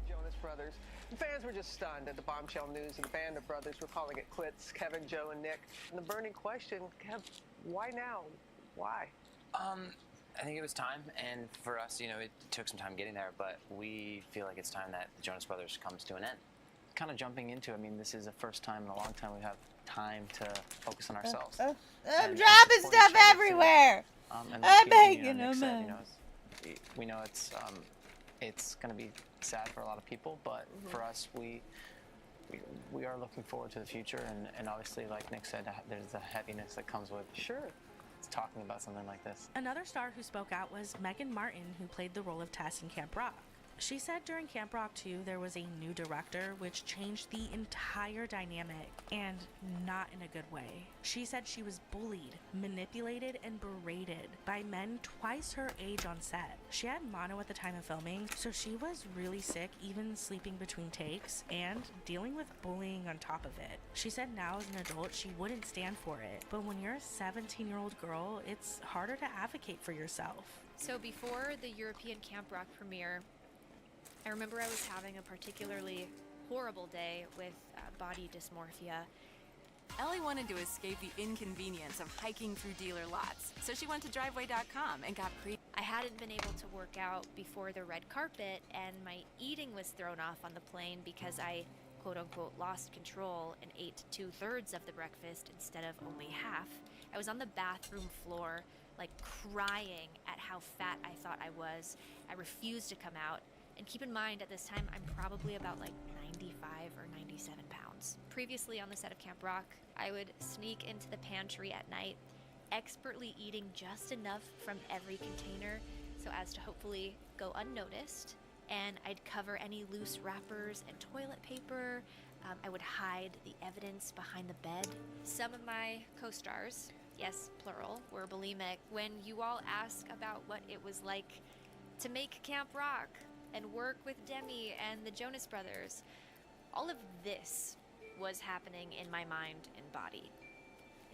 Jonas Brothers. Fans were just stunned at the bombshell news of the band of brothers were calling it quits, Kevin, Joe, and Nick. And the burning question, Kev, why now? Why? I think it was time, and for us, it took some time getting there, but we feel like it's time that the Jonas Brothers comes to an end. Kind of jumping into, this is the first time in a long time we have time to focus on ourselves. I'm dropping stuff everywhere. I'm hanging them. We know it's going to be sad for a lot of people, but for us, we are looking forward to the future, and obviously, like Nick said, there's a heaviness that comes with talking about something like this. Another star who spoke out was Megan Martin, who played the role of Tess in Camp Rock. She said during Camp Rock 2 there was a new director, which changed the entire dynamic, and not in a good way. She said she was bullied, manipulated, and berated by men twice her age on set. She had mono at the time of filming, so she was really sick, even sleeping between takes, and dealing with bullying on top of it. She said now as an adult she wouldn't stand for it, but when you're a 17-year-old girl, it's harder to advocate for yourself. So before the European Camp Rock premiere, I remember I was having a particularly horrible day with body dysmorphia. Ellie wanted to escape the inconvenience of hiking through dealer lots, so she went to driveway.com and got I hadn't been able to work out before the red carpet, and my eating was thrown off on the plane because I quote-unquote lost control and ate 2/3 of the breakfast instead of only half. I was on the bathroom floor, like crying at how fat I thought I was. I refused to come out. And keep in mind, at this time, I'm probably about like 95 or 97 pounds. Previously on the set of Camp Rock, I would sneak into the pantry at night, expertly eating just enough from every container so as to hopefully go unnoticed. And I'd cover any loose wrappers and toilet paper. I would hide the evidence behind the bed. Some of my co-stars, yes, plural, were bulimic. When you all ask about what it was like to make Camp Rock and work with Demi and the Jonas Brothers, all of this was happening in my mind and body.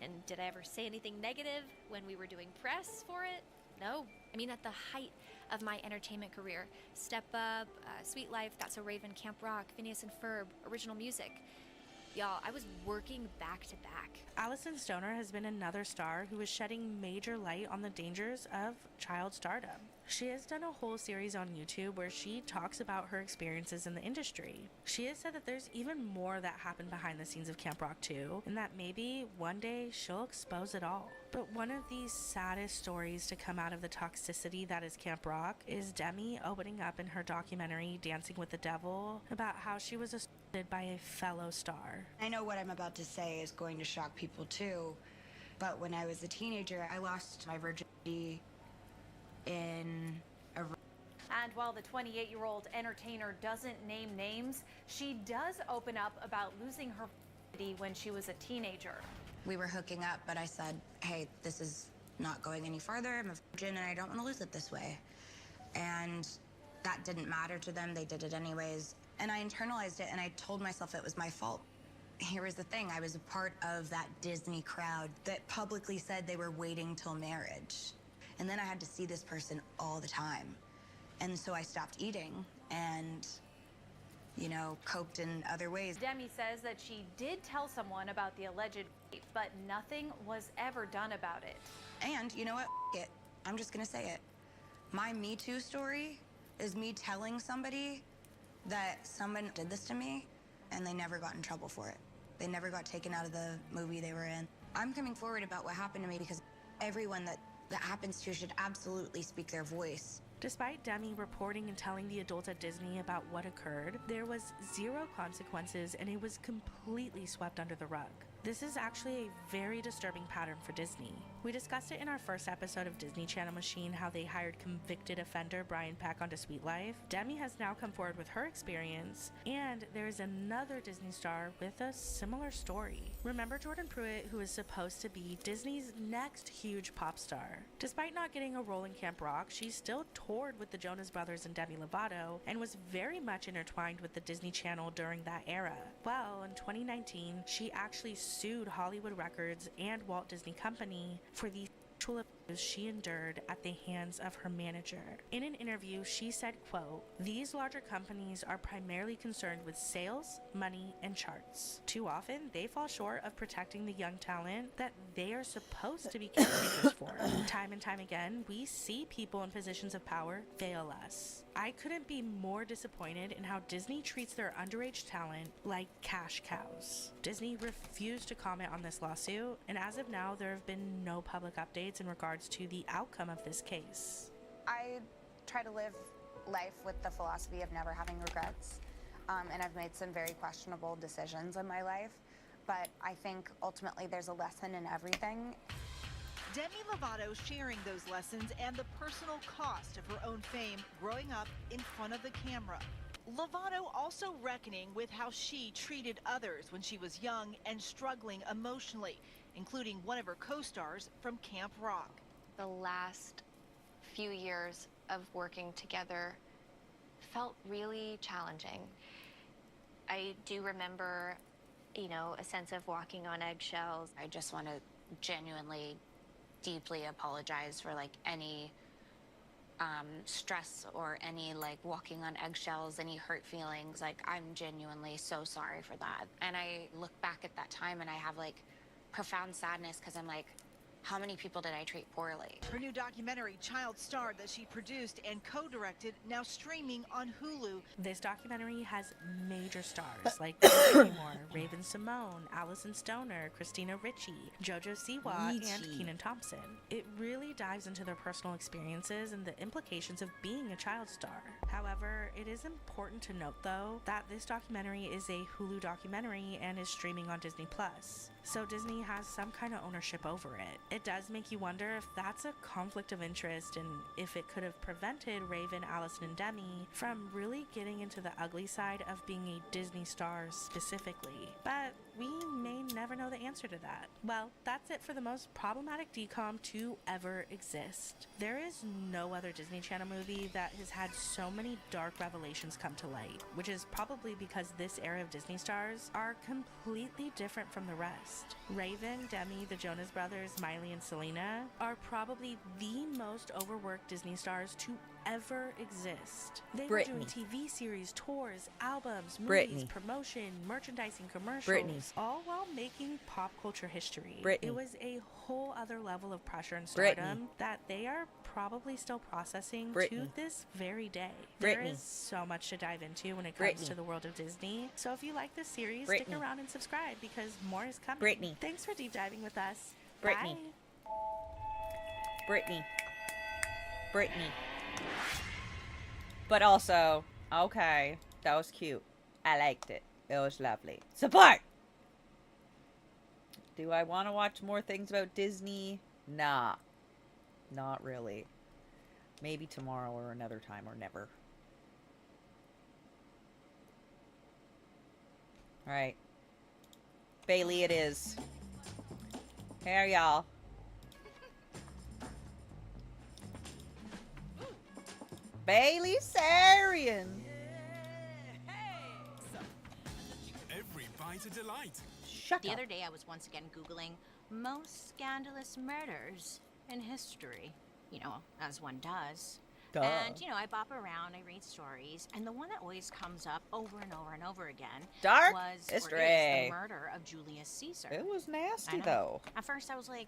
And did I ever say anything negative when we were doing press for it? No. At the height of my entertainment career, Step Up, Sweet Life, That's So Raven, Camp Rock, Phineas and Ferb, original music. Y'all, I was working back to back. Allison Stoner has been another star who is shedding major light on the dangers of child stardom. She has done a whole series on YouTube where she talks about her experiences in the industry. She has said that there's even more that happened behind the scenes of Camp Rock 2, and that maybe one day she'll expose it all. But one of the saddest stories to come out of the toxicity that is Camp Rock is Demi opening up in her documentary Dancing with the Devil about how she was assaulted by a fellow star. I know what I'm about to say is going to shock people too, but when I was a teenager, I lost my virginity in a... And while the 28-year-old entertainer doesn't name names, she does open up about losing her virginity when she was a teenager. We were hooking up, but I said, hey, this is not going any farther. I'm a virgin and I don't want to lose it this way. And that didn't matter to them. They did it anyways. And I internalized it and I told myself it was my fault. Here was the thing. I was a part of that Disney crowd that publicly said they were waiting till marriage. And then I had to see this person all the time. And so I stopped eating and, you know, coped in other ways. Demi says that she did tell someone about the alleged rape, but nothing was ever done about it. And you know what? It. I'm just gonna say it. My Me Too story is me telling somebody that someone did this to me and they never got in trouble for it. They never got taken out of the movie they were in. I'm coming forward about what happened to me because everyone that happens to should absolutely speak their voice. Despite Demi reporting and telling the adults at Disney about what occurred, there was zero consequences and it was completely swept under the rug. This is actually a very disturbing pattern for Disney. We discussed it in our first episode of Disney Channel Machine, how they hired convicted offender Brian Peck onto Sweet Life. Demi has now come forward with her experience, and there is another Disney star with a similar story. Remember Jordan Pruitt, who is supposed to be Disney's next huge pop star? Despite not getting a role in Camp Rock, she still toured with the Jonas Brothers and Demi Lovato, and was very much intertwined with the Disney Channel during that era. Well, in 2019, she actually sued Hollywood Records and Walt Disney Company for the sexual abuse she endured at the hands of her manager. In an interview, she said, quote, "These larger companies are primarily concerned with sales, money, and charts. Too often, they fall short of protecting the young talent that they are supposed to be caretakers for. Time and time again, we see people in positions of power fail us. I couldn't be more disappointed in how Disney treats their underage talent like cash cows." Disney refused to comment on this lawsuit, and as of now, there have been no public updates in regards to the outcome of this case. I try to live life with the philosophy of never having regrets, and I've made some very questionable decisions in my life, but I think ultimately there's a lesson in everything. Demi Lovato sharing those lessons and the personal cost of her own fame growing up in front of the camera. Lovato also reckoning with how she treated others when she was young and struggling emotionally, including one of her co-stars from Camp Rock. The last few years of working together felt really challenging. I do remember, you know, a sense of walking on eggshells. I just want to genuinely, deeply apologize for like any stress or any like walking on eggshells, any hurt feelings. Like, I'm genuinely so sorry for that. And I look back at that time and I have like profound sadness because I'm like, how many people did I treat poorly? Her new documentary, Child Star, that she produced and co-directed, now streaming on Hulu. This documentary has major stars like Seymour, Raven Simone, Allison Stoner, Christina Ricci, JoJo Siwa, and Kenan Thompson. It really dives into their personal experiences and the implications of being a child star. However, it is important to note, though, that this documentary is a Hulu documentary and is streaming on Disney+. So Disney has some kind of ownership over it. It does make you wonder if that's a conflict of interest and if it could have prevented Raven, Allison, and Demi from really getting into the ugly side of being a Disney star specifically. But we may never know the answer to that. Well, that's it for the most problematic DCOM to ever exist. There is no other Disney Channel movie that has had so many dark revelations come to light, which is probably because this era of Disney stars are completely different from the rest. Raven, Demi, the Jonas Brothers, Miley, and Selena are probably the most overworked Disney stars to ever exist. They were doing TV series, tours, albums, movies, promotion, merchandising, commercials, all while making pop culture history. It was a whole other level of pressure and stardom that they are probably still processing to this very day. There is so much to dive into when it comes to the world of Disney. So if you like this series, stick around and subscribe because more is coming. Thanks for deep diving with us. Bye. Brittany. But also, okay, that was cute. I liked it. It was lovely. Support! Do I want to watch more things about Disney? Nah. Not really. Maybe tomorrow or another time or never. Alright. Bailey it is. Here, y'all. Bailey Sarian. Every bite's a delight. Shut the up. other day I was once again Googling most scandalous murders in history. you know, as one does. Duh. And, you know, I bop around, I read stories, and the one that always comes up over and over and over again Dark was or is history. the murder of Julius Caesar. It was I nasty, know. though. At first, I was like,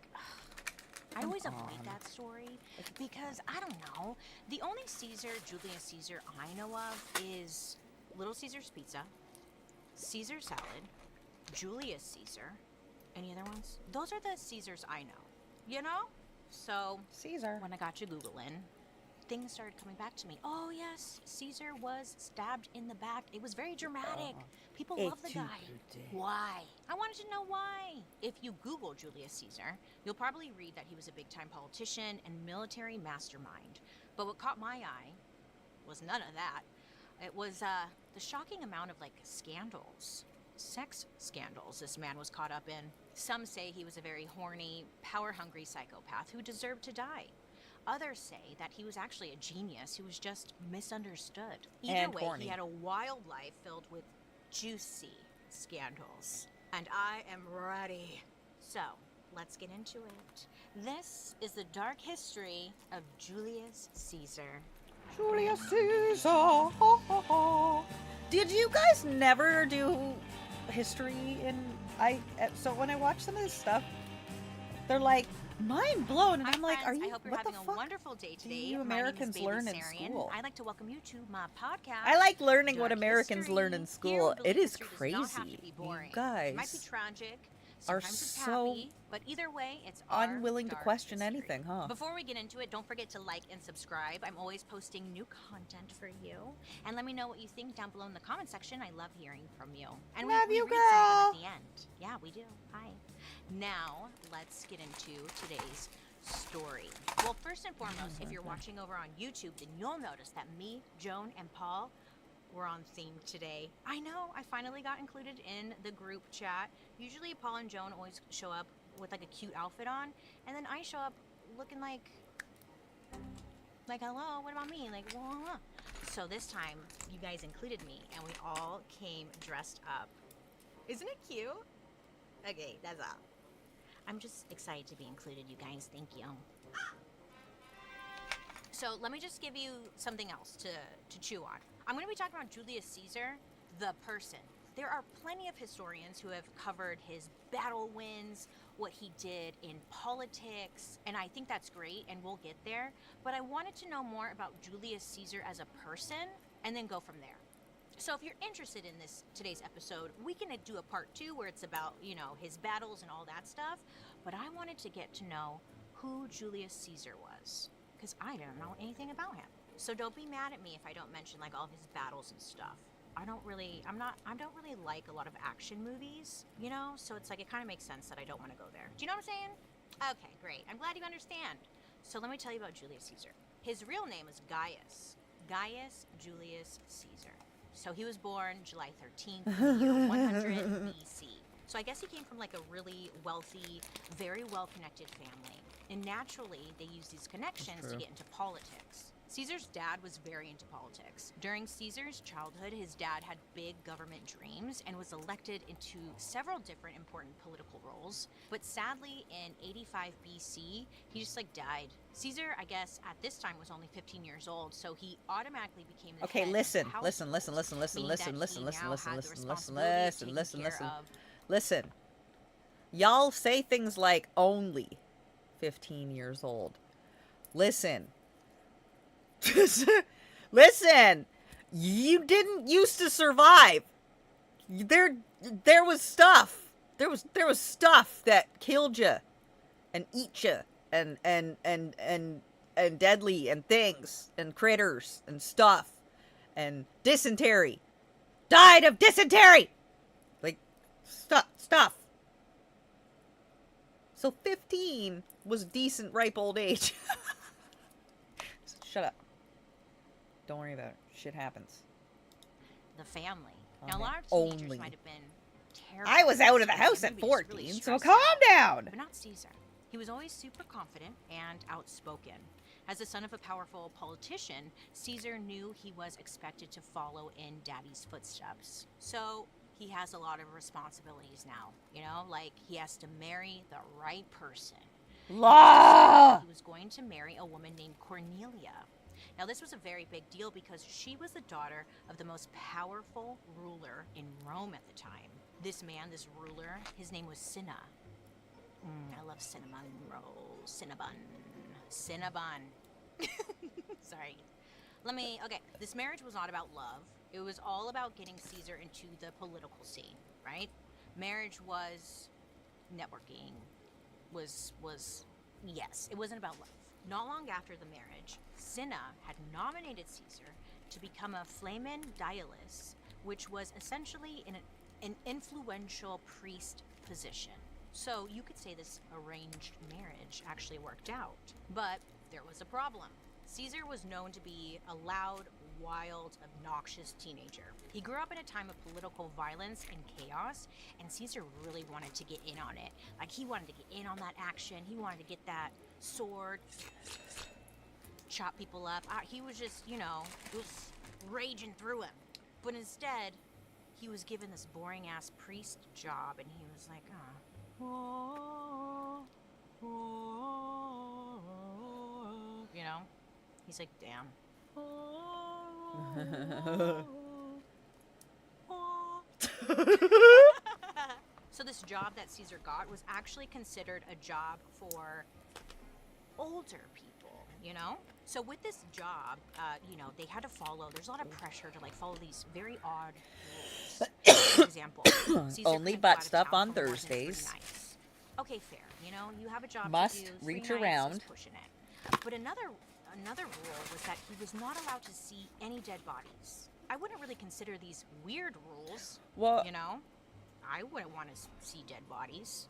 I Come always on. avoid that story because I don't know. The only Caesar, Julius Caesar, I know of is Little Caesar's Pizza, Caesar salad, Julius Caesar. Any other ones? Those are the Caesars I know. You know? So Caesar. When I got you Googling, things started coming back to me. Oh yes, Caesar was stabbed in the back. It was very dramatic. People love the guy. Why? I wanted to know why. If you Google Julius Caesar, you'll probably read that he was a big-time politician and military mastermind. But what caught my eye was none of that. It was the shocking amount of like scandals, sex scandals this man was caught up in. Some say he was a very horny, power-hungry psychopath who deserved to die. Others say that he was actually a genius who was just misunderstood. Either And way, horny. he had a wild life filled with juicy scandals. And I am ready. So, let's get into it. This is the dark history of Julius Caesar. Julius Caesar. Did you guys never do history in so when I watch some of this stuff, they're like mind blown, and I'm like, are you? I hope you're what the having fuck a wonderful day today. you My Americans name is learn Bailey in Sarian. school? I'd like to welcome you to my podcast. I like learning what Dark Americans History. learn in Here, school. we It believe is history crazy. does not have to be boring. You guys It might be tragic. are Sometimes it's so happy, but either way, it's our unwilling to dark question history. anything, huh? Before we get into it, don't forget to like and subscribe. I'm always posting new content for you. And let me know what you think down below in the comment section. I love hearing from you. And Love we you, read some of them girl. at the end. Yeah, we do. Hi. Now, let's get into today's story. Well, first and foremost, if you're watching over on YouTube, then you'll notice that me, Joan, and Paul were on theme today. I know, I finally got included in the group chat. Usually Paul and Joan always show up with like a cute outfit on, and then I show up looking like hello, what about me? Like, wah. So this time, you guys included me, and we all came dressed up. Isn't it cute? Okay, that's all. I'm just excited to be included, you guys. Thank you. So let me just give you something else to chew on. I'm going to be talking about Julius Caesar, the person. There are plenty of historians who have covered his battle wins, what he did in politics, and I think that's great, and we'll get there. But I wanted to know more about Julius Caesar as a person, and then go from there. So if you're interested in today's episode, we can do a part 2 where it's about, you know, his battles and all that stuff. But I wanted to get to know who Julius Caesar was, because I don't know anything about him. So don't be mad at me if I don't mention like all of his battles and stuff. I don't really like a lot of action movies, you know? So it's like, it kind of makes sense that I don't want to go there. Do you know what I'm saying? Okay, great. I'm glad you understand. So let me tell you about Julius Caesar. His real name is Gaius Julius Caesar. So he was born July 13th in the year 100 BC. So I guess he came from like a really wealthy, very well-connected family. And naturally, they used these connections to get into politics. Caesar's dad was very into politics. During Caesar's childhood, his dad had big government dreams and was elected into several different important political roles. But sadly, in 85 BC, he just like died. Caesar, I guess, at this time was only 15 years old, so he automatically became the Okay, head of listen, the listen, household, listen, listen, meaning listen, that listen, he listen, now listen, had the listen, listen, responsibility of listen, taking listen, care listen, of listen. Y'all say things like only 15 years old. Listen. Listen. You didn't used to survive. There was stuff. There was stuff that killed you and eat you and deadly and things and critters and stuff and dysentery. Died of dysentery. Like stuff. So 15 was decent ripe old age. Shut up. Don't worry about it. Shit happens. the family. Oh, Now, a man. lot of teenagers Only. might have been terrible. I was out of the house at 14, so calm down. But not Caesar. He was always super confident and outspoken. As the son of a powerful politician, Caesar knew he was expected to follow in Daddy's footsteps. So he has a lot of responsibilities now, you know, like he has to marry the right person. La! He was going to marry a woman named Cornelia. Now, this was a very big deal because she was the daughter of the most powerful ruler in Rome at the time. This man, this ruler, his name was Cinna. I love cinnamon rolls. Cinnabon. Sorry. Okay, this marriage was not about love. It was all about getting Caesar into the political scene, right? Marriage was networking, yes, it wasn't about love. Not long after the marriage, Cinna had nominated Caesar to become a flamen dialis, which was essentially an influential priest position. So you could say this arranged marriage actually worked out. But there was a problem. Caesar was known to be a loud, wild, obnoxious teenager. He grew up in a time of political violence and chaos, and Caesar really wanted to get in on it. Like, he wanted to get in on that action. He wanted to get that sword, chop people up. He was just, it was raging through him. But instead, he was given this boring-ass priest job, and he was like, he's like, damn. So this job that Caesar got was actually considered a job for older people, So with this job, they had to follow, there's a lot of pressure to follow these very odd rules. For example, Caesar Only couldn't go butt out of stuff town on for more than 3 Thursdays. nights. Okay, fair. You have a job Must to do. reach 3 nights around. is pushing it. But another rule was that he was not allowed to see any dead bodies. I wouldn't really consider these weird rules. Well, I wouldn't want to see dead bodies.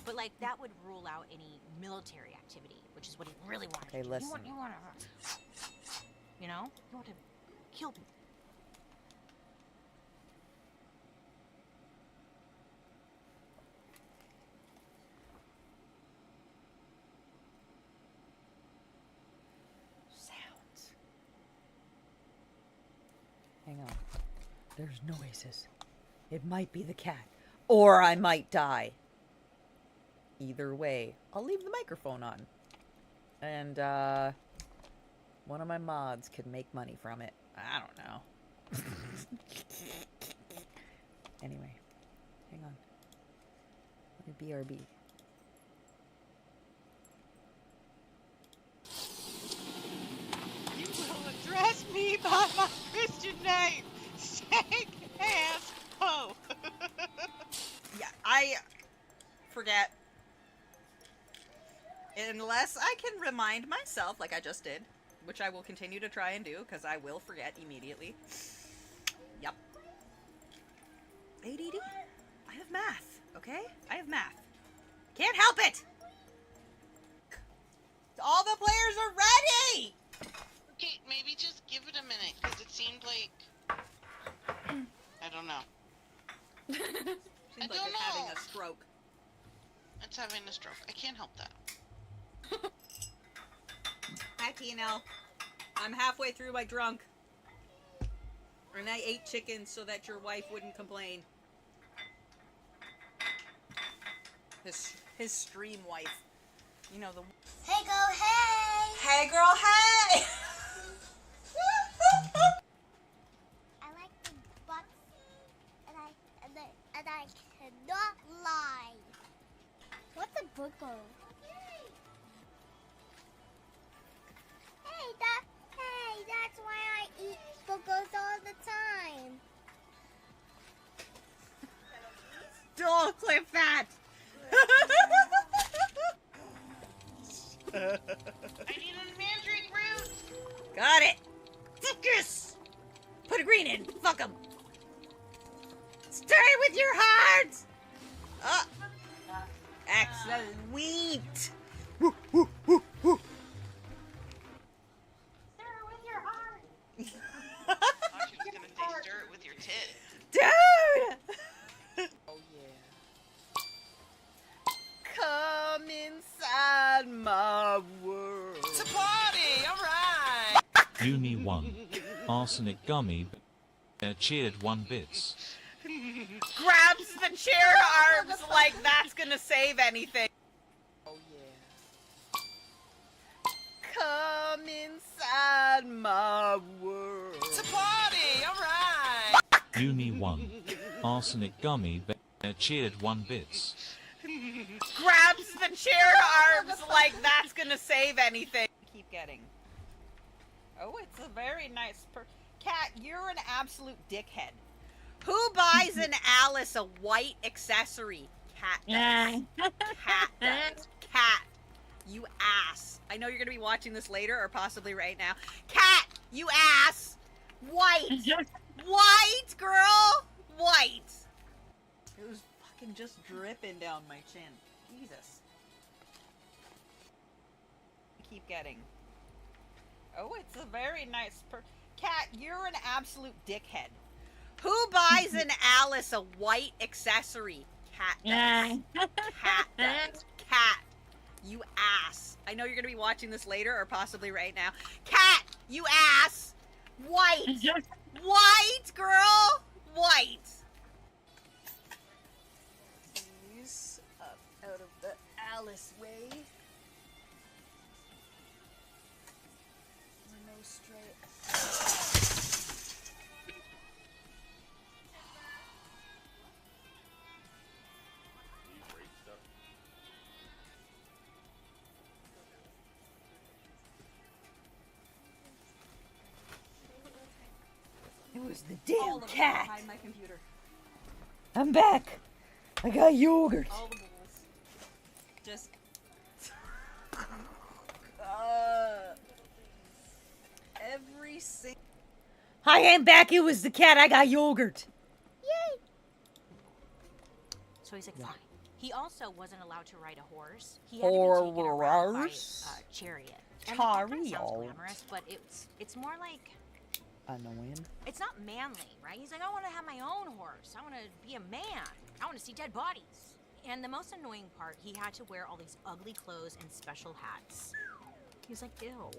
But that would rule out any military activity, which is what he really wanted to do. Listen. You want to kill people. Hang on. There's noises. It might be the cat. Or I might die. Either way, I'll leave the microphone on. And, one of my mods could make money from it. I don't know. Anyway, hang on. Let me BRB. You will address me by my Christian name, stank ass hoe. Yeah, I forget. Unless I can remind myself, like I just did, which I will continue to try and do, because I will forget immediately. Yep. ADD. I have math, okay? I have math. Can't help it! All the players are ready! Okay, maybe just give it a minute, because it seemed like... I don't know. Seems like it's having a stroke. It's having a stroke. I can't help that. Hi, TNL. I'm halfway through my drunk. And I ate chicken so that your wife wouldn't complain. His stream wife. You know, the... Hey, girl, hey! Hey, girl, hey! I like the butts, and I cannot lie. What's a booger? Hey, that's why I eat boogers all the time. Don't clip that! I need a mandrake root! Got it! Focus! Put a green in. Fuck 'em. Stay with your hearts! Excellent. Wheat! Woo, woo, woo, woo. I thought she was gonna say stir it with your tit. Dude! Oh, yeah. Come inside my world. It's a party! Alright! Uni 1. Arsenic gummy. Cheered 1 bits. Grabs the chair arms like that's gonna save anything. Oh, yeah. Come inside my world. It's a party, alright! Uni 1. Arsenic Gummy Bear cheered 1 bits. Grabs the chair arms like that's gonna save anything. Keep getting. Oh, it's a very nice Cat, you're an absolute dickhead. Who buys an Alice a white accessory? Cat does. Cat does. Cat, you ass. I know you're gonna be watching this later or possibly right now. Cat, you ass. White. White, girl. White. It was fucking just dripping down my chin. Jesus. Keep getting. Oh, it's a very nice Cat, you're an absolute dickhead. Who buys an Alice a white accessory? Cat does. Cat does. Cat, you ass. I know you're gonna be watching this later or possibly right now. Cat, you ass. White. White, girl. White. Please, up out of the Alice way. We're no straight. It was the damn cat. Behind my computer. I'm back. I got yogurt. All the bowls. Just. Every single. I am back. It was the cat. I got yogurt. Yay! So he's like, fine. He also wasn't allowed to ride a horse. He had to be taken around by a chariot. And that kind of sounds glamorous, but it's more like annoying. It's not manly, right? He's like, I want to have my own horse. I want to be a man. I want to see dead bodies. And the most annoying part, he had to wear all these ugly clothes and special hats. He was like, ew,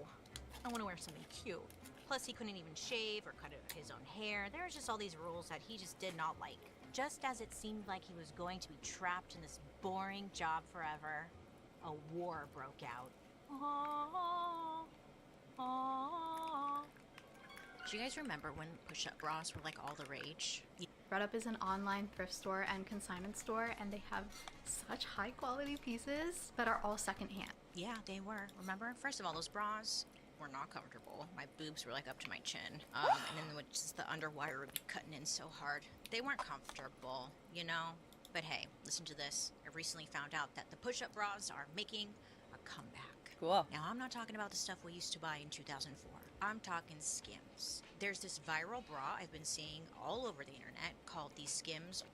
I want to wear something cute. Plus, he couldn't even shave or cut his own hair. There was just all these rules that he just did not like. Just as it seemed like he was going to be trapped in this boring job forever, a war broke out. Aww. Aww. Do you guys remember when push-up bras were like all the rage? Up is an online thrift store and consignment store, and they have such high quality pieces that are all secondhand. Yeah, they were. Remember? First of all, those bras were not comfortable. My boobs were like up to my chin. And then just the underwire would be cutting in so hard. They weren't comfortable, you know? But hey, listen to this. I recently found out that the push-up bras are making a comeback. Cool. Now, I'm not talking about the stuff we used to buy in 2004. I'm talking Skims. There's this viral bra I've been seeing all over the internet called these Skims.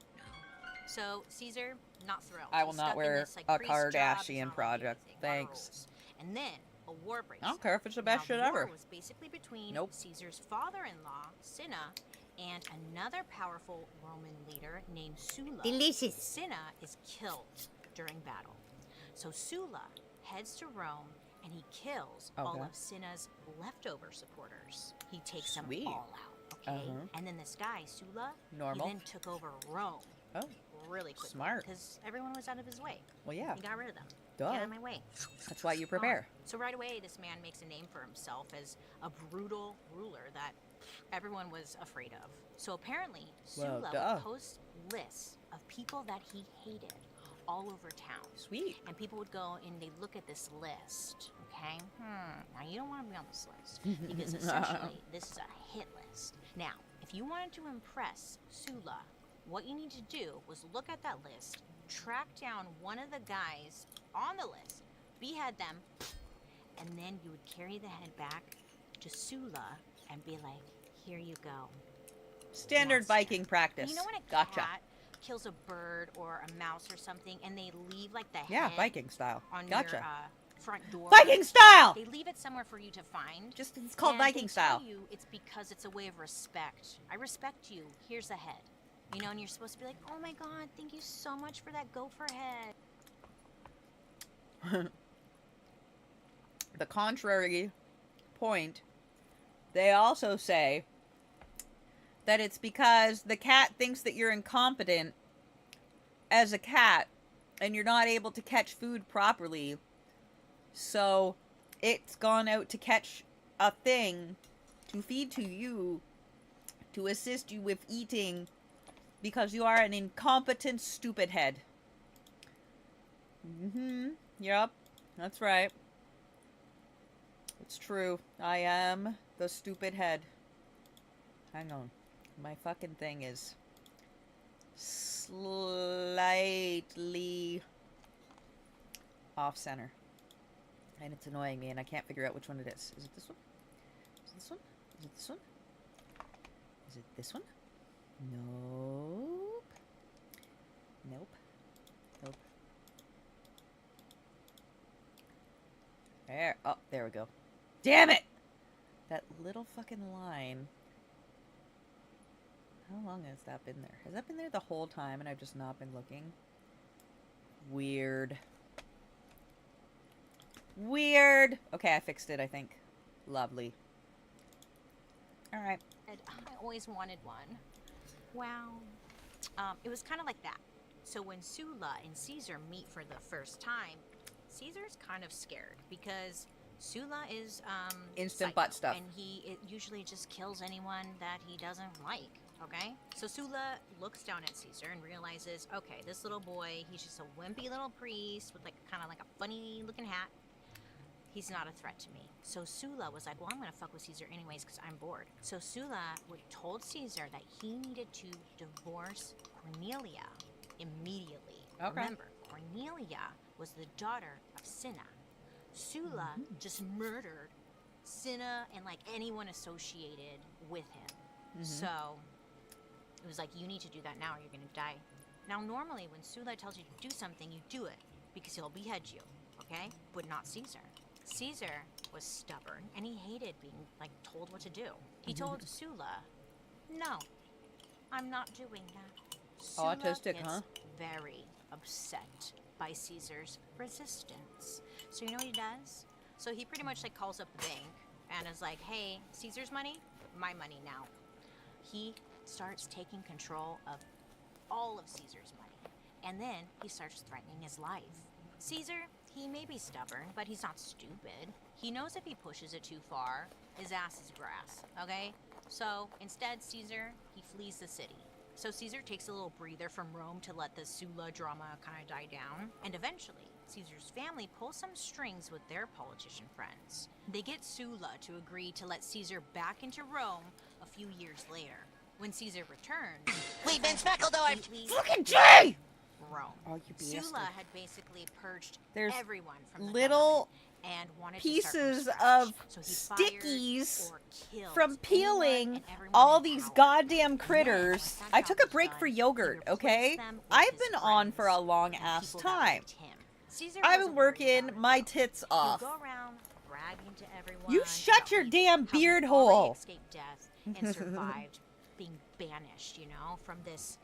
So, Caesar, not thrilled. I will not wear a Kardashian product. Thanks. And then a war breaks. I don't care if it's the best shit ever. The war was basically between Caesar's father-in-law, Cinna, and another powerful Roman leader named Sulla. Delicious. Cinna is killed during battle. So Sulla heads to Rome and he kills all of Cinna's leftover supporters. He takes them all out, okay? And then this guy, Sulla, he then took over Rome. Oh. Really quickly. Smart. Because everyone was out of his way. Well, yeah. He got rid of them. Duh. Get out of my way. That's why you prepare. So right away, this man makes a name for himself as a brutal ruler that everyone was afraid of. So apparently, Sulla would post lists of people that he hated all over town. Sweet. And people would go and they'd look at this list, okay? Now, you don't want to be on this list because essentially, this is a hit list. Now, if you wanted to impress Sulla, what you need to do was look at that list, track down one of the guys on the list, behead them, and then you would carry the head back to Sulla and be like, here you go. Standard Viking practice. And you know when a cat kills a bird or a mouse or something and they leave like the head Viking style. on your front door? Viking style! They leave it somewhere for you to find. Just it's called Viking style. Tell you it's because it's a way of respect. I respect you. Here's the head. You know, and you're supposed to be like, oh my god, thank you so much for that gopher head. The contrary point, they also say that it's because the cat thinks that you're incompetent as a cat and you're not able to catch food properly. So It's gone out to catch a thing to feed to you, to assist you with eating, because you are an incompetent stupid head. Yep, that's right. It's true. I am the stupid head. Hang on. My fucking thing is slightly off center. And it's annoying me, and I can't figure out which one it is. Is it this one? Is it this one? Is it this one? Is it this one? Nope. Nope. Nope. There. Oh, there we go. Damn it! That little fucking line. How long has that been there? Has that been there the whole time and I've just not been looking? Weird. Weird! Okay, I fixed it, I think. Lovely. Alright. I always wanted one. Well, it was kind of like that. So when Sula and Caesar meet for the first time, Caesar's kind of scared because Sula is instant psycho, butt stuff. and he usually just kills anyone that he doesn't like. Okay, so Sula looks down at Caesar and realizes, okay, this little boy, he's just a wimpy little priest with like kind of like a funny looking hat. He's not a threat to me. So Sula was like, well, I'm gonna fuck with Caesar anyways because I'm bored. So Sula told Caesar that he needed to divorce Cornelia immediately. Okay. Remember, Cornelia was the daughter of Cinna. Sula just murdered Cinna and like anyone associated with him. So it was like, you need to do that now or you're gonna die. Now normally when Sula tells you to do something, you do it because he'll behead you, okay? But not Caesar. Caesar was stubborn and he hated being like told what to do. He told Sula, no, I'm not doing that. Sula Autistic, is huh? very upset by Caesar's resistance. So you know what he does? So he pretty much like calls up the bank and is like, hey, Caesar's money, my money now. He starts taking control of all of Caesar's money. And then he starts threatening his life. Caesar, he may be stubborn, but he's not stupid. He knows if he pushes it too far, his ass is grass, okay? So instead, Caesar, he flees the city. So Caesar takes a little breather from Rome to let the Sula drama kind of die down. And eventually, Caesar's family pulls some strings with their politician friends. They get Sula to agree to let Caesar back into Rome a few years later. When Caesar returns, We've been speckled on. Fucking Jay! Rome. Oh, you bastard. Sula had basically purged There's everyone from the little and wanted pieces to start of from scratch. So he stickies fired or killed from anyone peeling and everyone all in these power. goddamn critters. that I job took a was break done, for he yogurt, replaced okay? them with I've his been on for a friends long and ass people that time. liked him. Caesar I've wasn't been worried working about it, my though. tits He'll off. go around bragging to everyone You shut about, your like, damn how he beard already hole. escaped death and survived being banished, you know, from this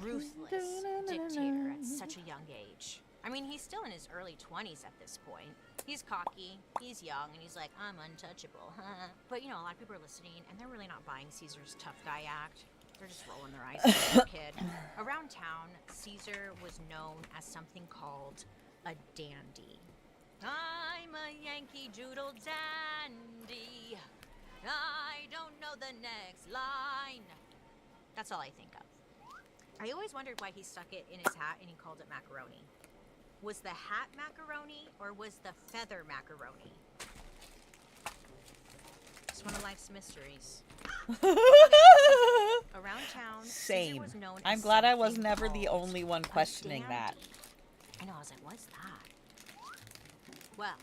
ruthless dictator at such a young age. I mean, he's still in his early 20s at this point. He's cocky, he's young, and he's like, I'm untouchable. But, you know, a lot of people are listening, and they're really not buying Caesar's tough guy act. They're just rolling their eyes at the kid. Around town, Caesar was known as something called a dandy. I'm a Yankee Doodle dandy. I don't know the next line. That's all I think of. I always wondered why he stuck it in his hat and he called it macaroni. Was the hat macaroni or was the feather macaroni? It's one of life's mysteries. Around town, Caesar Same. was known I'm as glad I was something never the called only one a questioning that. dandy. I know, I was like, what's that? Well,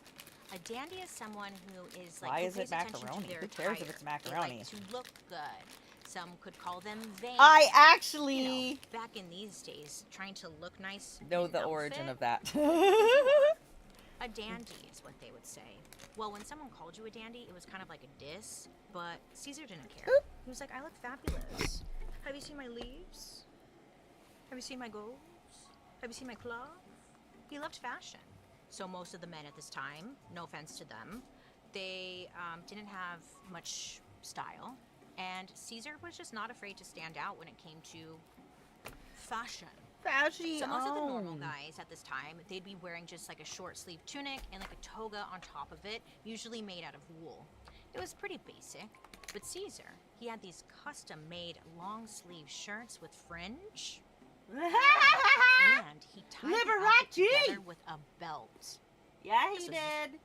a dandy is someone who is like, Why who is it pays attention to macaroni? their Who cares if attire. it's They macaroni? like to look good. Some could call them vain. I actually You know, back in these days, trying to look nice know in the an origin of outfit, that. a dandy is what they would say. Well, when someone called you a dandy, it was kind of like a diss, but Caesar didn't care. He was like, I look fabulous. Have you seen my leaves? Have you seen my goals? Have you seen my cloth? He loved fashion. So most of the men at this time, no offense to them, they didn't have much style. And Caesar was just not afraid to stand out when it came to fashion. Fashion. So most of the normal guys at this time, they'd be wearing just like a short sleeve tunic and like a toga on top of it, usually made out of wool. It was pretty basic. But Caesar, he had these custom made long sleeve shirts with fringe. And he tied the outfit together with a belt. Yeah, he This was did.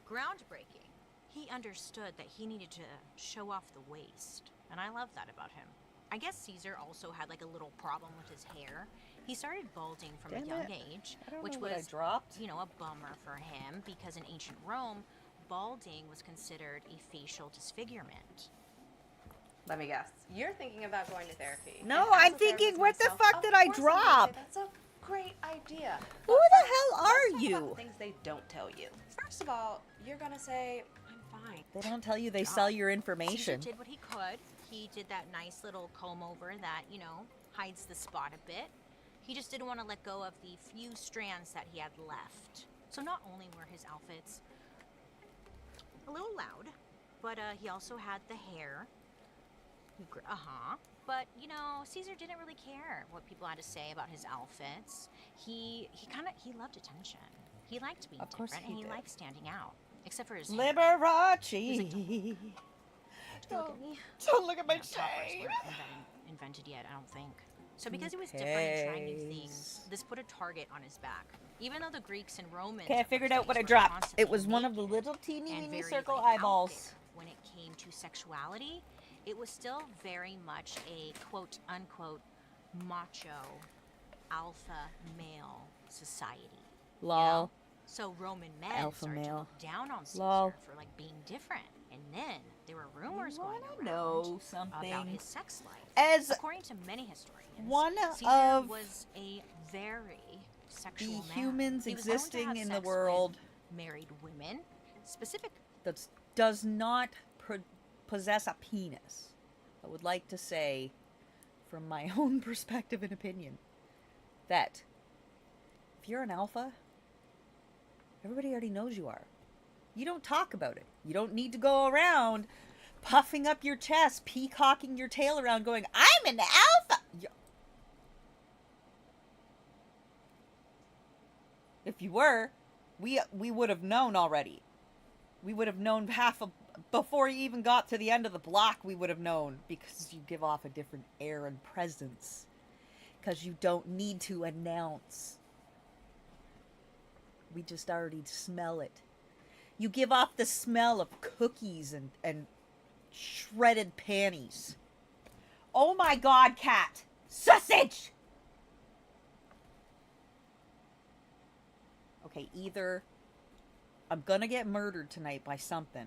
Groundbreaking. He understood that he needed to show off the waist, and I love that about him. I guess Caesar also had like a little problem with his hair. He started balding from Damn a young it. age, I don't which know what I was, dropped. you know, a bummer for him because in ancient Rome, balding was considered a facial disfigurement. Let me guess. You're thinking about going to therapy. No, And as I'm a thinking, therapist what the myself, fuck of did I course I'm gonna say drop? That's a great idea. Who the hell are Let's talk about you? the things they don't tell you. First of all, you're gonna say, I'm fine. They don't tell you they sell your Caesar information. did what he could. He did that nice little comb over that, you know, hides the spot a bit. He just didn't want to let go of the few strands that he had left. So not only were his outfits a little loud, but he also had the hair. But, you know, Caesar didn't really care what people had to say about his outfits. He loved attention. He liked being Of course different, he and he did. liked standing out. Except for his hair. Liberace. Don't look at me. Don't look at my Toppers shame. weren't invented yet, I don't think. So because he was different and trying new things, this put a target on his back. Even though the Greeks and Romans. Okay, I of figured those out what days I were dropped. constantly It was one of the naked little teeny and weeny very, circle like, out eyeballs. there. When it came to sexuality, it was still very much a quote unquote macho alpha male society. you Lol. know? So Roman men Alpha started to male. look down on Caesar Lol. for like being different. And then there were rumors You going wanna around know something? about his sex life. As According to many historians, one Caesar of was a very sexual the man. humans He was known to existing have in the sex with world married women, specific. that does not possess a penis. I would like to say, from my own perspective and opinion, that if you're an alpha, everybody already knows you are. You don't talk about it. You don't need to go around puffing up your chest, peacocking your tail around going, I'm an alpha! If you were, we would have known already. We would have known before you even got to the end of the block, we would have known, because you give off a different air and presence. Because you don't need to announce. We just already smell it. You give off the smell of cookies and shredded panties. Oh my god, cat! Sausage! Okay, either I'm gonna get murdered tonight by something,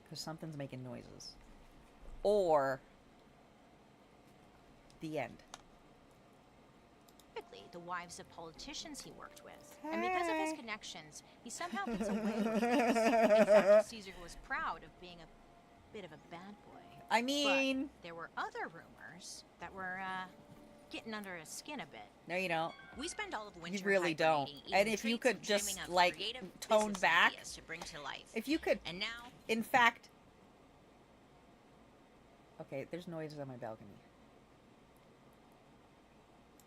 because something's making noises, or the end. Typically, the wives of politicians he worked with. And because of his connections, he somehow gets away with things. In fact, Caesar was proud of being a bit of a bad boy. I mean... But there were other rumors that were getting under his skin a bit. No, you don't. We spend all of winter You really don't. hibernating, And eating if you treats, could just, dreaming of like, creative tone business back. ideas to bring to life. If you could... And now... In fact... Okay, there's noises on my balcony.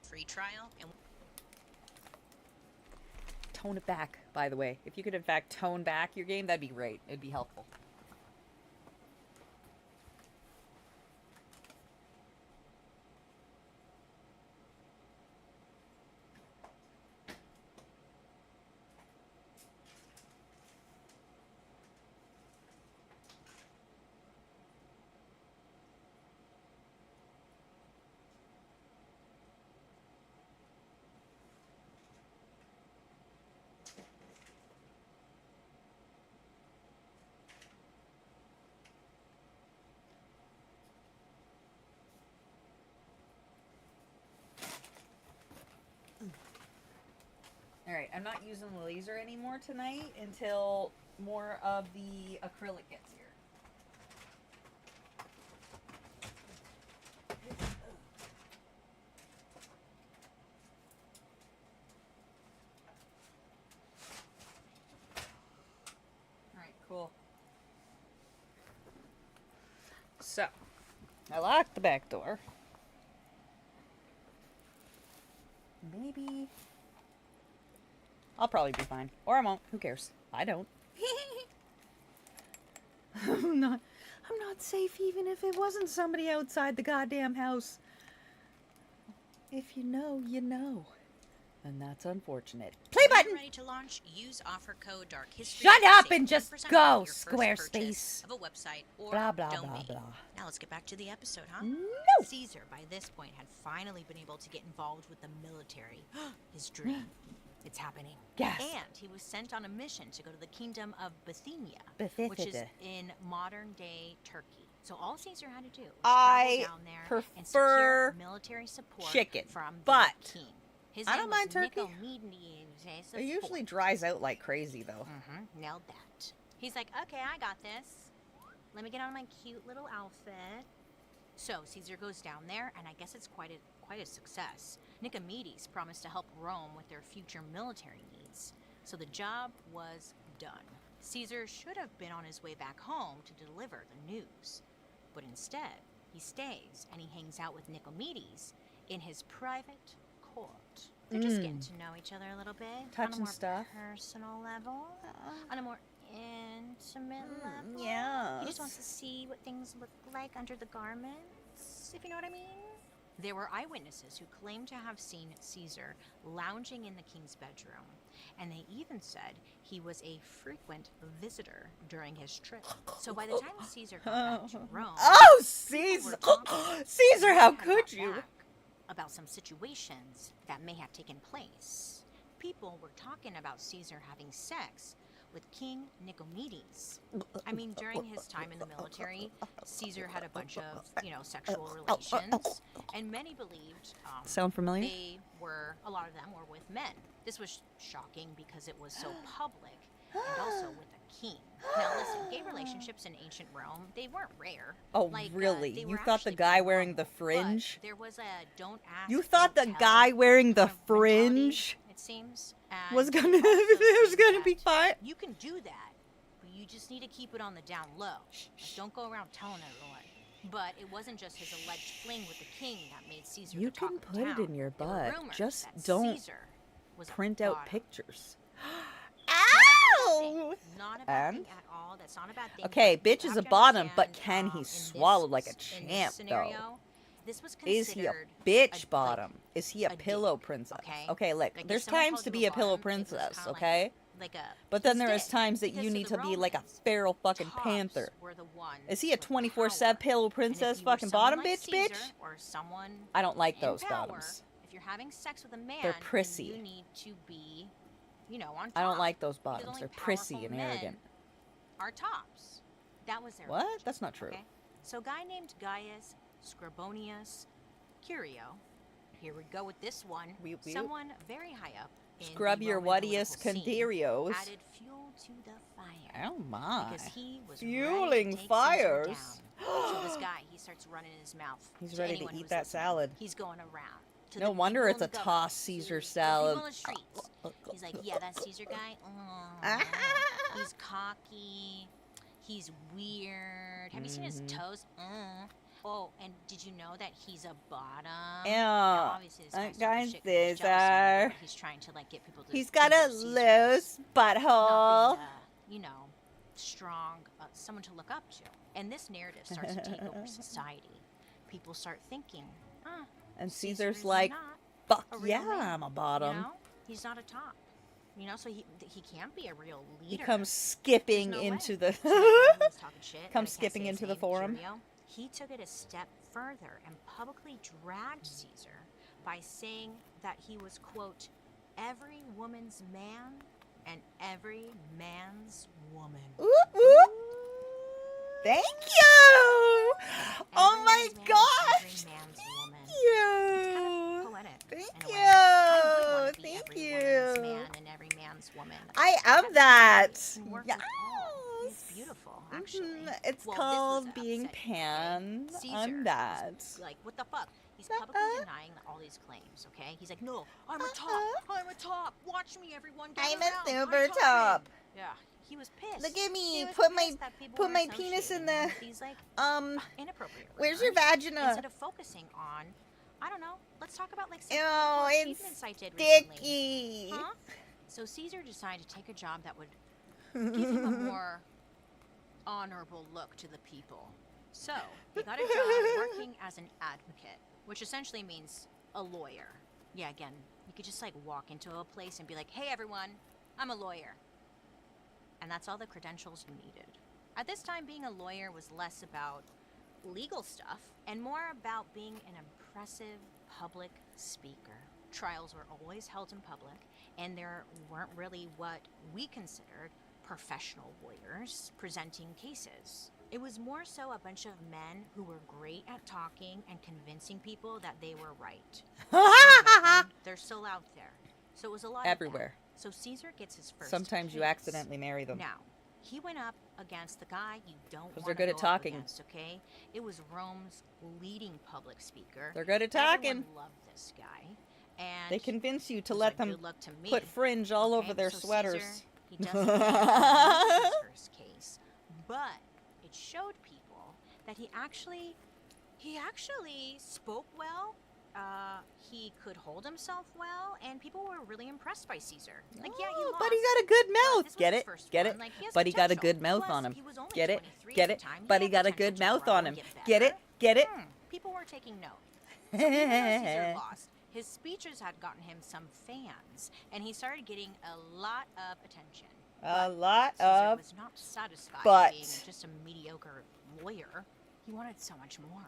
Free trial and... Tone it back, by the way. If you could, in fact, tone back your game, that'd be great. It'd be helpful. Alright, I'm not using the laser anymore tonight until more of the acrylic gets here. Alright, cool. So, I locked the back door. maybe. I'll probably be fine. Or I won't. Who cares? I don't. I'm not safe even if it wasn't somebody outside the goddamn house. If you know, you know. And that's unfortunate. Play button! Ready to launch? Use offer code Dark History. Shut to up save and just 10% go, off your first Squarespace. purchase of a website or Blah, blah, blah, domain. blah. Now let's get back to the episode, huh? No! Caesar, by this point, had finally been able to get involved with the military. His dream. It's happening. Yes. And he was sent on a mission to go to the kingdom of Bithynia, Bithynia. which is in modern-day Turkey. So all Caesar had to do was I travel down there and prefer secure military support chicken, from but the king. His I name don't was mind turkey. Nicomedes It usually IV. dries out like crazy, though. Nailed that. He's like, okay, I got this. Let me get on my cute little outfit. So Caesar goes down there, and I guess it's quite a success. Nicomedes promised to help Rome with their future military needs. So the job was done. Caesar should have been on his way back home to deliver the news. But instead, he stays and he hangs out with Nicomedes in his private court. They're just getting to know each other a little bit. on a Touching more stuff. personal level. On a more intimate level. yes. He just wants to see what things look like under the garments, if you know what I mean. There were eyewitnesses who claimed to have seen Caesar lounging in the king's bedroom, and they even said he was a frequent visitor during his trip. So by the time Caesar got back to Rome, Oh, Caesar! Caesar, how could you? about some situations that may have taken place. People were talking about Caesar having sex with King Nicomedes. I mean, during his time in the military, Caesar had a bunch of, sexual relations, and many believed Sound familiar? a lot of them were with men. This was shocking because it was so public, and also with a king. Now listen, gay relationships in ancient Rome, they weren't rare. Oh, really? They You were thought the actually guy pretty wearing the normal, fringe? but there was a don't ask, You thought the don't tell guy wearing the kind of mentality, fringe it seems, was and gonna they also it was think gonna be that fine? You can do that, but you just need to keep it on the down low. Like, don't go around telling everyone. But it wasn't just his alleged fling with the king that made Caesar You the talk can of put it town. in your There were butt. rumors Just that don't Caesar was a print out bottom. pictures. Ow! Not a bad And? thing at all. That's not a bad thing. Okay, but you bitch is have a to bottom, but understand, can he in swallow this- like a in this champ, scenario, though? This was Is he a considered bitch bottom? Is he a a pillow dick, princess? okay? Okay, look, Like, if there's someone times called to you be a a pillow bottom, it was princess, kinda okay? like a But then his there is dick. times that Because you to need the to be like a Romans, feral fucking tops panther. were the ones Is he a with 24/7 pillow And if princess you were fucking someone bottom like bitch Caesar, bitch? or someone I don't like in those power, bottoms. If you're having sex with a man, They're then prissy. you need to be, on top. I don't like those because bottoms. only They're prissy powerful and men arrogant. Are tops. That was their What? religion, That's not true. Okay? So a guy named Gaius Scribonius Curio. Here we go with this one. Weep, weep. Someone very high up in Scrub the your Roman whattiest political scene condirios. added fuel to the fire. Oh my. Because he was Fueling ready to take fires. Caesar down. So this guy, he starts running in his mouth. He's ready to anyone eat who's that listening. salad. He's going around. To No the wonder people it's in a the toss government, Caesar to the salad. people on the streets. He's like, yeah, that Caesar guy. He's cocky. He's weird. Have you seen his toes? Oh, and did you know that he's a bottom? Yeah. Now, obviously, this guy's Guys, super shit 'cause he's jealous of me, Caesar. but he's trying to get people to. He's got a think of Caesar as loose butthole. not being strong, someone to look up to. And this narrative starts to take over society. People start thinking, And Caesar Caesar's is like, not fuck a real yeah, man, I'm a bottom. He's not a top. So he can't be a real He leader. comes skipping There's no into way. the So that guy who was talking shit, but I comes can't skipping say his into the name, forum. Curio, he took it a step further and publicly dragged Caesar by saying that he was, quote, every woman's man and every man's woman. Ooh, ooh. Thank you. Oh my gosh. Thank you. It's kind of poetic. Thank in a you. way. I would wanna be Thank every you. woman's man and every man's woman. I am that. Can work with all. It's beautiful, actually. It's Well, this was called being upsetting, pan. Caesar I'm that. was like, what the fuck? He's publicly denying all these claims, okay? He's like, no, I'm a top. I'm a top. Watch me, everyone. Gather I'm a around. super I'm topping." top. Yeah, he was pissed. Look at me. He was Put my pissed that people were penis in associating the him with these, inappropriate Where's your rumors vagina? instead of focusing on I don't know. Let's talk about like some Ew, cool it's achievements I did recently. sticky. Huh? So Caesar decided to take a job that would give him a more honorable look to the people. So he got a job working as an advocate, which essentially means a lawyer. Yeah, again, you could just like walk into a place and be like, hey everyone, I'm a lawyer. And that's all the credentials you needed. At this time, being a lawyer was less about legal stuff and more about being an impressive public speaker. Trials were always held in public, and there weren't really what we considered professional lawyers presenting cases. It was more so a bunch of men who were great at talking and convincing people that they were right. They're still out there. So it was a lot Everywhere. of that. So Caesar gets his first Sometimes you case. accidentally marry them. Now, he went up against the guy you don't want to they're good at go up talking. against, okay? It was Rome's leading public speaker. They're good at talking. Everyone loved this guy. And They convince you to he's let like, them "Good luck to me." put fringe all Okay, over their so sweaters. Caesar, he doesn't get his first case, but it showed people that he actually spoke well. He could hold himself well, and people were really impressed by Caesar. Like, yeah, he lost. But he got a good mouth. this was Get his it? first Get one. it? Like, he has But he got a potential. good mouth Plus, on him. he was only Get it? 23 Get at it? the time. He But he had got a potential good to mouth grow on and him. get Get it? better. Get it? People were taking note. So even though Caesar lost, his speeches had gotten him some fans, and he started getting a lot of attention. A lot Caesar of was not satisfied but. being just a mediocre lawyer. He wanted so much more.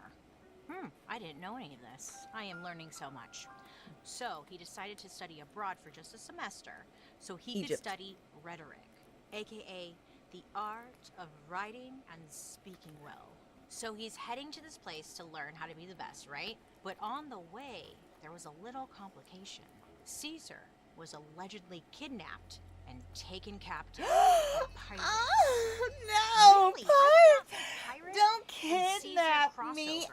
I didn't know any of this. I am learning so much. So he decided to study abroad for just a semester so he could Egypt. study rhetoric, aka the art of writing and speaking well. So he's heading to this place to learn how to be the best, right? But on the way, there was a little complication. Caesar was allegedly kidnapped and taken captive by pirates. Oh, no! Really? Pirate! Don't kidnap me!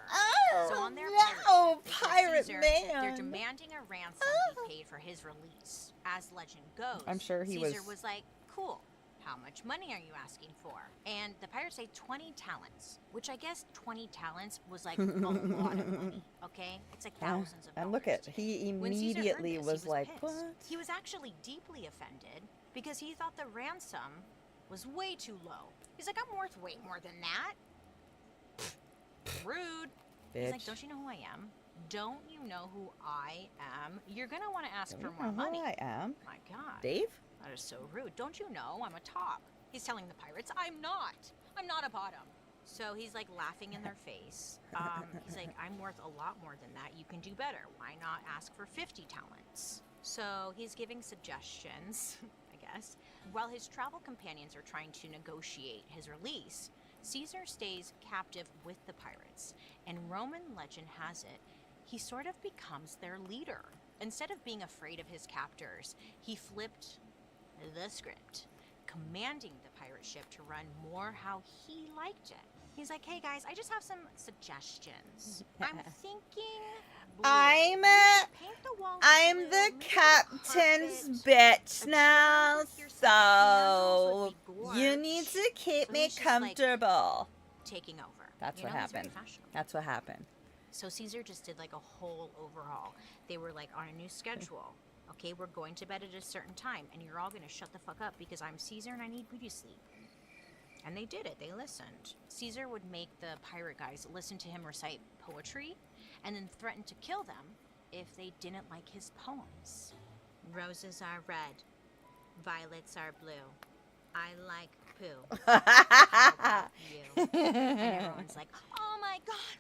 Oh, So on their no! pirate Pirate They're man! demanding a ransom be paid for his release. As legend goes, I'm sure he Caesar was- was like, cool. How much money are you asking for? And the pirates say 20 talents, which I guess 20 talents was like a lot of money, okay? It's like thousands of dollars. And look at, he When Caesar heard immediately this, was he like, pissed. what? He was actually deeply offended because he thought the ransom was way too low. He's like, I'm worth way more than that. Rude. He's like, Bitch. don't you know who I am? Don't you know who I am? You're gonna want to ask Don't for you more know who money. I am? My God. Dave? That is so rude. Don't you know I'm a top? He's telling the pirates, I'm not a bottom. So he's like laughing in their face. He's like, I'm worth a lot more than that. You can do better. Why not ask for 50 talents? So he's giving suggestions, I guess. While his travel companions are trying to negotiate his release, Caesar stays captive with the pirates. And Roman legend has it, he sort of becomes their leader. Instead of being afraid of his captors, he flipped the script, commanding the pirate ship to run more how he liked it. He's like, hey guys, I just have some suggestions. I'm thinking blue. I'm Paint the walls I'm blue, the maybe captain's carpet, bitch now, so you need to keep So me he's just, like, comfortable. taking over. That's You what know, he's very happened. fashionable. That's what happened. So Caesar just did like a whole overhaul. They were like on a new schedule. Okay, we're going to bed at a certain time, and you're all gonna shut the fuck up because I'm Caesar and I need beauty sleep. And they did it. They listened. Caesar would make the pirate guys listen to him recite poetry, and then threaten to kill them if they didn't like his poems. Roses are red, violets are blue. I like poo. How about you? And everyone's like, oh my god.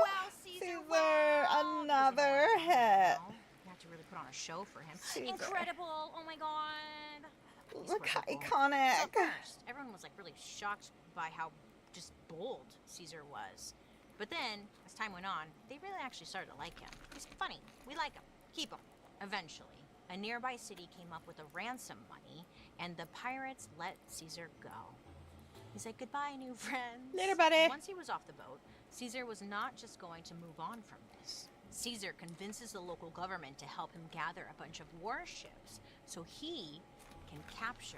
Wow, Caesar, wow. Another hit. You have to really put on a show for him. Caesar. Incredible. Oh my god. He's Look how incredible. iconic. So first, everyone was like really shocked by how just bold Caesar was. But then, as time went on, they really actually started to like him. He's funny. We like him. Keep him. Eventually, a nearby city came up with a ransom money, and the pirates let Caesar go. He's like, goodbye, new friends. Later, buddy. Once he was off the boat, Caesar was not just going to move on from this. Caesar convinces the local government to help him gather a bunch of warships so he can capture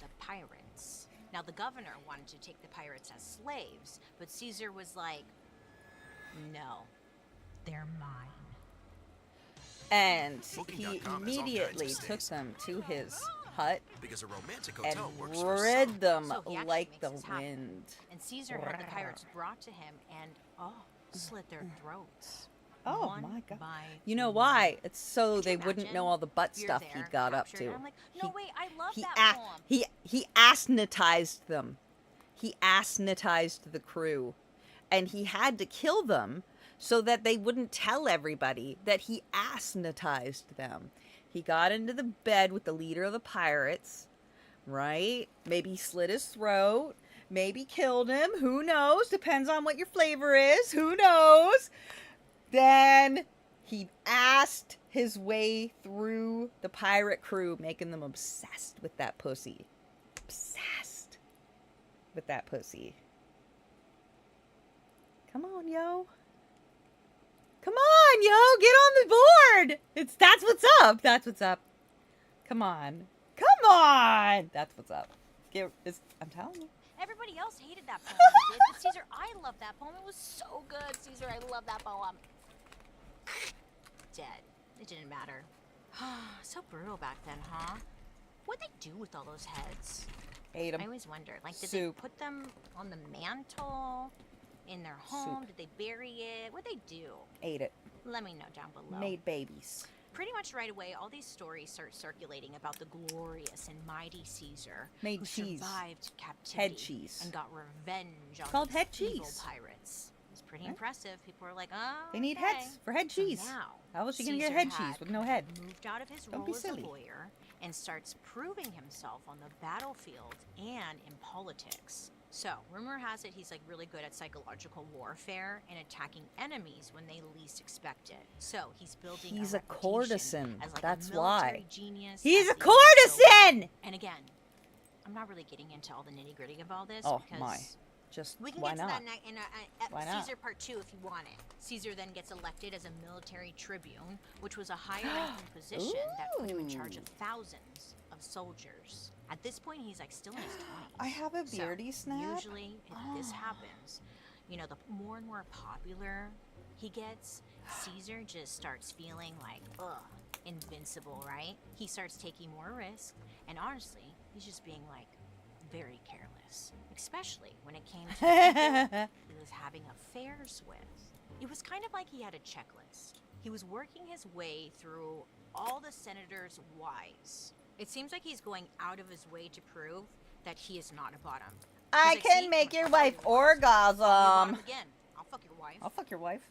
the pirates. Now, the governor wanted to take the pirates as slaves, but Caesar was like, no. They're mine. And he Booking.com has all kinds of immediately took stays. them to his hut Because a romantic and hotel works for rid some. them So he actually like makes the this happen. wind. And Caesar had the pirates brought to him and, slit their throats. Oh one my god. by You know one. why? It's so Could you they wouldn't imagine? know all the butt You're stuff he there, got up captured, to. and I'm like, no, wait, I love he that poem. he asnetized them. He asnetized the crew. And he had to kill them so that they wouldn't tell everybody that he asnetized them. He got into the bed with the leader of the pirates, right? Maybe he slit his throat. Maybe killed him. Who knows? Depends on what your flavor is. Who knows? Then he asked his way through the pirate crew, making them obsessed with that pussy. Obsessed with that pussy. Come on, yo. Come on, yo. Get on the board. That's what's up. That's what's up. Come on. Come on. That's what's up. I'm telling you. Everybody else hated that poem you did, but Caesar, I love that poem. It was so good, Caesar. I love that poem. Dead. It didn't matter. So brutal back then, huh? What'd they do with all those heads? Ate them. I always wonder. Like, did Soup. they put them on the mantle? In their home? Soup. Did they bury it? What'd they do? Ate it. Let me know down below. Made babies. Pretty much right away, all these stories start circulating about the glorious and mighty Caesar Made who cheese. survived captivity Head cheese. and got revenge on Called these head evil cheese. pirates. It's pretty Right. impressive. People are like, oh, They need okay. heads for head cheese. So now, How else you gonna get Caesar head had cheese with no head? moved out of his Don't role be as silly. a lawyer and starts proving himself on the battlefield and in politics. So, rumor has it he's like really good at psychological warfare and attacking enemies when they least expect it. So, he's building He's a a courtesan. as like That's a military why. genius. He's as a the young soldier. courtesan! And again, I'm not really getting into all the nitty-gritty of all this Oh because my. Just we can why get to not? that in Why not? Caesar Part 2 if you want it. Caesar then gets elected as a military tribune, which was a higher-ranking position that put him in charge of thousands of soldiers. At this point, he's like still in his 20s. I have a beardy snap. Usually, if this happens, you know, the more and more popular he gets, Caesar just starts feeling like, invincible, right? He starts taking more risk, and honestly, he's just being like very careless, especially when it came to people he was having affairs with. It was kind of like he had a checklist. He was working his way through all the senators' wives. It seems like he's going out of his way to prove that he is not a bottom. I He's like, can "See, make I'm your gonna wife fuck your wife. I'll be a bottom orgasm. again. I'll fuck your wife. I'll fuck your wife.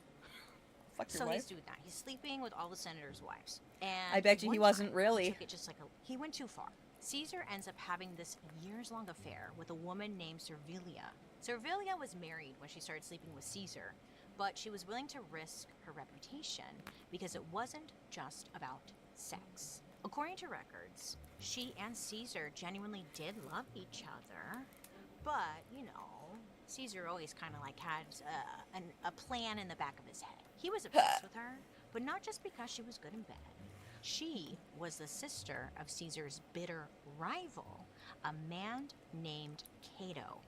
Fuck your So wife. he's doing that. He's sleeping with all the senators' wives. And I bet you one he wasn't time, really. He took it just like he went too far. Caesar ends up having this years-long affair with a woman named Servilia. Servilia was married when she started sleeping with Caesar, but she was willing to risk her reputation because it wasn't just about sex. According to records, she and Caesar genuinely did love each other, but, you know, Caesar always kind of like had a plan in the back of his head. He was obsessed with her, but not just because she was good in bed. She was the sister of Caesar's bitter rival, a man named Cato.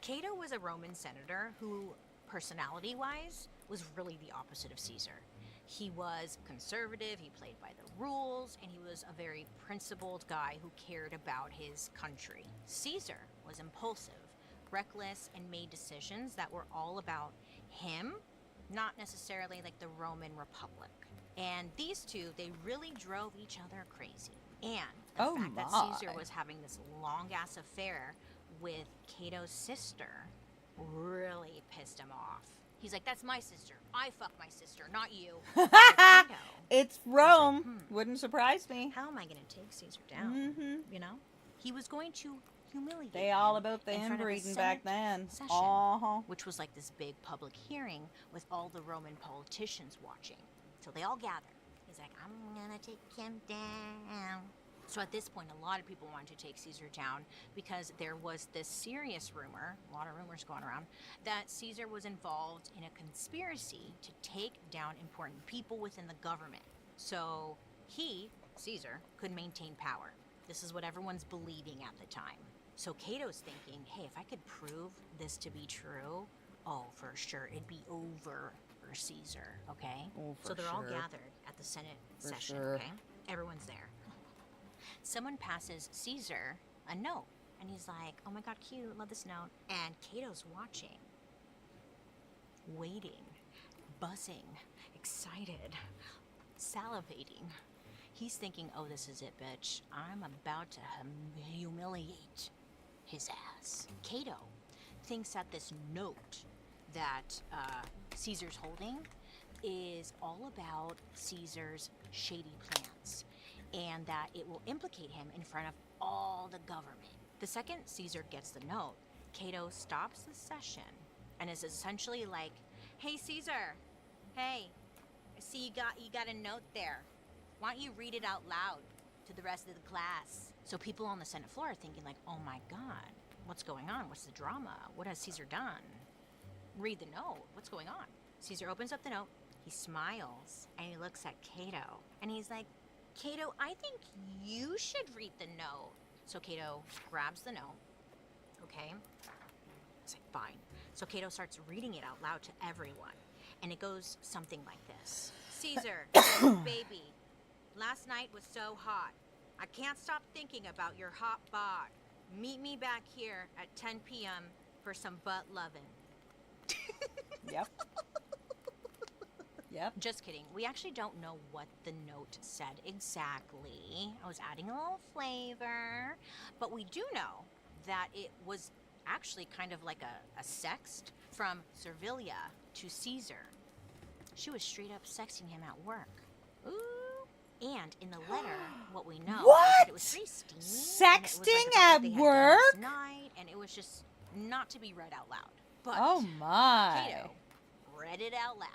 Cato was a Roman senator who, personality-wise, was really the opposite of Caesar. He was conservative, he played by the rules, and he was a very principled guy who cared about his country. Caesar was impulsive, reckless, and made decisions that were all about him, not necessarily like the Roman Republic. And these two, they really drove each other crazy. And the fact that Caesar was having this long-ass affair with Cato's sister really pissed him off. He's like, that's my sister. I fuck my sister, not you. It's Rome. Wouldn't surprise me. How am I going to take Caesar down? Mm-hmm. You know? He was going to humiliate They all him about the in front of a inbreeding back Senate then. session, Uh-huh. which was like this big public hearing with all the Roman politicians watching. So they all gather. He's like, I'm going to take him down. So at this point, a lot of people wanted to take Caesar down because there was this serious rumor, a lot of rumors going around, that Caesar was involved in a conspiracy to take down important people within the government. So he, Caesar, could maintain power. This is what everyone's believing at the time. So Cato's thinking, hey, if I could prove this to be true, oh, for sure, it'd be over for Caesar, okay? Oh, so for they're all sure. gathered at the Senate For session, sure. okay? Everyone's there. Someone passes Caesar a note, and he's like, oh my god, cute, love this note. And Cato's watching, waiting, buzzing, excited, salivating. He's thinking, oh, this is it, bitch. I'm about to humiliate his ass. Cato thinks that this note that Caesar's holding is all about Caesar's shady plans, and that it will implicate him in front of all the government. The second Caesar gets the note, Cato stops the session and is essentially like, hey, Caesar, hey, I see you got a note there. Why don't you read it out loud to the rest of the class? So people on the Senate floor are thinking like, oh my god, what's going on? What's the drama? What has Caesar done? Read the note. What's going on? Caesar opens up the note, he smiles, and he looks at Cato, and he's like, Cato, I think you should read the note. So Cato grabs the note, okay? It's like, fine. So Cato starts reading it out loud to everyone, and it goes something like this. Caesar, baby, last night was so hot. I can't stop thinking about your hot bod. Meet me back here at 10 p.m. for some butt lovin'. Yep. Yep. Just kidding. We actually don't know what the note said exactly. I was adding a little flavor. But we do know that it was actually kind of like a sext from Servilia to Caesar. She was straight up sexting him at work. Ooh. And in the letter, what we know is that it was pretty steamy. Sexting and it was like about what they at had done work? last night, and it was just not to be read out loud. But Oh my. Cato read it out loud.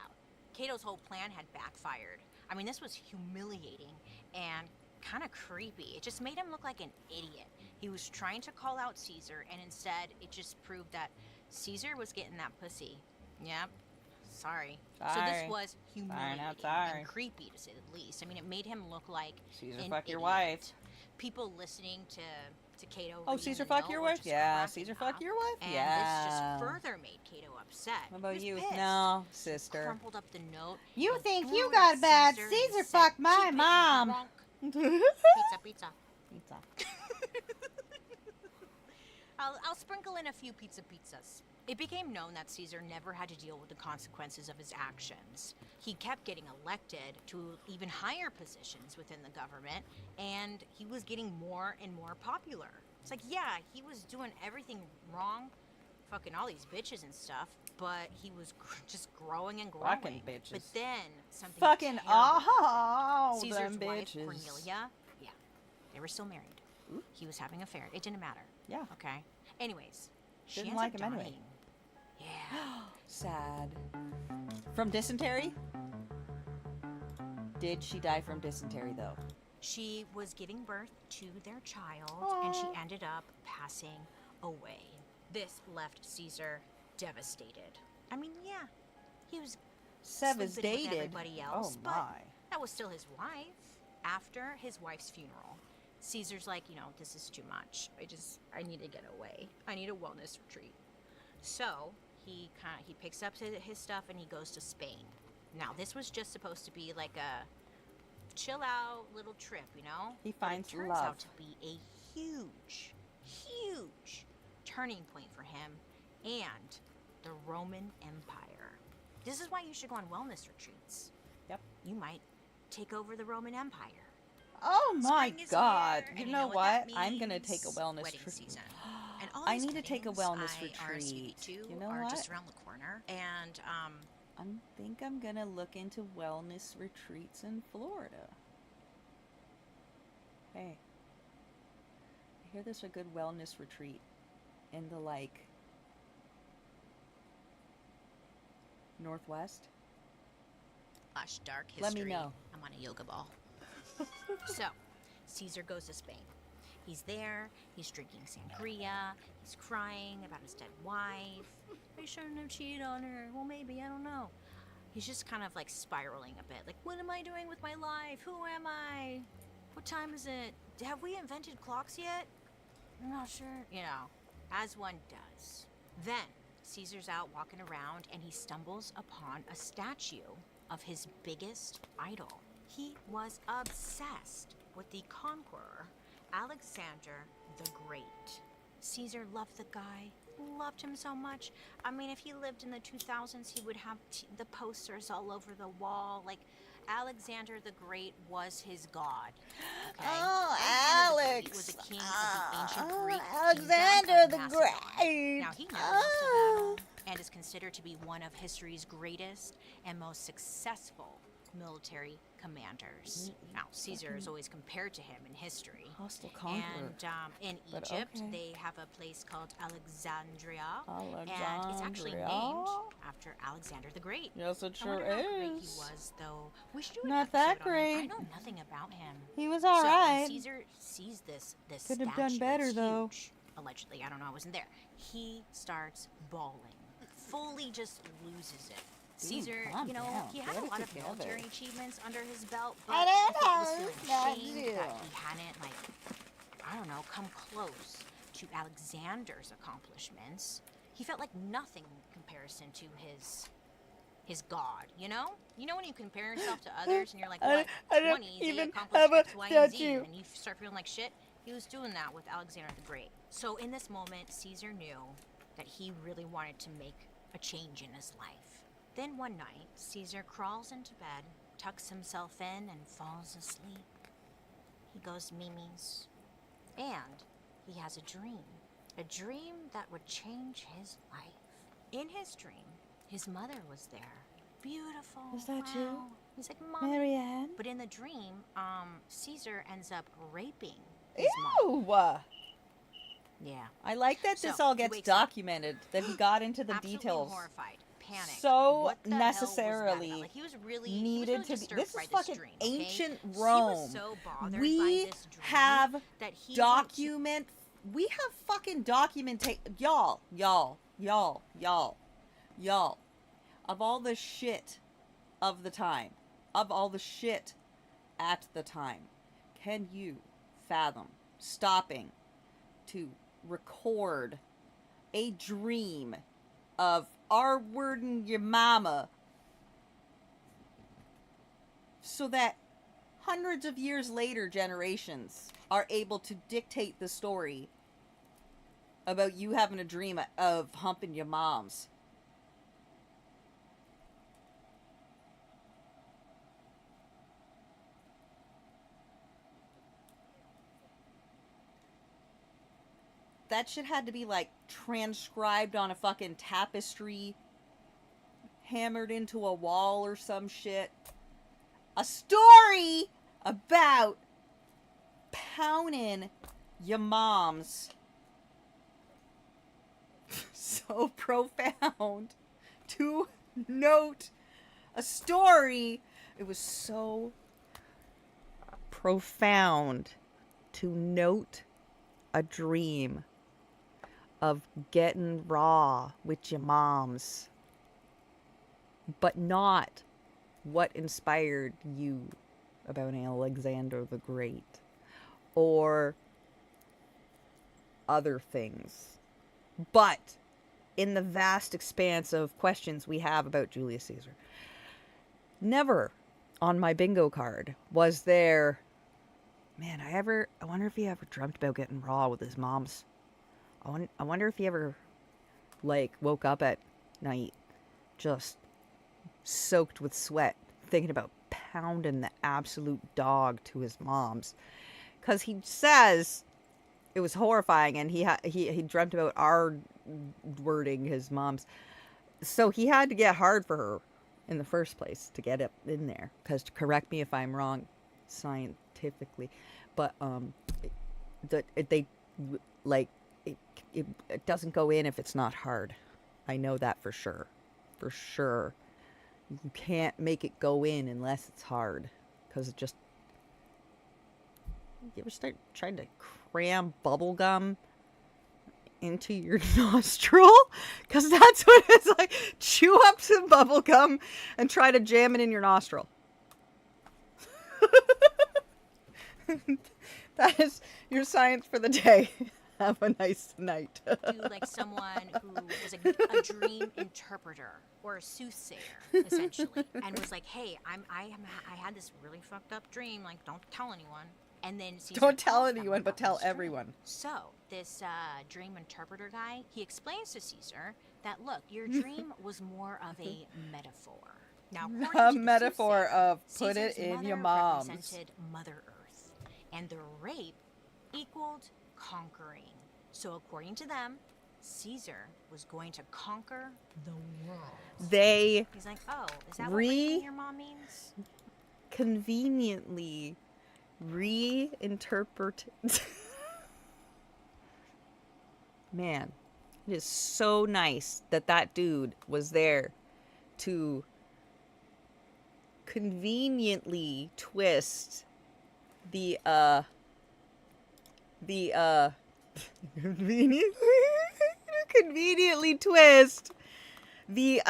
Cato's whole plan had backfired. I mean, this was humiliating and kind of creepy. It just made him look like an idiot. He was trying to call out Caesar, and instead, it just proved that Caesar was getting that pussy. Yep. Sorry. So this Sorry. was humiliating not sorry. and creepy, to say the least. I mean, it made him look like Caesar, an fuck your idiot. wife. People listening to Cato. Oh, reading Caesar, the fuck note your were wife? just Yeah, cracking Caesar, fuck up, your wife? And Yeah. this just further made Cato upset. What about He was you? pissed. No, He sister. crumpled up the note. You and think threw you it got at bad? Caesar and Caesar said, fucked my "Keep it, mom." drunk." Pizza. Pizza. I'll sprinkle in a few pizzas. It became known that Caesar never had to deal with the consequences of his actions. He kept getting elected to even higher positions within the government, and he was getting more and more popular. It's like, yeah, he was doing everything wrong, fucking all these bitches and stuff, but he was just growing and growing. Fucking bitches. But then something Fucking terrible all Caesar's them wife, bitches. Cornelia, yeah, they were still married. He was having an affair. It didn't matter. Yeah. Okay. Anyways, she Didn't ends like up him anyway. dying. Yeah. Sad. From dysentery? Did she die from dysentery though? She was giving birth to their child, and she ended up passing away. This left Caesar devastated. I mean, yeah, he was sleeping with Devastated. everybody else, Oh but my. that was still his wife. After his wife's funeral, Caesar's like, this is too much. I need to get away. I need a wellness retreat. So he picks up his stuff and he goes to Spain. Now this was just supposed to be like a chill out little trip, He But finds it turns love. out to be a huge turning point for him and the Roman Empire. This is why you should go on wellness retreats. Yep. You might take over the Roman Empire. Oh my Spring is God. here, You and know what what? that I'm gonna means? take a wellness Wedding retreat. season. And all I these need to take a weddings wellness I retreat. RSVP to You know are what? just around the corner. And I think I'm gonna look into wellness retreats in Florida. Hey, I hear there's a good wellness retreat in the Northwest. dark history. Let me know. I'm on a yoga ball. So, Caesar goes to Spain. He's there, he's drinking sangria, he's crying about his dead wife. I shouldn't have cheated on her. Well, maybe, I don't know. He's just kind of like spiraling a bit. Like, what am I doing with my life? Who am I? What time is it? Have we invented clocks yet? I'm not sure. As one does. Then, Caesar's out walking around and he stumbles upon a statue of his biggest idol. He was obsessed with the conqueror, Alexander the Great. Caesar loved the guy, loved him so much. I mean, if he lived in the 2000s, he would have the posters all over the wall. Like, Alexander the Great was his god. Okay? Oh, Alexander Alex. the Great was a king of the ancient Greek Alexander kingdom of the Macedon. Great. Now, he never lost a battle and is considered to be one of history's greatest and most successful military commanders. Now, Caesar is always compared to him in history. Hostile conqueror. And in But Egypt, okay. they have a place called Alexandria. And it's actually Alexandria? named after Alexander the Great. Yes, it I sure wonder how great he is. was, though. We should do an Not episode that on him. I great. know nothing about him. He was So when alright. Caesar sees this Could have statue, done better, it's though. huge, allegedly. I don't know. I wasn't there. He starts bawling. Fully just loses it. Caesar, calm you know, down. he had Get a it lot of together. military achievements under his belt, but I I don't think he was know, feeling not ashamed you. that he hadn't, like, I don't know, come close to Alexander's accomplishments. He felt like nothing in comparison to his god, you know? You know when you compare yourself to others and you're like, what, I don't 20, they even accomplished have a X, Y, and Z, statue. and you start feeling like shit? He was doing that with Alexander the Great. So in this moment, Caesar knew that he really wanted to make a change in his life. Then one night, Caesar crawls into bed, tucks himself in, and falls asleep. He goes Mimi's. And he has a dream that would change his life. In his dream, his mother was there. Beautiful. Was that you? wow. He's like, Mommy. Marianne? But in the dream, Caesar ends up raping his mom. Ew! Yeah. I like that this So, all he gets wakes up. documented, that he got into the Absolutely details. horrified, panicked. So What the hell was that necessarily about? Like, he was really needed really to be. disturbed This by is fucking dream, okay? ancient He Rome. was so bothered by We this dream have that he document. We have fucking documentation. Y'all. Of all the shit of the time, of all the shit at the time, can you fathom stopping to record a dream of our word and your mama so that hundreds of years later generations are able to dictate the story about you having a dream of humping your moms? That shit had to be like transcribed on a fucking tapestry, hammered into a wall or some shit. A story about pounding your moms. So profound to note a story. It was so profound to note a dream of getting raw with your moms, but not what inspired you about Alexander the Great or other things, but in the vast expanse of questions we have about Julius Caesar. Never on my bingo card was there, man, I wonder if he ever dreamt about getting raw with his moms. I wonder if he ever, like, woke up at night just soaked with sweat thinking about pounding the absolute dog to his moms. Because he says it was horrifying, and he dreamt about wording his mom's. So he had to get hard for her in the first place to get it in there. Because, correct me if I'm wrong scientifically, but it doesn't go in if it's not hard. I know that for sure. For sure. You can't make it go in unless it's hard. Because it just... You ever start trying to cram bubble gum into your nostril? Because that's what it's like. Chew up some bubble gum and try to jam it in your nostril. That is your science for the day. Have a nice night. Do like someone who was a dream interpreter or a soothsayer, essentially, and was like, "Hey, I had this really fucked up dream. Like, don't tell anyone." And then Caesar Don't tell tells them anyone, but about tell his dream. everyone. So this dream interpreter guy, he explains to Caesar that look, your dream was more of a metaphor. Now, according A to the metaphor soothsayer, of put it Caesar's in your mother mom's. represented Mother Earth, and the rape equaled conquering. So according to them, Caesar was going to conquer the world. They He's like, oh, is that what raping your mom means? conveniently reinterpret. Man, it is so nice that that dude was there to conveniently twist the conveniently twist the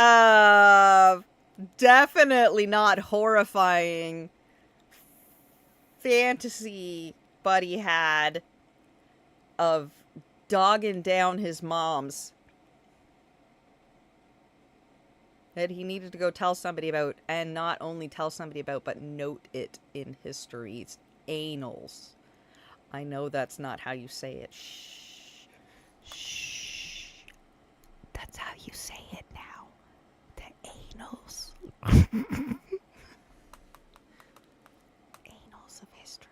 definitely not horrifying fantasy Buddy had of dogging down his mom's that he needed to go tell somebody about, and not only tell somebody about, but note it in history's annals. I know that's not how you say it. Shh. Shh. That's how you say it now. The annals. Annals of history.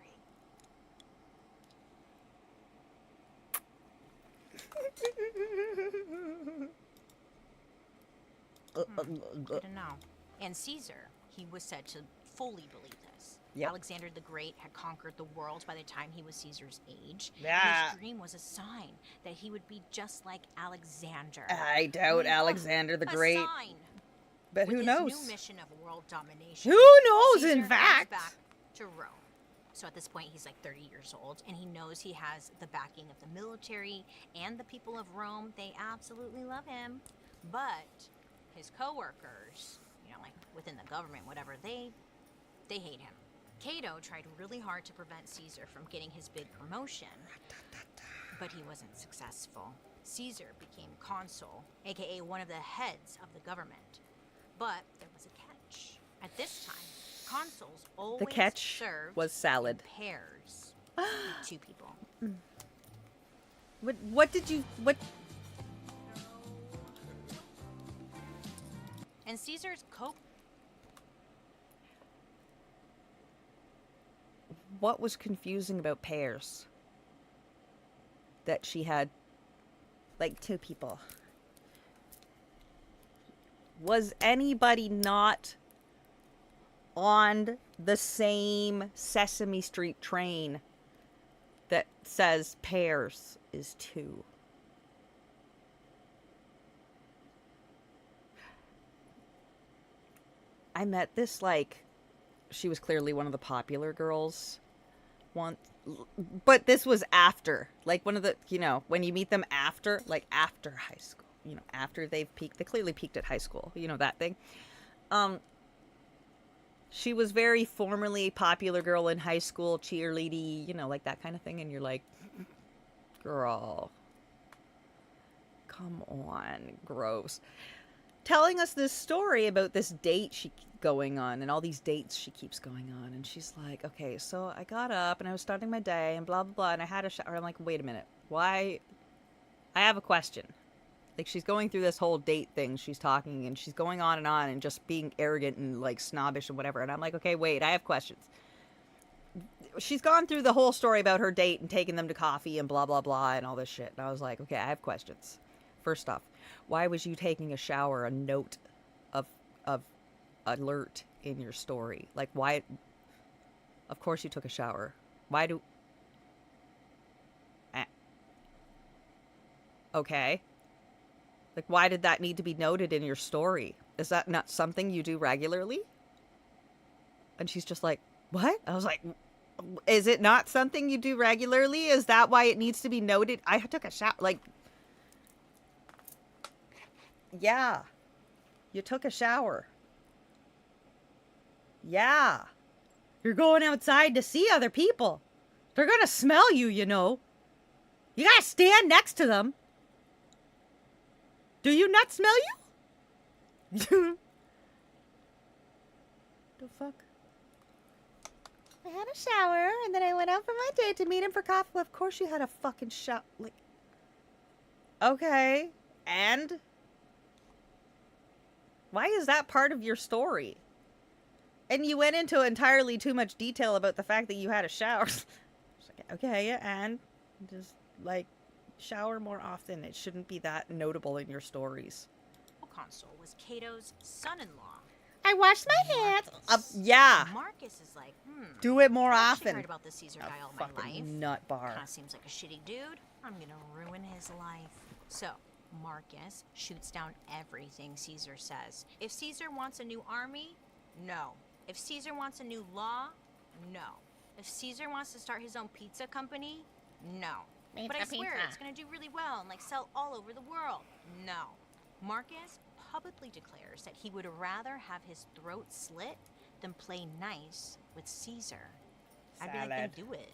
Good to know. And Caesar, he was said to fully believe this. Yep. Alexander the Great had conquered the world by the time he was Caesar's age. Yeah. His dream was a sign that he would be just like Alexander. I doubt Alexander the Great. A sign. But With who his knows? new mission of world domination. Who knows, Caesar in heads fact? back to Rome. So at this point, he's like 30 years old, and he knows he has the backing of the military and the people of Rome. They absolutely love him. But his co-workers, you know, like within the government, whatever, they hate him. Cato tried really hard to prevent Caesar from getting his big promotion, but he wasn't successful. Caesar became consul, aka one of the heads of the government. But there was a catch. At this time, consuls always The catch served was salad. in pairs with two people. What did you... What... And Caesar's What was confusing about pairs? That she had, like, two people. Was anybody not on the same Sesame Street train that says pairs is two? I met this, like, she was clearly one of the popular girls once, but this was after, like, one of the, you know, when you meet them after, like, after high school, you know, after they've peaked, they clearly peaked at high school, you know, that thing. She was very formerly popular girl in high school, cheerleady, you know, like that kind of thing, and you're like, girl, come on, gross. Telling us this story about this date she going on and all these dates she keeps going on, and she's like, okay, so I got up and I was starting my day and blah blah blah, and I had a shower. I'm like, wait a minute, why? I have a question. Like, she's going through this whole date thing, she's talking and she's going on and just being arrogant and like snobbish and whatever, and I'm like, okay, wait, I have questions. She's gone through the whole story about her date and taking them to coffee and blah blah blah and all this shit, and I was like, okay, I have questions. First off, why was you taking a shower a note of alert in your story? Like, why? Of course you took a shower. Why do... Okay. Like, why did that need to be noted in your story? Is that not something you do regularly? And she's just like, what? I was like, is it not something you do regularly? Is that why it needs to be noted? I took a shower. Like, yeah. You took a shower. Yeah. You're going outside to see other people. They're gonna smell you, you know. You gotta stand next to them. Do you not smell you? The fuck? I had a shower, and then I went out for my date to meet him for coffee. Well, of course you had a fucking shower. Like, okay, and? Why is that part of your story? And you went into entirely too much detail about the fact that you had a shower. Okay, yeah, and? Just, like, shower more often. It shouldn't be that notable in your stories. Console was Cato's son-in-law. I washed my hands. Yeah. Marcus is like, Do it more I've actually often. heard about this Caesar guy all my life. Nut bar. Kind of seems like a shitty dude. I'm gonna ruin his life. So Marcus shoots down everything Caesar says. If Caesar wants a new army, no. If Caesar wants a new law, no. If Caesar wants to start his own pizza company, no. But I swear it's gonna do really well and like sell all over the world. No. Marcus publicly declares that he would rather have his throat slit than play nice with Caesar. I'd be like, then do it.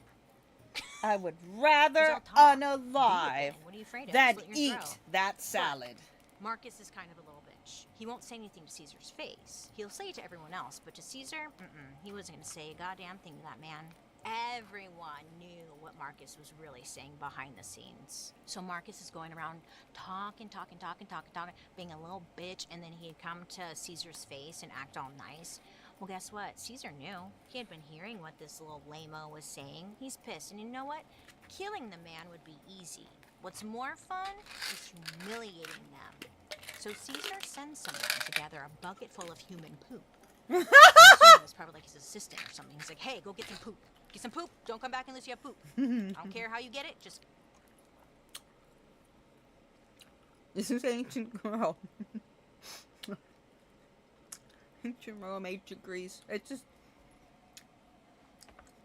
I would rather unalive What are you afraid of? than Slit your eat throat. that salad. But Marcus is kind of a little bitch. He won't say anything to Caesar's face. He'll say it to everyone else, but to Caesar, he wasn't going to say a goddamn thing to that man. Everyone knew what Marcus was really saying behind the scenes. So Marcus is going around talking, being a little bitch, and then he'd come to Caesar's face and act all nice. Well, guess what? Caesar knew. He had been hearing what this little lame-o was saying. He's pissed, and you know what? Killing the man would be easy. What's more fun is humiliating them. So Caesar sends someone to gather a bucket full of human poop. It was probably like his assistant or something. He's like, hey, go get some poop. Get some poop. Don't come back unless you have poop. I don't care how you get it. Just. This is ancient girl. Ancient Rome, ancient Greece. It's just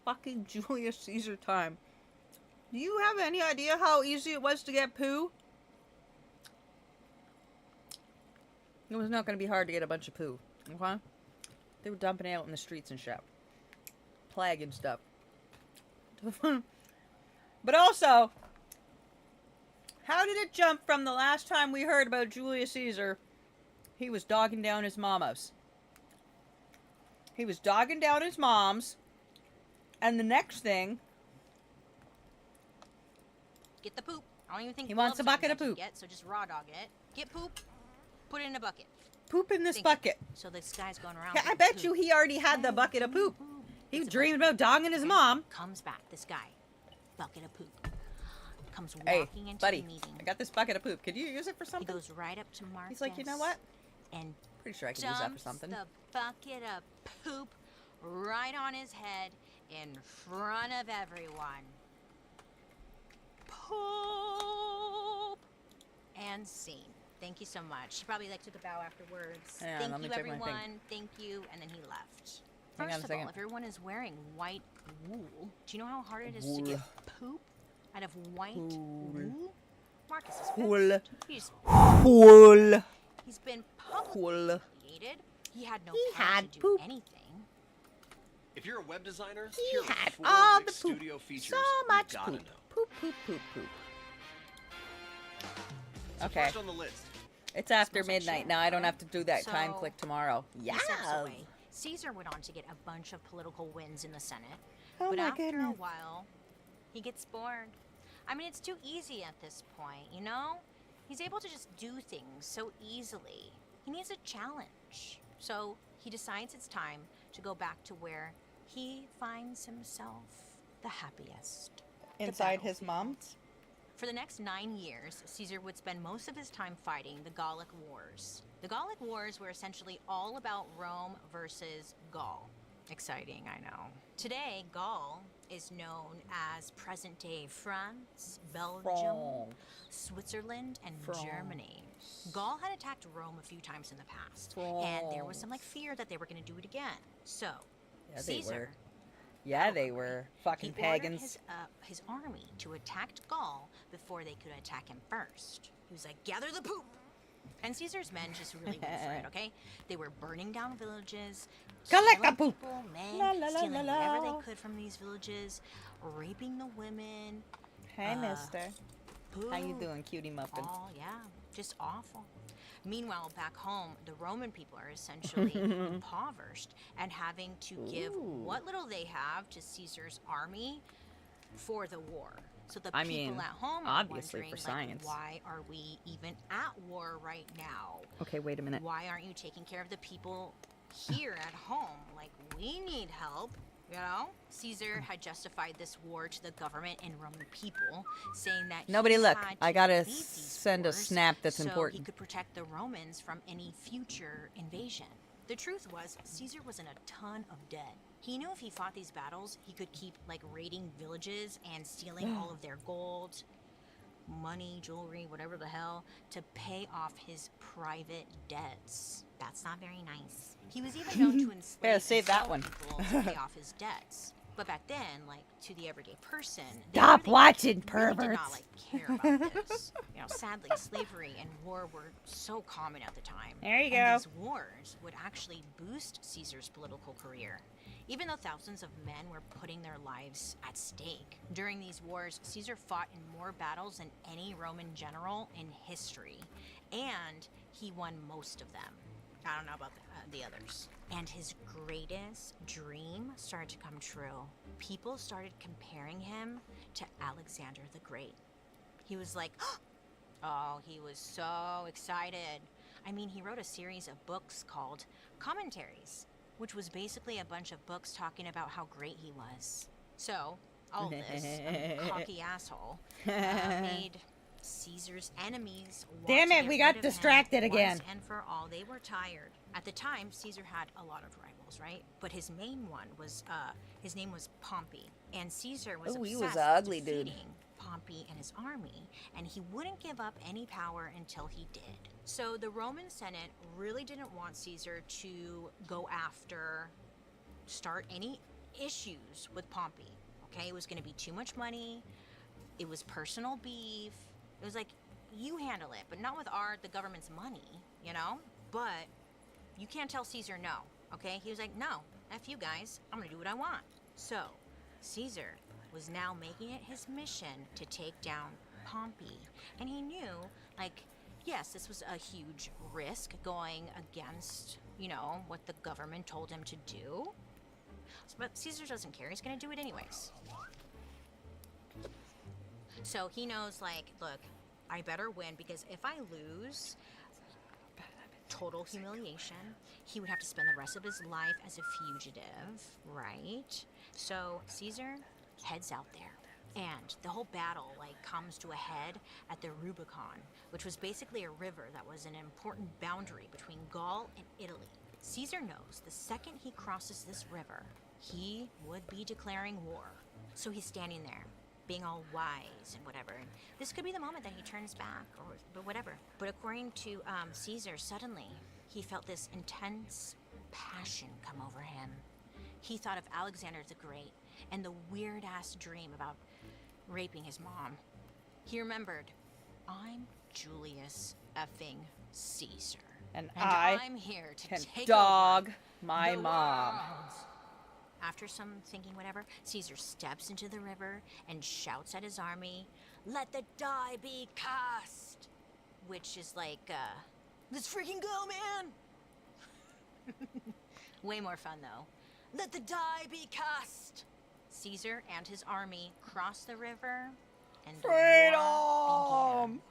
fucking Julius Caesar time. Do you have any idea how easy it was to get poo? It was not going to be hard to get a bunch of poo. Okay? They were dumping it out in the streets and shit. Plague and stuff. But also, how did it jump from the last time we heard about Julius Caesar? He was dogging down his mamas. He was dogging down his moms. And the next thing, Get the poop. I don't even think he wants a gloves are bucket of invented poop. Yet, so just raw dog it. Get poop. Put it in a bucket. Poop in this Thank you. bucket. So this guy's going around. Yeah, I with bet poop. you he already had the bucket of poop. He was dreaming about dogging his mom. Comes back. This guy. Bucket of poop. Comes Hey, walking into buddy, the meeting. I got this bucket of poop. Could you use it for something? He goes right up to Marcus. He's like, you know what? And Pretty sure I could use that for dumps something. the bucket of poop right on his head in front of everyone. Poop. And scene. Thank you so much. He probably like took a bow afterwards. Hang on, Thank let me you, check my thing. everyone. Thank you. And then he left. Hang on a First of all, second. if everyone is wearing white wool, do you know how hard it is to Wool. get poop out of white wool? Marcus is Wool. pissed. Wool. He's been publicly Wool. humiliated. He had no He power had to do poop. anything. If you're a web designer, He here are had 4 all big the poop. studio features So you much gotta poop. know. Poop, poop, poop, poop. So Okay. first on the list, It's after Smells like midnight. shit, Now I don't right? have to do that time So, click tomorrow. He Yeah. steps away. Caesar went on to get a bunch of political wins in the Senate. Oh but my after a goodness. while, he gets bored. I mean, it's too easy at this point, you know? He's able to just do things so easily. He needs a challenge. So he decides it's time to go back to where he finds himself the happiest. the Inside his mom? For the next 9 years, Caesar would spend most of his time fighting the Gallic Wars. The Gallic Wars were essentially all about Rome versus Gaul. Exciting, I know. Today, Gaul is known as present-day France, Belgium, Switzerland, and Germany. Gaul had attacked Rome a few times in the past, and there was some fear that they were going to do it again. So, Yeah, they Caesar were. Yeah, they were. Fucking he pagans. ordered his army to attack Gaul before they could attack him first. He was like, gather the poop! And Caesar's men just really went for it, okay? They were burning down villages, Collect killing the poop. people, men, La, la, la, stealing la, la. whatever they could from these villages, raping the women, Hey, mister. How you Boo. doing, cutie muffin? Oh, yeah, just awful. Meanwhile, back home, the Roman people are essentially impoverished and having to give what little they have to Caesar's army for the war. So the I people mean, at home are obviously wondering, for science. like, why are we even at war right now? Okay, wait a minute. Why aren't you taking care of the people here at home? Like, we need help, you know? Caesar had justified this war to the government and Roman people, saying that Nobody he look. had I to gotta lead these send a wars snap that's so important. he could protect the Romans from any future invasion. The truth was, Caesar was in a ton of debt. He knew if he fought these battles, he could keep, like, raiding villages and stealing all of their gold, money, jewelry, whatever the hell, to pay off his private debts. That's not very nice. He was even known to enslave Yeah, and save that sell one. people to pay off his debts. But back then, like, to the everyday person, they Stop really watching, really did perverts. not, like, care about this. You know, sadly, slavery and war were so common at the time. There you and go. these wars would actually boost Caesar's political career, even though thousands of men were putting their lives at stake. During these wars, Caesar fought in more battles than any Roman general in history, and he won most of them. I don't know about the others. And his greatest dream started to come true. People started comparing him to Alexander the Great. He was like, oh, he was so excited. I mean, he wrote a series of books called Commentaries, which was basically a bunch of books talking about how great he was. So, all this cocky asshole made Caesar's enemies want Damn to it, get we rid got of distracted him again. Once and for all, they were tired. At the time, Caesar had a lot of rivals, right? But his main one was, his name was Pompey. And Caesar was Ooh, he obsessed was a ugly with dude. defeating Pompey and his army, and he wouldn't give up any power until he did. So the Roman Senate really didn't want Caesar to go after, start any issues with Pompey. Okay, it was going to be too much money. It was personal beef. It was like, you handle it, but not with the government's money, you know? But you can't tell Caesar no, okay? He was like, no, F you guys, I'm gonna do what I want. So, Caesar was now making it his mission to take down Pompey. And he knew, like, yes, this was a huge risk going against, you know, what the government told him to do. But Caesar doesn't care, he's gonna do it anyways. So he knows, like, look, I better win, because if I lose, total humiliation. He would have to spend the rest of his life as a fugitive, right? So Caesar heads out there, and the whole battle, like, comes to a head at the Rubicon, which was basically a river that was an important boundary between Gaul and Italy. Caesar knows the second he crosses this river, he would be declaring war. So he's standing there, being all wise and whatever. And this could be the moment that he turns back, but whatever. But according to Caesar, suddenly he felt this intense passion come over him. He thought of Alexander the Great and the weird-ass dream about raping his mom. He remembered, I'm Julius effing Caesar. And I'm here to can take dog over my the mom. world. After some thinking, whatever, Caesar steps into the river and shouts at his army, "Let the die be cast!" Which is like, let's freaking go, man! Way more fun, though. Let the die be cast! Caesar and his army cross the river, and the war began.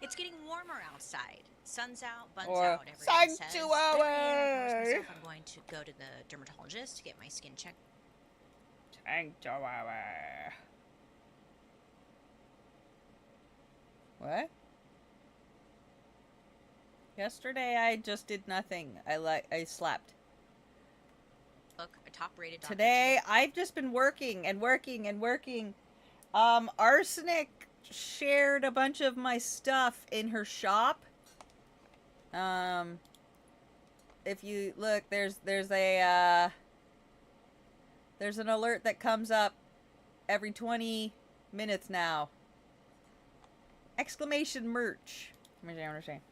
It's getting warmer outside. Sun's out, buns Or out, everyone says. sanctuary. I'm going to go to the dermatologist to get my skin checked. Sanctuary. What? Yesterday I just did nothing. I slept. Look, a top-rated doctor. Today I've just been working and working and working. Arsenic shared a bunch of my stuff in her shop. If you look, there's an alert that comes up every 20 minutes now. Exclamation merch. Let me understand.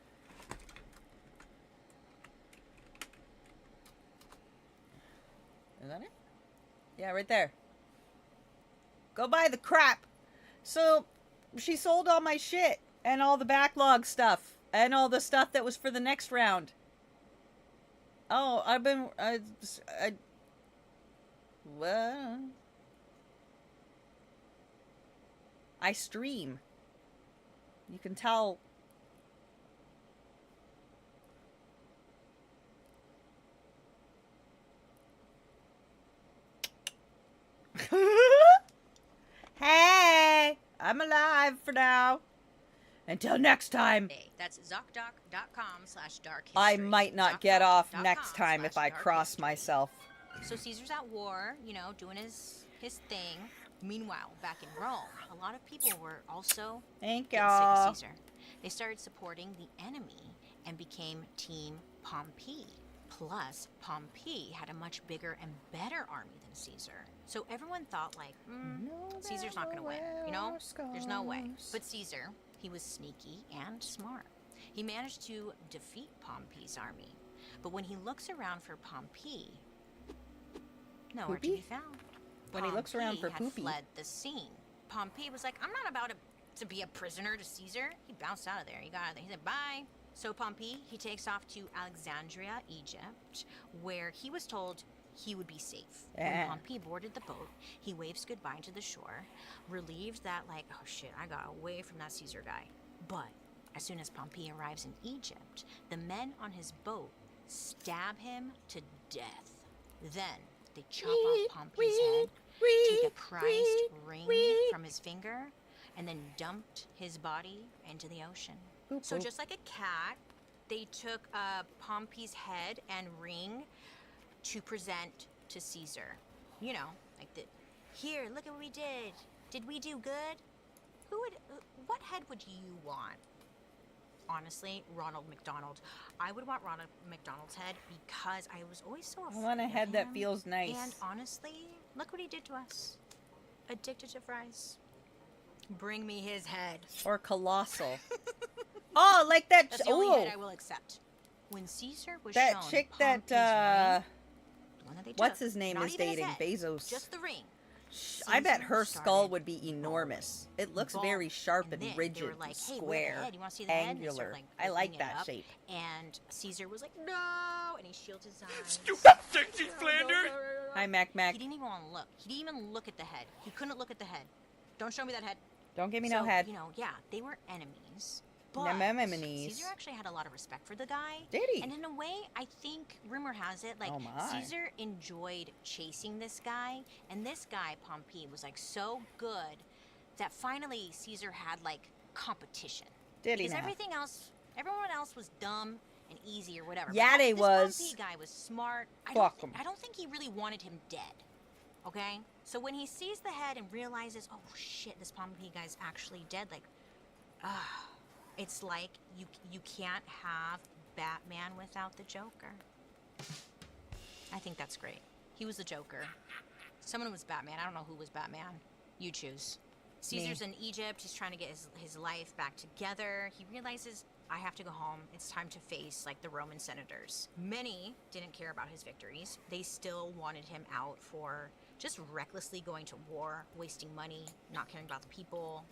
Is that it? Yeah, right there. Go buy the crap. So she sold all my shit and all the backlog stuff and all the stuff that was for the next round. Oh, well, I stream. You can tell. Hey, I'm alive for now. Until next time. That's ZocDoc.com/dark history. I might not get off next time if I cross myself. So Caesar's at war, you know, doing his thing. Meanwhile, back in Rome, a lot of people were also Thank getting sick y'all. of Caesar. They started supporting the enemy and became Team Pompey. Plus, Pompey had a much bigger and better army than Caesar. So everyone thought like, Caesar's not going to win, you know? There's no way. But Caesar, he was sneaky and smart. He managed to defeat Pompey's army. But when he looks around for Pompey, nowhere to be found. When he looks around for Pompey had Poopy. fled the scene. Pompey was like, I'm not about to be a prisoner to Caesar. He bounced out of there. He got out of there. He said, bye. So Pompey, he takes off to Alexandria, Egypt, where he was told he would be safe. When Pompey boarded the boat, he waves goodbye to the shore, relieved that like, oh shit, I got away from that Caesar guy. But as soon as Pompey arrives in Egypt, the men on his boat stab him to death. Then they chop off Pompey's head, take a prized ring from his finger, and then dumped his body into the ocean. So just like a cat, they took Pompey's head and ring to present to Caesar. You know, like here, look at what we did. Did we do good? What head would you want? Honestly, Ronald McDonald. I would want Ronald McDonald's head because I was always so afraid I want a head of that him. feels nice. And honestly, look what he did to us. Addicted to fries. Bring me his head. Or colossal. Oh, like that. That's the only head I will accept. When Caesar was that shown chick Pompey's that ring, the one that they what's took, his name not is even his dating head, Bezos. just the ring. I bet Caesar her started skull would be enormous. It looks bald, very sharp and then they rigid, were like, hey, square, where's the head? You want to see the head? And they angular. started, like, I like lifting it that up, shape. And Caesar was like, no, and he shielded his eyes. Stupid sexy Flanders! Hi, Mac Mac. He didn't even want to look. He didn't even look at the head. He couldn't look at the head. Don't show me that head. Don't give me So, no head. You know, yeah, they were enemies. No But memories. Caesar actually had a lot of respect for the guy. Did he? And in a way, I think, rumor has it, like, Oh, my. Caesar enjoyed chasing this guy. And this guy, Pompey, was, like, so good that finally Caesar had, like, competition. Did he Because now? everyone else was dumb and easy or whatever. Yeah, But they this was. Pompey guy was smart. Fuck 'em. I don't think he really wanted him dead. Okay? So when he sees the head and realizes, oh, shit, this Pompey guy's actually dead, like, it's like you can't have Batman without the Joker. I think that's great. He was the Joker. Someone was Batman. I don't know who was Batman. You choose. Caesar's in Egypt. He's trying to get his life back together. He realizes, I have to go home. It's time to face, like, the Roman senators. Many didn't care about his victories. They still wanted him out for just recklessly going to war, wasting money, not caring about the people.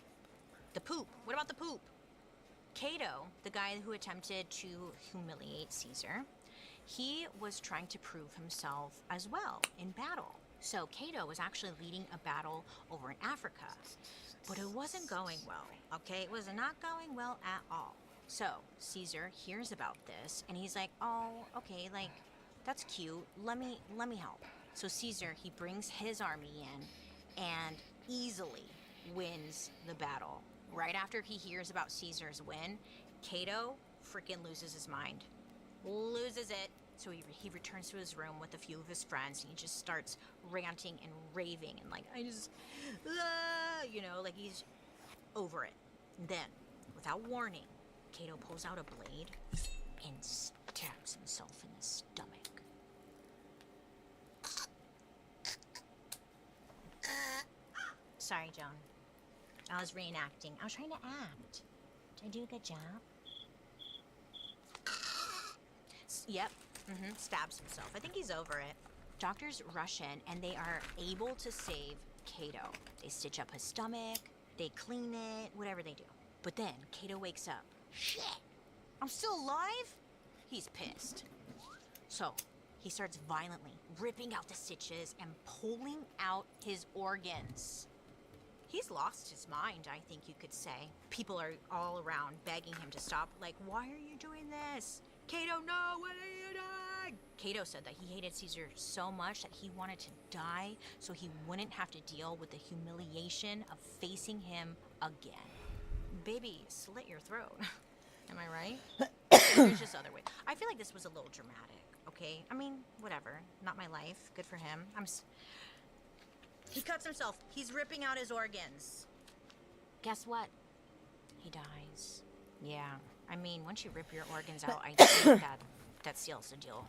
The poop. What about the poop? Cato, the guy who attempted to humiliate Caesar, he was trying to prove himself as well in battle. So Cato was actually leading a battle over in Africa, but it wasn't going well, okay? It was not going well at all. So Caesar hears about this and he's like, oh, okay, like, that's cute. Let me help. So Caesar, he brings his army in and easily wins the battle. Right after he hears about Caesar's win, Cato freaking loses his mind. Loses it. So he returns to his room with a few of his friends and he just starts ranting and raving and like, you know, like he's over it. And then, without warning, Cato pulls out a blade and stabs himself in the stomach. Sorry, Joan. I was reenacting. I was trying to act. Did I do a good job? Yep. Stabs himself. I think he's over it. Doctors rush in and they are able to save Cato. They stitch up his stomach. They clean it, whatever they do. But then Cato wakes up. Shit! I'm still alive? He's pissed. So he starts violently ripping out the stitches and pulling out his organs. He's lost his mind, I think you could say. People are all around begging him to stop. Like, why are you doing this? Cato, no, what are you doing? Cato said that he hated Caesar so much that he wanted to die so he wouldn't have to deal with the humiliation of facing him again. Baby, slit your throat. Am I right? There's just other ways. I feel like this was a little dramatic, okay? I mean, whatever. Not my life. Good for him. He cuts himself. He's ripping out his organs. Guess what? He dies. Yeah. I mean, once you rip your organs out, I think that seals the deal.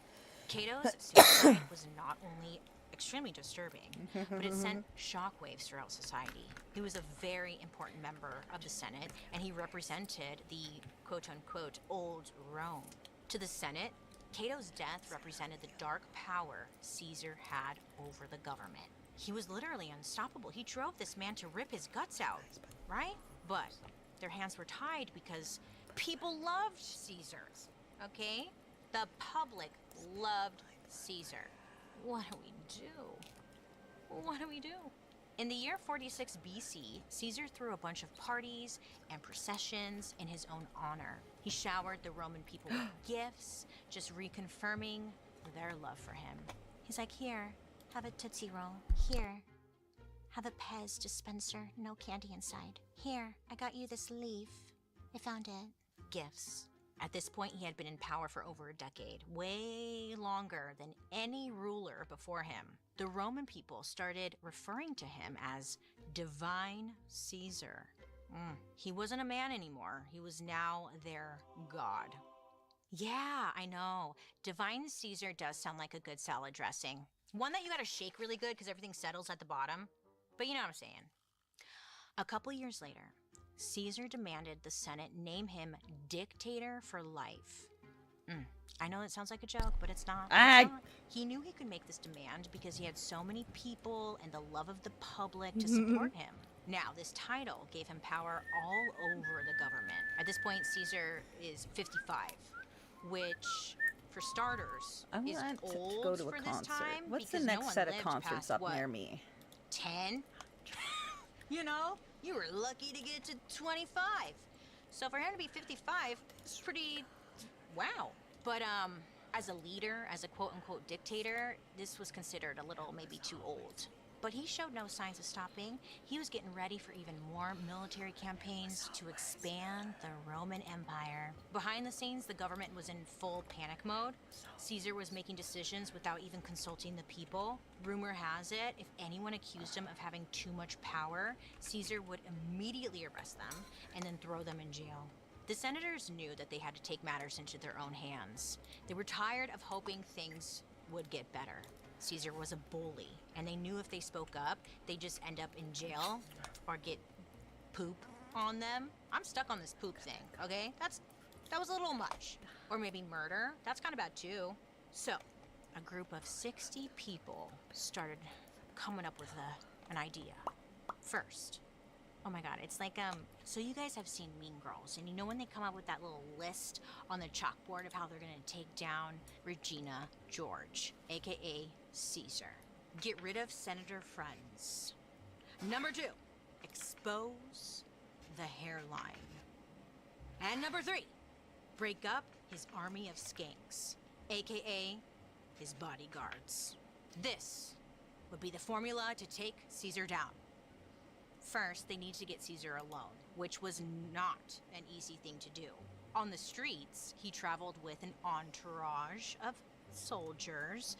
Cato's suicide was not only extremely disturbing, but it sent shockwaves throughout society. He was a very important member of the Senate, and he represented the quote-unquote old Rome. To the Senate, Cato's death represented the dark power Caesar had over the government. He was literally unstoppable. He drove this man to rip his guts out, right? But their hands were tied because people loved Caesar, okay? The public loved Caesar. What do we do? What do we do? In the year 46 BC, Caesar threw a bunch of parties and processions in his own honor. He showered the Roman people with gifts, just reconfirming their love for him. He's like, here, have a Tootsie Roll. Here, have a Pez dispenser, no candy inside. Here, I got you this leaf. I found it. Gifts. At this point, he had been in power for over a decade, way longer than any ruler before him. The Roman people started referring to him as Divine Caesar. He wasn't a man anymore. He was now their god. Yeah, I know. Divine Caesar does sound like a good salad dressing. One that you gotta shake really good because everything settles at the bottom. But you know what I'm saying. A couple years later, Caesar demanded the Senate name him dictator for life. I know it sounds like a joke, but it's not. He knew he could make this demand because he had so many people and the love of the public to support him. Now, this title gave him power all over the government. At this point, Caesar is 55, which, for starters, is old to go to a for concert. this time. What's the because no next one set of lived concerts past, up what, near me? 10? You know, you were lucky to get to 25. So for him to be 55, it's pretty wow. But as a leader, as a quote-unquote dictator, this was considered a little maybe too old. But he showed no signs of stopping. He was getting ready for even more military campaigns to expand the Roman Empire. Behind the scenes, the government was in full panic mode. Caesar was making decisions without even consulting the people. Rumor has it, if anyone accused him of having too much power, Caesar would immediately arrest them and then throw them in jail. The senators knew that they had to take matters into their own hands. They were tired of hoping things would get better. Caesar was a bully, and they knew if they spoke up, they'd just end up in jail or get poop on them. I'm stuck on this poop thing, okay? That was a little much. Or maybe murder. That's kind of bad too. So, a group of 60 people started coming up with an idea. First, oh my god, it's like, so you guys have seen Mean Girls, and you know when they come up with that little list on the chalkboard of how they're gonna take down Regina George, aka Caesar. Get rid of Senator Friends. Number 2, expose the hairline. And number 3, break up his army of skanks, aka his bodyguards. This would be the formula to take Caesar down. First, they need to get Caesar alone, which was not an easy thing to do. On the streets, he traveled with an entourage of soldiers.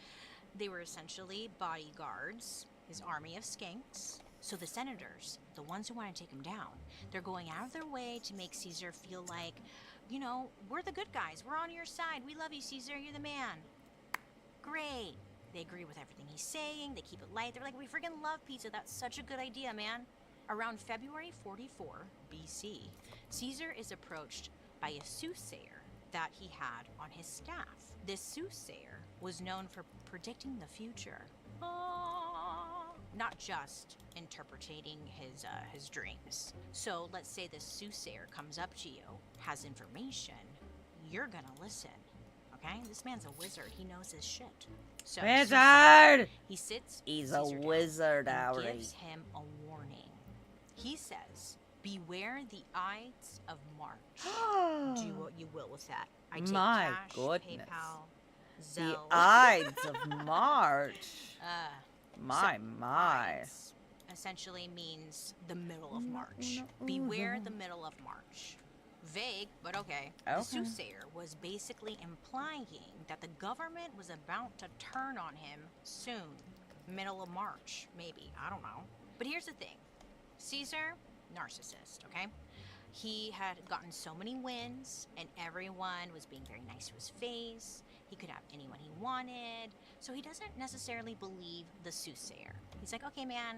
They were essentially bodyguards, his army of skanks. So the senators, the ones who want to take him down, they're going out of their way to make Caesar feel like, you know, we're the good guys. We're on your side. We love you, Caesar. You're the man. Great. They agree with everything he's saying. They keep it light. They're like, we freaking love pizza. That's such a good idea, man. Around February 44 BC, Caesar is approached by a soothsayer that he had on his staff. This soothsayer was known for predicting the future. not just interpreting his dreams. So let's say the soothsayer comes up to you, has information, you're gonna listen. Okay? This man's a wizard. He knows his shit. So Wizard! He sits. He's a Caesar down wizard, and Ari. gives him a warning. He says, "Beware the Ides of March." Do what you will with that. I take My cash, goodness. PayPal, The Zelle. Ides of March. My. Ides essentially means the middle of March. Beware the middle of March. Vague, but okay. The Okay. soothsayer was basically implying that the government was about to turn on him soon. Middle of March, maybe. I don't know. But here's the thing. Caesar, narcissist, okay? He had gotten so many wins, and everyone was being very nice to his face. He could have anyone he wanted. So he doesn't necessarily believe the soothsayer. He's like, okay, man,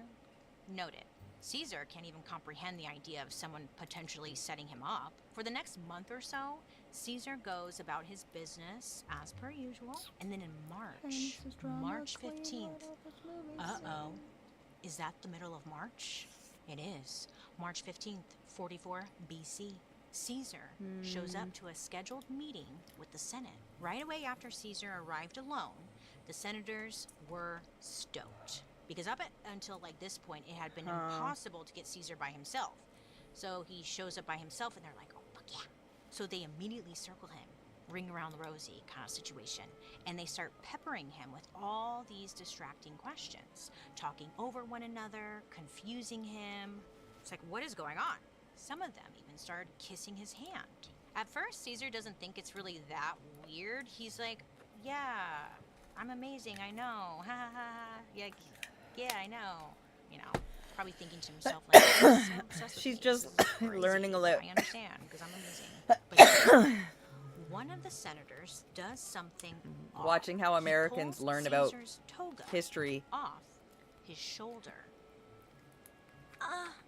noted. Caesar can't even comprehend the idea of someone potentially setting him up. For the next month or so, Caesar goes about his business as per usual. And then in March 15th, uh-oh, is that the middle of March? It is. March 15th, 44 BC. Caesar shows up to a scheduled meeting with the Senate. Right away after Caesar arrived alone, the senators were stoked. Because up until like this point, it had been impossible to get Caesar by himself. So he shows up by himself and they're like, oh, fuck yeah. So they immediately circle him, ring around the rosy kind of situation. And they start peppering him with all these distracting questions, talking over one another, confusing him. It's like, what is going on? Some of them even started kissing his hand. At first, Caesar doesn't think it's really that weird. He's like, yeah, I'm amazing, I know. Ha ha ha. Yeah, I know. You know, probably thinking to himself, like, "I'm so obsessed with She's me. just This is crazy. learning a little. I understand, because I'm amazing. But one of the senators does something odd. Watching how He Americans pulls learn about Caesar's toga history. off his shoulder.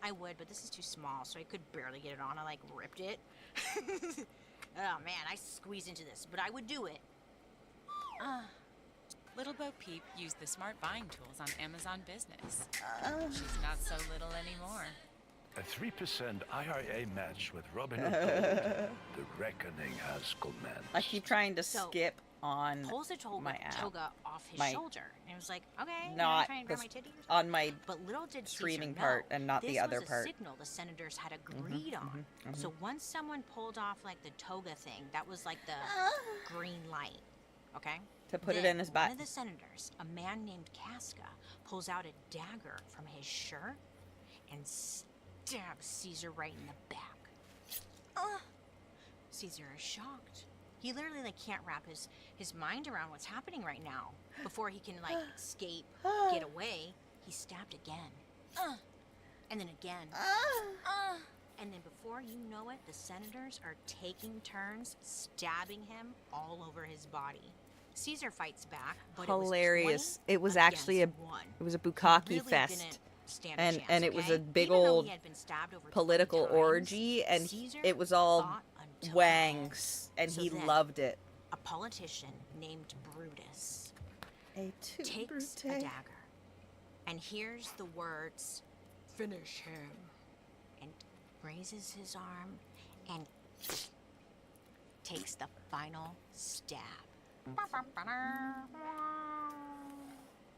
I would, but this is too small, so I could barely get it on. I, like, ripped it. Oh, man, I squeezed into this, but I would do it. Little Bo Peep used the smart buying tools on Amazon Business. She's not so little anymore. A 3% IRA match with Robinhood Gold. The reckoning has commenced. I keep trying to skip on Pulls the my app. toga off his My- shoulder. And it was like, okay, Not trying to grab this- my titty or something? on my But little did Caesar streaming know, part and not the this other was a part. signal the senators had agreed on. So once someone pulled off like the toga thing, that was like the green light. Okay? To put it Then in his one butt. of the senators, a man named Casca, pulls out a dagger from his shirt and stabs Caesar right in the back. Caesar is shocked. He literally like can't wrap his mind around what's happening right now. Before he can like escape, get away, he's stabbed again. And then again. And then before you know it, the senators are taking turns stabbing him all over his body. Caesar fights back, but Hilarious. it It was was actually a one. bukkake Really fest. didn't stand a chance, And it was okay? a big Even though he old had been stabbed over 20 political times, orgy, and Caesar it was all fought until wangs, and So he then, loved it. A politician named Brutus A takes a dagger and hears the words, "Finish him," and raises his arm and takes the final stab.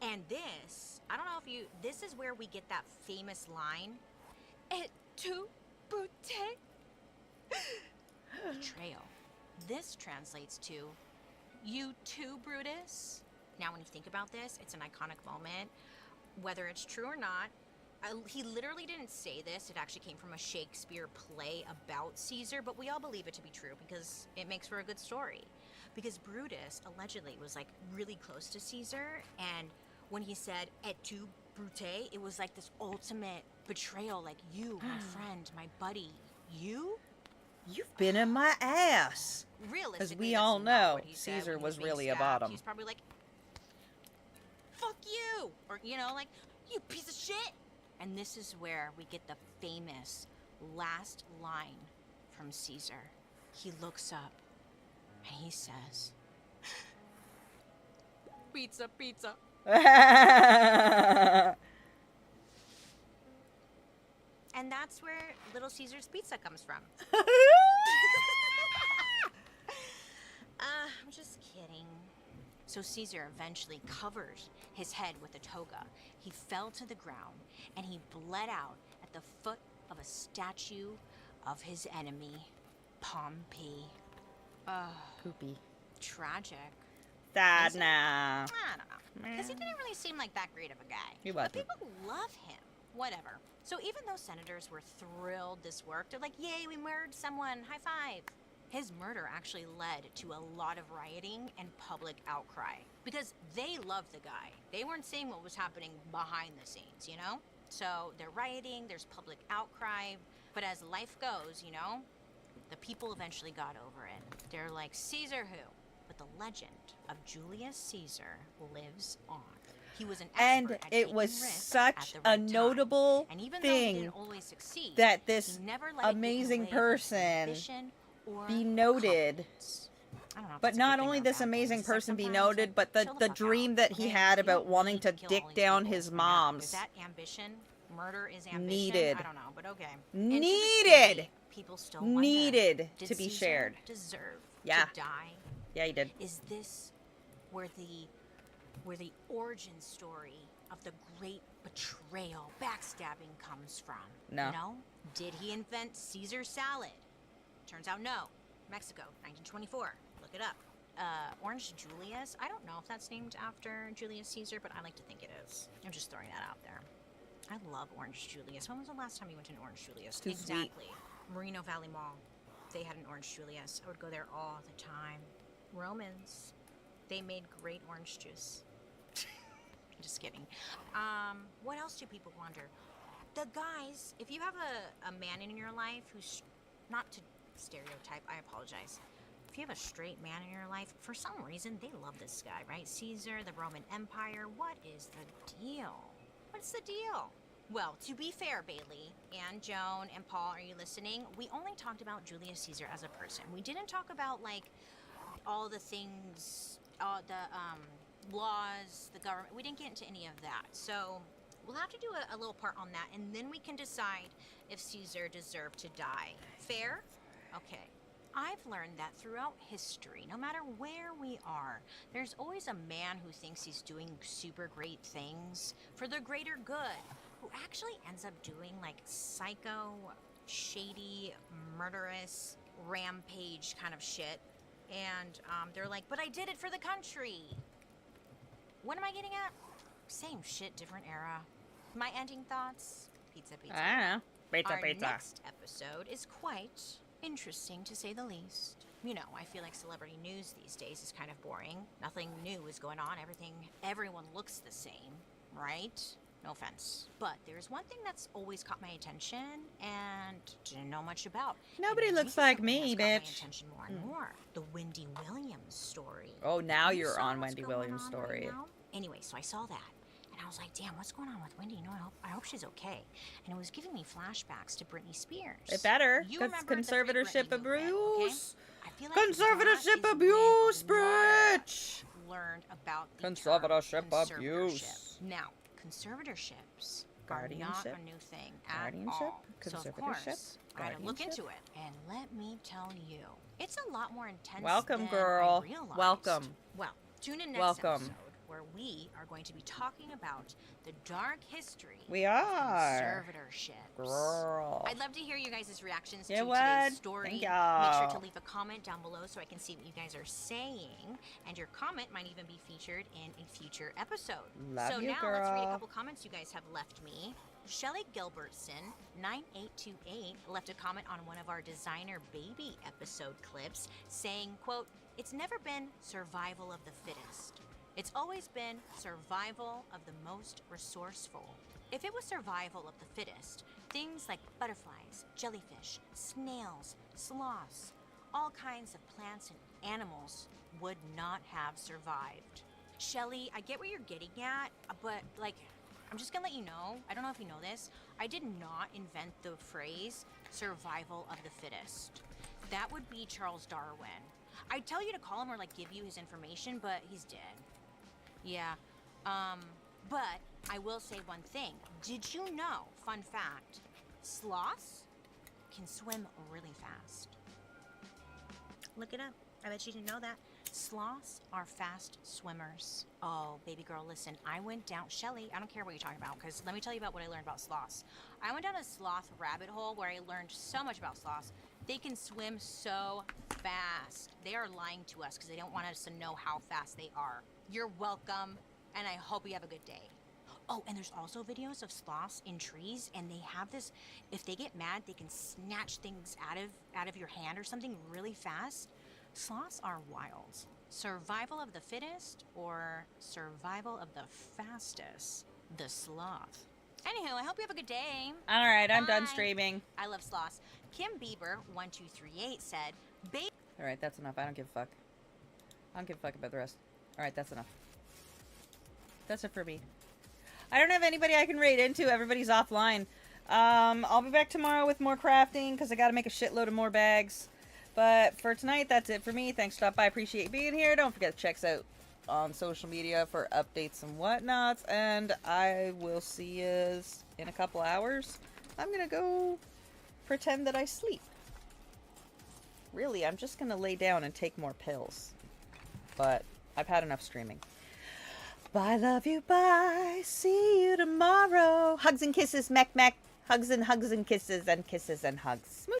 And this, I don't know if you, this is where we get that famous line, "Et tu, Brute?" Betrayal. This translates to, "You too, Brutus?" Now, when you think about this, it's an iconic moment. Whether it's true or not, he literally didn't say this. It actually came from a Shakespeare play about Caesar, but we all believe it to be true because it makes for a good story. Because Brutus allegedly was like really close to Caesar, and when he said "Et tu, Brute," it was like this ultimate betrayal. Like, you, my friend, my buddy, you? You've been in my ass. Realistically, As we that's all not know, what he said Caesar when he was being really a stabbed. bottom. He's probably like, "Fuck you," or you know, like, "You piece of shit." And this is where we get the famous last line from Caesar. He looks up and he says, "Pizza, pizza." And that's where Little Caesar's pizza comes from. I'm just kidding. So Caesar eventually covered his head with a toga. He fell to the ground and he bled out at the foot of a statue of his enemy, Pompey. Poopy. Tragic. Sad Is it? now. I don't know. Because he didn't really seem like that great of a guy. He But wasn't. people love him. Whatever. So even though senators were thrilled this worked, they're like, yay, we murdered someone, high five. His murder actually led to a lot of rioting and public outcry. Because they loved the guy. They weren't seeing what was happening behind the scenes, you know? So they're rioting, there's public outcry. But as life goes, you know, the people eventually got over it. They're like, Caesar who? But the legend of Julius Caesar lives on. He was an expert And at it taking was risks such at the a right time. notable And even though he thing didn't always succeed, that this he never let it get in the amazing way of his person ambition or be noted. confidence. I don't know if But that's a not good thing only or this bad thing. amazing It's like person be sometimes, noted, like, but the chill the fuck dream out, that he okay? had You about don't wanting need to kill all dick these down people his for now. Is moms. that ambition? Murder is ambition? Needed. I don't know, but okay. Needed. Day, people still wonder, Needed did to be Caesar shared. deserve Yeah. to die? Yeah, he did. Is this where the origin story of the great betrayal, backstabbing comes from? No. You know? Did he invent Caesar salad? Turns out no. Mexico, 1924. Look it up. Orange Julius. I don't know if that's named after Julius Caesar, but I like to think it is. I'm just throwing that out there. I love Orange Julius. When was the last time you went to an Orange Julius? Too sweet. Exactly. Merino Valley Mall. They had an Orange Julius. I would go there all the time. Romans. They made great orange juice. Just kidding. What else do people wonder? The guys, if you have a man in your life who's, not to stereotype, I apologize. If you have a straight man in your life, for some reason, they love this guy, right? Caesar, the Roman Empire. What is the deal? What's the deal? Well, to be fair, Bailey and Joan and Paul, are you listening? We only talked about Julius Caesar as a person. We didn't talk about, like, all the things, the laws, the government. We didn't get into any of that. So we'll have to do a little part on that, and then we can decide if Caesar deserved to die. Fair? Okay. I've learned that throughout history, no matter where we are, there's always a man who thinks he's doing super great things for the greater good, who actually ends up doing like psycho, shady, murderous, rampage kind of shit. And they're like, but I did it for the country. What am I getting at? Same shit, different era. My ending thoughts? Pizza, pizza. I don't know. Pizza, Our pizza. next episode is quite interesting, to say the least. You know, I feel like celebrity news these days is kind of boring. Nothing new is going on. Everyone looks the same, right? No offense. But there's one thing that's always caught my attention and didn't know much about. Nobody And looks like recently me, has caught my bitch. attention more and more. The Wendy Williams story. Oh, now You you're saw on what's Wendy going Williams' on right story. now? Anyway, so I saw that. And I was like, damn, what's going on with Wendy? No, I hope she's okay. And it was giving me flashbacks to Britney Spears. It better, You because remember the Free conservatorship Britney movement, okay? abuse. I feel like that Conservatorship is abuse, when a lot bitch. learned about the Conservatorship term abuse. conservatorship. Now, conservatorships are not Guardianship? a new thing at Guardianship? all. So of Conservatorship? course, I had to look Guardianship? into it. And let me tell you, it's a lot more intense Welcome, than girl. I realized. Welcome. Well, tune in next Welcome. episode where we are going to be talking about the dark history We of are. conservatorships. Girl. I'd love to hear you guys' reactions You to would? today's story. Thank Make y'all. sure to leave a comment down below so I can see what you guys are saying. And your comment might even be featured in a future episode. Love so you, now let's read a girl. couple comments you guys have left me. Shelley Gilbertson, 9828, left a comment on one of our Designer Baby episode clips saying, quote, "It's never been survival of the fittest. It's always been survival of the most resourceful. If it was survival of the fittest, things like butterflies, jellyfish, snails, sloths, all kinds of plants and animals would not have survived." Shelley, I get what you're getting at, but like, I'm just gonna let you know, I don't know if you know this, I did not invent the phrase survival of the fittest. That would be Charles Darwin. I'd tell you to call him or like give you his information, but he's dead. Yeah, but I will say one thing. Did you know, fun fact, Sloths can swim really fast. Look it up. I bet you didn't know that. Sloths are fast swimmers. Oh, baby girl, listen. I went down, Shelly, I don't care what you're talking about, because let me tell you about what I learned about sloths. I went down a sloth rabbit hole where I learned so much about sloths. They can swim so fast. They are lying to us because they don't want us to know how fast they are. You're welcome, and I hope you have a good day. Oh, and there's also videos of sloths in trees, and they have this, if they get mad, they can snatch things out of your hand or something really fast. Sloths are wild. Survival of the fittest or survival of the fastest? The sloth. Anywho, I hope you have a good day. All right, I'm done Bye. streaming. I love sloths. Kim Bieber 1238 said, All right, that's enough. I don't give a fuck. I don't give a fuck about the rest. All right, that's enough. That's it for me. I don't have anybody I can raid into. Everybody's offline. I'll be back tomorrow with more crafting because I got to make a shitload of more bags. But for tonight, that's it for me. Thanks for stopping by. I appreciate you being here. Don't forget to check us out on social media for updates and whatnots. And I will see you in a couple hours. I'm going to go pretend that I sleep. Really, I'm just going to lay down and take more pills. But I've had enough streaming. Bye, love you, bye. See you tomorrow. Hugs and kisses, mech, mech. Hugs and kisses and kisses and hugs.